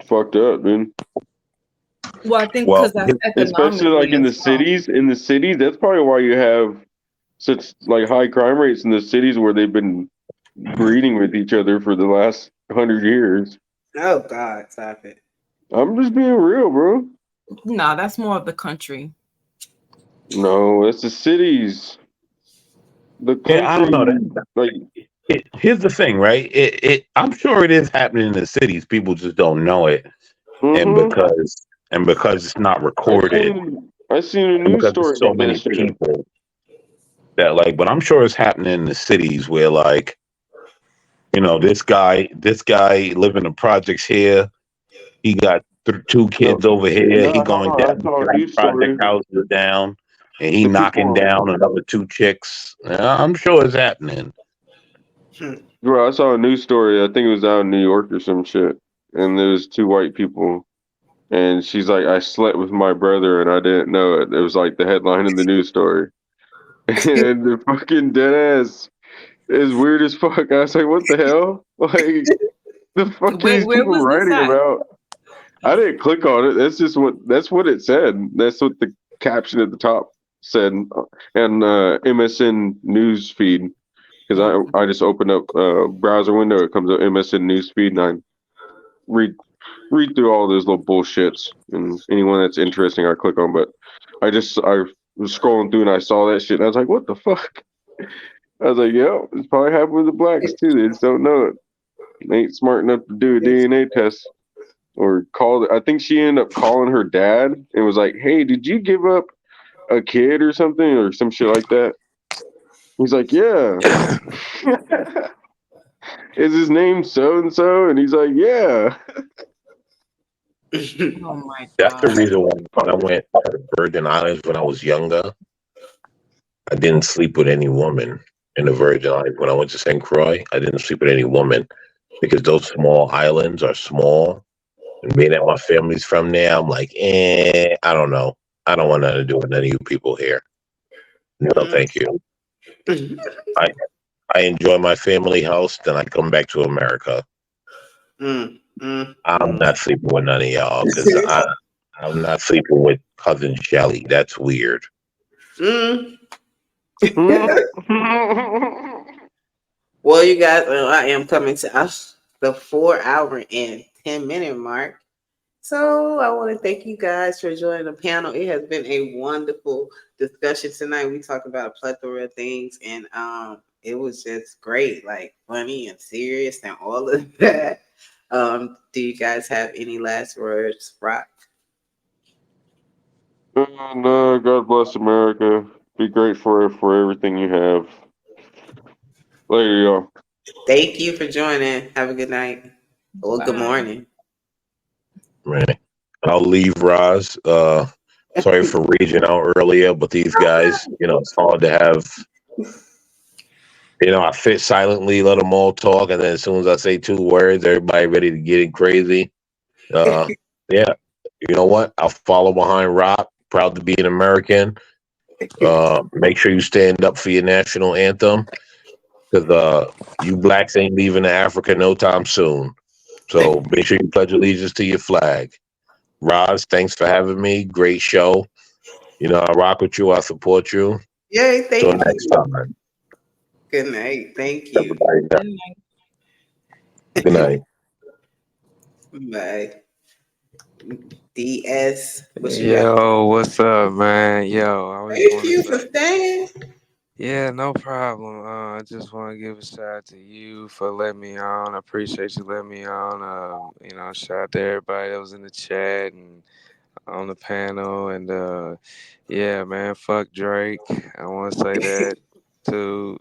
Fucked up, dude. Well, I think Well, because that's Especially like economically in the as well. cities. In the cities, that's probably why you have such like high crime rates in the cities where they've been breeding with each other for the last 100 years. Oh God, stop it. I'm just being real, bro. No, that's more of the country. No, it's the cities. The yeah, I don't know. country, like, Here's the thing, right? I'm sure it is happening in the cities. People just don't know it, and mm-hmm. because it's not recorded, I seen a and news because story there's so about that many shit. people that but I'm sure it's happening in the cities where this guy living in projects here. He got 2 kids over here. He going I down saw a 3 news story. project houses down, and he The knocking people, down another 2 chicks. I'm sure it's happening. Bro, I saw a news story. I think it was out in New York or some shit. And there's two white people. And she's like, I slept with my brother and I didn't know it. It was like the headline in the news story. And the fucking dead ass is weird as fuck. I was like, what the hell? Like, the fuck are these Where people was this writing at? about? I didn't click on it. That's what it said. That's what the caption at the top said. And MSN news feed. Because I just opened up a browser window, it comes up MSN news feed, and I read through all those little bullshits, and anyone that's interesting I click on. But I was scrolling through and I saw that shit and I was like, what the fuck? I was like, yo, it's probably happened with the blacks too. They just don't know it. They ain't smart enough to do a DNA test or call it. I think she ended up calling her dad and was like, hey, did you give up a kid or something or some shit like that? He's like, yeah. Is his name so and so? And he's like, yeah. Oh my That's the god. reason why when I went to the Virgin Islands when I was younger, I didn't sleep with any woman in the Virgin Islands. When I went to St. Croix, I didn't sleep with any woman because those small islands are small. And being that my family's from there, I'm like, I don't know. I don't want nothing to do with any of you people here. No, thank you. I enjoy my family house, then I come back to America. I'm not sleeping with none of y'all because I'm not sleeping with cousin Shelly. That's weird. Well, you guys, I am coming to us the 4-hour and 10-minute mark. So I want to thank you guys for joining the panel. It has been a wonderful discussion tonight. We talked about a plethora of things, and it was just great, like funny and serious and all of that. Do you guys have any last words, Rock? No, God bless America. Be grateful for everything you have. Later, y'all. Thank you for joining. Have a good night or good Bye. morning. Right. I'll leave Roz. Sorry for raging out earlier, but these guys, it's hard to have. I fit silently, let them all talk, and then as soon as I say 2 words, everybody ready to get it crazy. Yeah, you know what? I'll follow behind Rock. Proud to be an American. Make sure you stand up for your national anthem, because you blacks ain't leaving Africa no time soon. So make sure you pledge allegiance to your flag. Roz, thanks for having me. Great show. I rock with you. I support you. Yay, thank Till you. next time. Good night. Thank you. Everybody, good night. Bye. DS. What you got? Yo, what's up, man? Yo, I just Thank want you to for say, staying. yeah, no problem. I just want to give a shout out to you for letting me on. I appreciate you letting me on. Shout out to everybody that was in the chat and on the panel. And yeah, man, fuck Drake. I want to say that too.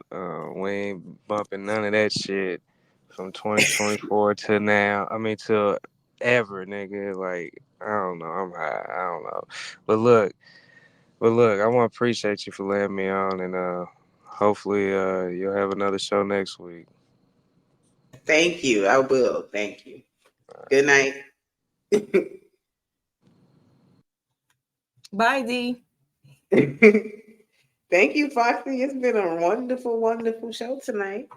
We ain't bumping none of that shit from 2024 to now. I mean, till ever, nigga. Like, I don't know. I'm high. I don't know. But look, I want to appreciate you for letting me on, and hopefully you'll have another show next week. Thank you. I will. Thank you. Good night. Bye, D. Thank you, Foxy. It's been a wonderful, wonderful show tonight.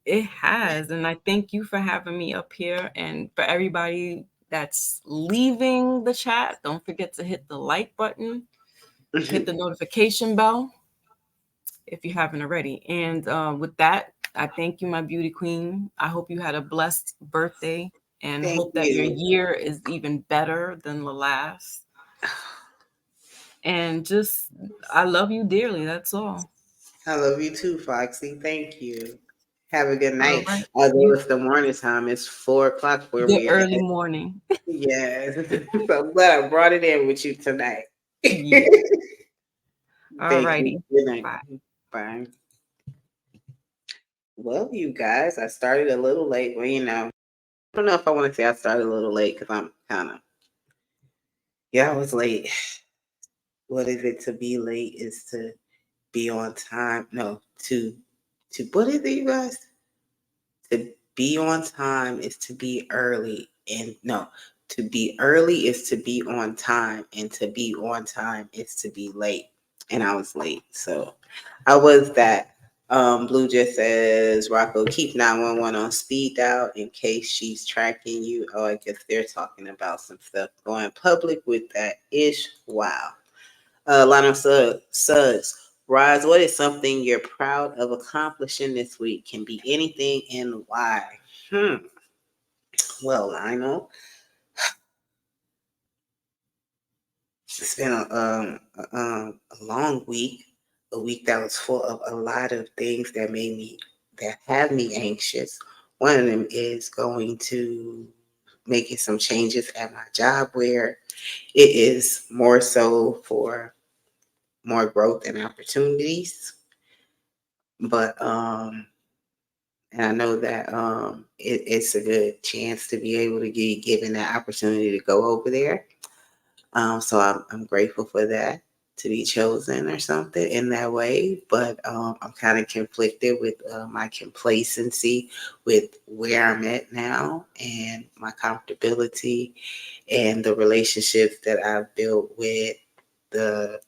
It has, and I thank you for having me up here. And for everybody that's leaving the chat, don't forget to hit the like button, hit the notification bell if you haven't already. And with that, I thank you, my beauty queen. I hope you had a blessed birthday and hope that your year is even better than the last. And just, I love you dearly. That's all. I love you too, Foxy. Thank you. Have a good night. Right. Although it's the morning time, it's 4:00 where the we early at. morning. Yes. So I'm glad I brought it in with you tonight. Yeah. All righty. Good night. Bye. Bye. Well, you guys, I started a little late. Well, I don't know if I want to say I started a little late because I'm kind of, I was late. What is it to be late is to be on time? No, to what is it, you guys? To be on time is to be early, and no, to be early is to be on time, and to be on time is to be late. And I was late, so I was that. Blue just says, Rocco, keep 911 on speed dial in case she's tracking you. Oh, I guess they're talking about some stuff going public with that ish. Wow. Lionel Suggs, Roz, what is something you're proud of accomplishing this week? Can be anything and why. Well, Lionel, it's been a long week, a week that was full of a lot of things that have me anxious. One of them is going to making some changes at my job where it is more so for more growth and opportunities. But and I know that it's a good chance to be able to get given that opportunity to go over there. So I'm grateful for that, to be chosen or something in that way. But I'm kind of conflicted with my complacency with where I'm at now and my comfortability and the relationships that I've built with the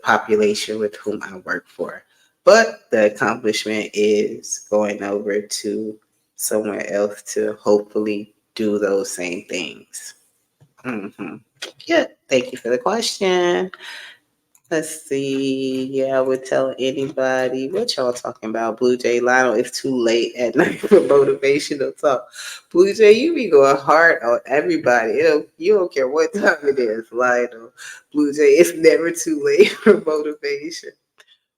population with whom I work for. But the accomplishment is going over to somewhere else to hopefully do those same things. Yeah, thank you for the question. Let's see. Yeah, I would tell anybody. What y'all talking about? Blue Jay Lionel, it's too late at night for motivational talk. Blue Jay, you be going hard on everybody. You don't care what time it is, Lionel. Blue Jay, it's never too late for motivation.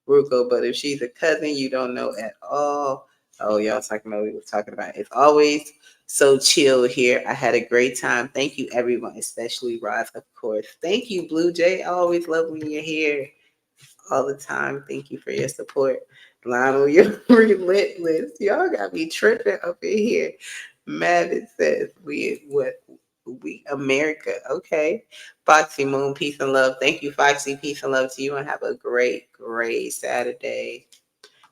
Ruko, but if she's a cousin you don't know at all. Oh, y'all talking about, we were talking about it's always so chill here. I had a great time. Thank you, everyone, especially Roz, of course. Thank you, Blue Jay. I always love when you're here all the time. Thank you for your support. Lionel, you're relentless. Y'all got me tripping up in here. Mavitt says, we America. Okay. Foxy Moon, peace and love. Thank you, Foxy. Peace and love to you, and have a great, great Saturday.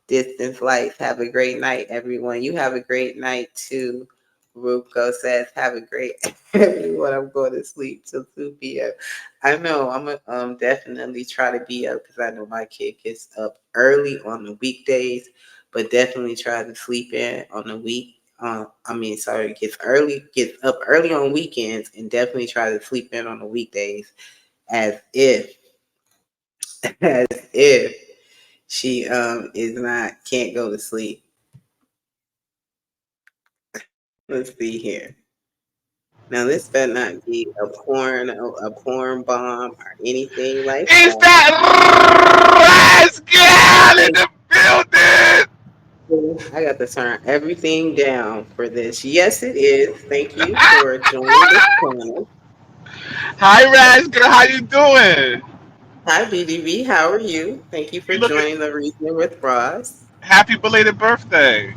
Distance Lights, have a great night, everyone. You have a great night too. Ruko says, have a great everyone. I'm going to sleep till 2 p.m. I know I'm gonna definitely try to be up because I know my kid gets up early on the weekdays, but definitely try to sleep in on the week. Gets up early on weekends and definitely try to sleep in on the weekdays as if she can't go to sleep. Let's see here. Now this better not be a porn bomb or anything like that. Is that Rascal in the building? I got to turn everything down for this. Yes, it is. Thank you for joining this channel. Hi, Rascal. How you doing? Hi, BDB. How are you? Thank you for joining the Reason with Roz. Happy belated birthday.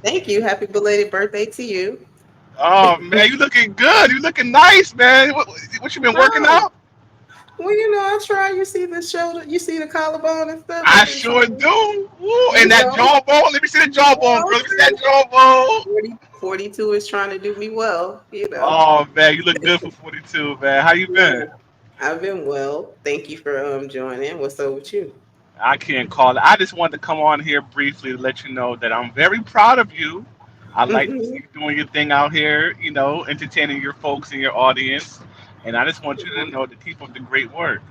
Thank you. Happy belated birthday to you. Oh, man, you looking good. You looking nice, man. What you been working out? Well, I try. You see the shoulder, you see the collarbone and stuff. I sure do. Woo, and that jawbone. Let me see the jawbone, bro. Let me see that jawbone. 42 is trying to do me well, Oh, man, you look good for 42, man. How you been? I've been well. Thank you for joining. What's up with you? I can't call it. I just wanted to come on here briefly to let you know that I'm very proud of you. I like to see you doing your thing out here, entertaining your folks and your audience. And I just want you to know to keep up the great work.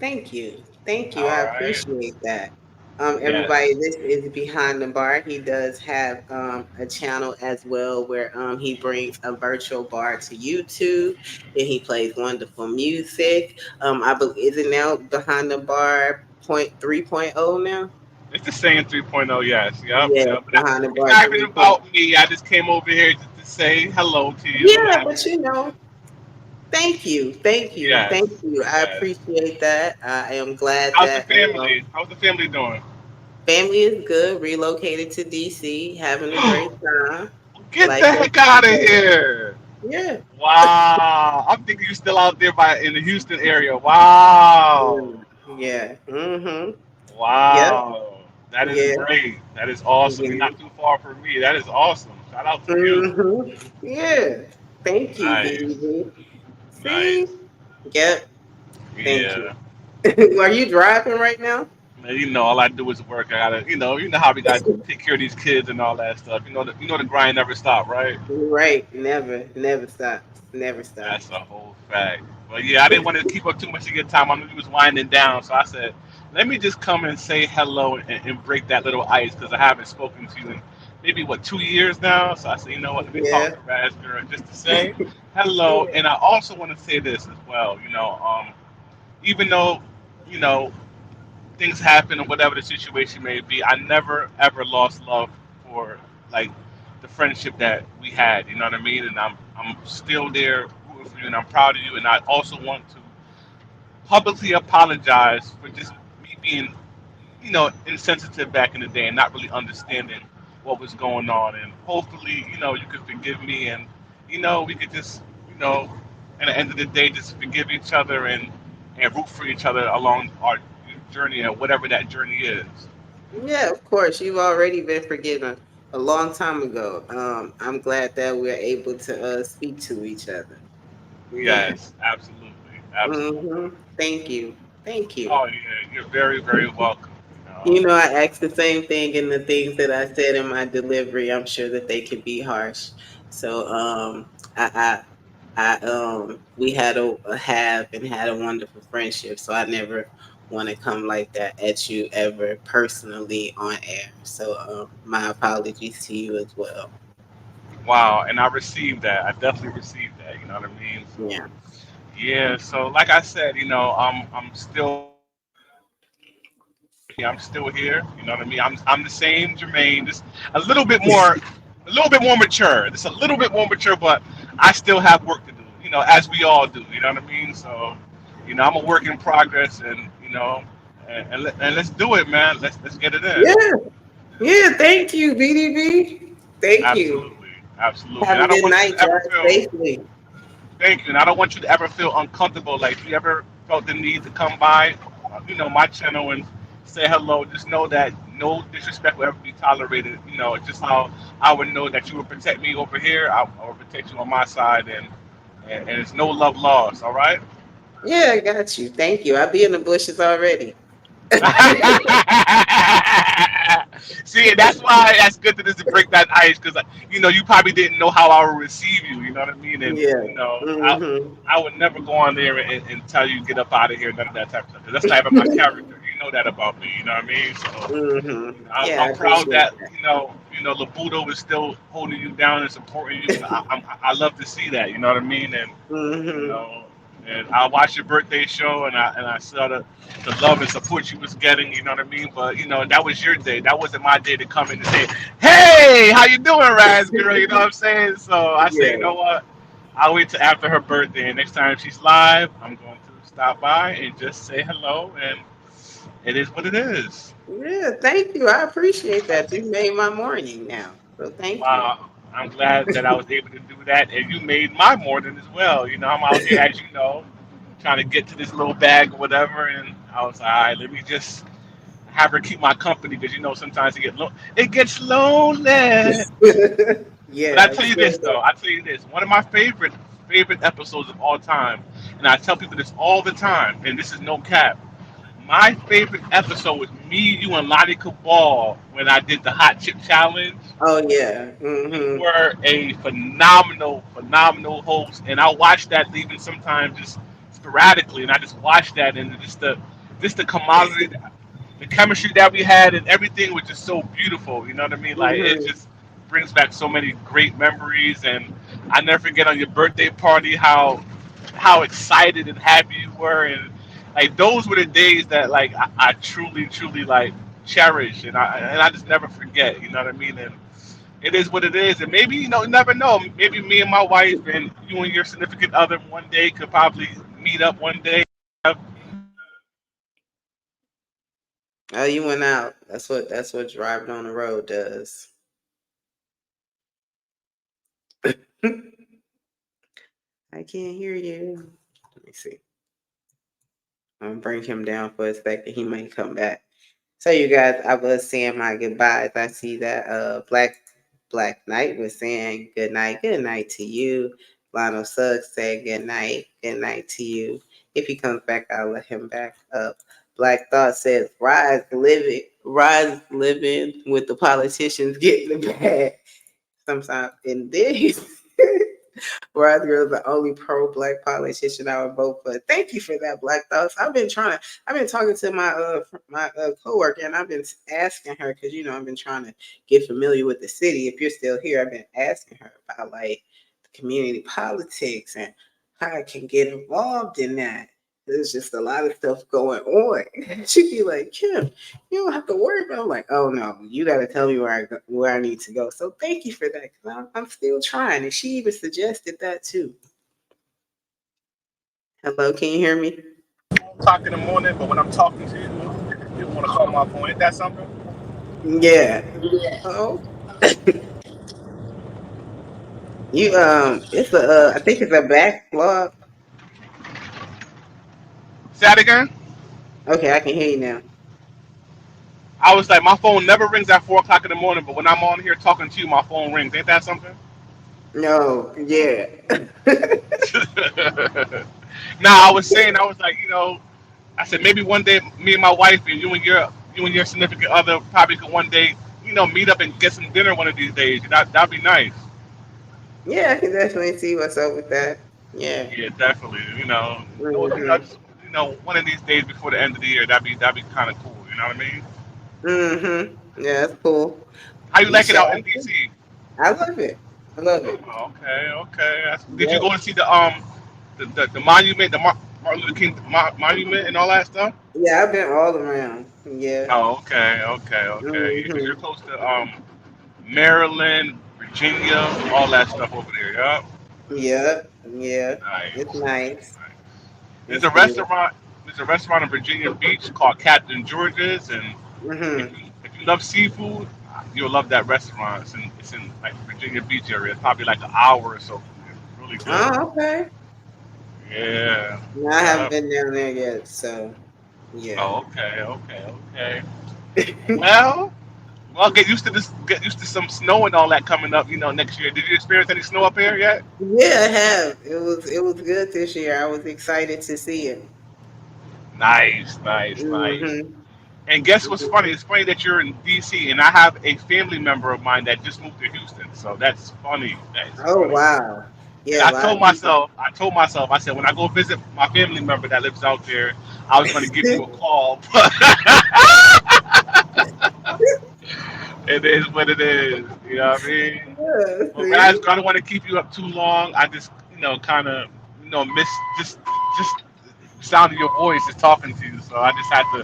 Thank you. I appreciate that. Everybody, this is Behind the Bar. He does have a channel as well where he brings a virtual bar to YouTube and he plays wonderful music. I believe, is it now Behind the Bar 3.0 now? It's the same 3.0, yes. Yep. Yeah, Behind the Bar. It's not even about me. I just came over here just to say hello to you. Yeah, but thank you. Yes, Thank you. I appreciate that. I am glad How's that. the family? How's the family doing? Family is good. Relocated to DC, having a great time. Get the heck out of here. Yeah. Wow. I'm thinking you're still out there in the Houston area. Wow. Yeah. Mm-hmm. Wow. Yep. That is Yeah. great. That is awesome. You're Yeah. not too far from me. That is awesome. Shout out to you. Yeah. Thank you, Nice. BB. See? Nice. Yep. Thank you. Yeah. Are you driving right now? Man, all I do is work. I gotta, how we gotta take care of these kids and all that stuff. The grind never stop, right? Right. Never stops. Never That's stops. a whole fact. But yeah, I didn't want to keep up too much of your time. I knew you was winding down, so I said, let me just come and say hello and break that little ice because I haven't spoken to you in maybe 2 years now. So I said, you know what? Let me Yeah. talk to Raspberry just to say hello. And I also want to say this as well. Even though you know things happen or whatever the situation may be, I never ever lost love for like the friendship that we had. You know what I mean? And I'm still there rooting for you, and I'm proud of you. And I also want to publicly apologize for just me being, insensitive back in the day and not really understanding what was going on. And hopefully, you can forgive me, and we could just, at the end of the day, just forgive each other and root for each other along our journey or whatever that journey is. Yeah, of course. You've already been forgiven a long time ago. I'm glad that we're able to speak to each other. Yeah. Yes, absolutely, absolutely. Thank you. Thank you. Oh yeah, you're very, very welcome. I asked the same thing in the things that I said in my delivery. I'm sure that they can be harsh. So we had a have and had a wonderful friendship. So I never want to come like that at you ever personally on air. So my apologies to you as well. Wow, and I received that. I definitely received that. You know what I mean? So Yeah. yeah. So like I said, I'm still yeah, I'm still here. You know what I mean? I'm the same Jermaine, just a little bit more mature. Just a little bit more mature, but I still have work to do. As we all do. You know what I mean? So, I'm a work in progress, and and let's do it, man. Let's get it in. Yeah. Yeah. Thank you, BDB. Thank you. Absolutely, absolutely. Have And a I don't good want you night. to ever Drive feel. safely. Thank you. And I don't want you to ever feel uncomfortable. Like, if you ever felt the need to come by, my channel and say hello, just know that no disrespect will ever be tolerated. Just how I would know that you would protect me over here, I would protect you on my side, and it's no love lost. All right. Yeah, I got you. Thank you. I'll be in the bushes already. See, and that's why that's good to just break that ice because you probably didn't know how I would receive you. You know what I mean? And Yeah. I would never go on there and tell you get up out of here, none of that type of stuff. 'Cause that's not even my character. You know that about me. You know what I mean? So Yeah, I I'm proud appreciate that Labudo is still holding you down and supporting you. And I love to see that. You know what I mean? And you that. know. And I watched your birthday show, and I saw the love and support you was getting. You know what I mean? But that was your day. That wasn't my day to come in and say, "Hey, how you doing, Raz girl?" You know what I'm saying? So I say, you Yeah. know what? I'll wait till after her birthday, and next time she's live, I'm going to stop by and just say hello. And it is what it is. Yeah, thank you. I appreciate that. You made my morning now. So thank you. Wow, I'm glad that I was able to do that, and you made my morning as well. I'm out here, as you know, trying to get to this little bag or whatever, and I was like, all right, let me just have her keep my company because sometimes it gets lonely. But I Yeah, tell you this though, I tell you this, one of my favorite episodes of all time, and I tell people this all the time, and this is no cap. My favorite episode was me, you, and Lottie Cabal when I did the hot chip challenge. Oh yeah. You were a phenomenal, phenomenal host, and I watch that even sometimes just sporadically, and I just watch that, and just the camaraderie, the chemistry that we had, and everything was just so beautiful. You know what I mean? Like it just brings back so many great memories, and I never forget on your birthday party how excited and happy you were, and like those were the days that like I truly, truly like cherish, and I just never forget. You know what I mean? And it is what it is, and maybe you never know. Maybe me and my wife and you and your significant other one day could probably meet up one day. Oh, you went out. That's what driving on the road does. I can't hear you. Let me see. I'm gonna bring him down for a second. He might come back. So you guys, I was saying my goodbyes. I see that Black Knight was saying good night to you. Lionel Suggs said good night to you. If he comes back, I'll let him back up. Black Thought says rise living with the politicians getting the bag. Sometimes in this Rise Girl is the only pro-black politician I would vote for. Thank you for that, Black Thoughts. I've been talking to my coworker, and I've been asking her because I've been trying to get familiar with the city. If you're still here, I've been asking her about like the community politics and how I can get involved in that. There's just a lot of stuff going on. She'd be like, Kim, you don't have to worry about it. I'm like, oh no, you got to tell me where I need to go. So thank you for that, because I'm still trying. And she even suggested that too. Hello, can you hear me? O'clock in the morning, but when I'm talking to you, you want to call my phone. Ain't that something? Yeah. Oh. I think it's a backlog. Say that again? Okay, I can hear you now. I was like, my phone never rings at 4 o'clock in the morning, but when I'm on here talking to you, my phone rings. Ain't that something? No, yeah. Now I was saying, I was like, I said maybe one day me and my wife and you and your significant other probably could one day, meet up and get some dinner one of these days. That'd be nice. Yeah, I can definitely see what's up with that. Yeah. Yeah, definitely. Mhm. Just, one of these days before the end of the year, that'd be kind of cool. You know what I mean? Mhm. Yeah, that's cool. How you You like it out in shall. DC? I love it. I love it. Okay, okay. Did you Yep. go and see the monument, the Martin Luther King monument, and all that stuff? Yeah, I've been all around. Yeah. Oh, okay, okay, okay. Yeah, 'cause you're Mhm. close to Maryland, Virginia, all that stuff over there. Yeah. Yep. Yeah. Nice, It's nice, nice. nice. There's It's a beautiful. restaurant. There's a restaurant in Virginia Beach called Captain George's, and Mhm. if you love seafood, you'll love that restaurant. It's in like Virginia Beach area. It's probably like an hour or so. It's really good. Oh, okay. Yeah. No, I haven't Yeah. been down there yet, so yeah. Oh, okay, okay, okay. Well, get used to this. Get used to some snow and all that coming up. Next year. Did you experience any snow up here yet? Yeah, I have. It was good this year. I was excited to see it. Nice, nice, nice. Mhm. And guess what's funny? It's funny that you're in DC, and I have a family member of mine that just moved to Houston. So that's funny. That's Oh funny. wow. And Yeah, a lot of people. I said, when I go visit my family member that lives out there, I was going to give you a call. But it is what it is. You know what I mean? Yeah, But Raz, see? I don't want to keep you up too long. I just, kind of, miss just sound of your voice is talking to you. So I just had to,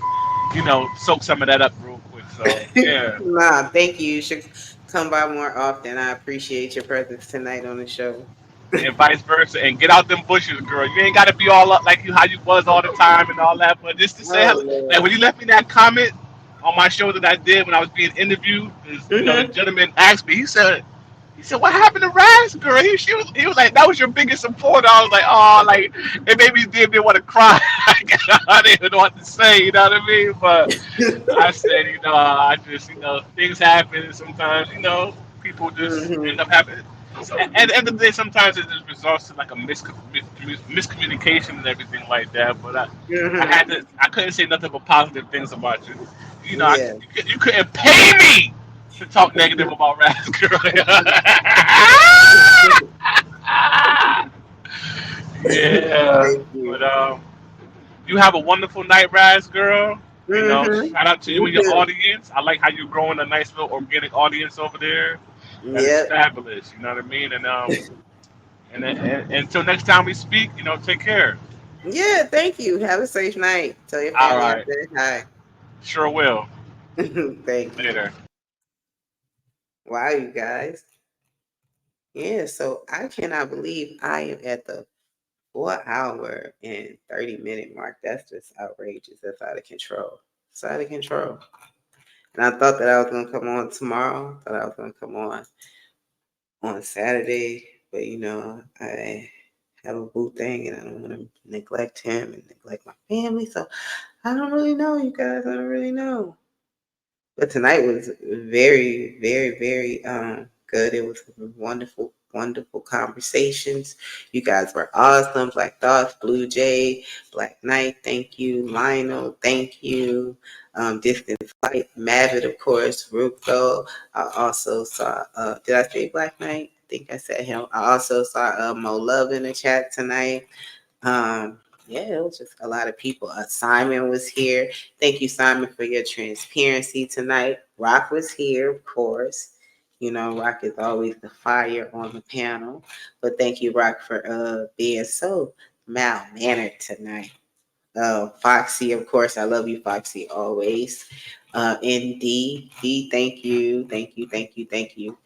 soak some of that up real quick. So yeah. Nah, thank you. You should come by more often. I appreciate your presence tonight on the show. And vice versa. And get out them bushes, girl. You ain't gotta be all up like how you was all the time and all that. But just to say Oh hello. Like when Lord. you left me that comment on my show that I did when I was being interviewed, the Mhm. gentleman asked me. He said, "What happened to Raz, girl?" He was like, "That was your biggest supporter." I was like, "Oh, like it made me damn near want to cry." I didn't even know what to say. You know what I mean? But I said, I just, things happen. Sometimes, people just end Mhm. up having. At the end of the day, sometimes it just results to like a miscommunication and everything like that. But Mhm. I couldn't say nothing but positive things about you. Yeah. You couldn't pay me to talk negative about Raz Girl. Yeah, Thank you. but you have a wonderful night, Raz Girl. Mhm. Shout out to you You and your too. audience. I like how you're growing a nice little organic audience over there. That is Yep. fabulous. You know what I mean? And until next time we speak, take care. Yeah, thank you. Have a safe night. Tell your All family I right, said hi. sure will. Thank you. Later. Wow, you guys. Yeah, so I cannot believe I am at the 4 hour and 30-minute mark. That's just outrageous. That's out of control. It's out of control. And I thought that I was gonna come on tomorrow. I thought I was gonna come on Saturday, but I have a boo thing and I don't want to neglect him and neglect my family. So I don't really know, you guys. I don't really know. But tonight was very, very, very good. It was wonderful, wonderful conversations. You guys were awesome. Black Thoughts, Blue Jay, Black Knight, thank you. Lionel, thank you. Distance Light, Mavitt, of course, Ruko. I also saw, did I say Black Knight? I think I said him. I also saw Mo Love in the chat tonight. Yeah, it was just a lot of people. Simon was here. Thank you, Simon, for your transparency tonight. Rock was here, of course. You know, Rock is always the fire on the panel. But thank you, Rock, for being so mal-mannered tonight. Foxy, of course. I love you, Foxy, always. ND, thank you. Thank you, thank you, thank you.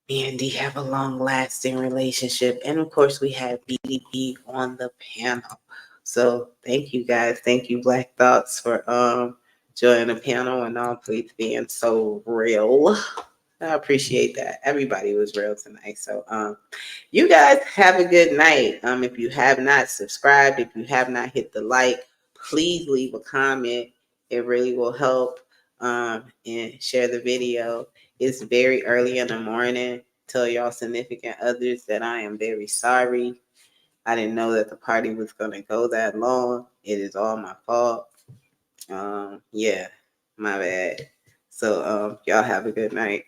Me and D have a long-lasting relationship. And of course, we have BDP on the panel. So thank you guys. Thank you, Black Thoughts, for joining the panel and all please being so real. I appreciate that. Everybody was real tonight. So you guys have a good night. If you have not subscribed, if you have not hit the like, please leave a comment. It really will help. And share the video. It's very early in the morning. Tell y'all significant others that I am very sorry. I didn't know that the party was going to go that long. It is all my fault. Yeah, my bad. So y'all have a good night.